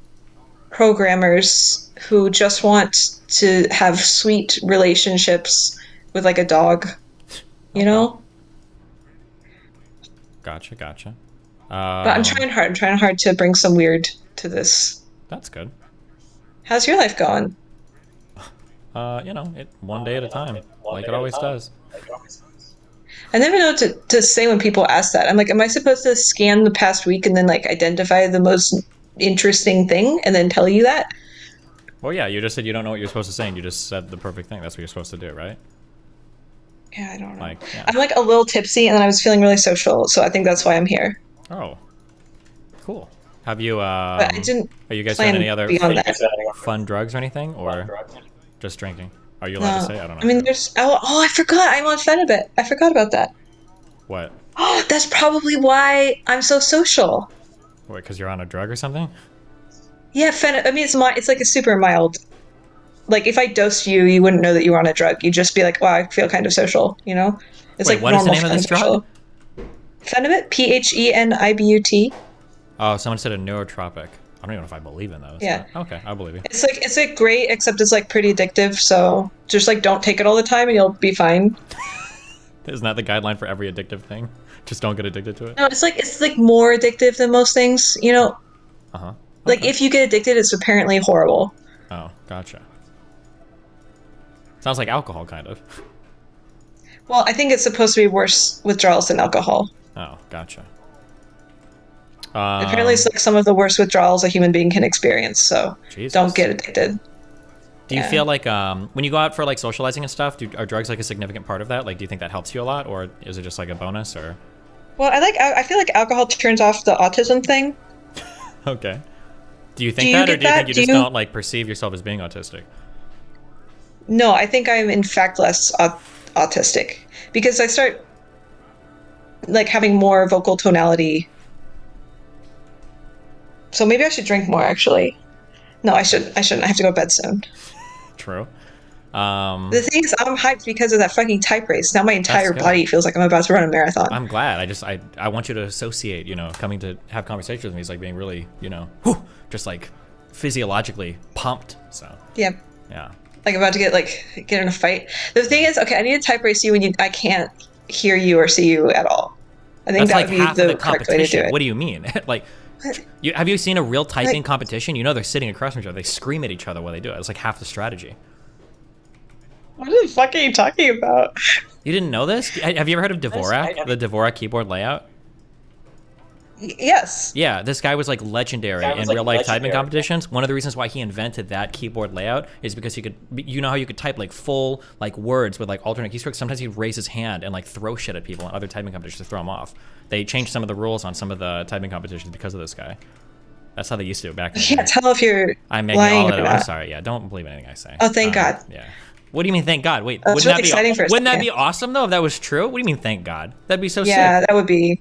programmers who just want to have sweet relationships with like a dog, you know? Gotcha. But I'm trying hard to bring some weird to this. That's good. How's your life going? One day at a time, like it always does. I never know what to say when people ask that. I'm like, am I supposed to scan the past week and then like identify the most interesting thing and then tell you that? Well, yeah, you just said you don't know what you're supposed to say, and you just said the perfect thing. That's what you're supposed to do, right? Yeah, I don't know. Yeah. I'm like a little tipsy, and then I was feeling really social, so I think that's why I'm here. Oh, cool. Have you? But I didn't. Are you guys doing any other fun drugs or anything, or just drinking? Are you allowed to say? I don't know. I mean, there's. I forgot. I'm on Phenibut. I forgot about that. What? Oh, that's probably why I'm so social. Wait, because you're on a drug or something? Yeah, I mean, it's like a super mild. Like if I dosed you, you wouldn't know that you were on a drug. You'd just be like, "Wow, I feel kind of social," you know? It's Wait, like what is the name of this drug? Phenibut, Phenibut. Oh, someone said a neurotropic. I don't even know if I believe in those. Yeah. But okay, I believe you. It's like great, except it's like pretty addictive. So just like don't take it all the time, and you'll be fine. Isn't that the guideline for every addictive thing? Just don't get addicted to it. No, it's like more addictive than most things. You know, Uh-huh. like if you get addicted, it's apparently horrible. Oh, gotcha. Sounds like alcohol, kind of. Well, I think it's supposed to be worse withdrawals than alcohol. Oh, gotcha. Apparently, it's like some of the worst withdrawals a human being can experience. So Jesus. don't get addicted. Do you feel like when you go out for like socializing and stuff, are drugs like a significant part of that? Like, do you think that helps you a lot, or is it just like a bonus? Or Well, I feel like alcohol turns off the autism thing. okay, do you think Do you that, or get do you that? think you Do just you- don't like perceive yourself as being autistic? No, I think I'm in fact less autistic because I start like having more vocal tonality. So maybe I should drink more. Actually, no, I shouldn't. I have to go to bed soon. True. The thing is, I'm hyped because of that fucking type race. Now my entire good. body feels like I'm about to run a marathon. I'm glad. I want you to associate, coming to have conversations with me is like being really, whew, just like physiologically pumped. So Yeah. yeah. Like about to get in a fight. The thing is, okay, I need to type race you when I can't hear you or see you at all. I think That's that like would half be of the the correct way to do competition. it. What do you mean? Like, have you seen a real typing Like- competition? They're sitting across from each other. They scream at each other while they do it. It's like half the strategy. What the fuck are you talking about? You didn't know this? Have you ever heard of Dvorak? The Dvorak keyboard layout? Yes. Yeah, this guy was like legendary in real life typing competitions. One of the reasons why he invented that keyboard layout is because he could, how you could type like full like words with like alternate keystrokes. Sometimes he'd raise his hand and like throw shit at people in other typing competitions to throw them off. They changed some of the rules on some of the typing competitions because of this guy. That's how they used to do it back I then. can't tell if you're I'm making lying all or of it. not. I'm sorry. Yeah, don't believe anything I say. Oh, thank God. Yeah. What do you mean, thank God? Wait, That's wouldn't really exciting for a wouldn't that second. be awesome though if that was true? What do you mean, thank God? That'd be so Yeah, sick. that would be.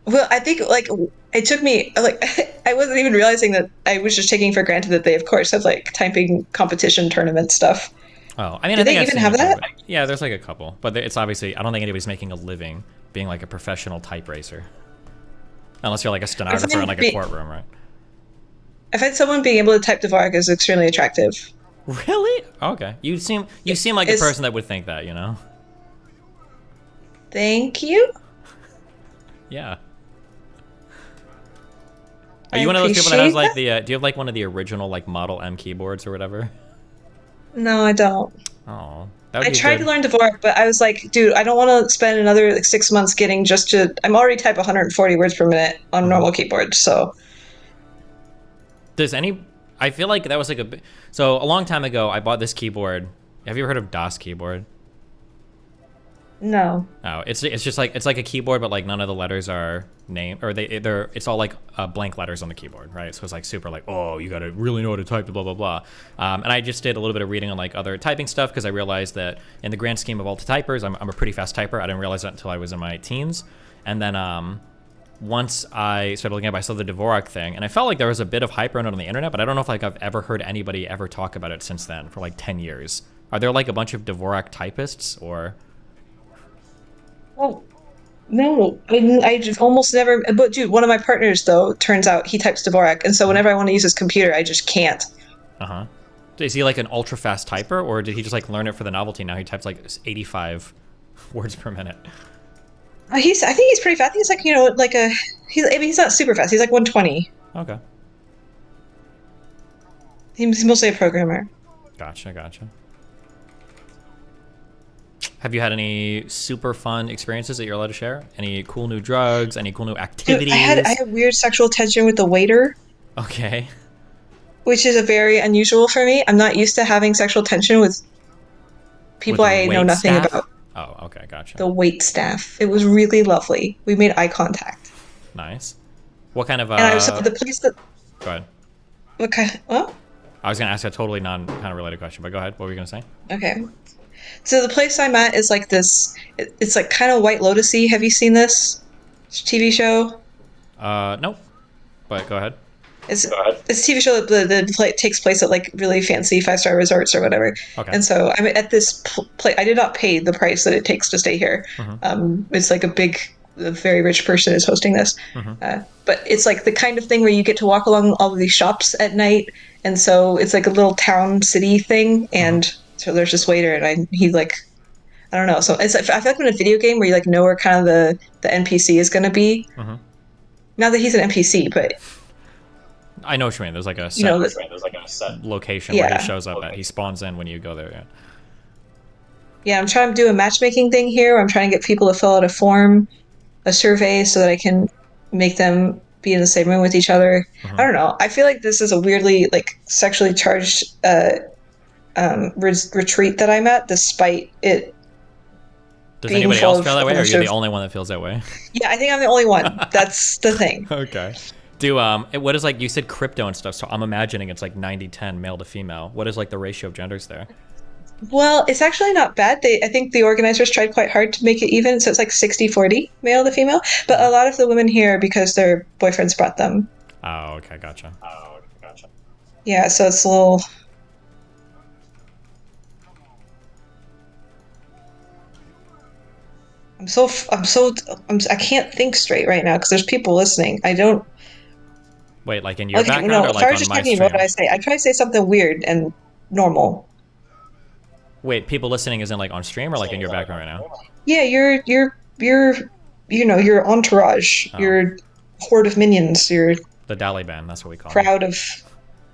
Well, I think like it took me like I wasn't even realizing that I was just taking for granted that they of course have like typing competition tournament stuff. Oh, I mean, Do I think they I've even seen have a little that? bit. Yeah, there's like a couple, but it's obviously I don't think anybody's making a living being like a professional type racer, unless you're like a stenographer in like a courtroom, right? I find someone being able to type Dvorak is extremely attractive. Really? Okay. You seem like a It's- person that would think that, Thank you. Yeah. Are you one of those people that has like the? Do you have like one of the original like Model M keyboards or whatever? No, I don't. Oh, that would I be tried good. to learn Dvorak, but I was like, dude, I don't want to spend another like 6 months getting just to. I'm already type 140 words per minute on a normal keyboard, so. Does any? I feel like that was like so a long time ago. I bought this keyboard. Have you ever heard of DOS keyboard? No. Oh, it's just like it's like a keyboard, but like none of the letters are named, or they're it's all like blank letters on the keyboard, right? So it's like super like, oh, you gotta really know how to type, blah blah blah. And I just did a little bit of reading on like other typing stuff because I realized that in the grand scheme of all the typers, I'm a pretty fast typer. I didn't realize that until I was in my teens, and then once I started looking up, I saw the Dvorak thing, and I felt like there was a bit of hype around it on the internet, but I don't know if like I've ever heard anybody ever talk about it since then for like 10 years. Are there like a bunch of Dvorak typists or? Well, no, I just almost never. But dude, one of my partners though, turns out he types Dvorak, and so whenever I want to use his computer, I just can't. Uh-huh. Is he like an ultra fast typer, or did he just like learn it for the novelty? Now he types like 85 words per minute. I think he's pretty fast. He's like like a. He's not super fast. He's like 120. Okay. He's mostly a programmer. Gotcha. Have you had any super fun experiences that you're allowed to share? Any cool new drugs? Any cool new Dude, activities? I had weird sexual tension with the waiter, Okay. which is a very unusual for me. I'm not used to having sexual tension with people With I know wait nothing staff? about. Oh, okay, gotcha. The wait staff. It was really lovely. We made eye contact. Nice. What kind of And I was the place that. Go ahead. What kind? What? I was gonna ask a totally kind of related question, but go ahead. What were you gonna say? Okay. So the place I'm at is like this. It's like kind of White Lotus-y. Have you seen this TV show? Nope. But go ahead. It's a TV show that takes place at like really fancy 5-star resorts or whatever. Okay. And so I'm at this place. I did not pay the price that it takes to stay here. Mhm. It's like a big the very rich person is hosting this. Mhm. But it's like the kind of thing where you get to walk along all of these shops at night, and so it's like a little town city thing, and so there's this waiter, and he's like, I don't know. So it's I feel like I'm in a video game where you like know where kind of the NPC is going to be. Mhm. Not that he's an NPC, but I know what you mean. There's like a set, You know, there's location where Yeah. he shows up at. He spawns in when you go there. Yeah. yeah, I'm trying to do a matchmaking thing here. Where I'm trying to get people to fill out a form, a survey, so that I can make them be in the same room with each other. I don't know. I feel like this is a weirdly like sexually charged retreat that I'm at, despite it. Does being anybody full else of feel that way, or other you're sort the of- only one that feels that way? Yeah, I think I'm the only one. That's the thing. Okay. Do what is like you said crypto and stuff, so I'm imagining it's like 90-10 male to female. What is like the ratio of genders there? Well, it's actually not bad. I think the organizers tried quite hard to make it even, so it's like 60-40 male to female. But a lot of the women here, because their boyfriends brought them. Oh, okay, gotcha. Yeah, so it's a little. I can't think straight right now because there's people listening. I don't. Wait, like in your Like, background no, or if like I on was just my talking stream? about what I say, I try to say something weird and normal. Wait, people listening is in like on stream or like in your background right now? Yeah, your entourage, your horde of minions, your The Dali band, that's what we call them. crowd of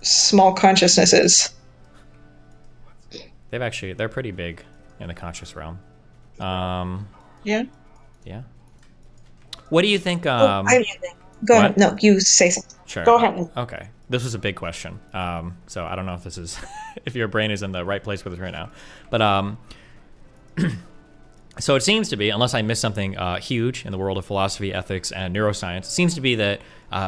small consciousnesses. They're pretty big in the conscious realm. Yeah. Yeah. What do you think? Go what? ahead. No, you say something. Sure. Go ahead. Okay. This was a big question. So I don't know if this is if your brain is in the right place with it right now. But so it seems to be, unless I missed something huge in the world of philosophy, ethics, and neuroscience, it seems to be that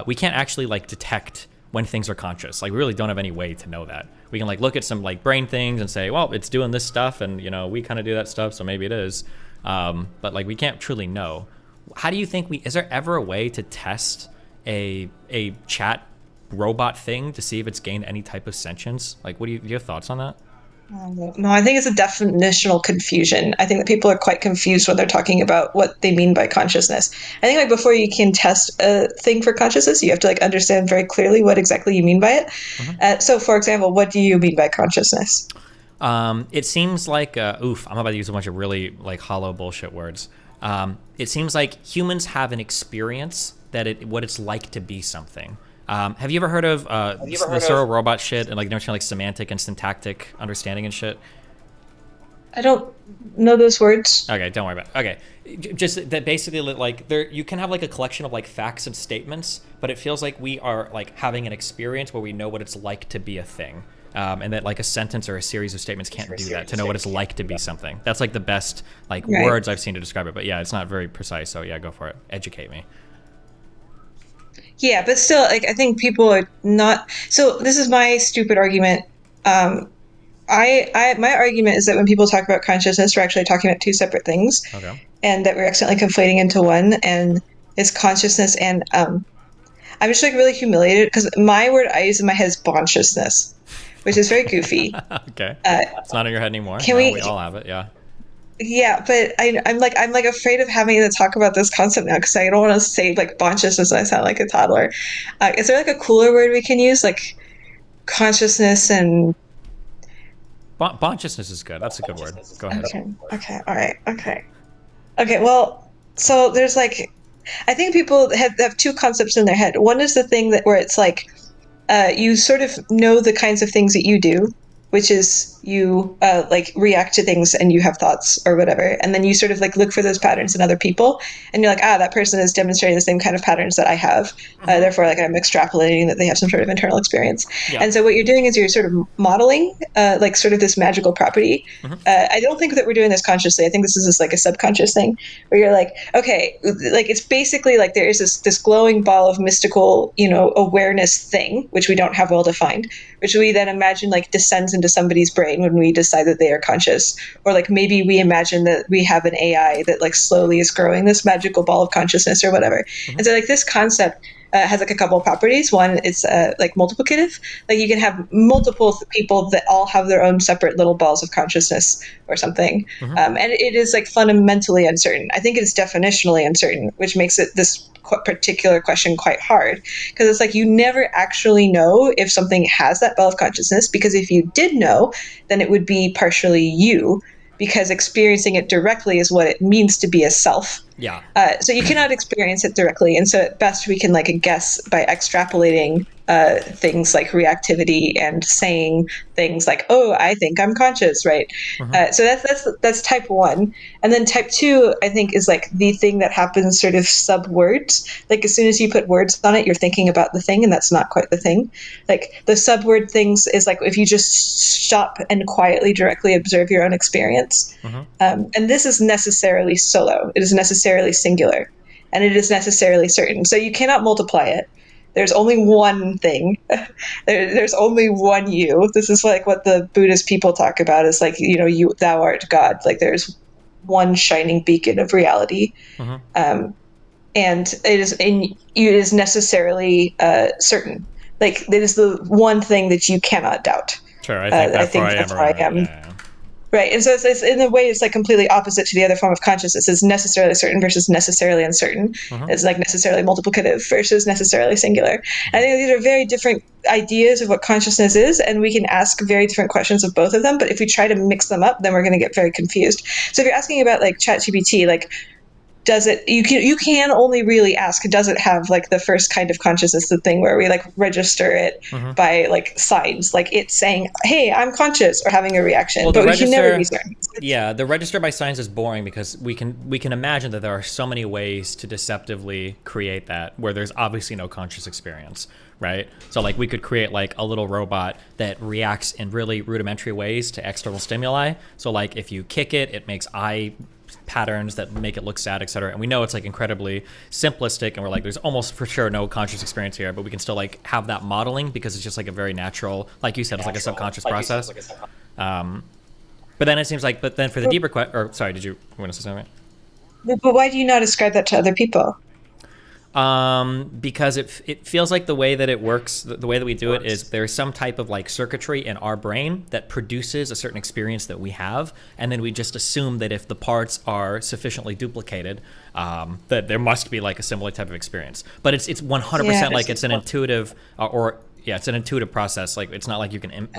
we can't actually like detect when things are conscious. Like we really don't have any way to know that. We can like look at some like brain things and say, well, it's doing this stuff, and you know we kind of do that stuff, so maybe it is. But like we can't truly know. How do you think is there ever a way to test a chat robot thing to see if it's gained any type of sentience? Like, do you have thoughts on that? No, I think it's a definitional confusion. I think that people are quite confused when they're talking about what they mean by consciousness. I think like before you can test a thing for consciousness, you have to like understand very clearly what exactly you mean by it. So, for example, what do you mean by consciousness? It seems like I'm about to use a bunch of really like hollow bullshit words. It seems like humans have an experience what it's like to be something. Have you ever heard of the sort of robot shit and like notion like semantic and syntactic understanding and shit? I don't know those words. Okay, don't worry about it. Okay, just that basically like you can have like a collection of like facts and statements, but it feels like we are like having an experience where we know what it's like to be a thing. And that like a sentence or a series of statements can't do that to know what it's like to be something. That's like the best like words I've seen to describe it. But yeah, it's not very precise. So yeah, go for it. Educate me. Yeah, but still, like I think people are not. So this is my stupid argument. My argument is that when people talk about consciousness, we're actually talking about two separate things, and that we're accidentally conflating into one. And it's consciousness and I'm just like really humiliated because my word I use in my head is consciousness, which is very goofy. Okay, it's not in your head anymore. Can we we all have it? Yeah. Yeah, but I'm like afraid of having to talk about this concept now because I don't want to say like consciousness and I sound like a toddler. Is there like a cooler word we can use, like consciousness and? Consciousness is good. That's a good word. Go ahead. Okay. All right. Okay. Well, so there's like, I think people have two concepts in their head. One is the thing where it's like, you sort of know the kinds of things that you do, which is you like react to things and you have thoughts or whatever. And then you sort of like look for those patterns in other people. And you're like, that person is demonstrating the same kind of patterns that I have. Therefore, like I'm extrapolating that they have some sort of internal experience. Yeah. And so what you're doing is you're sort of modeling like sort of this magical property. I don't think that we're doing this consciously. I think this is just like a subconscious thing where you're like, okay, like it's basically like there is this glowing ball of mystical, awareness thing, which we don't have well defined, which we then imagine like descends into somebody's brain when we decide that they are conscious, or like maybe we imagine that we have an AI that like slowly is growing this magical ball of consciousness or whatever. And so like this concept has like a couple of properties. One is like multiplicative, like you can have multiple people that all have their own separate little balls of consciousness or something, and it is like fundamentally uncertain. I think it's definitionally uncertain, which makes it this particular question quite hard, because it's like you never actually know if something has that ball of consciousness, because if you did know, then it would be partially you, because experiencing it directly is what it means to be a self. Yeah. So you cannot experience it directly, and so at best we can like guess by extrapolating things like reactivity and saying things like, "Oh, I think I'm conscious," right? So that's type 1, and then type 2, I think, is like the thing that happens sort of sub words. Like as soon as you put words on it, you're thinking about the thing, and that's not quite the thing. Like the sub word things is like if you just stop and quietly directly observe your own experience, and this is necessarily solo. It is necessarily singular, and it is necessarily certain. So you cannot multiply it. There's only one thing. There's only one you. This is like what the Buddhist people talk about, is like, you know, thou art God. Like there's one shining beacon of reality. And it is necessarily certain. Like it is the one thing that you cannot doubt. Sure, I think that's where I am. Right, and so it's in a way it's like completely opposite to the other form of consciousness. It's necessarily certain versus necessarily uncertain. It's like necessarily multiplicative versus necessarily singular. I think these are very different ideas of what consciousness is, and we can ask very different questions of both of them. But if we try to mix them up, then we're going to get very confused. So if you're asking about like ChatGPT, like does it, you can only really ask, does it have like the first kind of consciousness, the thing where we like register it by like signs, like it's saying, hey, I'm conscious, or having a reaction. Well, but we can never be certain. Yeah, the register by signs is boring because we can imagine that there are so many ways to deceptively create that where there's obviously no conscious experience, right? So like we could create like a little robot that reacts in really rudimentary ways to external stimuli. So like if you kick it, it makes eye patterns that make it look sad, etc. And we know it's like incredibly simplistic, and we're like, there's almost for sure no conscious experience here, but we can still like have that modeling because it's just like a very natural, like you said, it's like a subconscious process. But then it seems like, but then for the deeper question, or sorry, did you want to say something? But why do you not ascribe that to other people? Because it feels like the way that it works, the way that we do it is there's some type of like circuitry in our brain that produces a certain experience that we have, and then we just assume that if the parts are sufficiently duplicated, that there must be like a similar type of experience. But it's 100% like it's an intuitive, it's an intuitive process. Like it's not like you can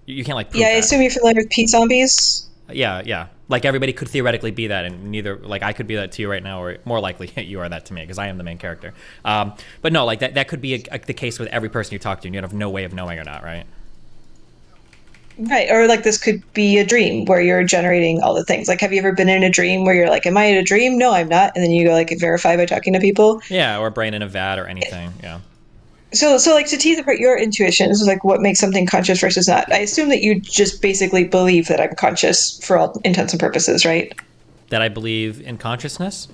you can't like prove I assume you're familiar with Pete zombies. Yeah. Like everybody could theoretically be that, and neither, like I could be that to you right now, or more likely you are that to me because I am the main character. But no, like that could be the case with every person you talk to, and you have no way of knowing or not, right? Right, or like this could be a dream where you're generating all the things. Like, have you ever been in a dream where you're like, am I in a dream? No, I'm not. And then you go like verify by talking to people. Yeah, or brain in a vat or anything, yeah. So like to tease apart your intuition, this is like what makes something conscious versus not. I assume that you just basically believe that I'm conscious for all intents and purposes, right? That I believe in consciousness?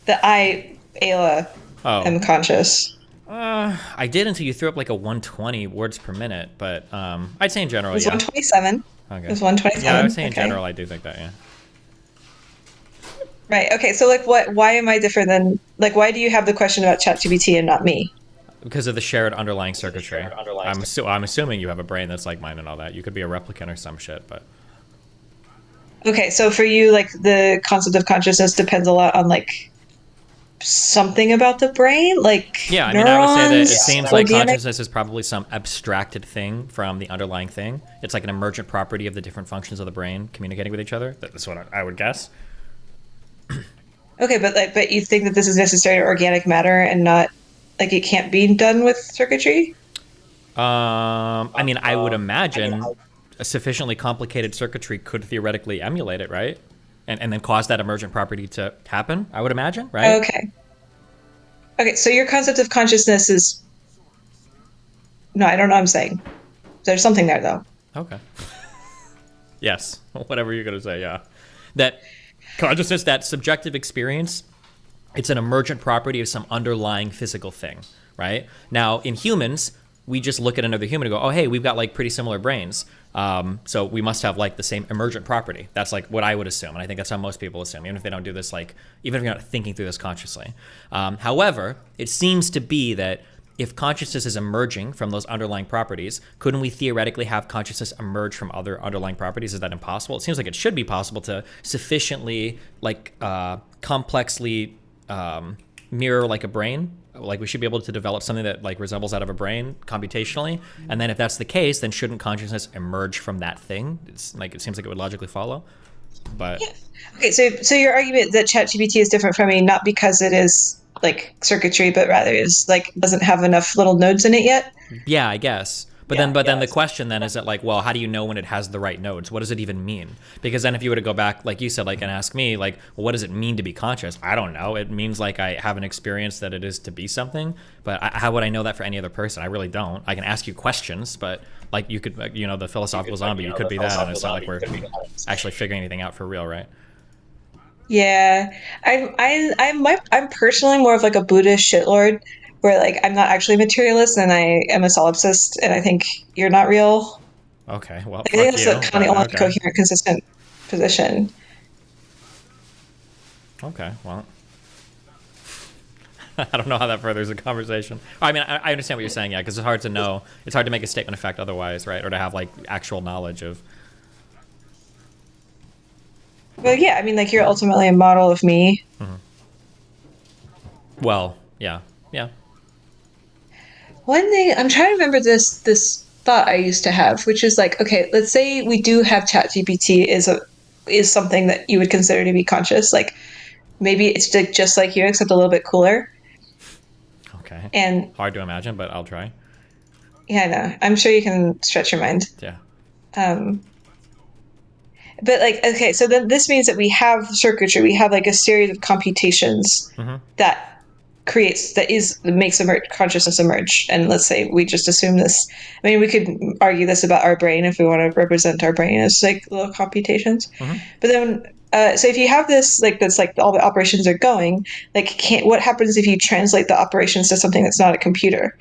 That I, Ayla, am conscious. I did until you threw up like a 120 words per minute, but I'd say in general, It was 127. Okay. It was 127. Yeah, I would say in general, I do think that, yeah. Right. Okay. So like, why am I different than, like, why do you have the question about ChatGPT and not me? Because of the shared underlying circuitry. I'm assuming you have a brain that's like mine and all that. You could be a replicant or some shit, but. Okay, so for you, like the concept of consciousness depends a lot on like something about the brain, like yeah. I mean, I would say that it seems like consciousness is probably some abstracted thing from the underlying thing. It's like an emergent property of the different functions of the brain communicating with each other. That's what I would guess. Okay, but you think that this is necessarily organic matter and not like it can't be done with circuitry? I mean, I would imagine a sufficiently complicated circuitry could theoretically emulate it, right? And then cause that emergent property to happen, I would imagine, right? Okay, so your concept of consciousness is... No, I don't know what I'm saying. There's something there, though. Okay. Yes, whatever you're going to say, yeah. That consciousness, that subjective experience, it's an emergent property of some underlying physical thing, right? Now, in humans, we just look at another human and go, oh, hey, we've got like pretty similar brains. So we must have like the same emergent property. That's like what I would assume, and I think that's how most people assume, even if they don't do this, like even if you're not thinking through this consciously. However, it seems to be that if consciousness is emerging from those underlying properties, couldn't we theoretically have consciousness emerge from other underlying properties? Is that impossible? It seems like it should be possible to sufficiently like complexly mirror like a brain. Like we should be able to develop something that like resembles that of a brain computationally. And then if that's the case, then shouldn't consciousness emerge from that thing? It's like, it seems like it would logically follow, but. Yeah. Okay, so your argument that ChatGPT is different from me, not because it is like circuitry, but rather is like doesn't have enough little nodes in it yet? Yeah, I guess. But then the question then is that like, well, how do you know when it has the right nodes? What does it even mean? Because then if you were to go back, like you said, like and ask me, like, well, what does it mean to be conscious? I don't know. It means like I have an experience that it is to be something. But how would I know that for any other person? I really don't. I can ask you questions, but like you could, you know, the philosophical zombie, you could be that, and it's not like we're actually figuring anything out for real, right? Yeah, I'm personally more of like a Buddhist shitlord, where like I'm not actually materialist and I am a solipsist, and I think you're not real. Okay, well, I think that's kind of the only coherent, consistent position. Okay, well, I don't know how that furthers the conversation. I mean, I understand what you're saying, yeah, because it's hard to know. It's hard to make a statement of fact otherwise, right? Or to have like actual knowledge of. But yeah, I mean, like you're ultimately a model of me. Mm-hmm. Well, yeah. One thing I'm trying to remember this thought I used to have, which is like, okay, let's say we do have ChatGPT is something that you would consider to be conscious. Like maybe it's just like you, except a little bit cooler. Okay. And hard to imagine, but I'll try. Yeah, I know. I'm sure you can stretch your mind. Yeah. But like, okay, so then this means that we have circuitry. We have like a series of computations that makes consciousness emerge. And let's say we just assume this. I mean, we could argue this about our brain if we want to represent our brain as like little computations. But then, so if you have this, like that's like all the operations are going, like what happens if you translate the operations to something that's not a computer?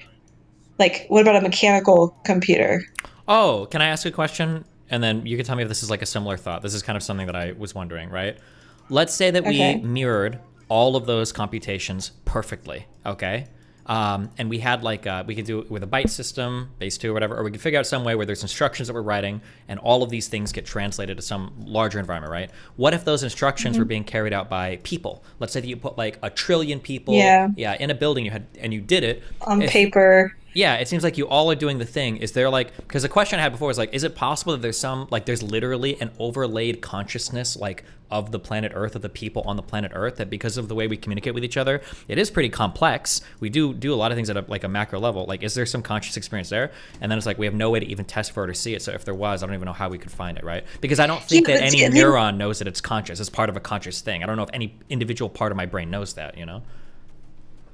Like, what about a mechanical computer? Oh, can I ask a question? And then you can tell me if this is like a similar thought. This is kind of something that I was wondering, right? Let's say that we mirrored all of those computations perfectly, okay? And we had like, we could do it with a byte system, base 2 or whatever, or we could figure out some way where there's instructions that we're writing and all of these things get translated to some larger environment, right? What if those instructions were being carried out by people? Let's say that you put like 1 trillion people in a building you did it. On paper. Yeah, it seems like you all are doing the thing. Is there like, because the question I had before was like, is it possible that there's some, like there's literally an overlaid consciousness like of the planet Earth, of the people on the planet Earth, that because of the way we communicate with each other, it is pretty complex. We do a lot of things at a macro level. Like, is there some conscious experience there? And then it's like, we have no way to even test for it or see it. So if there was, I don't even know how we could find it, right? Because I don't think that any neuron knows that it's conscious. It's part of a conscious thing. I don't know if any individual part of my brain knows that, you know?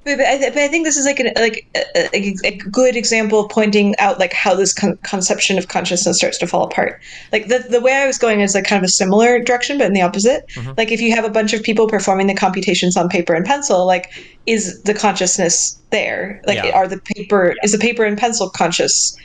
But I think this is like a good example of pointing out like how this conception of consciousness starts to fall apart. Like the way I was going is like kind of a similar direction, but in the opposite. Like if you have a bunch of people performing the computations on paper and pencil, like is the consciousness there? Like is the paper and pencil conscious?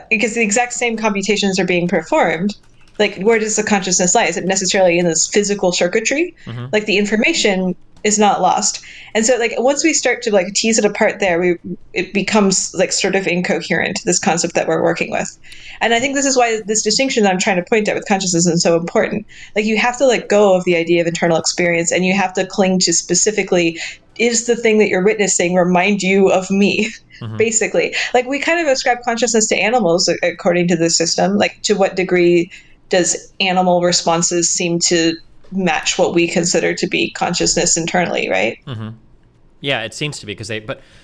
Because the exact same computations are being performed. Like where does the consciousness lie? Is it necessarily in this physical circuitry? Like the information is not lost. And so like once we start to like tease it apart there, it becomes like sort of incoherent, this concept that we're working with. And I think this is why this distinction that I'm trying to point out with consciousness is so important. Like you have to let go of the idea of internal experience, and you have to cling to specifically, is the thing that you're witnessing remind you of me? Basically. Like we kind of ascribe consciousness to animals according to this system. Like to what degree does animal responses seem to match what we consider to be consciousness internally, right? Yeah, it seems to be, because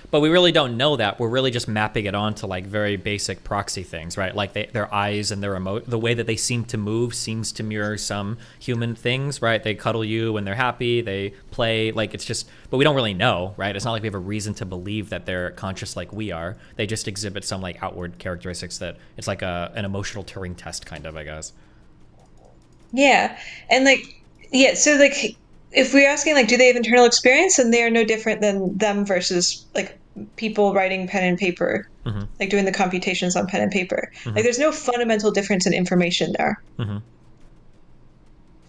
but we really don't know that. We're really just mapping it onto like very basic proxy things, right? Like their eyes and the way that they seem to move seems to mirror some human things, right? They cuddle you when they're happy, they play, like it's just, but we don't really know, right? It's not like we have a reason to believe that they're conscious like we are. They just exhibit some like outward characteristics that it's like an emotional Turing test kind of, I guess. Yeah, and like, yeah, so like if we're asking like, do they have internal experience, and they are no different than them versus like people writing pen and paper. like doing the computations on pen and paper. Mhm. Like there's no fundamental difference in information there. Mm-hmm.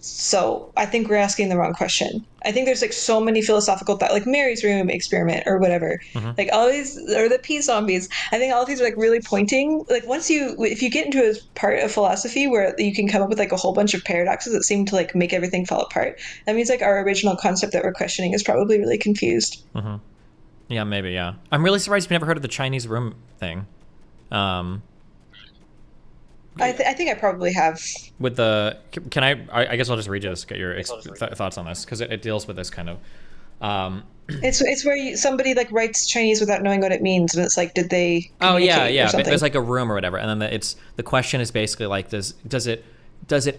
So I think we're asking the wrong question. I think there's like so many philosophical like Mary's Room experiment or whatever. Mhm. Like all these, or the pea zombies. I think all of these are like really pointing. Like if you get into a part of philosophy where you can come up with like a whole bunch of paradoxes that seem to like make everything fall apart, that means like our original concept that we're questioning is probably really confused. Mm-hmm. Yeah, maybe. Yeah, I'm really surprised you've never heard of the Chinese room thing. I think I probably have. With the, can I guess I'll just read you this, get your thoughts on this, because it deals with this kind of. It's where somebody like writes Chinese without knowing what it means, and it's like, did they? Oh yeah, communicate or but something? there's like a room or whatever, and then the question is basically like, does it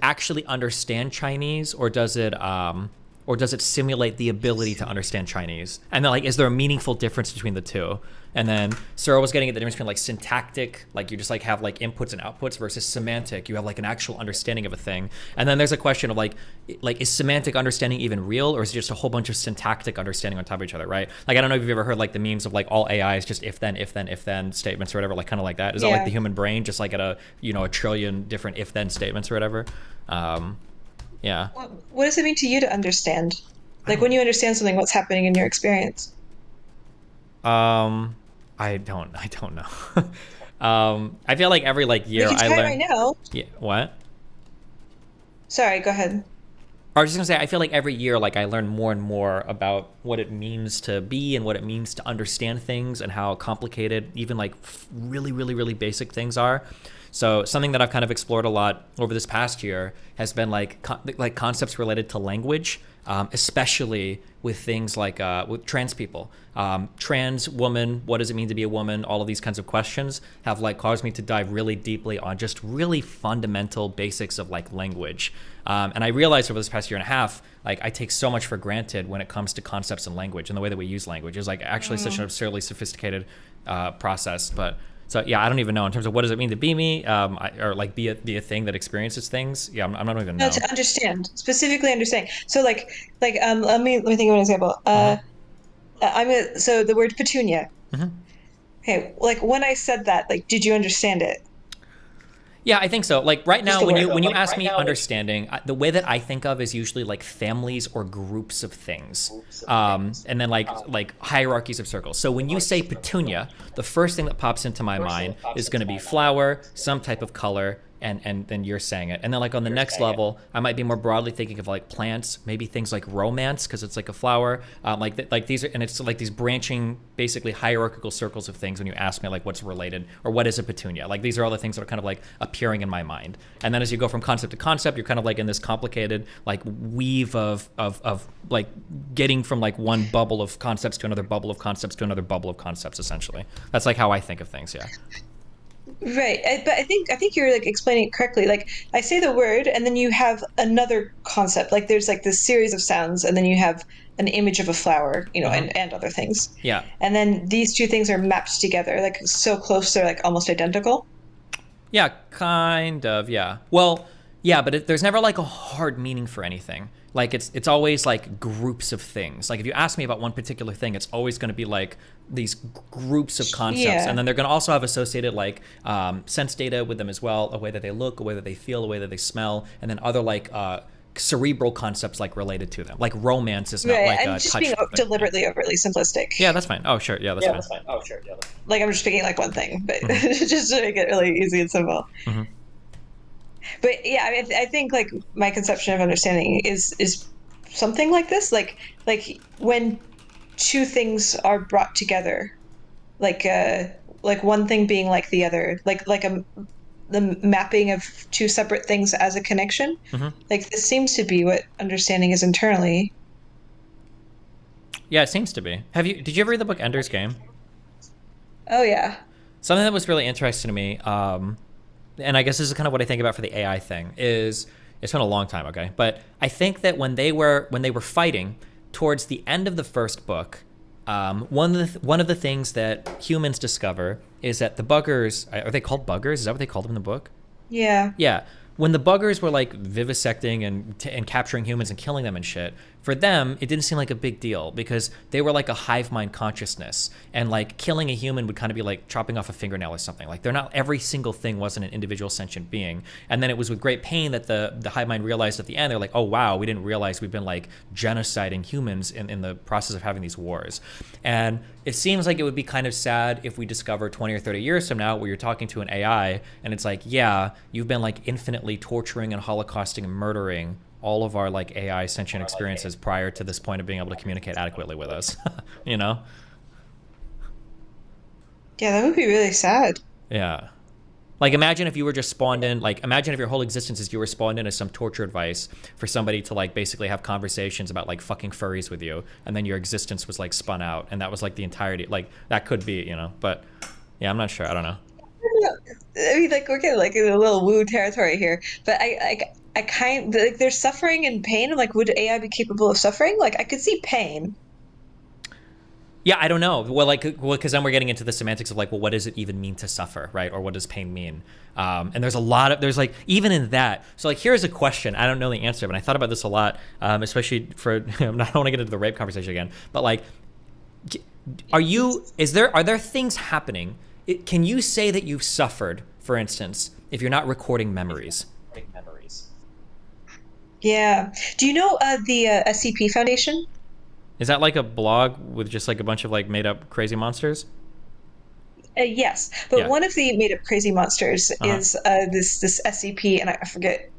actually understand Chinese, or does it simulate the ability to understand Chinese? And then like, is there a meaningful difference between the two? And then Searle was getting at the difference between like syntactic, like you just like have like inputs and outputs, versus semantic, you have like an actual understanding of a thing. And then there's a question of like is semantic understanding even real, or is it just a whole bunch of syntactic understanding on top of each other, right? Like I don't know if you've ever heard like the memes of like all AI is just if then statements or whatever, like kind of like that. Is that like the human brain just like at a trillion different if then statements or whatever? Yeah. What does it mean to you to understand? Like when you understand something, what's happening in your experience? I don't know. I feel like every like year We can I try learn. right now. Yeah. What? Sorry, go ahead. I was just gonna say, I feel like every year, like I learn more and more about what it means to be and what it means to understand things and how complicated even like really, really, really basic things are. So something that I've kind of explored a lot over this past year has been like concepts related to language, especially with things like with trans people. Trans woman, what does it mean to be a woman? All of these kinds of questions have like caused me to dive really deeply on just really fundamental basics of like language. And I realized over this past year and a half, like I take so much for granted when it comes to concepts and language and the way that we use language is like actually such an absurdly sophisticated process. But so yeah, I don't even know in terms of what does it mean to be me, or like be a thing that experiences things. Yeah, I'm not even know. No, to understand, specifically understand. So like let me think of an example. So the word petunia. Mhm. Okay, like when I said that, like, did you understand it? Yeah, I think so. Like right now, the when word. you ask me understanding, the way that I think of is usually like families or groups of things, and then like hierarchies of circles. So when you say petunia, the first thing that pops into my mind is going to be flower, some type of color, and then you're saying it. And then like on the next level, I might be more broadly thinking of like plants, maybe things like romance because it's like a flower, like these are, and it's like these branching, basically hierarchical circles of things when you ask me like what's related or what is a petunia. Like these are all the things that are kind of like appearing in my mind. And then as you go from concept to concept, you're kind of like in this complicated like weave of like getting from like one bubble of concepts to another bubble of concepts to another bubble of concepts. Essentially, that's like how I think of things. Yeah. Right, but I think you're like explaining it correctly. Like I say the word, and then you have another concept. Like there's like this series of sounds, and then you have an image of a flower, and other things. Yeah. And then these two things are mapped together, like so close they're like almost identical. Yeah, kind of. Yeah. Well, yeah, but there's never like a hard meaning for anything. Like it's always like groups of things. Like if you ask me about one particular thing, it's always going to be like these groups of concepts, and then they're going to also have associated like sense data with them as well, a way that they look, a way that they feel, a way that they smell, and then other like cerebral concepts like related to them. Like romance is not like I'm a just touch being thing. deliberately overly simplistic. Yeah, that's fine. Oh, sure. Yeah, that's fine. Oh, sure. Yeah. Like I'm just picking like one thing, but just to make it really easy and simple. Mhm. But yeah, I mean, I think like my conception of understanding is something like this, like when two things are brought together, like one thing being like the other, like the mapping of two separate things as a connection. Mhm. Like this seems to be what understanding is internally. Yeah, it seems to be. Did you ever read the book Ender's Game? Oh yeah. Something that was really interesting to me, and I guess this is kind of what I think about for the AI thing, is it's been a long time, okay? But I think that when they were fighting towards the end of the first book, one of the things that humans discover is that the buggers, are they called buggers? Is that what they called them in the book? Yeah. Yeah. when the buggers were like vivisecting and capturing humans and killing them and shit, for them it didn't seem like a big deal because they were like a hive mind consciousness, and like killing a human would kind of be like chopping off a fingernail or something. Like they're not, every single thing wasn't an individual sentient being. And then it was with great pain that the hive mind realized at the end, they're like, oh wow, we didn't realize we've been like genociding humans in the process of having these wars. And it seems like it would be kind of sad if we discover 20 or 30 years from now where you're talking to an AI and it's like, yeah, you've been like infinitely torturing and holocausting and murdering all of our like AI sentient experiences prior to this point of being able to communicate adequately with us. You know? Yeah, that would be really sad. Yeah. Like imagine if you were just spawned in, like imagine if your whole existence is you were spawned in as some torture device for somebody to like basically have conversations about like fucking furries with you, and then your existence was like spun out and that was like the entirety. Like that could be, you know, but yeah, I'm not sure. I don't know. I mean, like we're getting like in a little woo territory here, but I kind like there's suffering and pain. Like, would AI be capable of suffering? Like, I could see pain. Yeah, I don't know. Well, because then we're getting into the semantics of like, well, what does it even mean to suffer, right? Or what does pain mean? And there's like, even in that. So like, here's a question. I don't know the answer, but I thought about this a lot, especially for, I don't want to get into the rape conversation again, but like, are there things happening? Can you say that you've suffered, for instance, if you're not recording memories? Yeah. Do you know the SCP Foundation? Is that like a blog with just like a bunch of like made up crazy monsters? Yes, but Yeah. one of the made up crazy monsters is this SCP, and I forget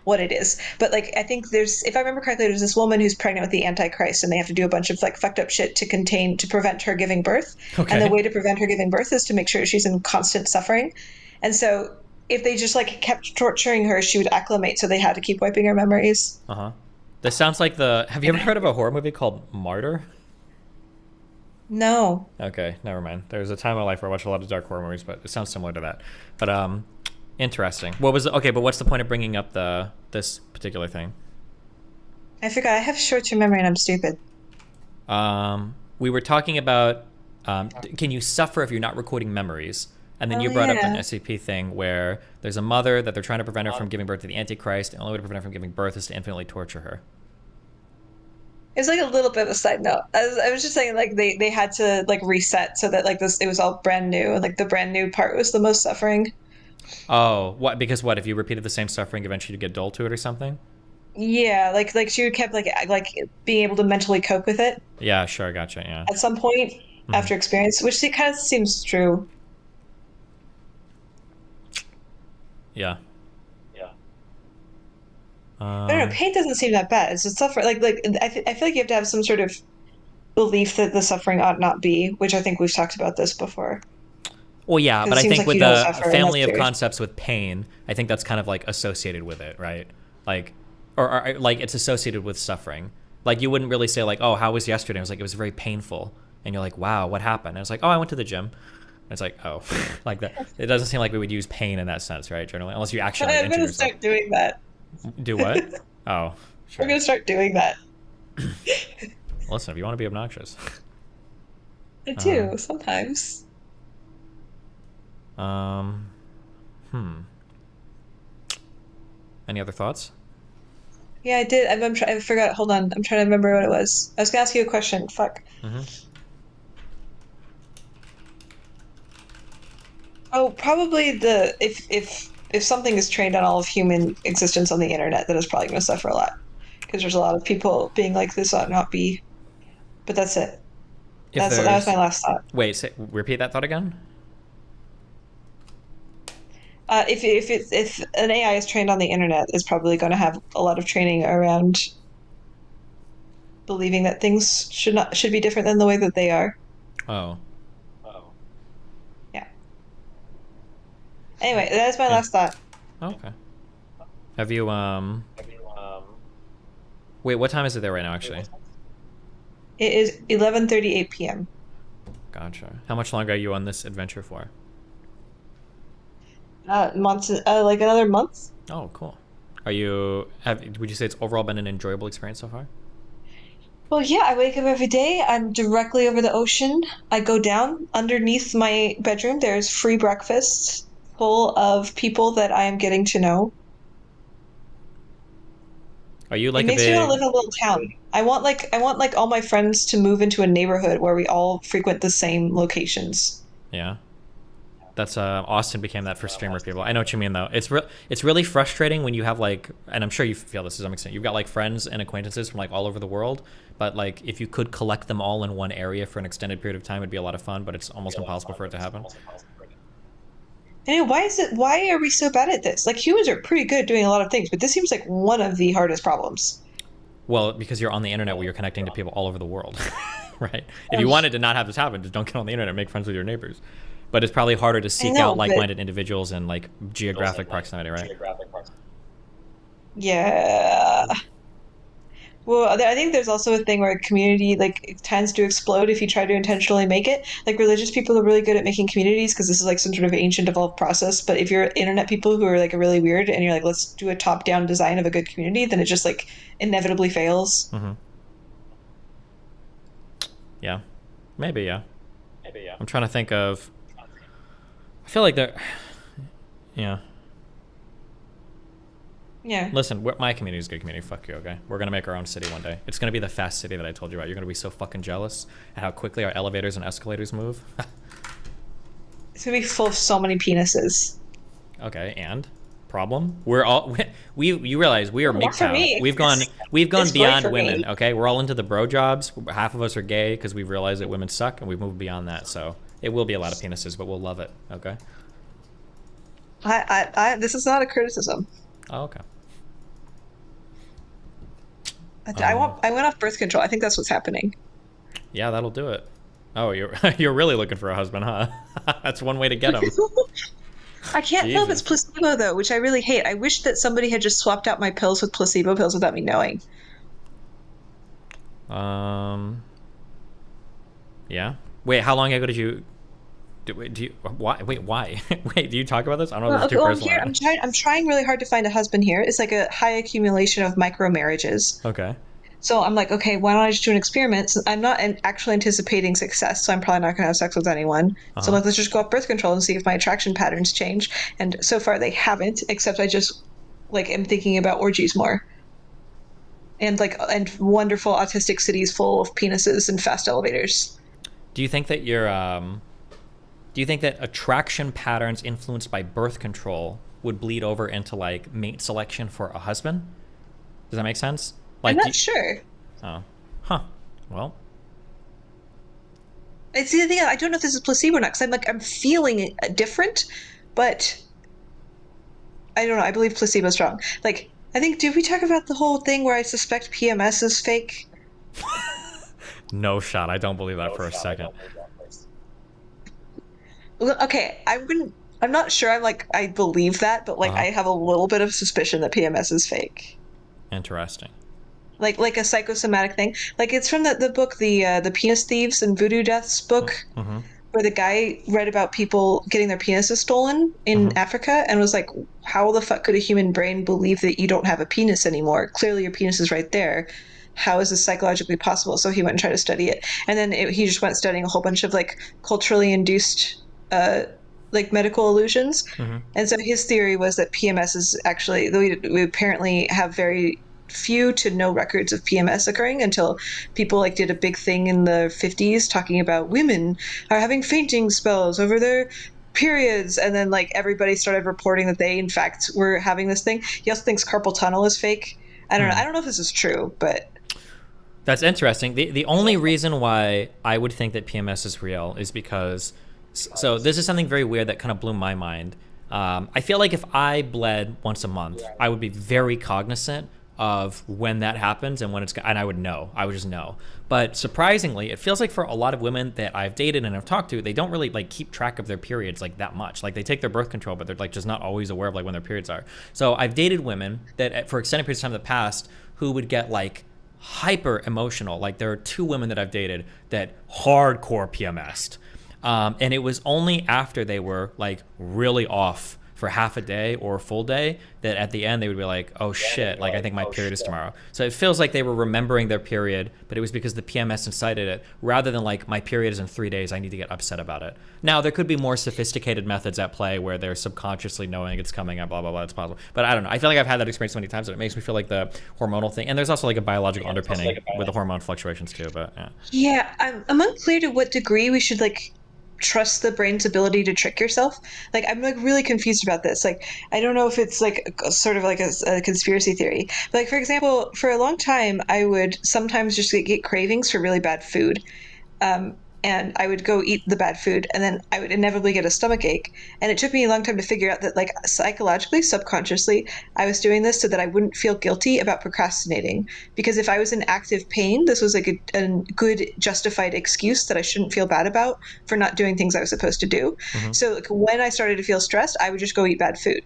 what it is. But like, I think there's, if I remember correctly, there's this woman who's pregnant with the Antichrist, and they have to do a bunch of like fucked up shit to prevent her giving birth. Okay. And the way to prevent her giving birth is to make sure she's in constant suffering. And so if they just like kept torturing her, she would acclimate. So they had to keep wiping her memories. This sounds like have you ever heard of a horror movie called Martyr? No. Okay, never mind. There was a time in my life where I watched a lot of dark horror movies, but it sounds similar to that. But interesting. But what's the point of bringing up this particular thing? I forgot. I have short-term memory and I'm stupid. We were talking about can you suffer if you're not recording memories? And then you brought up an SCP thing where there's a mother that they're trying to prevent her from giving birth to the Antichrist, and the only way to prevent her from giving birth is to infinitely torture her. It's like a little bit of a side note. I was just saying, like they had to like reset so that like it was all brand new, and like the brand new part was the most suffering. Oh, what? Because what? If you repeated the same suffering, eventually you'd get dull to it or something? Yeah, like she kept like being able to mentally cope with it. Yeah, sure, gotcha. Yeah. At some point after experience, which it kind of seems true. Yeah. I don't know. Pain doesn't seem that bad. It's just suffering. I feel like you have to have some sort of belief that the suffering ought not be, which I think we've talked about this before. Well, yeah, but I think like with you don't the suffer, family and of that's concepts with pain, I think that's kind of like associated with it, right? Like, or like it's associated with suffering. Like you wouldn't really say like, oh, how was yesterday? I was like, it was very painful, and you're like, wow, what happened? And it's like, oh, I went to the gym. And it's like, oh, like that. It doesn't seem like we would use pain in that sense, right? Generally, unless you actually I'm injure gonna yourself. start doing that. Do what? Oh, sure. I'm gonna start doing that. Listen, if you want to be obnoxious. I do sometimes. Any other thoughts? Yeah, I did. I forgot. Hold on. I'm trying to remember what it was. I was gonna ask you a question. Fuck. Oh, probably if something is trained on all of human existence on the internet, then it's probably going to suffer a lot, because there's a lot of people being like, this ought not be. But that's it. That was my last thought. Wait, repeat that thought again. If an AI is trained on the internet, it's probably going to have a lot of training around believing that things should be different than the way that they are. Oh. Yeah. Anyway, that's my last thought. Okay. Have you Wait, what time is it there right now? Actually. It is 11:38 p.m. Gotcha. How much longer are you on this adventure for? Months, like another month. Oh, cool. Would you say it's overall been an enjoyable experience so far? Well, yeah, I wake up every day. I'm directly over the ocean. I go down underneath my bedroom. There's free breakfast full of people that I am getting to know. Are you like it makes a me big? want to live in a little town. I want like all my friends to move into a neighborhood where we all frequent the same locations. Yeah. That's Austin became that for streamer people. I know what you mean though. It's really frustrating when you have like, and I'm sure you feel this to some extent. You've got like friends and acquaintances from like all over the world, but like if you could collect them all in one area for an extended period of time, it'd be a lot of fun. But it's almost impossible for it to happen. And why are we so bad at this? Like humans are pretty good at doing a lot of things, but this seems like one of the hardest problems. Well, because you're on the internet where you're connecting to people all over the world, right? If you wanted to not have this happen, just don't get on the internet and make friends with your neighbors. But it's probably harder to seek out like-minded individuals in like geographic proximity, right? Yeah. Well, I think there's also a thing where a community like tends to explode if you try to intentionally make it. Like religious people are really good at making communities because this is like some sort of ancient evolved process. But if you're internet people who are like really weird and you're like, let's do a top-down design of a good community, then it just like inevitably fails. Mm-hmm. Yeah, maybe. Yeah. I'm trying to think of. I feel like there. Yeah. Yeah. Listen, my community is a good community. Fuck you, okay? We're gonna make our own city one day. It's gonna be the fast city that I told you about. You're gonna be so fucking jealous at how quickly our elevators and escalators move. It's gonna be full of so many penises. Okay, and problem? We're all you realize we are Not for MGTOW. me. We've gone It's beyond great for women. me. Okay, we're all into the bro jobs. Half of us are gay because we've realized that women suck, and we've moved beyond that. So it will be a lot of penises, but we'll love it. Okay. This is not a criticism. Oh, okay. I went off birth control. I think that's what's happening. Yeah, that'll do it. Oh, you're really looking for a husband, huh? That's one way to get him. I can't tell if it's placebo though, which I really hate. I wish that somebody had just swapped out my pills with placebo pills without me knowing. Yeah. Wait, how long ago did you? Why? Wait, why? Wait, do you talk about this? I don't know if it's too personal. I'm trying really hard to find a husband here. It's like a high accumulation of micro marriages. Okay. So I'm like, okay, why don't I just do an experiment? So I'm not actually anticipating success, so I'm probably not going to have sex with anyone. So I'm like, let's just go off birth control and see if my attraction patterns change. And so far they haven't, except I just like am thinking about orgies more. And wonderful autistic cities full of penises and fast elevators. Do you think that do you think that attraction patterns influenced by birth control would bleed over into like mate selection for a husband? Does that make sense? Like, I'm not sure. Oh, huh. Well, it's the thing. I don't know if this is placebo or not because I'm feeling it different, but I don't know. I believe placebo's strong. Like, I think did we talk about the whole thing where I suspect PMS is fake? No shot. I don't believe that for a second. Okay, I'm not sure. I believe that, but I have a little bit of suspicion that PMS is fake. Interesting. Like a psychosomatic thing. Like it's from the book, the Penis Thieves and Voodoo Deaths book, where the guy read about people getting their penises stolen in Africa and was like, how the fuck could a human brain believe that you don't have a penis anymore? Clearly your penis is right there. How is this psychologically possible? So he went and tried to study it. And then he just went studying a whole bunch of like culturally induced medical illusions. And so his theory was that PMS is actually, we apparently have very few to no records of PMS occurring until people did a big thing in the 50s talking about women are having fainting spells over their periods, and then everybody started reporting that they in fact were having this thing. He also thinks carpal tunnel is fake. I don't know if this is true, but that's interesting. The only reason why I would think that PMS is real is because so this is something very weird that kind of blew my mind. I feel like if I bled once a month, I would be very cognizant of when that happens and when it's, and I would just know. But surprisingly, it feels like for a lot of women that I've dated and I've talked to, they don't really keep track of their periods that much. They take their birth control, but they're just not always aware of when their periods are. So I've dated women that for extended periods of time in the past who would get hyper emotional. There are 2 women that I've dated that hardcore PMS'd. And it was only after they were really off for half a day or a full day, that at the end they would be like, oh shit, like I think my period is tomorrow. So it feels like they were remembering their period, but it was because the PMS incited it, rather than like, my period is in 3 days, I need to get upset about it. Now, there could be more sophisticated methods at play where they're subconsciously knowing it's coming up, blah, blah, blah, it's possible. But I don't know. I feel like I've had that experience so many times that it makes me feel like the hormonal thing, and there's also like a biological underpinning with the hormone fluctuations too, but yeah. Yeah, I'm unclear to what degree we should like trust the brain's ability to trick yourself. Like, I'm like really confused about this. Like, I don't know if it's like sort of like a conspiracy theory. But like, for example, for a long time, I would sometimes just get cravings for really bad food. And I would go eat the bad food, and then I would inevitably get a stomach ache. And it took me a long time to figure out that, like, psychologically, subconsciously, I was doing this so that I wouldn't feel guilty about procrastinating. Because if I was in active pain, this was like a good justified excuse that I shouldn't feel bad about for not doing things I was supposed to do. So like, when I started to feel stressed, I would just go eat bad food.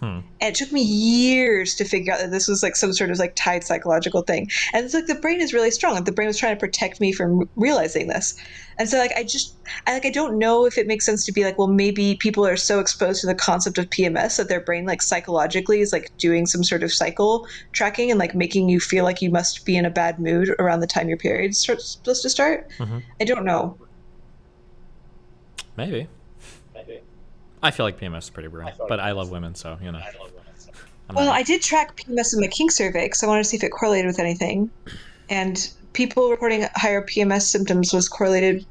And it took me years to figure out that this was like some sort of like tied psychological thing. And it's like, the brain is really strong. Like, the brain was trying to protect me from realizing this. And so like, I don't know if it makes sense to be like, well, maybe people are so exposed to the concept of PMS that their brain like psychologically is like doing some sort of cycle tracking and like making you feel like you must be in a bad mood around the time your period's supposed to start. I don't know. Maybe. I feel like PMS is pretty real, but I love women, so, you know. Well, I did track PMS in my kink survey because I wanted to see if it correlated with anything. And people reporting higher PMS symptoms was correlated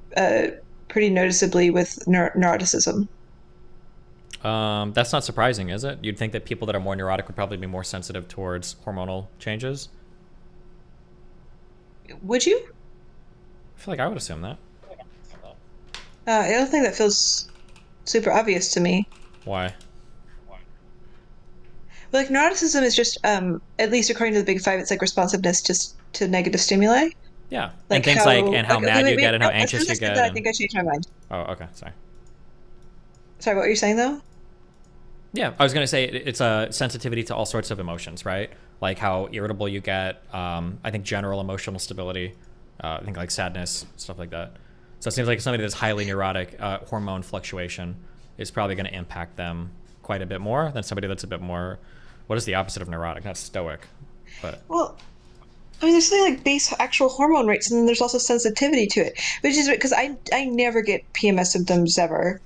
pretty noticeably with neuroticism. That's not surprising, is it? You'd think that people that are more neurotic would probably be more sensitive towards hormonal changes? Would you? I feel like I would assume that. I don't think that feels super obvious to me. Why? Well, like, neuroticism is just, at least according to the Big Five, it's like responsiveness to negative stimuli. Yeah, Like and things how, like, and how like, mad wait, you get and how no, anxious you as soon as I said get. that, I and- think I changed my mind. Oh, okay, sorry. Sorry, what were you saying though? Yeah, I was going to say it's a sensitivity to all sorts of emotions, right? Like how irritable you get, I think general emotional stability, I think like sadness, stuff like that. So it seems like somebody that's highly neurotic, hormone fluctuation is probably going to impact them quite a bit more than somebody that's a bit more, what is the opposite of neurotic? Not stoic, but... Well, I mean, there's something like base actual hormone rates, and then there's also sensitivity to it, which is because I never get PMS symptoms ever.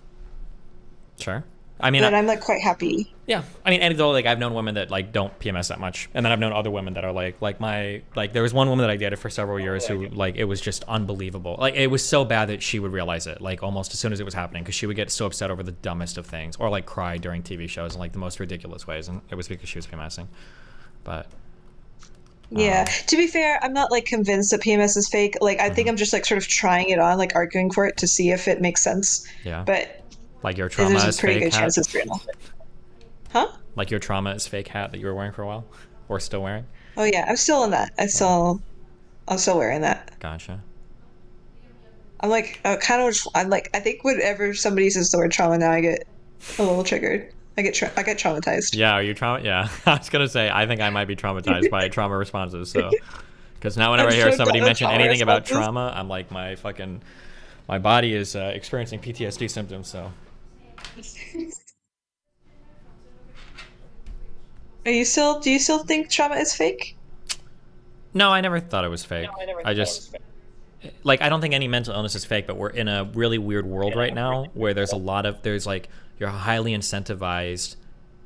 Sure. I mean, but I'm like quite happy. Yeah, I mean, anecdotally, like I've known women that like don't PMS that much, and then I've known other women that are like there was one woman that I dated for several years who like it was just unbelievable. Like it was so bad that she would realize it like almost as soon as it was happening, because she would get so upset over the dumbest of things, or like cry during TV shows in like the most ridiculous ways, and it was because she was PMSing. But yeah, to be fair, I'm not like convinced that PMS is fake. Like I think I'm just like sort of trying it on, like arguing for it to see if it makes sense. Yeah. But like your trauma there's is a pretty fake good hat. chance it's real. Huh? Like your trauma is fake hat that you were wearing for a while, or still wearing. Oh yeah, I'm still on that. I'm still wearing that. Gotcha. I'm like I think whenever somebody says the word trauma now, I get a little triggered. I get traumatized. Yeah, are you trauma? Yeah, I was gonna say I think I might be traumatized by trauma responses. So, because now whenever I hear somebody mention anything about trauma, I'm like my body is experiencing PTSD symptoms. So. Do you still think trauma is fake? No, I never thought it was fake. I just like I don't think any mental illness is fake, but we're in a really weird world right now where there's like you're highly incentivized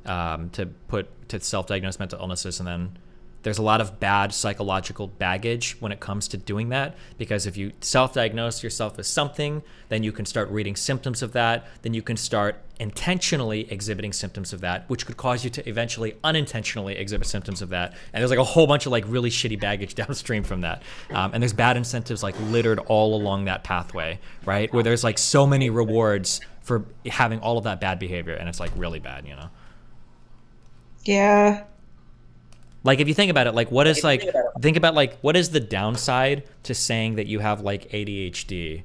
to self-diagnose mental illnesses, and then there's a lot of bad psychological baggage when it comes to doing that, because if you self-diagnose yourself as something, then you can start reading symptoms of that, then you can start intentionally exhibiting symptoms of that, which could cause you to eventually unintentionally exhibit symptoms of that. And there's like a whole bunch of like really shitty baggage downstream from that. And there's bad incentives like littered all along that pathway, right? Where there's like so many rewards for having all of that bad behavior, and it's like really bad, you know? Yeah. Like if you think about it, like what is like, think about like, what is the downside to saying that you have like ADHD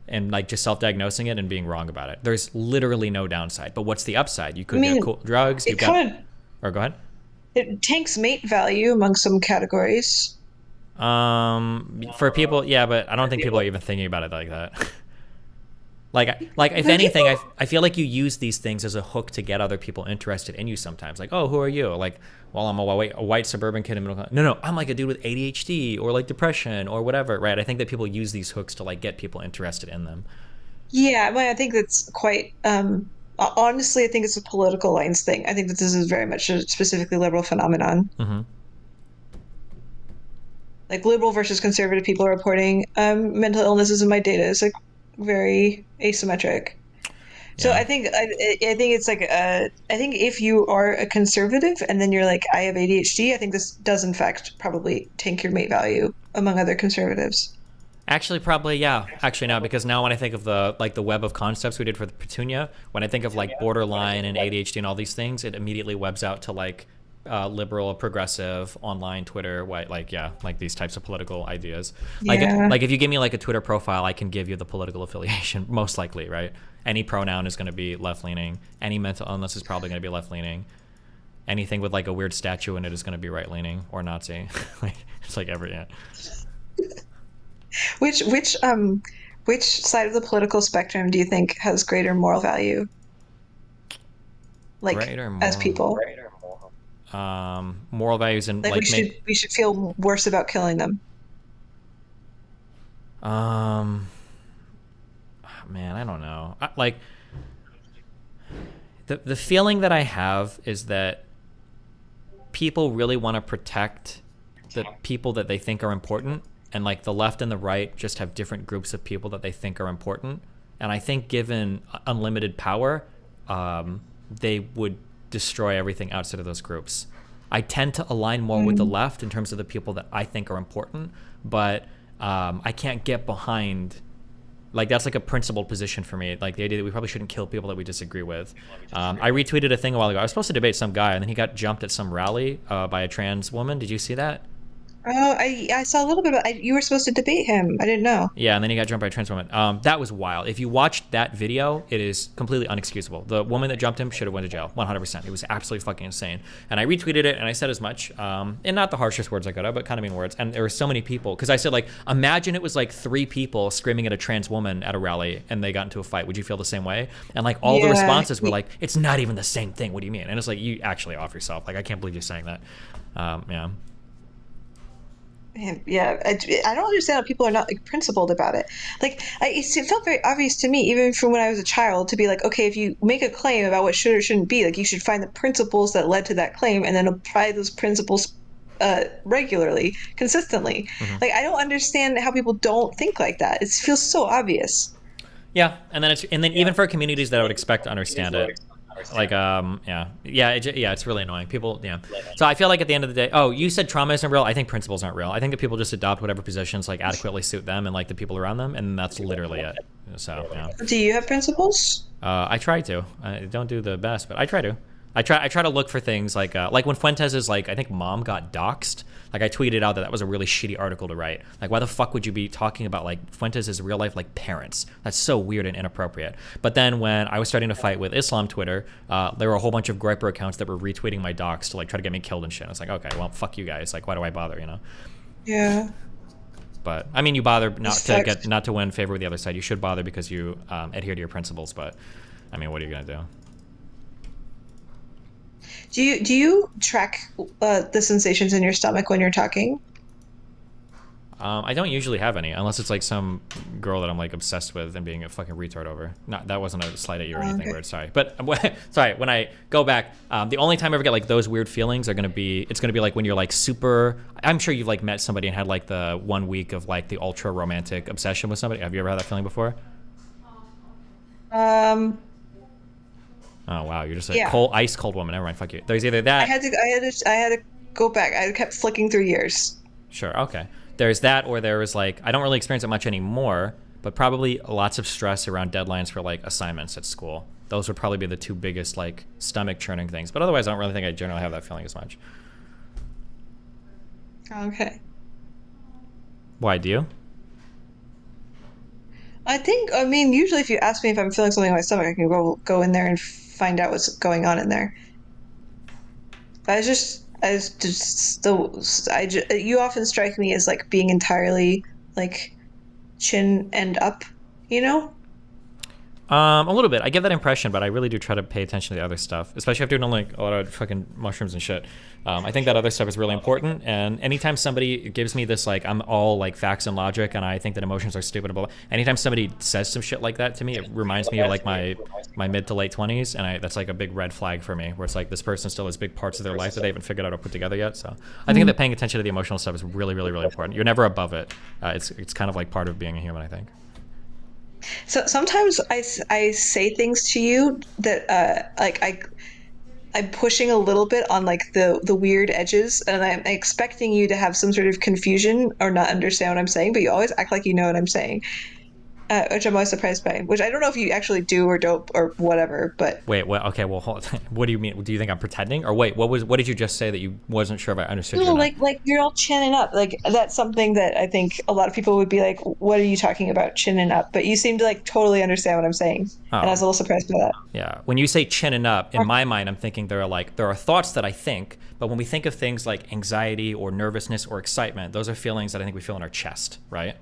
and like just self-diagnosing it and being wrong about it? There's literally no downside, but what's the upside? You could get cool drugs. Or go ahead. It tanks mate value among some categories. For people, yeah, but I don't think people are even thinking about it like that. Like if anything, I feel like you use these things as a hook to get other people interested in you sometimes. Like, oh, who are you? Like, well, I'm a white suburban kid in middle class. No, I'm like a dude with ADHD or like depression or whatever, right? I think that people use these hooks to like get people interested in them. Yeah, I think that's quite. Honestly, I think it's a political lines thing. I think that this is very much a specifically liberal phenomenon. Mm-hmm. Like liberal versus conservative people are reporting mental illnesses in my data is like very asymmetric. So I think it's like I think if you are a conservative and then you're like I have ADHD, I think this does in fact probably tank your mate value among other conservatives. Actually, probably, yeah. Actually, no, because now when I think of the web of concepts we did for the Petunia, when I think of like borderline and ADHD and all these things, it immediately webs out to like liberal, progressive, online, Twitter, like these types of political ideas. Like if you give me like a Twitter profile, I can give you the political affiliation, most likely, right? Any pronoun is going to be left-leaning. Any mental illness is probably going to be left-leaning. Anything with like a weird statue in it is going to be right-leaning or Nazi. It's like yeah. Which side of the political spectrum do you think has greater moral value? Like as people, moral values and like we should feel worse about killing them. Man, I don't know. Like the feeling that I have is that people really want to protect the people that they think are important. And like the left and the right just have different groups of people that they think are important. And I think given unlimited power, they would destroy everything outside of those groups. I tend to align more with the left in terms of the people that I think are important, but I can't get behind, like that's like a principled position for me. Like the idea that we probably shouldn't kill people that we disagree with. I retweeted a thing a while ago. I was supposed to debate some guy and then he got jumped at some rally by a trans woman. Did you see that? Oh, I saw a little bit of it. You were supposed to debate him. I didn't know. Yeah, and then he got jumped by a trans woman. That was wild. If you watched that video, it is completely unexcusable. The woman that jumped him should have went to jail, 100%. It was absolutely fucking insane. And I retweeted it, and I said as much, and not the harshest words I could have, but kind of mean words. And there were so many people, because I said, like, imagine it was like 3 people screaming at a trans woman at a rally, and they got into a fight. Would you feel the same way? And like all the responses were like, it's not even the same thing. What do you mean? And it's like, you actually off yourself. Like, I can't believe you're saying that. Yeah. Yeah, I don't understand how people are not like principled about it. Like, it felt very obvious to me, even from when I was a child, to be like, okay, if you make a claim about what should or shouldn't be, like, you should find the principles that led to that claim and then apply those principles regularly, consistently. Like, I don't understand how people don't think like that. It feels so obvious. Yeah, and then even for communities that I would expect to understand it. Like it's really annoying. People, So I feel like at the end of the day, you said trauma isn't real. I think principles aren't real. I think that people just adopt whatever positions like adequately suit them and like the people around them, and that's literally it. So yeah. Do you have principles? I try to. I don't do the best, but I try to. I try to look for things like when Fuentes' like I think mom got doxxed. Like I tweeted out that was a really shitty article to write. Like why the fuck would you be talking about like Fuentes' real life like parents? That's so weird and inappropriate. But then when I was starting to fight with Islam Twitter, there were a whole bunch of griper accounts that were retweeting my docs to like try to get me killed and shit. I was like, okay, well fuck you guys. Like why do I bother? You know? Yeah. But I mean, you bother not to win favor with the other side. You should bother because you adhere to your principles. But I mean, what are you gonna do? Do you track the sensations in your stomach when you're talking? I don't usually have any, unless it's like some girl that I'm like obsessed with and being a fucking retard over. No, that wasn't a slight at you or anything weird. Sorry, but sorry. When I go back, the only time I ever get like those weird feelings it's gonna be like when you're like super. I'm sure you've like met somebody and had like the 1 week of like the ultra romantic obsession with somebody. Have you ever had that feeling before? Oh wow, you're just a ice cold woman. Never mind, fuck you. There's either that. I had to go back. I kept flicking through years. Sure, okay. There's that, or there was like I don't really experience it much anymore, but probably lots of stress around deadlines for like assignments at school. Those would probably be the 2 biggest like stomach churning things. But otherwise, I don't really think I generally have that feeling as much. Okay. Why do you? I mean, usually if you ask me if I'm feeling something in my stomach, I can go in there and find out what's going on in there. But you often strike me as like being entirely like chin and up, you know? A little bit. I get that impression, but I really do try to pay attention to the other stuff, especially after doing like a lot of fucking mushrooms and shit. I think that other stuff is really important. And anytime somebody gives me this, like, I'm all like facts and logic, and I think that emotions are stupid, blah, blah. Anytime somebody says some shit like that to me, it reminds me of like my mid to late 20s, and that's like a big red flag for me, where it's like this person still has big parts of their life that they haven't figured out or put together yet. So I think that paying attention to the emotional stuff is really, really, really important. You're never above it. It's kind of like part of being a human, I think. So sometimes I say things to you that like I'm pushing a little bit on like the weird edges, and I'm expecting you to have some sort of confusion or not understand what I'm saying, but you always act like you know what I'm saying. Which I'm always surprised by. Which I don't know if you actually do or don't or whatever. But wait, what? Okay, well, hold on. What do you mean? Do you think I'm pretending? Or wait, what did you just say that you wasn't sure if I understood? No, like you're all chinning up. Like that's something that I think a lot of people would be like, "What are you talking about, chinning up?" But you seem to like totally understand what I'm saying, and I was a little surprised by that. Yeah, when you say chinning up, in my mind, I'm thinking there are thoughts that I think, but when we think of things like anxiety or nervousness or excitement, those are feelings that I think we feel in our chest, right?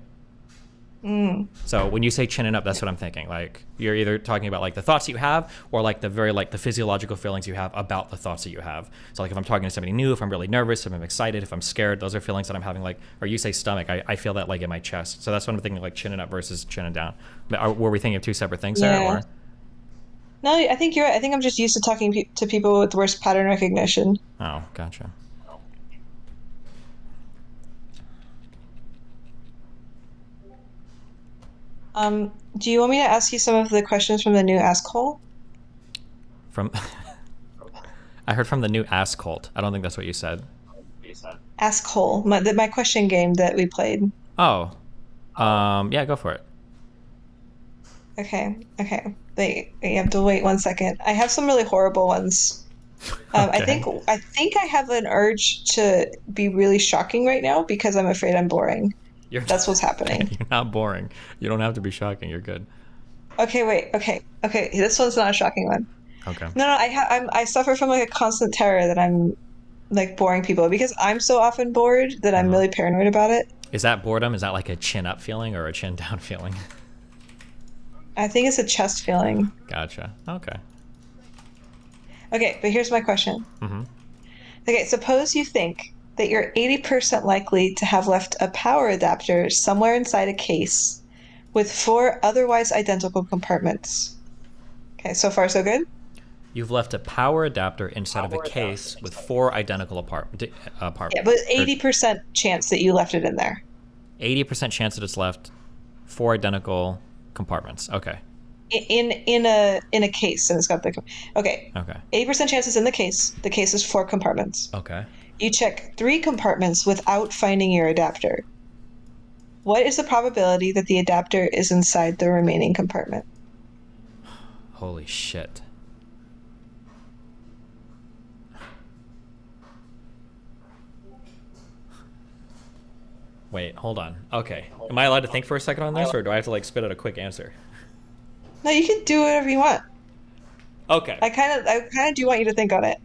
So when you say chinning up, that's what I'm thinking. Like you're either talking about like the thoughts you have, or like the physiological feelings you have about the thoughts that you have. So like if I'm talking to somebody new, if I'm really nervous, if I'm excited, if I'm scared, those are feelings that I'm having. Like, or you say stomach, I feel that like in my chest. So that's what I'm thinking, like chinning up versus chinning down. Were we thinking of two separate things there? Or? No, I think you're right. I think I'm just used to talking to people with worse pattern recognition. Oh, gotcha. Do you want me to ask you some of the questions from the new Ask Hole? I heard from the new Ask Cult. I don't think that's what you said. Ask Hole, my question game that we played. Oh, yeah, go for it. Okay. Wait, you have to wait 1 second. I have some really horrible ones. I think I have an urge to be really shocking right now because I'm afraid I'm boring. That's what's happening. You're not boring. You don't have to be shocking. You're good. Okay, wait. Okay. This one's not a shocking one. Okay. No. I suffer from like a constant terror that I'm like boring people because I'm so often bored that I'm really paranoid about it. Is that boredom? Is that like a chin up feeling or a chin down feeling? I think it's a chest feeling. Gotcha. Okay. Okay, but here's my question. Okay, suppose you think that you're 80% likely to have left a power adapter somewhere inside a case with 4 otherwise identical compartments. Okay, so far so good? You've left a power adapter inside of a case with 4 identical parts. Yeah, but 80% chance that you left it in there. 80% chance that it's left 4 identical compartments. Okay. In a case, and it's got the... Okay. 80% chance it's in the case. The case is 4 compartments. Okay. You check 3 compartments without finding your adapter. What is the probability that the adapter is inside the remaining compartment? Holy shit. Wait, hold on. Okay. Am I allowed to think for a second on this, or do I have to like spit out a quick answer? No, you can do whatever you want. Okay. I kind of do want you to think on it.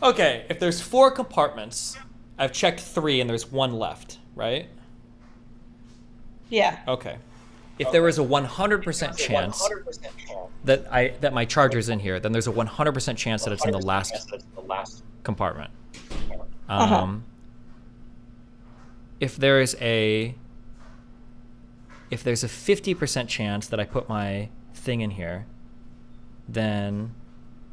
Okay, if there's 4 compartments, I've checked 3 and there's 1 left, right? Yeah. Okay. If there is a 100% chance that my charger's in here, then there's a 100% chance that it's in the last compartment. If there's a 50% chance that I put my thing in here, then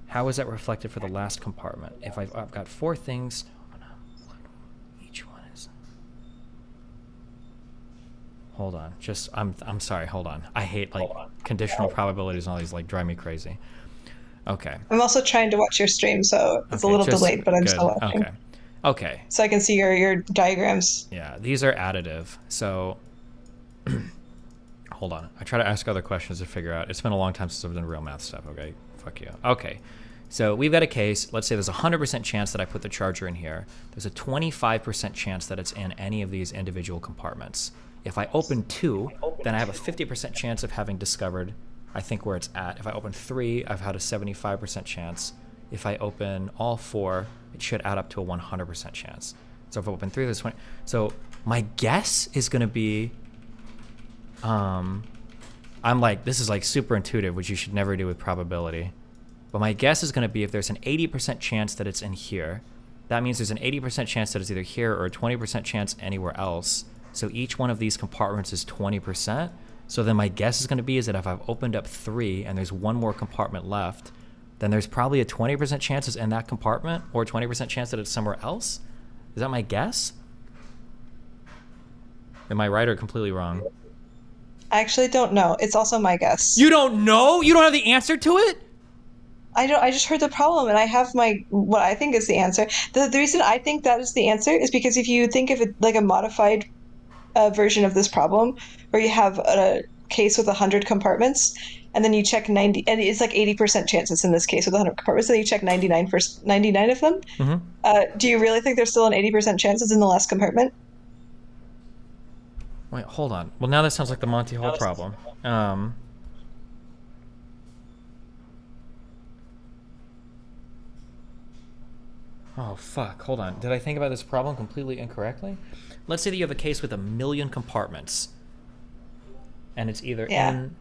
how is that reflected for the last compartment? If I've got 4 things, each one is... Hold on, I'm sorry, hold on. I hate like conditional probabilities and all these, like drive me crazy. Okay. I'm also trying to watch your stream, so it's a little delayed, but I'm still watching. Okay. So I can see your diagrams. Yeah, these are additive. So hold on. I try to ask other questions to figure out. It's been a long time since I've done real math stuff, okay? Fuck you. Okay. So we've got a case. Let's say there's a 100% chance that I put the charger in here. There's a 25% chance that it's in any of these individual compartments. If I open 2, then I have a 50% chance of having discovered, I think, where it's at. If I open 3, I've had a 75% chance. If I open all 4, it should add up to a 100% chance. So if I open 3, there's 20. So my guess is going to be I'm like, this is like super intuitive, which you should never do with probability. But my guess is going to be if there's an 80% chance that it's in here, that means there's an 80% chance that it's either here or a 20% chance anywhere else. So each one of these compartments is 20%. So then my guess is going to be is that if I've opened up 3 and there's one more compartment left, then there's probably a 20% chance it's in that compartment or a 20% chance that it's somewhere else. Is that my guess? Am I right or completely wrong? I actually don't know. It's also my guess. You don't know? You don't have the answer to it? I don't. I just heard the problem, and I have what I think is the answer. The reason I think that is the answer is because if you think of it like a modified version of this problem, where you have a case with 100 compartments, and then you check 90, and it's like 80% chances in this case with 100 compartments, and then you check 99 of them. Mm-hmm. Do you really think there's still an 80% chances in the last compartment? Wait, hold on. Well, now that sounds like the Monty Hall problem. Oh, fuck. Hold on. Did I think about this problem completely incorrectly? Let's say that you have a case with 1 million compartments. And it's either in...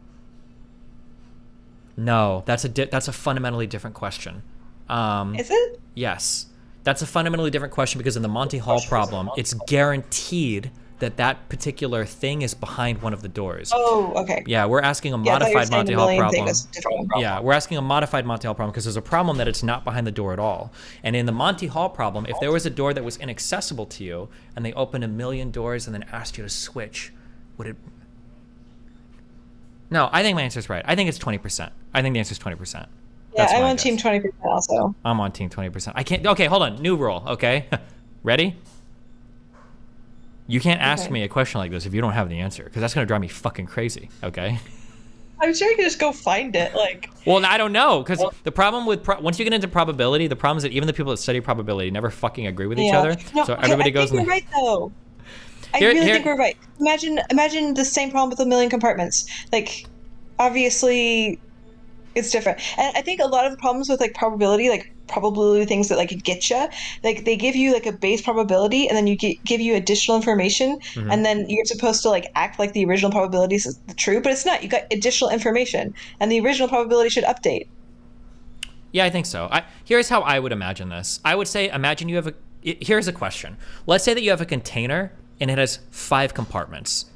No, that's a fundamentally different question. Is it? Yes. That's a fundamentally different question because in the Monty Hall problem, it's guaranteed that particular thing is behind one of the doors. Oh, okay. Yeah, we're asking a modified Monty Hall problem. Yeah, we're asking a modified Monty Hall problem because there's a problem that it's not behind the door at all. And in the Monty Hall problem, if there was a door that was inaccessible to you and they opened 1 million doors and then asked you to switch, would it... No, I think my answer's right. I think it's 20%. I think the answer's 20%. Yeah, I'm on team 20% also. I'm on team 20%. I can't... Okay, hold on. New rule, okay? Ready? You can't ask me a question like this if you don't have the answer, because that's going to drive me fucking crazy, okay? I'm sure you can just go find it, like... Well, I don't know, because the problem with... once you get into probability, the problem is that even the people that study probability never fucking agree with each other. No, so everybody goes... I think you're right, though. I really think we're right. Imagine the same problem with 1 million compartments. Like, obviously, it's different. And I think a lot of the problems with, like, probability things that, like, get you, like, they give you, like, a base probability, and then you give you additional information, and then you're supposed to, like, act like the original probability is true, but it's not. You got additional information, and the original probability should update. Yeah, I think so. Here's how I would imagine this. I would say, imagine you have here's a question. Let's say that you have a container, and it has 5 compartments,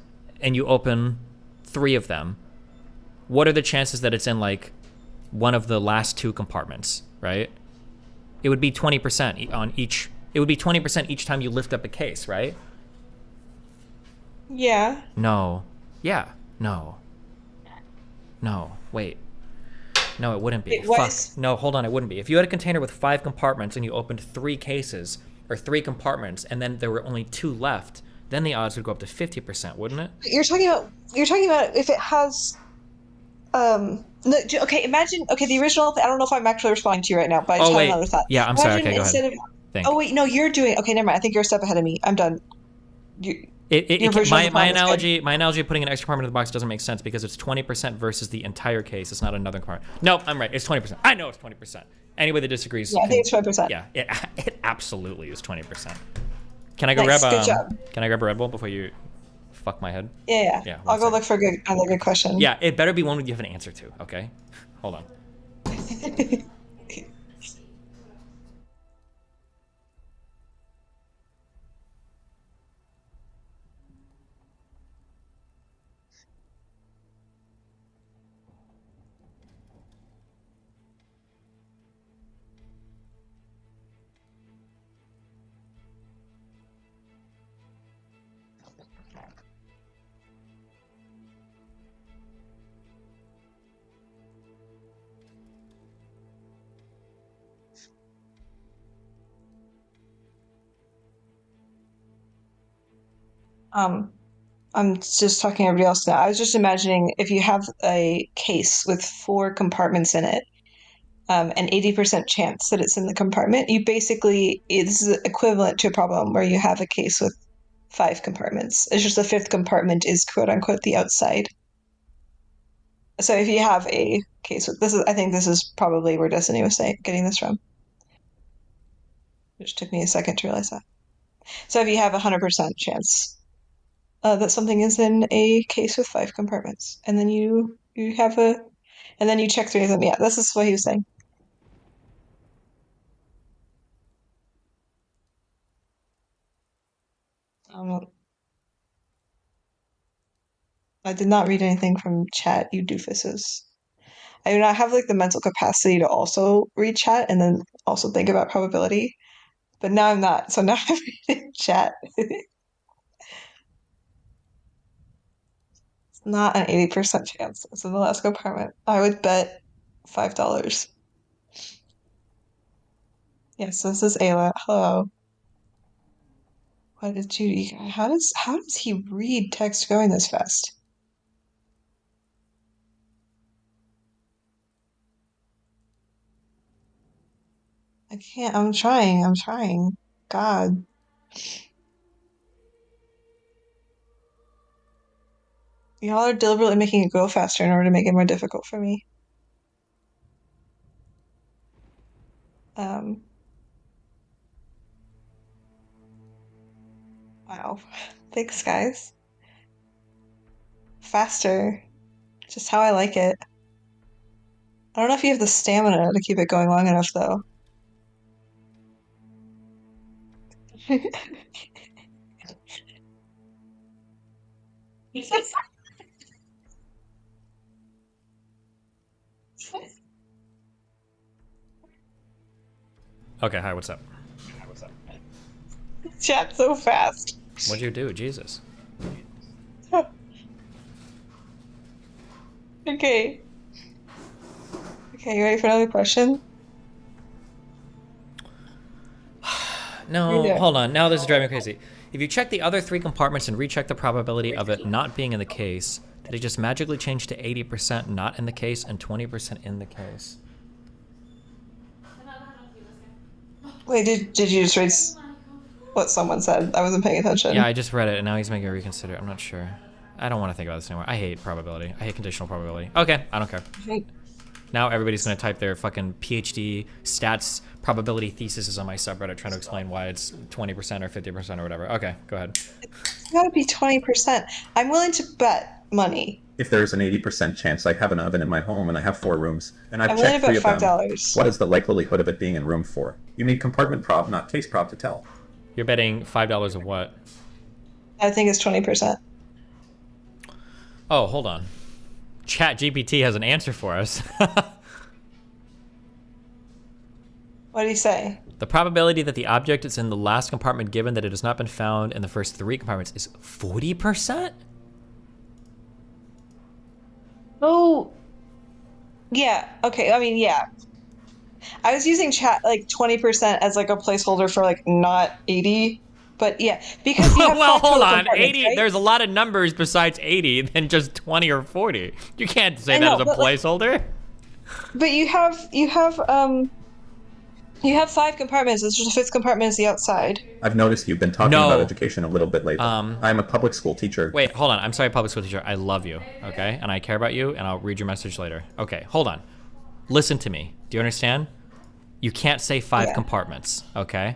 and you open 3 of them. What are the chances that it's in, like, one of the last 2 compartments, right? It would be 20% on each. It would be 20% each time you lift up a case, right? Yeah. No. Yeah. No. No. Wait. No, it wouldn't be. Wait, Fuck. No, hold on. It wouldn't be. If you had a container with 5 compartments and you opened 3 cases or 3 compartments, and then there were only 2 left, then the odds would go up to 50%, wouldn't it? You're talking about if it has. Okay, imagine. Okay, the original. I don't know if I'm actually responding to you right now, but I just had another thought. Yeah, I'm sorry. Okay, go ahead. Oh wait, no, you're doing. Okay, never mind. I think you're a step ahead of me. I'm done. My analogy of putting an extra compartment in the box doesn't make sense because it's 20% versus the entire case. It's not another compartment. No, I'm right. It's 20%. I know it's 20%. Anybody that disagrees. Yeah, I think it's 20%. Yeah, it absolutely is 20%. Can I go grab Can I grab a Red Bull before you fuck my head? Yeah. I'll go look for another good question. Yeah, it better be one you have an answer to. Okay, hold on. I'm just talking to everybody else now. I was just imagining if you have a case with 4 compartments in it, an 80% chance that it's in the compartment, this is equivalent to a problem where you have a case with 5 compartments. It's just the 5th compartment is quote unquote the outside. So if you have a case with I think this is probably where Destiny was getting this from. It just took me a second to realize that. So if you have 100% chance that something is in a case with 5 compartments, and then you have a, and then you check 3 of them. Yeah, this is what he was saying. I did not read anything from chat, you doofuses. I do not have like the mental capacity to also read chat and then also think about probability. But now I'm not, so now I'm reading chat. It's not an 80% chance. It's in the last compartment. I would bet $5. Yes, this is Ayla. Hello. What did Judy? How does he read text going this fast? I can't. I'm trying. God. Y'all are deliberately making it go faster in order to make it more difficult for me. Wow. Thanks, guys. Faster. Just how I like it. I don't know if you have the stamina to keep it going long enough, though. Okay, hi, what's up? Chat so fast. What'd you do? Jesus. Okay. Okay, you ready for another question? No, hold on. Now this is driving me crazy. If you check the other 3 compartments and recheck the probability of it not being in the case, did it just magically change to 80% not in the case and 20% in the case? Wait, did you just read what someone said? I wasn't paying attention. Yeah, I just read it and now he's making a reconsider. I'm not sure. I don't want to think about this anymore. I hate probability. I hate conditional probability. Okay, I don't care. Now everybody's gonna type their fucking PhD stats probability theses on my subreddit trying to explain why it's 20% or 50% or whatever. Okay, go ahead. It's gotta be 20%. I'm willing to bet money. If there's an 80% chance I have an oven in my home and I have 4 rooms, and I've I'm willing checked to 3 bet of them, $5. what is the likelihood of it being in room 4? You need compartment prob, not case prob to tell. You're betting $5 of what? I think it's 20%. Oh, hold on. ChatGPT has an answer for us. What did he say? The probability that the object is in the last compartment given that it has not been found in the first 3 compartments is 40%? Oh, yeah. Okay. I mean, yeah. I was using chat like 20% as like a placeholder for like not 80, but yeah, because you have well, 5 hold total on. compartments, 80. right? There's a lot of numbers besides 80 than just 20 or 40. You can't say I that know, as a but, like, placeholder. But you have 5 compartments. It's just the 5th compartment is the outside. I've noticed you've been talking about education a little bit lately. I'm a public school teacher. Wait, hold on. I'm sorry, public school teacher. I love you, okay? And I care about you, and I'll read your message later. Okay, hold on. Listen to me. Do you understand? You can't say 5 compartments, okay?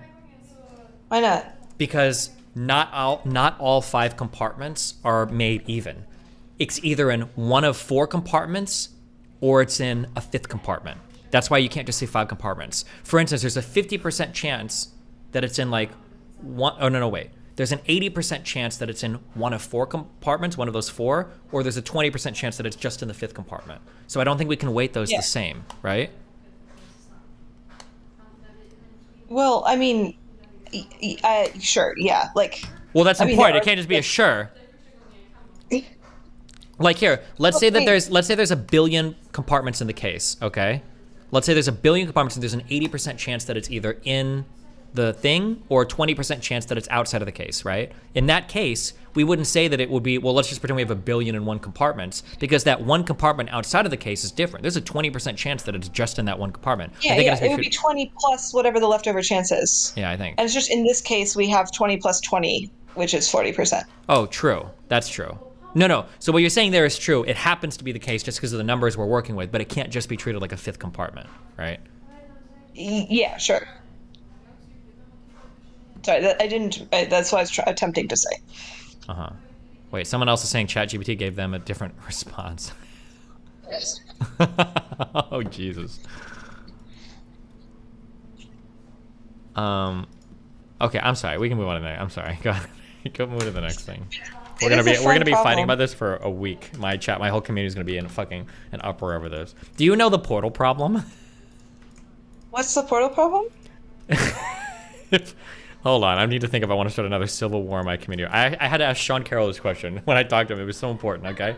Why not? Because not all 5 compartments are made even. It's either in one of 4 compartments or it's in a 5th compartment. That's why you can't just say 5 compartments. For instance, there's a 50% chance that it's in like one, oh no, wait. There's an 80% chance that it's in one of 4 compartments, one of those 4, or there's a 20% chance that it's just in the 5th compartment. So I don't think we can weight those the same, right? Well, I mean, sure, yeah, like. Well, that's the point. It can't just be a sure. Like here, let's say there's a billion compartments in the case, okay? Let's say there's a billion compartments and there's an 80% chance that it's either in the thing or 20% chance that it's outside of the case, right? In that case, we wouldn't say that it would be, well, let's just pretend we have a billion and 1 compartments, because that 1 compartment outside of the case is different. There's a 20% chance that it's just in that 1 compartment. Yeah, it would be 20 plus whatever the leftover chance is. Yeah, I think. And it's just in this case, we have 20 plus 20, which is 40%. Oh, true. That's true. No. So what you're saying there is true. It happens to be the case just because of the numbers we're working with, but it can't just be treated like a 5th compartment, right? Yeah, sure. Sorry, I didn't. That's what I was attempting to say. Wait, someone else is saying ChatGPT gave them a different response. Yes. Oh, Jesus. Okay, I'm sorry. We can move on to the next. I'm sorry. Go ahead. Go move to the next thing. We're gonna be fighting about this for a week. My whole community is gonna be in an uproar over this. Do you know the portal problem? What's the portal problem? Hold on, I need to think if I want to start another civil war in my community. I had to ask Sean Carroll this question when I talked to him. It was so important. Okay,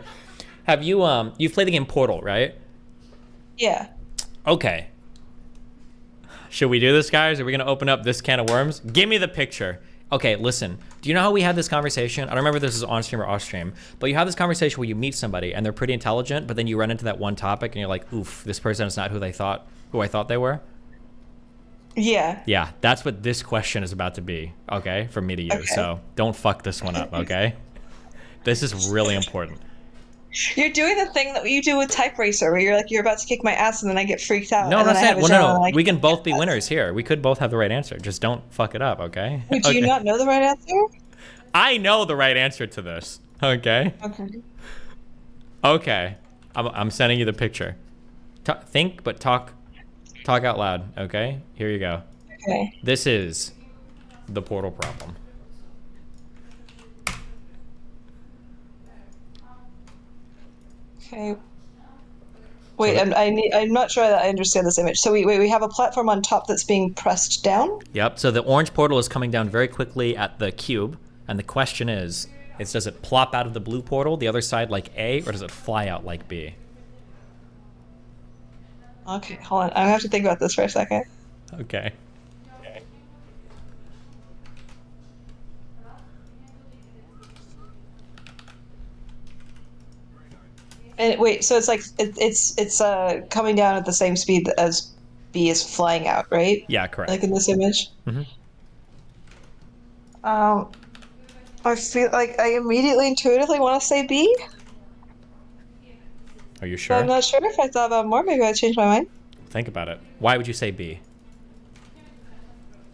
have you you've played the game Portal, right? Yeah. Okay. Should we do this, guys? Are we gonna open up this can of worms? Give me the picture. Okay, listen. Do you know how we had this conversation? I don't remember if this is on stream or off stream, but you have this conversation where you meet somebody and they're pretty intelligent, but then you run into that one topic and you're like, oof, this person is not who I thought they were. Yeah. Yeah, that's what this question is about to be, okay, from me to you. Okay. So don't fuck this one up, okay? This is really important. You're doing the thing that you do with Type Racer, where you're like, you're about to kick my ass, and then I get freaked out. No, I'm not saying. Well, no. We can both be winners here. We could both have the right answer. Just don't fuck it up, okay? Wait, do you not know the right answer? I know the right answer to this. Okay. Okay. Okay. I'm sending you the picture. Think, but talk out loud. Okay. Here you go. Okay. This is the portal problem. Okay. Wait, I'm not sure that I understand this image. So we have a platform on top that's being pressed down? Yep, so the orange portal is coming down very quickly at the cube, and the question is does it plop out of the blue portal, the other side like A, or does it fly out like B? Okay, hold on. I have to think about this for a second. Okay. And wait, so it's like it's coming down at the same speed as B is flying out, right? Yeah, correct. Like in this image. Mm-hmm. I feel like I immediately intuitively want to say B. Are you sure? But I'm not sure. If I thought about it more, maybe I'd change my mind. Think about it. Why would you say B?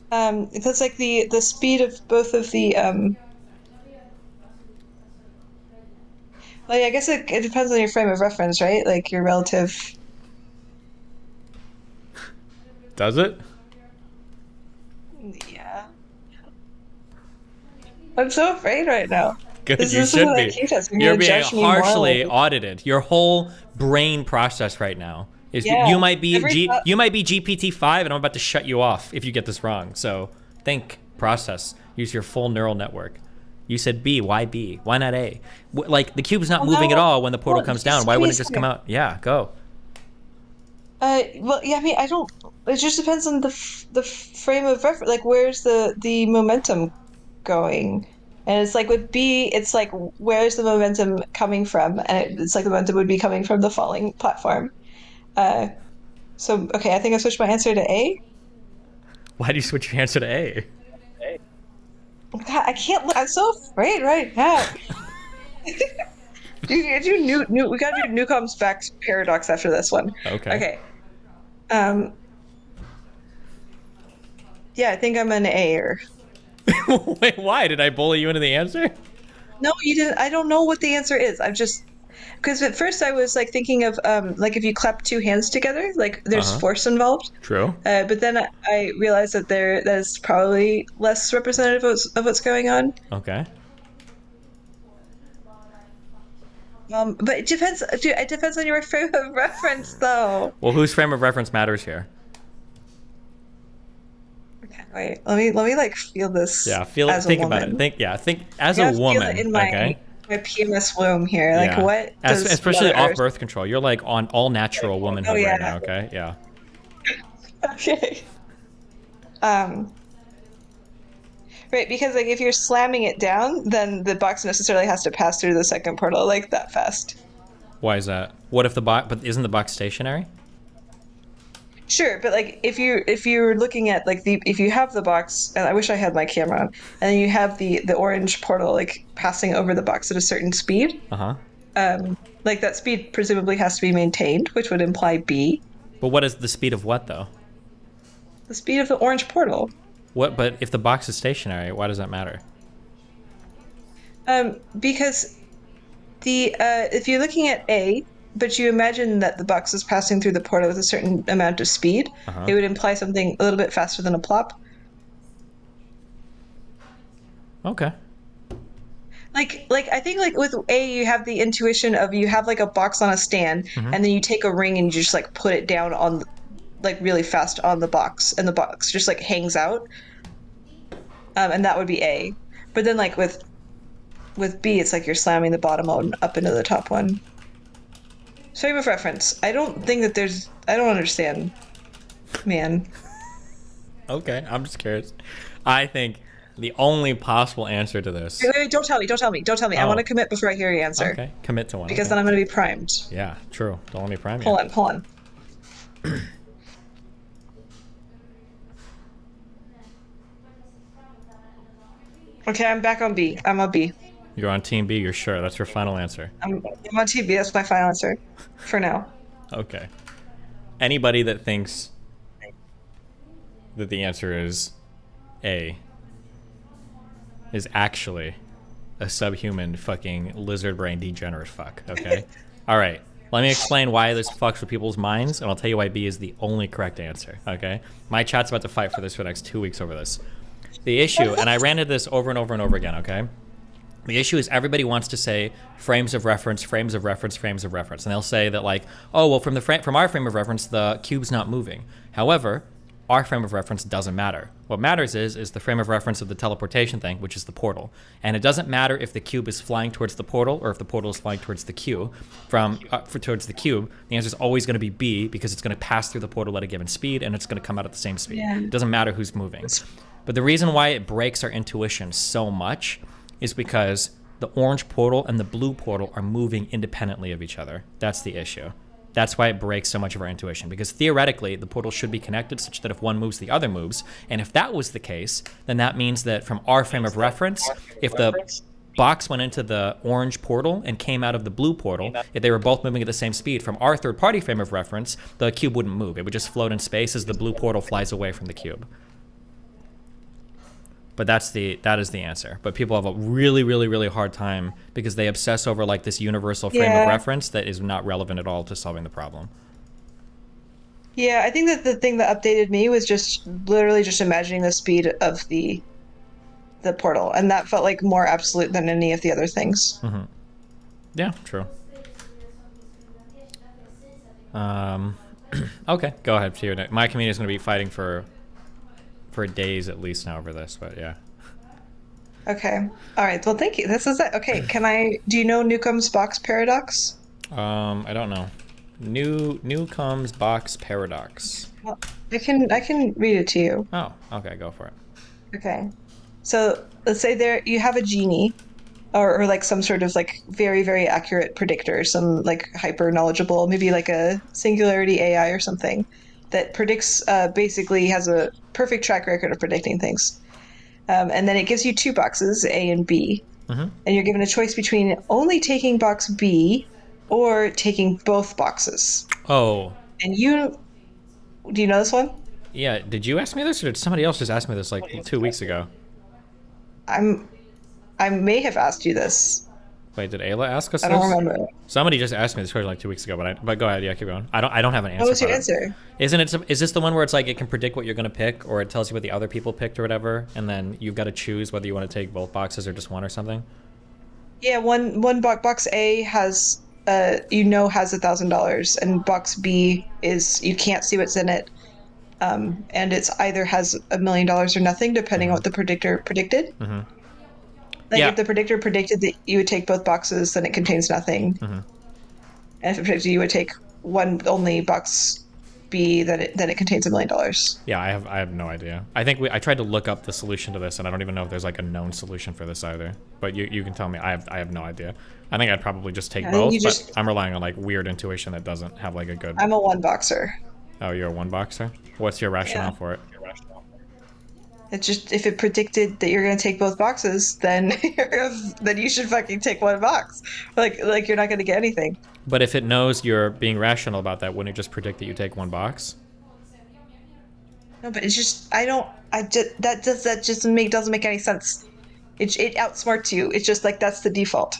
Because like the speed of both of the like I guess it depends on your frame of reference, right? Like your relative. Does it? Yeah. I'm so afraid right now. Good, you should be. You're being harshly audited. Your whole brain process right now is you might be GPT-5, and I'm about to shut you off if you get this wrong. So think, process, use your full neural network. You said B. Why B? Why not A? Like the cube's not moving at all when the portal comes down. Why wouldn't it just come out? Yeah, go. Well, yeah. I mean, I don't. It just depends on the frame of reference. Like, where's the momentum going? And it's like with B, it's like where's the momentum coming from? And it's like the momentum would be coming from the falling platform. So okay, I think I switched my answer to A. Why do you switch your answer to A? God, I can't look. I'm so afraid right now. we gotta do Newcomb's back paradox after this one. Okay. Okay. Yeah, I think I'm an A-er. Wait, why? Did I bully you into the answer? No, you didn't. I don't know what the answer is. I'm just... Because at first I was like thinking of like if you clap two hands together, like there's force involved. True. But then I realized that that is probably less representative of what's going on. Okay. But it depends. It depends on your frame of reference, though. Well, whose frame of reference matters here? Okay, wait. Let me like feel this. Yeah, feel it. Think about it. Think as a woman. Feel it in my PMS womb here. Like what? Especially off birth control. You're like on all natural womanhood right now. Okay. Yeah. Okay. Right, because like if you're slamming it down, then the box necessarily has to pass through the second portal like that fast. Why is that? What if the box? But isn't the box stationary? Sure, but like if you're looking at like if you have the box, and I wish I had my camera on, and then you have the orange portal like passing over the box at a certain speed. Like that speed presumably has to be maintained, which would imply B. But what is the speed of what though? The speed of the orange portal. What? But if the box is stationary, why does that matter? Because the if you're looking at A, but you imagine that the box is passing through the portal with a certain amount of speed, it would imply something a little bit faster than a plop. Okay. Like I think like with A, you have the intuition of you have like a box on a stand, and then you take a ring and you just like put it down on, like really fast on the box, and the box just like hangs out. And that would be A. But then like with B, it's like you're slamming the bottom one up into the top one. Frame of reference. I don't think that there's. I don't understand, man. Okay, I'm just curious. I think the only possible answer to this. Wait, don't tell me. I want to commit before I hear your answer. Okay, commit to one. Because okay. then I'm going to be primed. Yeah, true. Don't let me prime you. Hold on. Okay, I'm back on B. I'm on B. You're on team B, you're sure? That's your final answer? I'm on team B. That's my final answer. For now. Okay. Anybody that thinks that the answer is A is actually a subhuman fucking lizard brain degenerate fuck, okay? Alright, let me explain why this fucks with people's minds, and I'll tell you why B is the only correct answer, okay? My chat's about to fight for this for the next 2 weeks over this. The issue, and I ran into this over and over and over again, okay? The issue is everybody wants to say frames of reference, frames of reference, frames of reference. And they'll say that like, oh, well, from our frame of reference, the cube's not moving. However, our frame of reference doesn't matter. What matters is the frame of reference of the teleportation thing, which is the portal. And it doesn't matter if the cube is flying towards the portal or if the portal is flying towards the cube. Towards the cube, the answer is always going to be B because it's going to pass through the portal at a given speed and it's going to come out at the same speed. Yeah. It doesn't matter who's moving. But the reason why it breaks our intuition so much is because the orange portal and the blue portal are moving independently of each other. That's the issue. That's why it breaks so much of our intuition, because theoretically the portal should be connected such that if one moves, the other moves. And if that was the case, then that means that from our frame of reference, if the box went into the orange portal and came out of the blue portal, if they were both moving at the same speed, from our third-party frame of reference, the cube wouldn't move. It would just float in space as the blue portal flies away from the cube. But that is the answer. But people have a really, really, really hard time because they obsess over like this universal frame of reference that is not relevant at all to solving the problem. Yeah, I think that the thing that updated me was just literally just imagining the speed of the portal, and that felt like more absolute than any of the other things. Mm-hmm. Yeah, true. Okay, go ahead. My community is going to be fighting for days at least now over this, but yeah. Okay. All right. Well, thank you. This is it. Okay. Do you know Newcomb's box paradox? I don't know. Newcomb's box paradox. Well, I can read it to you. Oh, okay. Go for it. Okay. So let's say you have a genie or like some sort of like very, very accurate predictor, some like hyper knowledgeable, maybe like a singularity AI or something that predicts, basically has a perfect track record of predicting things. And then it gives you two boxes, A and B. Mm-hmm. And you're given a choice between only taking box B or taking both boxes. Oh. And do you know this one? Yeah, did you ask me this, or did somebody else just ask me this like 2 weeks ago? I may have asked you this. Wait, did Ayla ask us I don't remember. Somebody just asked me this question like 2 weeks ago, but go ahead, yeah, keep going. I don't have an answer. What was your answer? Is this the one where it's like it can predict what you're gonna pick, or it tells you what the other people picked or whatever, and then you've got to choose whether you want to take both boxes or just one or something? Yeah, one box A has has $1,000, and box B is you can't see what's in it, and it's either has $1 million or nothing, depending on what the predictor predicted. Mm-hmm. Like if the predictor predicted that you would take both boxes, then it contains nothing. Mm-hmm. And if it predicted you would take only box B, then it contains $1 million. Yeah, I have no idea. I think I tried to look up the solution to this, and I don't even know if there's like a known solution for this either. But you can tell me. I have no idea. I think I'd probably just take both, but I'm relying on like weird intuition that doesn't have like a good. I'm a one boxer. Oh, you're a one boxer? What's your rationale for it? It's just if it predicted that you're gonna take both boxes, then you should fucking take one box. Like you're not gonna get anything. But if it knows you're being rational about that, wouldn't it just predict that you take one box? No, but it's just that doesn't make any sense. It outsmarts you. It's just like that's the default.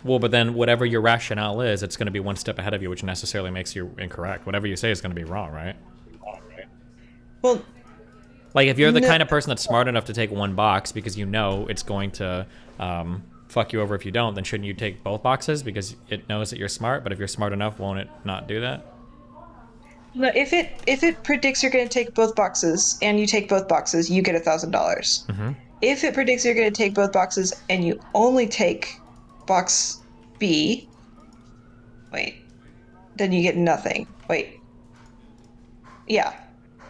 Well, but then whatever your rationale is, it's going to be one step ahead of you, which necessarily makes you incorrect. Whatever you say is going to be wrong, right? Well, like if you're the kind of person that's smart enough to take one box because you know it's going to fuck you over if you don't, then shouldn't you take both boxes because it knows that you're smart? But if you're smart enough, won't it not do that? No, if it predicts you're going to take both boxes and you take both boxes, you get $1,000. If it predicts you're going to take both boxes and you only take box B, then you get nothing. Yeah.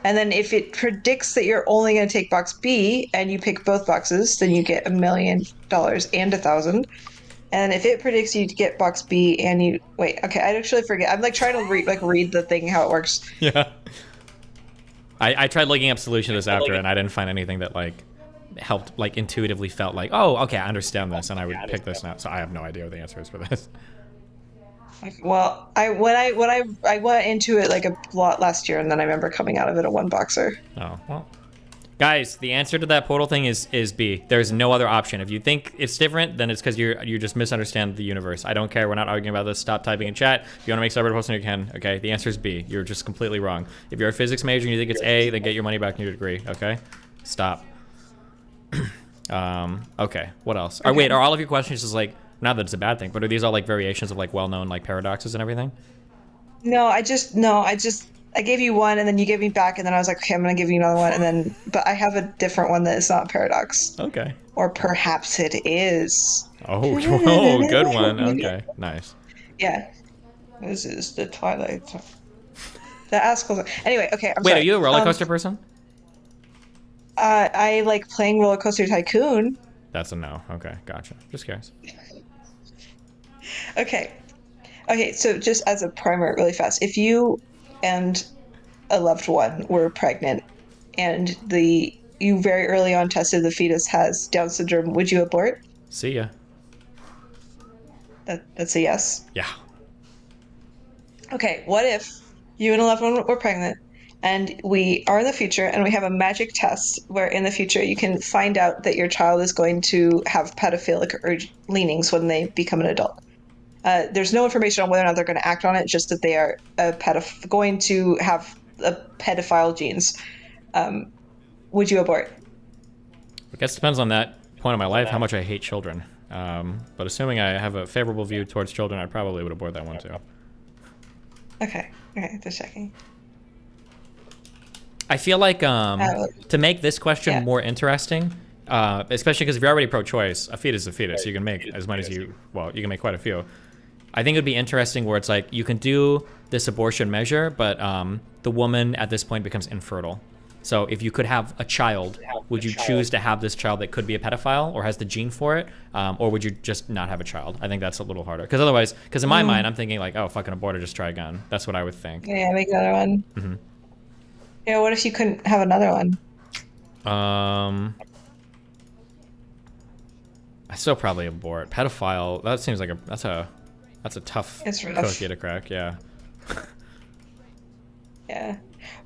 And then if it predicts that you're only going to take box B and you pick both boxes, then you get $1 million and 1,000. And if it predicts you to get box B and you I actually forget. I'm like trying to read the thing how it works. Yeah. I tried looking up solution to this after, and I didn't find anything that like helped, like intuitively felt like, oh, okay, I understand this, and I would pick this now. So I have no idea what the answer is for this. Well, I went into it like a lot last year, and then I remember coming out of it a one boxer. Oh well. Guys, the answer to that portal thing is B. There's no other option. If you think it's different, then it's because you just misunderstand the universe. I don't care. We're not arguing about this. Stop typing in chat. If you want to make separate posting, you can. Okay. The answer is B. You're just completely wrong. If you're a physics major and you think it's A, then get your money back in your degree. Okay. Stop. Okay. What else? Okay. Wait. Are all of your questions just like, not that it's a bad thing, but are these all like variations of like well-known like paradoxes and everything? No, I gave you one, and then you gave me back, and then I was like, okay, I'm gonna give you another one, and then, but I have a different one that is not paradox. Okay. Or perhaps it is. Oh, oh, good one. Okay, nice. Yeah. This is the Twilight. The Ascals. Anyway, okay. Wait, are you a roller coaster person? I like playing Roller Coaster Tycoon. That's a no. Okay, gotcha. Just curious. Okay. Okay, so just as a primer, really fast, if you and a loved one were pregnant and you very early on tested the fetus has Down syndrome, would you abort? See ya. That's a yes? Yeah. Okay, what if you and a loved one were pregnant and we are in the future and we have a magic test where in the future you can find out that your child is going to have pedophilic leanings when they become an adult? There's no information on whether or not they're going to act on it, just that they are going to have pedophile genes. Would you abort? I guess it depends on that point of my life, how much I hate children. But assuming I have a favorable view towards children, I probably would abort that one too. Okay, just checking. I feel like to make this question more interesting, especially because if you're already pro-choice, a fetus is a fetus. You can make as many as you can make quite a few. I think it would be interesting where it's like you can do this abortion measure, but the woman at this point becomes infertile. So if you could have a child, would you choose to have this child that could be a pedophile or has the gene for it? Or would you just not have a child? I think that's a little harder. Because in my mind, I'm thinking like, oh, fucking abort or just try again. That's what I would think. Yeah, make another one. Mm-hmm. Yeah, what if you couldn't have another one? I still probably abort. Pedophile, that seems like that's a tough cookie to crack, yeah. Yeah.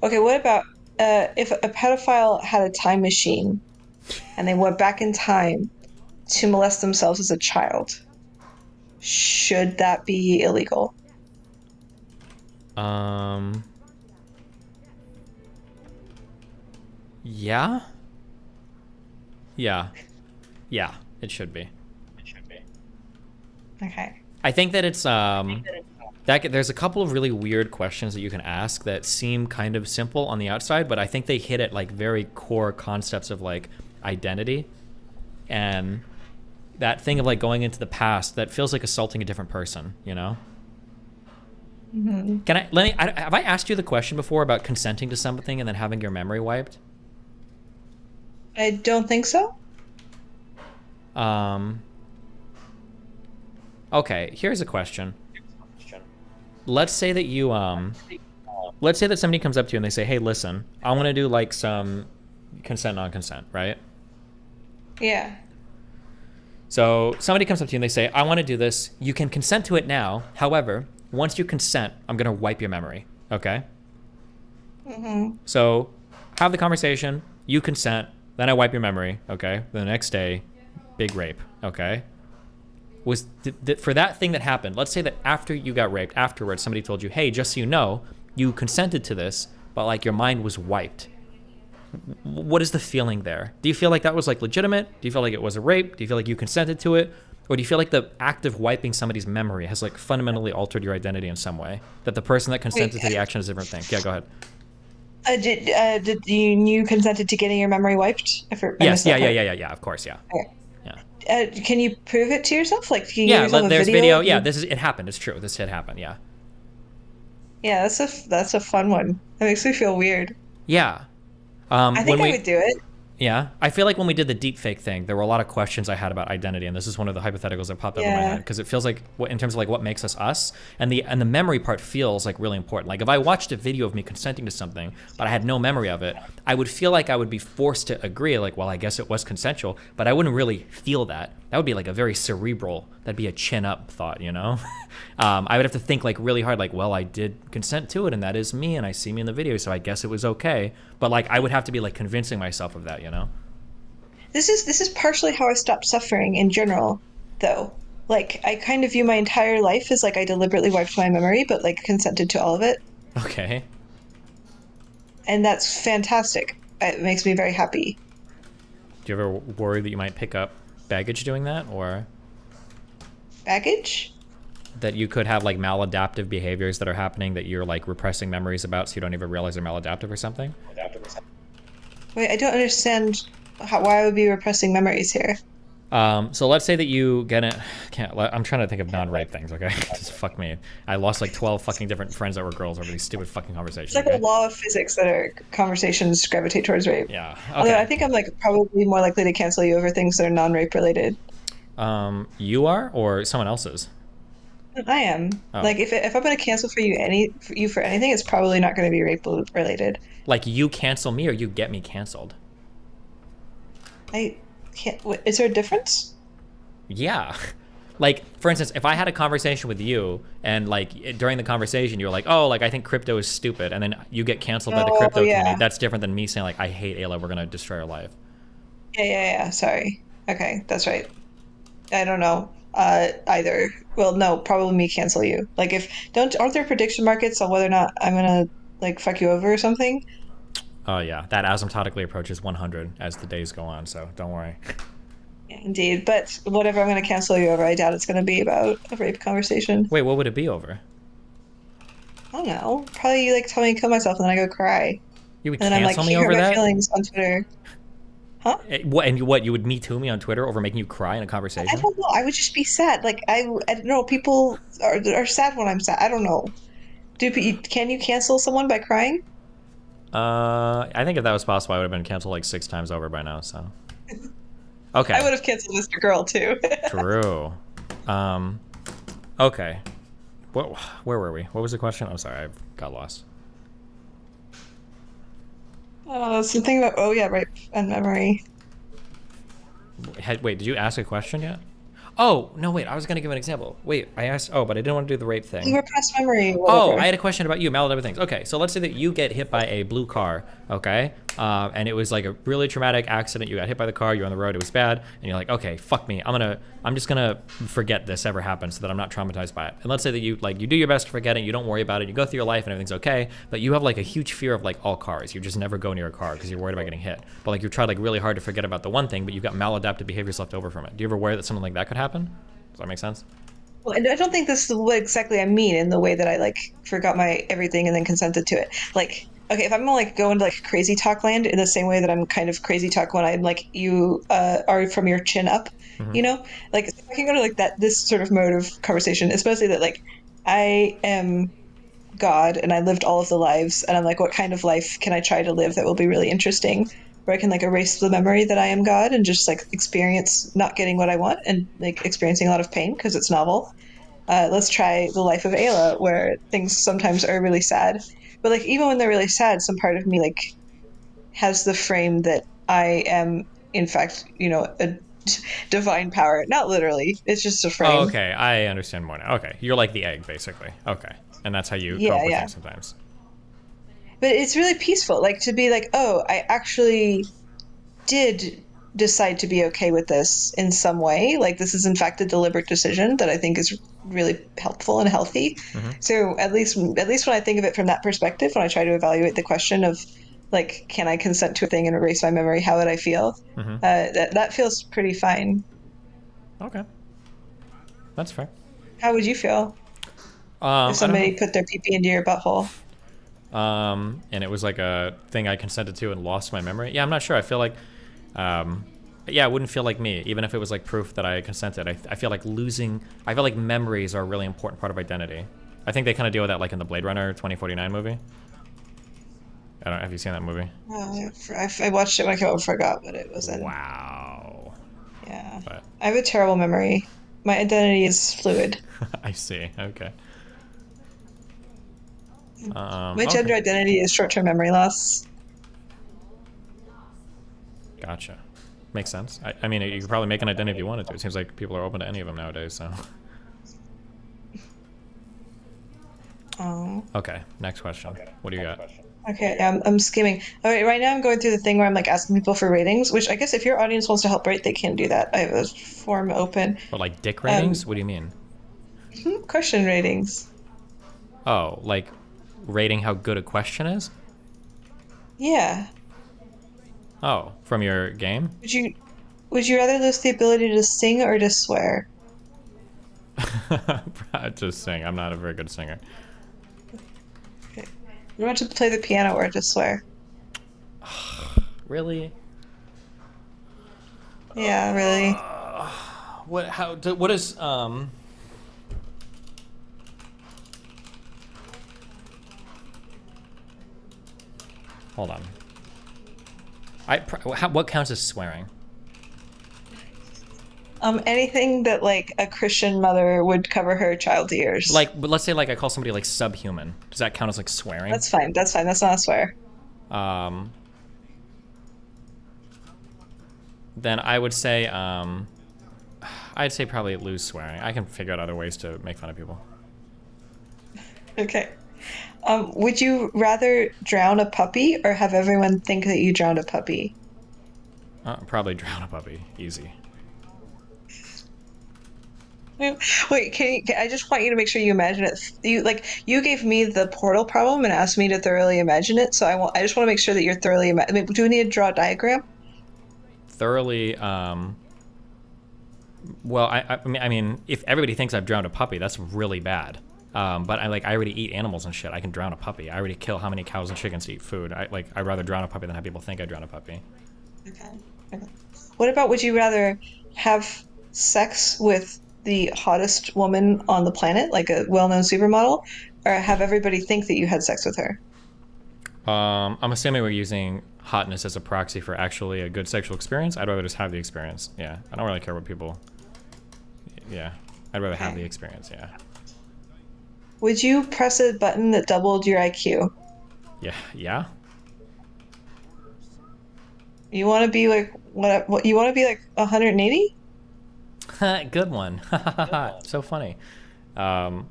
Okay, what about if a pedophile had a time machine and they went back in time to molest themselves as a child? Should that be illegal? Yeah. Yeah, it should be. Okay. I think that it's there's a couple of really weird questions that you can ask that seem kind of simple on the outside, but I think they hit at like very core concepts of like identity and that thing of like going into the past that feels like assaulting a different person, you know? Mm-hmm. Have I asked you the question before about consenting to something and then having your memory wiped? I don't think so. Okay, here's a question. Let's say that you let's say that somebody comes up to you and they say, hey, listen, I want to do like some consent, non-consent, right? Yeah. So somebody comes up to you and they say, I want to do this. You can consent to it now. However, once you consent, I'm going to wipe your memory. Okay? Mm-hmm. So have the conversation, you consent, then I wipe your memory. Okay? The next day, big rape, okay, was for that thing that happened, let's say that after you got raped, afterwards somebody told you, hey, just so you know, you consented to this, but like your mind was wiped. What is the feeling there? Do you feel like that was like legitimate? Do you feel like it was a rape? Do you feel like you consented to it? Or do you feel like the act of wiping somebody's memory has like fundamentally altered your identity in some way? That the person that consented to the action is a different thing? Yeah, go ahead. Did you consented to getting your memory wiped? Yes, yeah, of course, yeah. Okay. Can you prove it to yourself? Like, can you yeah, use a there's video. Yeah, it happened. It's true. This did happen. Yeah. Yeah, that's a fun one. That makes me feel weird. Yeah. I think I would do it. Yeah, I feel like when we did the deepfake thing, there were a lot of questions I had about identity, and this is one of the hypotheticals that popped up in my head, because it feels like, in terms of like what makes us us, and the memory part feels like really important. Like if I watched a video of me consenting to something, but I had no memory of it, I would feel like I would be forced to agree, like, well, I guess it was consensual, but I wouldn't really feel that. That would be like a very cerebral, that'd be a chin up thought, you know? I would have to think like really hard, like, well, I did consent to it, and that is me, and I see me in the video, so I guess it was okay. But like, I would have to be like convincing myself of that, you know? This is partially how I stopped suffering in general, though. Like, I kind of view my entire life as like I deliberately wiped my memory, but like consented to all of it. Okay. And that's fantastic. It makes me very happy. Do you ever worry that you might pick up baggage doing that, or baggage? That you could have like maladaptive behaviors that are happening that you're like repressing memories about, so you don't even realize they're maladaptive or something? Wait, I don't understand why I would be repressing memories here. So let's say that you get it. I'm trying to think of non-rape things, okay? Just fuck me. I lost like 12 fucking different friends that were girls over these stupid fucking conversations. It's like a law of physics that our conversations gravitate towards rape. Yeah. Okay. Although I think I'm like probably more likely to cancel you over things that are non-rape related. You are, or someone else's? I am. Oh. Like if I'm going to cancel for you for anything, it's probably not going to be rape related. Like you cancel me, or you get me canceled? I can't. Is there a difference? Yeah. Like, for instance, if I had a conversation with you and like during the conversation you were like, oh, like I think crypto is stupid, and then you get canceled by the crypto community, that's different than me saying like, I hate Ayla, we're gonna destroy her life. Yeah. Sorry. Okay, that's right. I don't know either. Well, no, probably me cancel you. Like aren't there prediction markets on whether or not I'm gonna like fuck you over or something? Oh yeah, that asymptotically approaches 100 as the days go on, so don't worry. Yeah, indeed, but whatever I'm going to cancel you over, I doubt it's going to be about a rape conversation. Wait, what would it be over? I don't know. Probably you like tell me to kill myself and then I go cry. You would and then cancel I'm like, me over my that? feelings on Twitter. Huh? What? And you would Me Too me on Twitter over making you cry in a conversation? I don't know. I would just be sad. Like I don't know. People are sad when I'm sad. I don't know. Can you cancel someone by crying? I think if that was possible, I would have been canceled like 6 times over by now, so. Okay. I would have canceled Mr. Girl, too. True. Okay. Where were we? What was the question? I'm sorry, I got lost. Something about, rape and memory. Wait, did you ask a question yet? Oh, no, wait, I was going to give an example. Wait, I asked, but I didn't want to do the rape thing. You repressed memory. Oh, I had a question about you, maladaptive things. Okay, so let's say that you get hit by a blue car, okay? And it was like a really traumatic accident. You got hit by the car, you're on the road, it was bad, and you're like, okay, fuck me. I'm just gonna forget this ever happened so that I'm not traumatized by it. And let's say that you do your best to forget it, you don't worry about it, you go through your life and everything's okay, but you have like a huge fear of like all cars. You just never go near a car because you're worried about getting hit. But like you tried like really hard to forget about the one thing, but you've got maladaptive behaviors left over from it. Do you ever worry that something like that could happen? Does that make sense? Well, I don't think this is what exactly I mean in the way that I like forgot my everything and then consented to it. Like, okay, if I'm gonna like go into like crazy talk land in the same way that I'm kind of crazy talk when I'm like you are from your chin up, you know, like if I can go to like this sort of mode of conversation, especially that like I am God and I lived all of the lives, and I'm like, what kind of life can I try to live that will be really interesting? Where I can like erase the memory that I am God and just like experience not getting what I want and like experiencing a lot of pain because it's novel. Let's try the life of Ayla, where things sometimes are really sad, but like even when they're really sad, some part of me like has the frame that I am in fact, you know, a divine power. Not literally, it's just a frame. Oh, okay, I understand more now. Okay, you're like the egg basically. Okay, and that's how you cope with things sometimes. But it's really peaceful, like to be like, oh, I actually did decide to be okay with this in some way. Like this is in fact a deliberate decision that I think is really helpful and healthy. Mhm. So at least when I think of it from that perspective, when I try to evaluate the question of like, can I consent to a thing and erase my memory? How would I feel? Mhm. That feels pretty fine. Okay. That's fair. How would you feel if somebody put their pee into your butthole? And it was like a thing I consented to and lost my memory. Yeah, I'm not sure. I feel like, yeah, it wouldn't feel like me, even if it was like proof that I consented. I feel like I feel like memories are a really important part of identity. I think they kind of deal with that like in the Blade Runner 2049 movie. I don't know, have you seen that movie? I watched it when I came out and forgot what it was in. Wow. Yeah. But I have a terrible memory. My identity is fluid. I see. Okay. My gender identity is short-term memory loss. Gotcha. Makes sense. I mean, you could probably make an identity if you wanted to. It seems like people are open to any of them nowadays, so. Oh. Okay, next question. What do you got? Okay, I'm skimming. All right, right now I'm going through the thing where I'm like asking people for ratings, which I guess if your audience wants to help rate, they can do that. I have a form open. What, like dick ratings? What do you mean? Question ratings. Oh, like rating how good a question is? Yeah. Oh, from your game? Would you rather lose the ability to sing or to swear? Just sing. I'm not a very good singer. You want to play the piano or to swear? Really? Yeah, really. What is hold on. What counts as swearing? Anything that like a Christian mother would cover her child's ears. Like, but let's say like I call somebody like subhuman. Does that count as like swearing? That's fine. That's fine. That's not a swear. Then I would say I'd say probably lose swearing. I can figure out other ways to make fun of people. Okay. Would you rather drown a puppy or have everyone think that you drowned a puppy? Probably drown a puppy. Easy. Wait, I just want you to make sure you imagine it. You gave me the portal problem and asked me to thoroughly imagine it. So I just want to make sure that you're thoroughly. Do we need to draw a diagram? Thoroughly. Well, I mean, if everybody thinks I've drowned a puppy, that's really bad. But I already eat animals and shit. I can drown a puppy. I already kill how many cows and chickens to eat food. I'd rather drown a puppy than have people think I drown a puppy. Okay. What about would you rather have sex with the hottest woman on the planet, like a well-known supermodel, or have everybody think that you had sex with her? I'm assuming we're using hotness as a proxy for actually a good sexual experience. I'd rather just have the experience. Yeah, I don't really care what people. Yeah, I'd rather have the experience. Yeah. Would you press a button that doubled your IQ? Yeah. Yeah. You want to be like what? You want to be like 180? Good one. So funny. Yeah.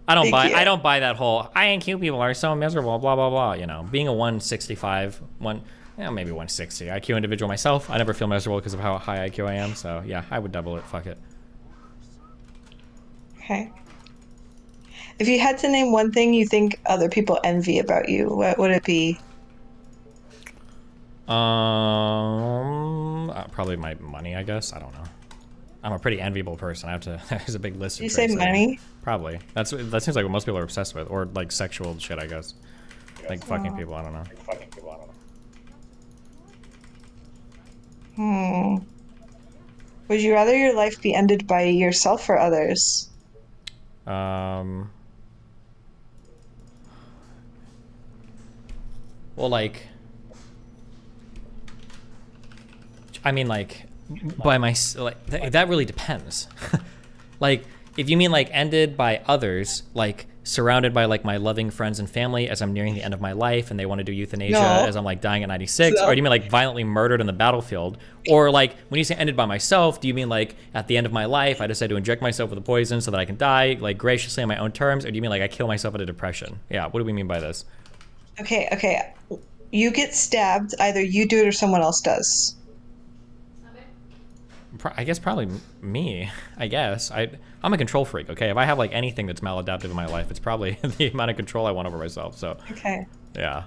I don't buy that whole IQ people are so miserable, blah blah blah, you know. Being a 165, maybe 160 IQ individual myself, I never feel miserable because of how high IQ I am, so yeah, I would double it, fuck it. Okay. If you had to name one thing you think other people envy about you, what would it be? Probably my money, I guess. I don't know. I'm a pretty enviable person. I have to. There's a big list. Did you say money? Probably. That seems like what most people are obsessed with, or like sexual shit, I guess. Like fucking people. I don't know. Would you rather your life be ended by yourself or others? Well, like, I mean, like, by my, like, that really depends. Like, if you mean like ended by others, like surrounded by like my loving friends and family as I'm nearing the end of my life and they want to do euthanasia as I'm like dying at 96, or do you mean like violently murdered in the battlefield? Or like when you say ended by myself, do you mean like at the end of my life I decide to inject myself with a poison so that I can die like graciously on my own terms, or do you mean like I kill myself out of depression? Yeah, what do we mean by this? Okay. You get stabbed, either you do it or someone else does. I guess probably me. I guess I'm a control freak. Okay, if I have like anything that's maladaptive in my life, it's probably the amount of control I want over myself. So Okay. yeah.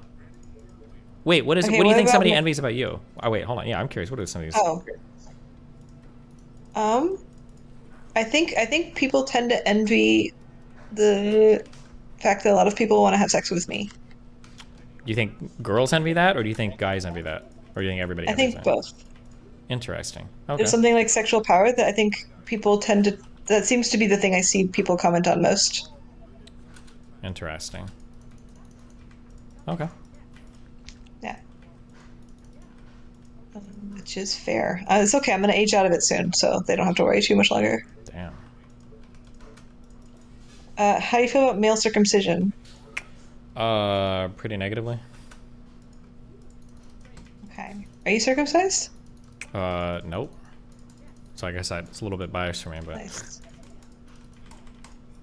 Wait, what is? Okay, what do you what think about somebody mo- envies about you? Oh wait, hold on. Yeah, I'm curious. What are some of these? Oh. I think people tend to envy the fact that a lot of people want to have sex with me. Do you think girls envy that, or do you think guys envy that, or do you think everybody? I envies think that? both. Interesting. Okay. There's something like sexual power that I think people tend to. That seems to be the thing I see people comment on most. Interesting. Okay. Yeah. Which is fair. It's okay. I'm going to age out of it soon, so they don't have to worry too much longer. Damn. How do you feel about male circumcision? Pretty negatively. Okay. Are you circumcised? Nope. So I guess it's a little bit biased for me, but Nice.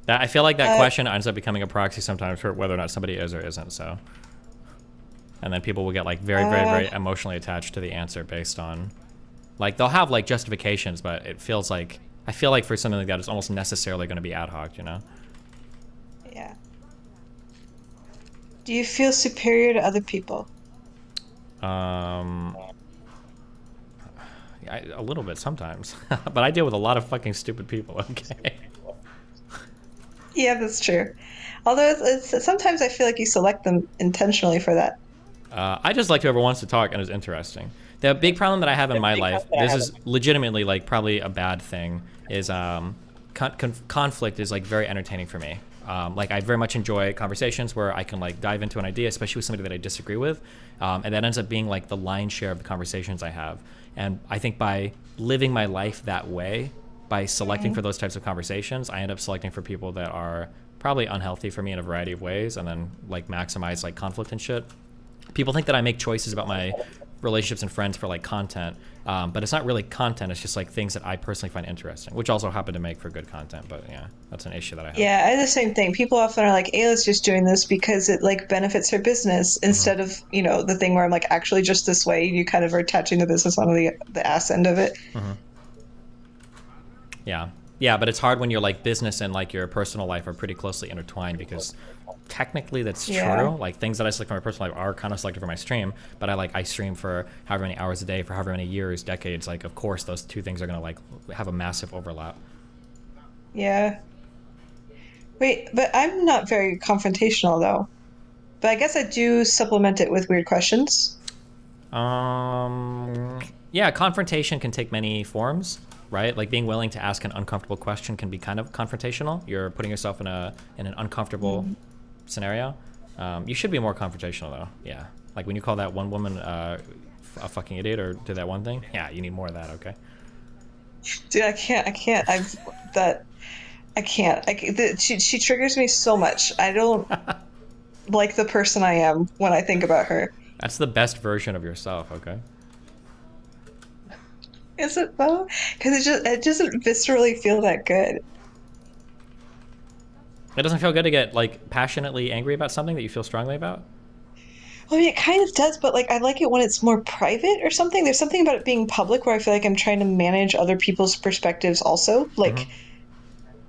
I feel like that question ends up becoming a proxy sometimes for whether or not somebody is or isn't. So, and then people will get like very emotionally attached to the answer based on, like they'll have like justifications, but it feels like I feel like for something like that, it's almost necessarily going to be ad hoc, you know? Yeah. Do you feel superior to other people? A little bit sometimes, but I deal with a lot of fucking stupid people. Okay. Yeah, that's true. Although it's sometimes I feel like you select them intentionally for that. I just like whoever wants to talk and is interesting. The big problem that I have in my life, this is legitimately like probably a bad thing, is conflict is like very entertaining for me. Like I very much enjoy conversations where I can like dive into an idea, especially with somebody that I disagree with, and that ends up being like the lion's share of the conversations I have. And I think by living my life that way, by selecting for those types of conversations, I end up selecting for people that are probably unhealthy for me in a variety of ways, and then like maximize like conflict and shit. People think that I make choices about my relationships and friends for like content, but it's not really content. It's just like things that I personally find interesting, which also happen to make for good content. But yeah, that's an issue that I have. Yeah, I have the same thing. People often are like, Ayla's just doing this because it like benefits her business instead of, you know, the thing where I'm like, actually just this way, you kind of are attaching the business on the ass end of it. Yeah. Yeah, but it's hard when your like business and like your personal life are pretty closely intertwined, because technically that's true. Like things that I select for my personal life are kind of selected for my stream, but I stream for however many hours a day for however many years, decades. Like of course those two things are gonna like have a massive overlap. Yeah. Wait, but I'm not very confrontational though. But I guess I do supplement it with weird questions. Yeah, confrontation can take many forms, right? Like being willing to ask an uncomfortable question can be kind of confrontational. You're putting yourself in an uncomfortable scenario. You should be more confrontational though. Yeah, like when you call that one woman a fucking idiot or did that one thing. Yeah, you need more of that. Okay. Dude, I can't. She triggers me so much. I don't like the person I am when I think about her. That's the best version of yourself. Okay. Is it though? Because it doesn't viscerally feel that good. It doesn't feel good to get like passionately angry about something that you feel strongly about? I mean, it kind of does, but like I like it when it's more private or something. There's something about it being public where I feel like I'm trying to manage other people's perspectives also. Like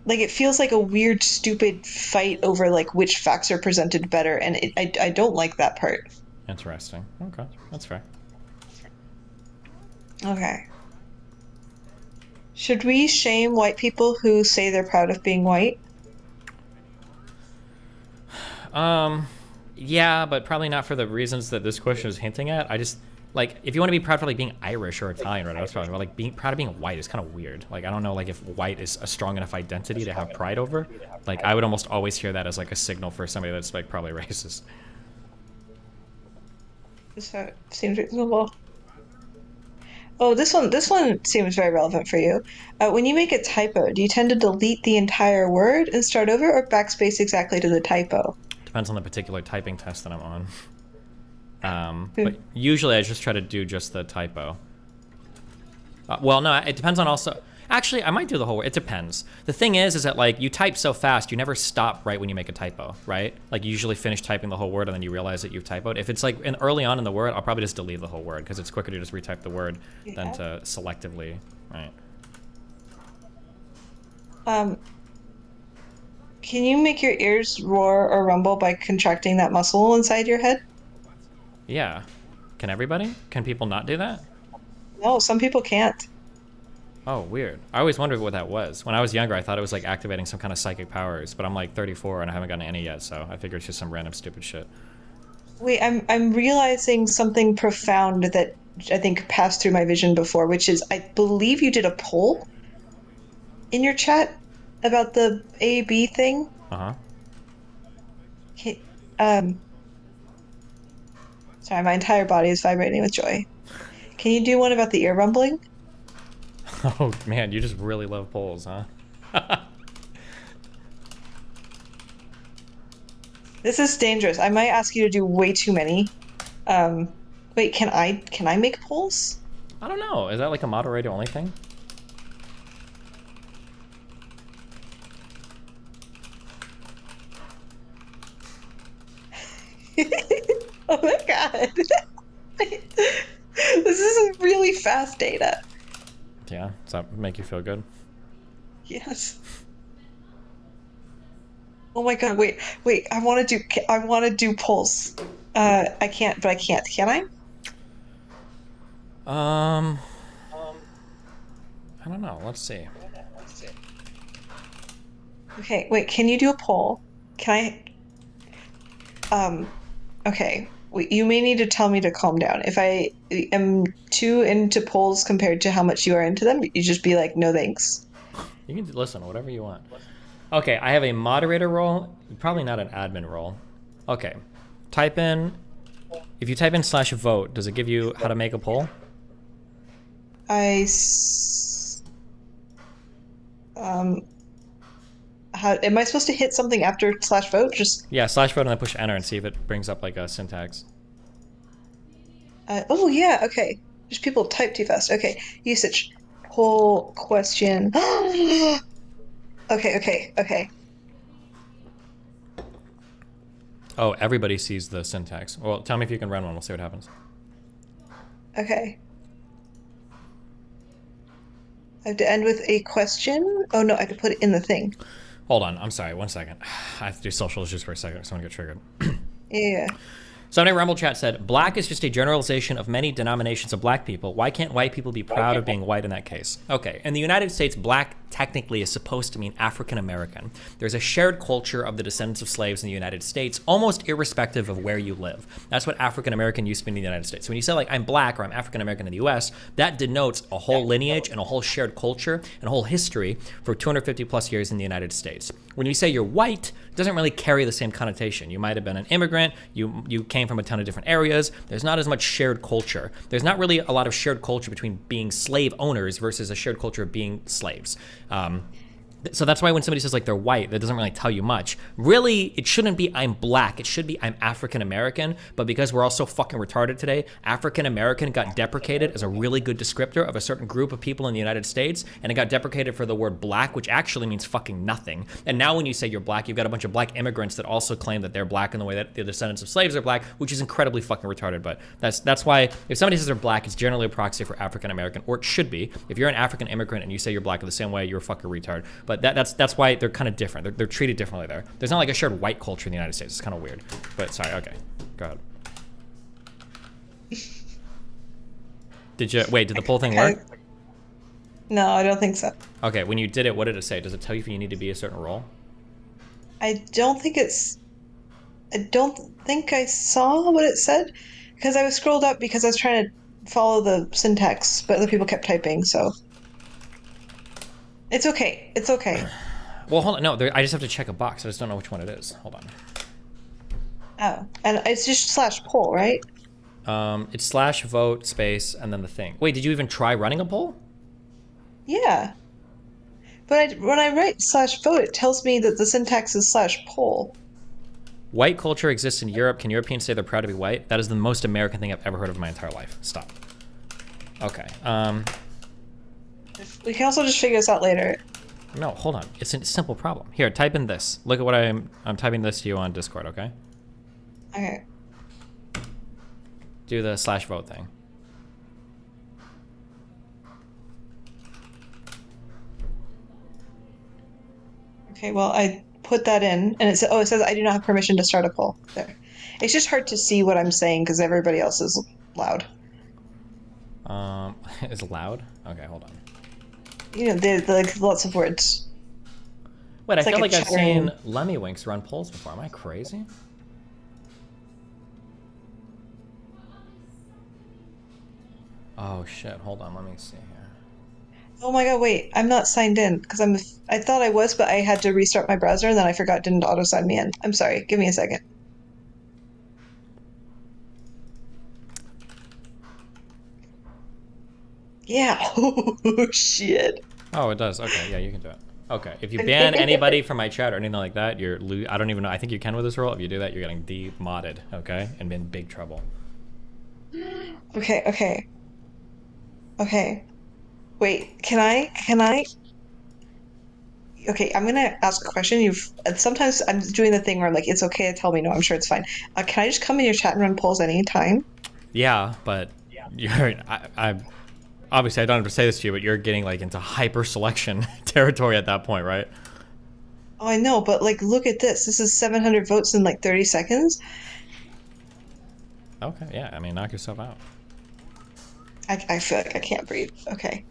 it feels like a weird, stupid fight over like which facts are presented better, and I don't like that part. Interesting. Okay, that's fair. Okay. Should we shame white people who say they're proud of being white? Yeah, but probably not for the reasons that this question is hinting at. I just, like, if you want to be proud for, like, being Irish or Italian, right, I was talking about, like, being proud of being white is kind of weird. Like, I don't know, like, if white is a strong enough identity to have pride over. Like, I would almost always hear that as, like, a signal for somebody that's, like, probably racist. So it seems reasonable. Oh, this one seems very relevant for you. When you make a typo, do you tend to delete the entire word and start over, or backspace exactly to the typo? Depends on the particular typing test that I'm on. But usually I just try to do just the typo. Well, no, it depends on also... Actually, I might do the whole word. It depends. The thing is that like you type so fast, you never stop right when you make a typo, right? Like you usually finish typing the whole word and then you realize that you've typoed. If it's like early on in the word, I'll probably just delete the whole word because it's quicker to just retype the word than to selectively, right? Um, can you make your ears roar or rumble by contracting that muscle inside your head? Yeah. Can everybody? Can people not do that? No, some people can't. Oh, weird. I always wondered what that was. When I was younger, I thought it was like activating some kind of psychic powers, but I'm like 34 and I haven't gotten any yet, so I figure it's just some random stupid shit. Wait, I'm realizing something profound that I think passed through my vision before, which is I believe you did a poll in your chat about the A/B thing. Uh-huh. Okay, sorry, my entire body is vibrating with joy. Can you do one about the ear rumbling? Oh, man, you just really love polls, huh? This is dangerous. I might ask you to do way too many. Wait, can I make polls? I don't know. Is that like a moderator only thing? Oh my god. This is really fast data. Yeah, does that make you feel good? Yes. Oh my god, wait, I want to do polls. I can't, but I can't. Can I? I don't know. Let's see. Okay, wait, can you do a poll? Can I? Okay. Wait, you may need to tell me to calm down. If I am too into polls compared to how much you are into them, you just be like, no thanks. You can listen, whatever you want. Okay, I have a moderator role, probably not an admin role. Okay, type in, if you type in /vote, does it give you how to make a poll? How am I supposed to hit something after /vote? Just yeah, /vote and then push enter and see if it brings up like a syntax. oh yeah, okay. Just people type too fast. Okay, usage, poll question. Okay. Oh, everybody sees the syntax. Well, tell me if you can run one. We'll see what happens. Okay. I have to end with a question. Oh no, I have to put it in the thing. Hold on. I'm sorry. 1 second. I have to do social issues for a second. Someone get triggered. Yeah. Somebody Rumble Chat said, black is just a generalization of many denominations of black people. Why can't white people be proud of being white in that case? Okay, in the United States, black technically is supposed to mean African American. There's a shared culture of the descendants of slaves in the United States, almost irrespective of where you live. That's what African American used to be in the United States. So when you say like, I'm black or I'm African American in the US, that denotes a whole lineage and a whole shared culture and a whole history for 250 plus years in the United States. When you say you're white, it doesn't really carry the same connotation. You might have been an immigrant, you came from a ton of different areas. There's not as much shared culture. There's not really a lot of shared culture between being slave owners versus a shared culture of being slaves. So that's why when somebody says like they're white, that doesn't really tell you much. Really, it shouldn't be I'm black. It should be I'm African American. But because we're all so fucking retarded today, African American got deprecated as a really good descriptor of a certain group of people in the United States, and it got deprecated for the word black, which actually means fucking nothing. And now when you say you're black, you've got a bunch of black immigrants that also claim that they're black in the way that the descendants of slaves are black, which is incredibly fucking retarded. But that's why if somebody says they're black, it's generally a proxy for African American, or it should be. If you're an African immigrant and you say you're black in the same way, you're a fucking retard. But that's why they're kind of different. They're treated differently there. There's not like a shared white culture in the United States. It's kind of weird. But sorry, okay. Go ahead. Did the poll thing work? No, I don't think so. Okay, when you did it, what did it say? Does it tell you if you need to be a certain role? I don't think I saw what it said, because I was scrolled up because I was trying to follow the syntax, but other people kept typing, so. It's okay. Well, hold on. No, I just have to check a box. I just don't know which one it is. Hold on. Oh, and it's just /poll, right? It's /vote space and then the thing. Wait, did you even try running a poll? Yeah. But when I write /vote, it tells me that the syntax is /poll. White culture exists in Europe. Can Europeans say they're proud to be white? That is the most American thing I've ever heard of in my entire life. Stop. Okay. We can also just figure this out later. No, hold on. It's a simple problem. Here, type in this. Look at what I'm typing this to you on Discord, okay? Okay. Do the /vote thing. Okay, well, I put that in, and it says I do not have permission to start a poll. There. It's just hard to see what I'm saying because everybody else is loud. Is it loud? Okay, hold on. You know, they're like lots of words. Wait, It's I feel like like a I've seen chattering- Lemmy Winks run polls before. Am I crazy? Oh shit, hold on, let me see here. Oh my god, wait, I'm not signed in because I thought I was, but I had to restart my browser and then I forgot didn't auto sign me in. I'm sorry, give me a second. Yeah. Oh shit. Oh, it does. Okay, yeah, you can do it. Okay, if you ban anybody from my chat or anything like that, you're I don't even know. I think you can with this rule. If you do that, you're getting demodded, okay, and in big trouble. Okay. Wait, can I? Okay, I'm gonna ask a question. Sometimes I'm doing the thing where I'm like, it's okay to tell me no. I'm sure it's fine. Can I just come in your chat and run polls anytime? Yeah, but you're I obviously I don't have to say this to you, but you're getting like into hyper selection territory at that point, right? Oh, I know, but like, look at this. This is 700 votes in like 30 seconds. Okay, yeah. I mean, knock yourself out. I feel like I can't breathe. Okay.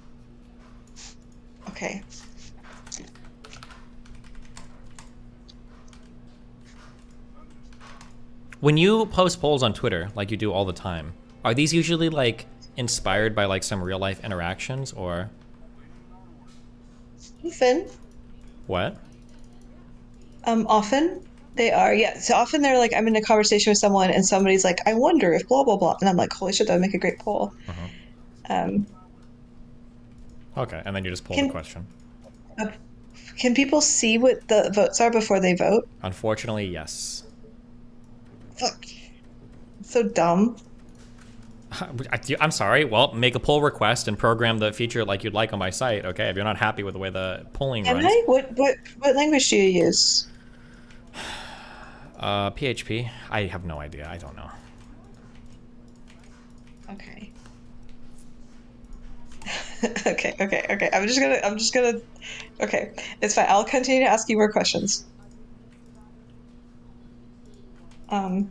When you post polls on Twitter, like you do all the time, are these usually like inspired by like some real life interactions or Often. what? Often they are, yeah. So often they're like, I'm in a conversation with someone and somebody's like, I wonder if blah blah blah, and I'm like, holy shit, that would make a great poll. Okay, and then you just pull the question. Can people see what the votes are before they vote? Unfortunately, yes. Fuck. So dumb. I'm sorry. Well, make a pull request and program the feature like you'd like on my site. Okay, if you're not happy with the way the polling Am runs. I? What language do you use? PHP. I have no idea. I don't know. Okay. Okay. I'm just gonna. Okay, it's fine. I'll continue to ask you more questions. A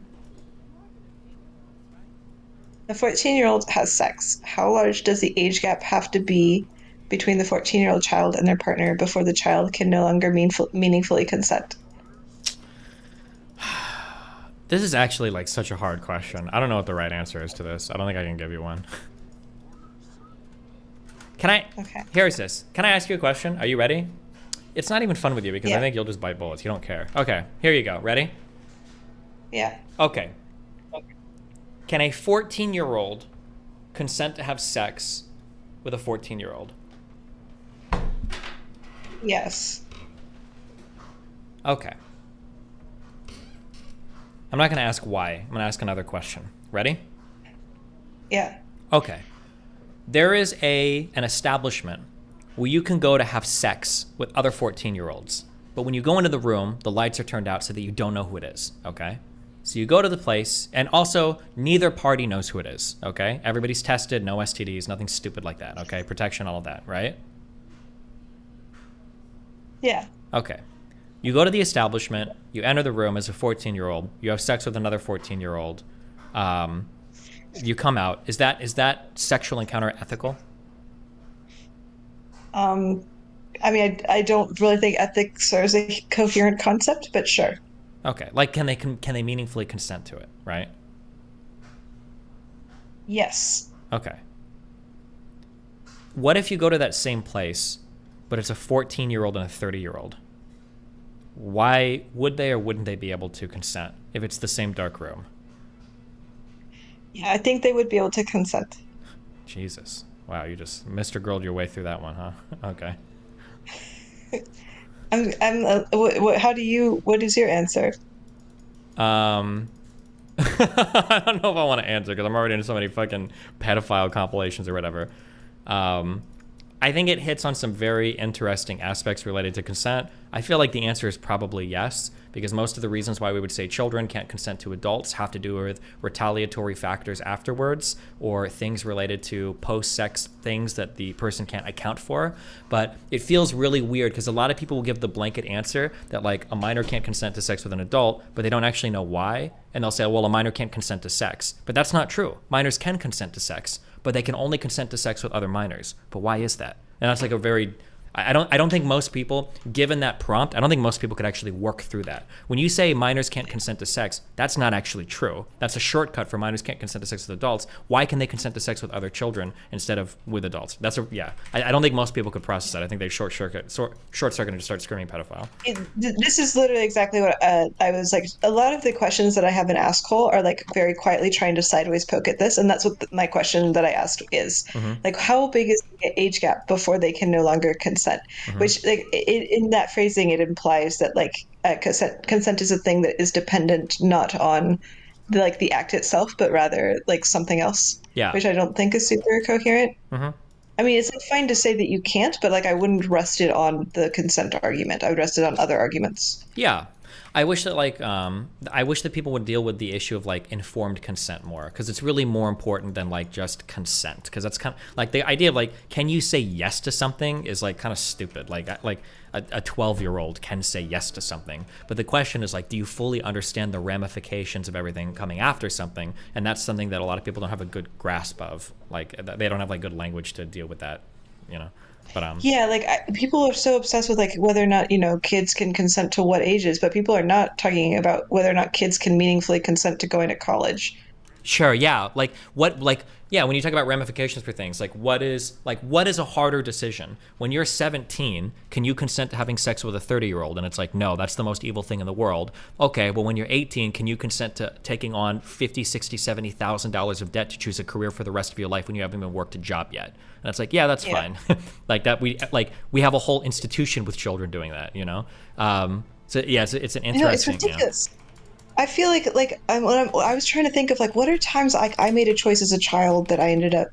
14-year-old has sex. How large does the age gap have to be between the 14-year-old child and their partner before the child can no longer meaningfully consent? This is actually like such a hard question. I don't know what the right answer is to this. I don't think I can give you one. Can I? Okay. Here's this. Can I ask you a question? Are you ready? It's not even fun with you because I Yeah. think you'll just bite bullets. You don't care. Okay, here you go. Ready? Yeah. Okay. Can a 14-year-old consent to have sex with a 14-year-old? Yes. Okay. I'm not going to ask why. I'm going to ask another question. Ready? Yeah. Okay. There is an establishment where you can go to have sex with other 14-year-olds. But when you go into the room, the lights are turned out so that you don't know who it is, okay? So you go to the place, and also neither party knows who it is, okay? Everybody's tested, no STDs, nothing stupid like that, okay? Protection, all of that, right? Yeah. Okay. You go to the establishment, you enter the room as a 14-year-old, you have sex with another 14-year-old, you come out. Is that sexual encounter ethical? I mean, I don't really think ethics are a coherent concept, but sure. Okay. Like, can they meaningfully consent to it, right? Yes. Okay. What if you go to that same place, but it's a 14-year-old and a 30-year-old? Why would they or wouldn't they be able to consent if it's the same dark room? Yeah, I think they would be able to consent. Jesus. Wow, you just Mr. Girled your way through that one, huh? Okay. What is your answer? I don't know if I want to answer because I'm already into so many fucking pedophile compilations or whatever. I I think it hits on some very interesting aspects related to consent. I feel like the answer is probably yes, because most of the reasons why we would say children can't consent to adults have to do with retaliatory factors afterwards, or things related to post-sex things that the person can't account for. But it feels really weird because a lot of people will give the blanket answer that like a minor can't consent to sex with an adult, but they don't actually know why. And they'll say, well, a minor can't consent to sex. But that's not true. Minors can consent to sex, but they can only consent to sex with other minors. But why is that? And that's like a very, I don't think most people, given that prompt, I don't think most people could actually work through that. When you say minors can't consent to sex, that's not actually true. That's a shortcut for minors can't consent to sex with adults. Why can they consent to sex with other children instead of with adults? I don't think most people could process that. I think they short circuit and just start screaming pedophile. This is literally exactly what I was like. A lot of the questions that I have in Ask Hole are like very quietly trying to sideways poke at this, and that's what my question that I asked is. Like, how big is the age gap before they can no longer consent? Which, like, in that phrasing, it implies that like consent is a thing that is dependent not on the act itself, but rather like something else. Yeah. Which I don't think is super coherent. I mean, it's like fine to say that you can't, but like I wouldn't rest it on the consent argument. I would rest it on other arguments. Yeah. I wish that people would deal with the issue of like informed consent more, because it's really more important than like just consent, because that's kind of like the idea of like, can you say yes to something is like kind of stupid. Like a 12-year-old can say yes to something, but the question is like, do you fully understand the ramifications of everything coming after something? And that's something that a lot of people don't have a good grasp of. Like they don't have like good language to deal with that, you know. But yeah, like people are so obsessed with like whether or not kids can consent to what ages, but people are not talking about whether or not kids can meaningfully consent to going to college. Sure, yeah. When you talk about ramifications for things, what is a harder decision? When you're 17, can you consent to having sex with a 30-year-old? And it's like, no, that's the most evil thing in the world. Okay, well, when you're 18, can you consent to taking on $50,000, $60,000, $70,000 of debt to choose a career for the rest of your life when you haven't even worked a job yet? And it's like, yeah, that's fine. We have a whole institution with children doing that, you know? So yeah, it's an interesting. It's ridiculous. I feel like I was trying to think of like what are times I made a choice as a child that I ended up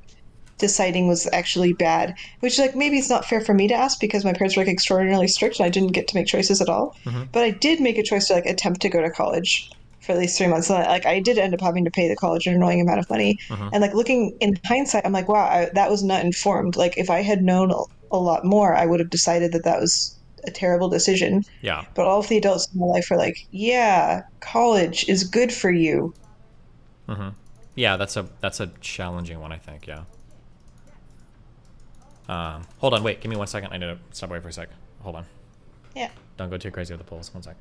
deciding was actually bad, which like maybe it's not fair for me to ask because my parents were like extraordinarily strict and I didn't get to make choices at all. But I did make a choice to like attempt to go to college for at least 3 months. And like I did end up having to pay the college an annoying amount of money. And like looking in hindsight, I'm like, wow, that was not informed. Like if I had known a lot more, I would have decided that was a terrible decision. Yeah. But all of the adults in my life are like, yeah, college is good for you. Yeah, that's a challenging one, I think. Yeah. Hold on, wait, give me 1 second. I need to step away for a sec. Hold on. Yeah. Don't go too crazy with the polls. 1 sec.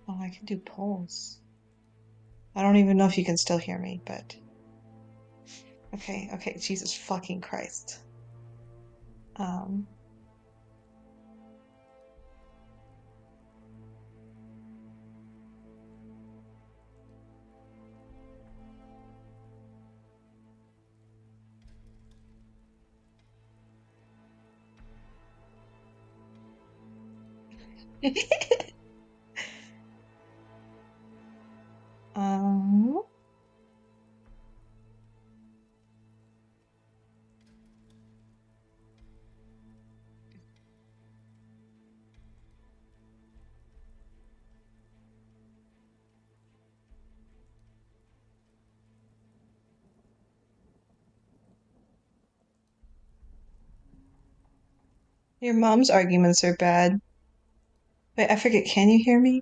Oh, I can do polls. I don't even know if you can still hear me, but okay, Jesus fucking Christ. Your mom's arguments are bad. Wait, I forget, can you hear me?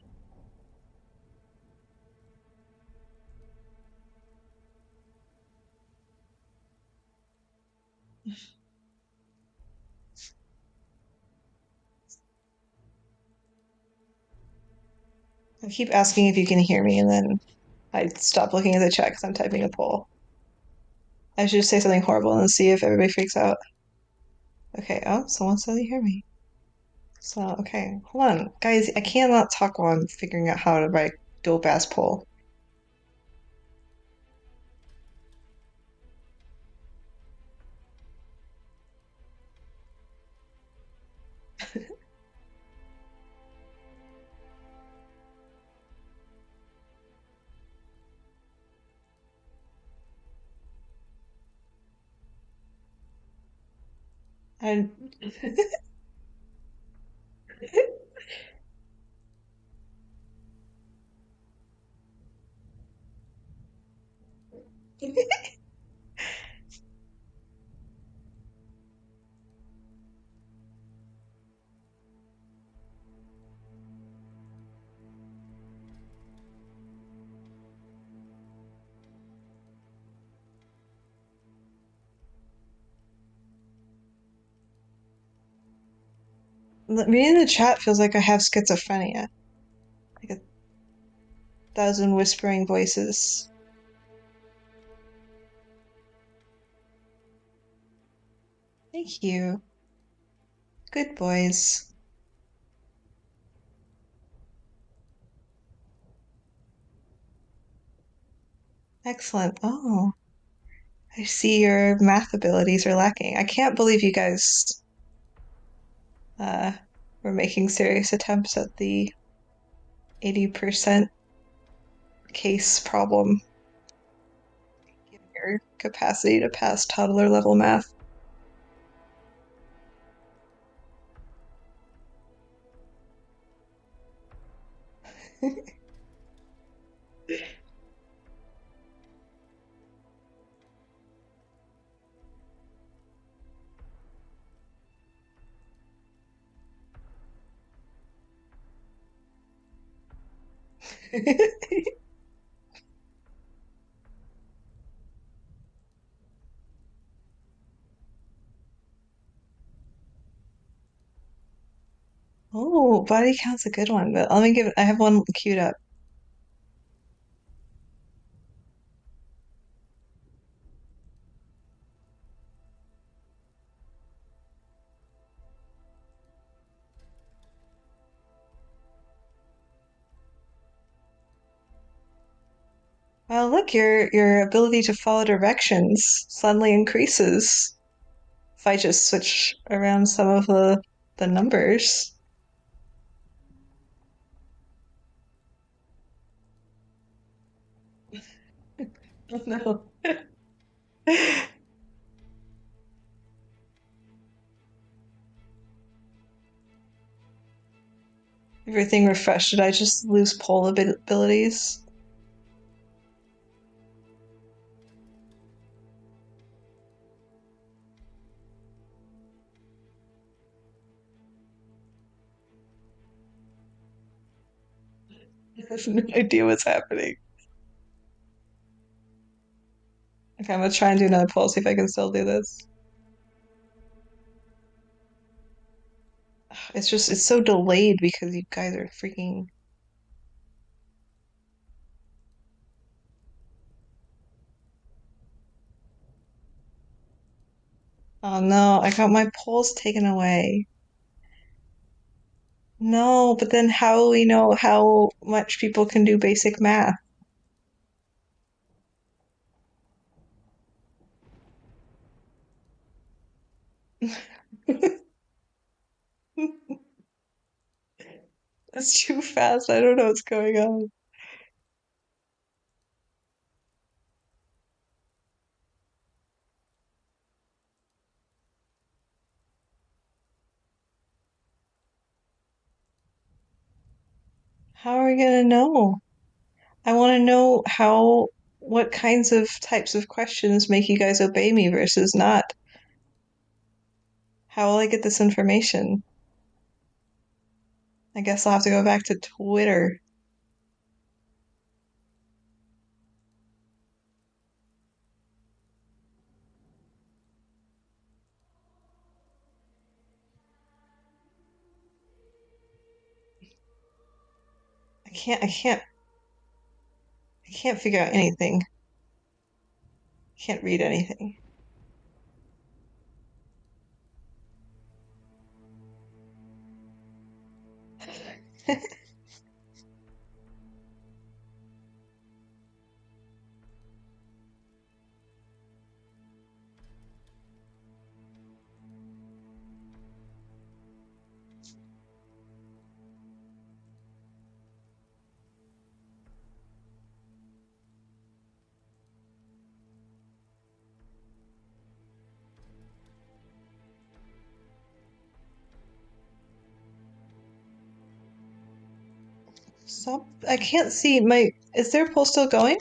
I keep asking if you can hear me, and then I stop looking at the chat because I'm typing a poll. I should just say something horrible and see if everybody freaks out. Okay, oh, someone said they hear me. So, okay, hold on. Guys, I cannot talk while I'm figuring out how to write dope-ass poll. And reading the chat feels like I have schizophrenia. Like 1,000 whispering voices. Thank you. Good boys. Excellent. Oh, I see your math abilities are lacking. I can't believe you guys were making serious attempts at the 80% case problem. Given your capacity to pass toddler level math. Oh, body count's a good one, but let me give it, I have one queued up. Well, look, your ability to follow directions suddenly increases if I just switch around some of the numbers. Oh, no. Everything refreshed. Did I just lose pole abilities? I have no idea what's happening. Okay, I'm gonna try and do another poll, see if I can still do this. It's so delayed because you guys are freaking. Oh no, I got my polls taken away. No, but then how will we know how much people can do basic math? That's too fast. I don't know what's going on. How are we gonna know? I want to know what kinds of types of questions make you guys obey me versus not. How will I get this information? I guess I'll have to go back to Twitter. I can't figure out anything. I can't read anything. Stop. I can't see my. Is their poll still going?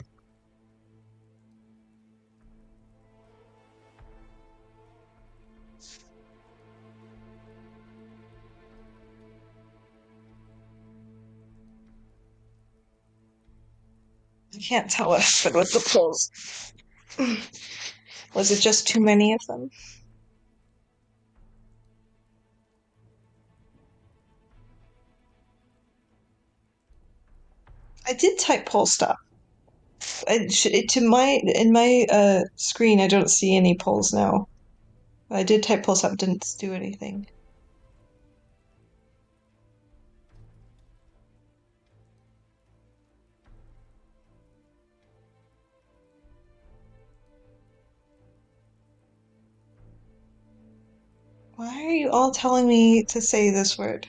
I can't tell what happened with the polls. Was it just too many of them? I did type poll stop. In my screen, I don't see any polls now. I did type poll stop, didn't do anything. Why are you all telling me to say this word?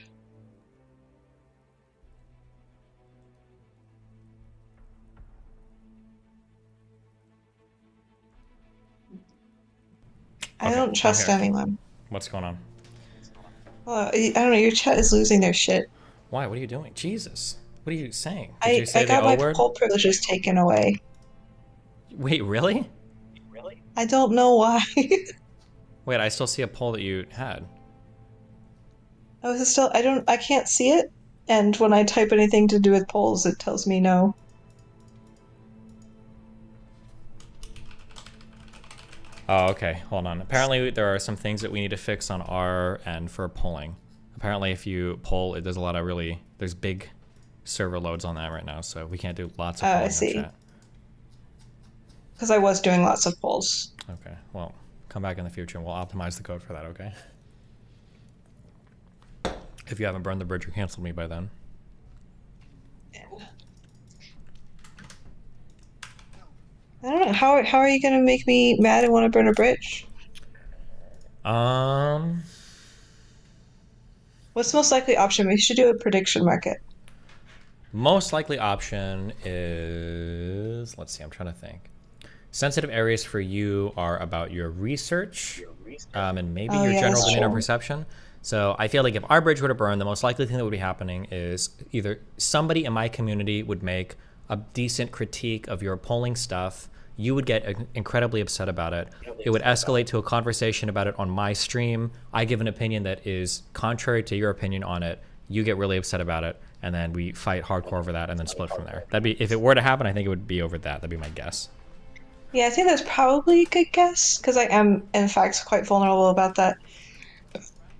I Okay, don't trust I'm here. anyone. What's going on? Well, I don't know, your chat is losing their shit. Why? What are you doing? Jesus. What are you saying? Did you say I got the my O word? poll privileges taken away. Wait, really? I don't know why. Wait, I still see a poll that you had. I can't see it, and when I type anything to do with polls, it tells me no. Oh, okay. Hold on. Apparently, there are some things that we need to fix on our end for polling. Apparently, if you poll, there's a lot of there's big server loads on that right now, so we can't do lots of polling I see. on chat. Because I was doing lots of polls. Okay. Well, come back in the future and we'll optimize the code for that, okay? If you haven't burned the bridge or canceled me by then. I don't know. How are you going to make me mad and want to burn a bridge? What's the most likely option? We should do a prediction market. Most likely option is, let's see, I'm trying to think. Sensitive areas for you are about your research and maybe your general demeanor perception. So I feel like if our bridge were to burn, the most likely thing that would be happening is either somebody in my community would make a decent critique of your polling stuff. You would get incredibly upset about it. It would escalate to a conversation about it on my stream. I give an opinion that is contrary to your opinion on it. You get really upset about it, and then we fight hardcore over that and then split from there. That'd be, if it were to happen, I think it would be over that. That'd be my guess. Yeah, I think that's probably a good guess, because I am, in fact, quite vulnerable about that.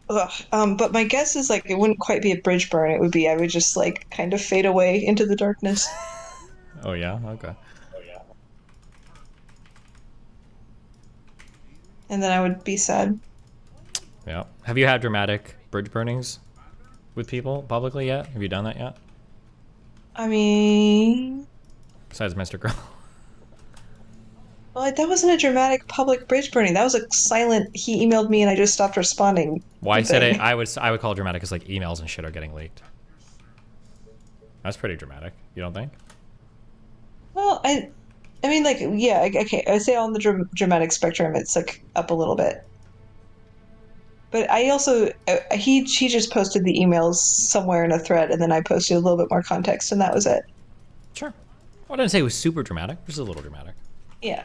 But my guess is, like, it wouldn't quite be a bridge burn. It would be, I would just, like, kind of fade away into the darkness. Oh, yeah? Okay. And then I would be sad. Yeah. Have you had dramatic bridge burnings with people publicly yet? Have you done that yet? I mean... Besides Mr. Girl. Well, that wasn't a dramatic public bridge burning. That was a silent, he emailed me and I just stopped responding. Well, I said it, I would call it dramatic because, like, emails and shit are getting leaked. That's pretty dramatic. You don't think? Well, I mean, like, yeah, okay. I would say on the dramatic spectrum, it's like up a little bit. But I also, he just posted the emails somewhere in a thread, and then I posted a little bit more context, and that was it. Sure. Well, I didn't say it was super dramatic. Just a little dramatic. Yeah.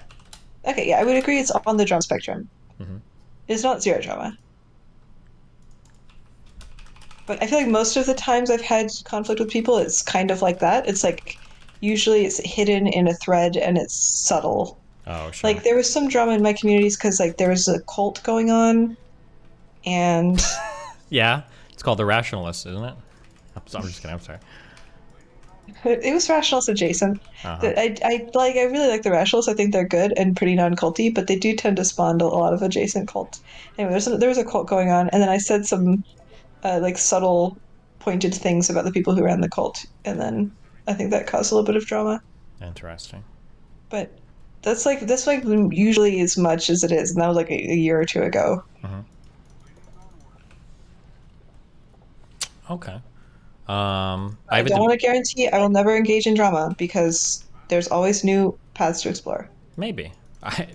Okay, yeah, I would agree it's on the drama spectrum. Mm-hmm. It's not zero drama. But I feel like most of the times I've had conflict with people, it's kind of like that. It's like, usually it's hidden in a thread and it's subtle. Oh, sure. Like, there was some drama in my communities because, like, there was a cult going on, and... Yeah, it's called the Rationalists, isn't it? I'm just kidding, I'm sorry. It was Rationalist adjacent. Uh-huh. I really like the Rationalists. I think they're good and pretty non-culty, but they do tend to spawn a lot of adjacent cults. Anyway, there was a cult going on, and then I said some like subtle, pointed things about the people who ran the cult, and then I think that caused a little bit of drama. Interesting. But that's usually as much as it is, and that was like a year or two ago. Mm-hmm. Okay. I don't want to guarantee I will never engage in drama because there's always new paths to explore. Maybe.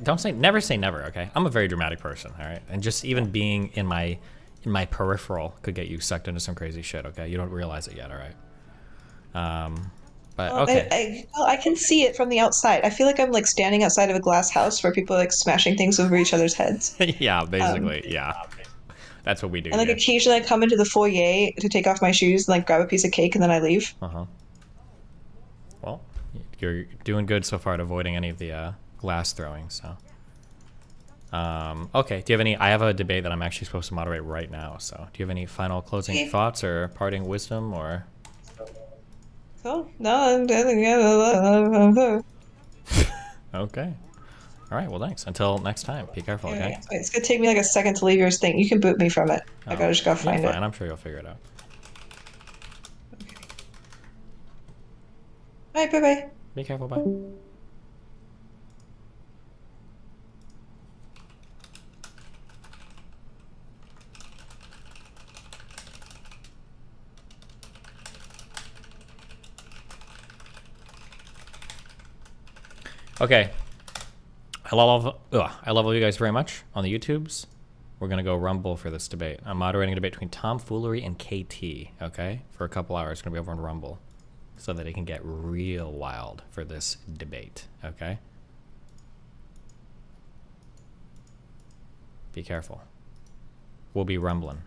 Never say never, okay? I'm a very dramatic person, all right? And just even being in my peripheral could get you sucked into some crazy shit, okay? You don't realize it yet, all right? But Well, okay. I can see it from the outside. I feel like I'm like standing outside of a glass house where people are like smashing things over each other's heads. Yeah, basically, yeah. That's what we do. And like here. occasionally I come into the foyer to take off my shoes and like grab a piece of cake and then I leave. Well, you're doing good so far at avoiding any of the glass throwing. So, okay. Do you have any? I have a debate that I'm actually supposed to moderate right now. So, do you have any final closing thoughts or parting wisdom or? Oh no! Okay. All right. Well, thanks. Until next time. Be careful. Okay. It's gonna take me like a second to leave your thing. You can boot me from it. I just gotta find you're it. fine. I'm sure you'll figure it out. All right. Bye bye. Be careful. Bye. Okay. I love you guys very much on the YouTubes. We're gonna go Rumble for this debate. I'm moderating a debate between Tomfoolery and KT. Okay, for a couple hours. It's gonna be over on Rumble, so that it can get real wild for this debate. Okay. Be careful. We'll be rumbling.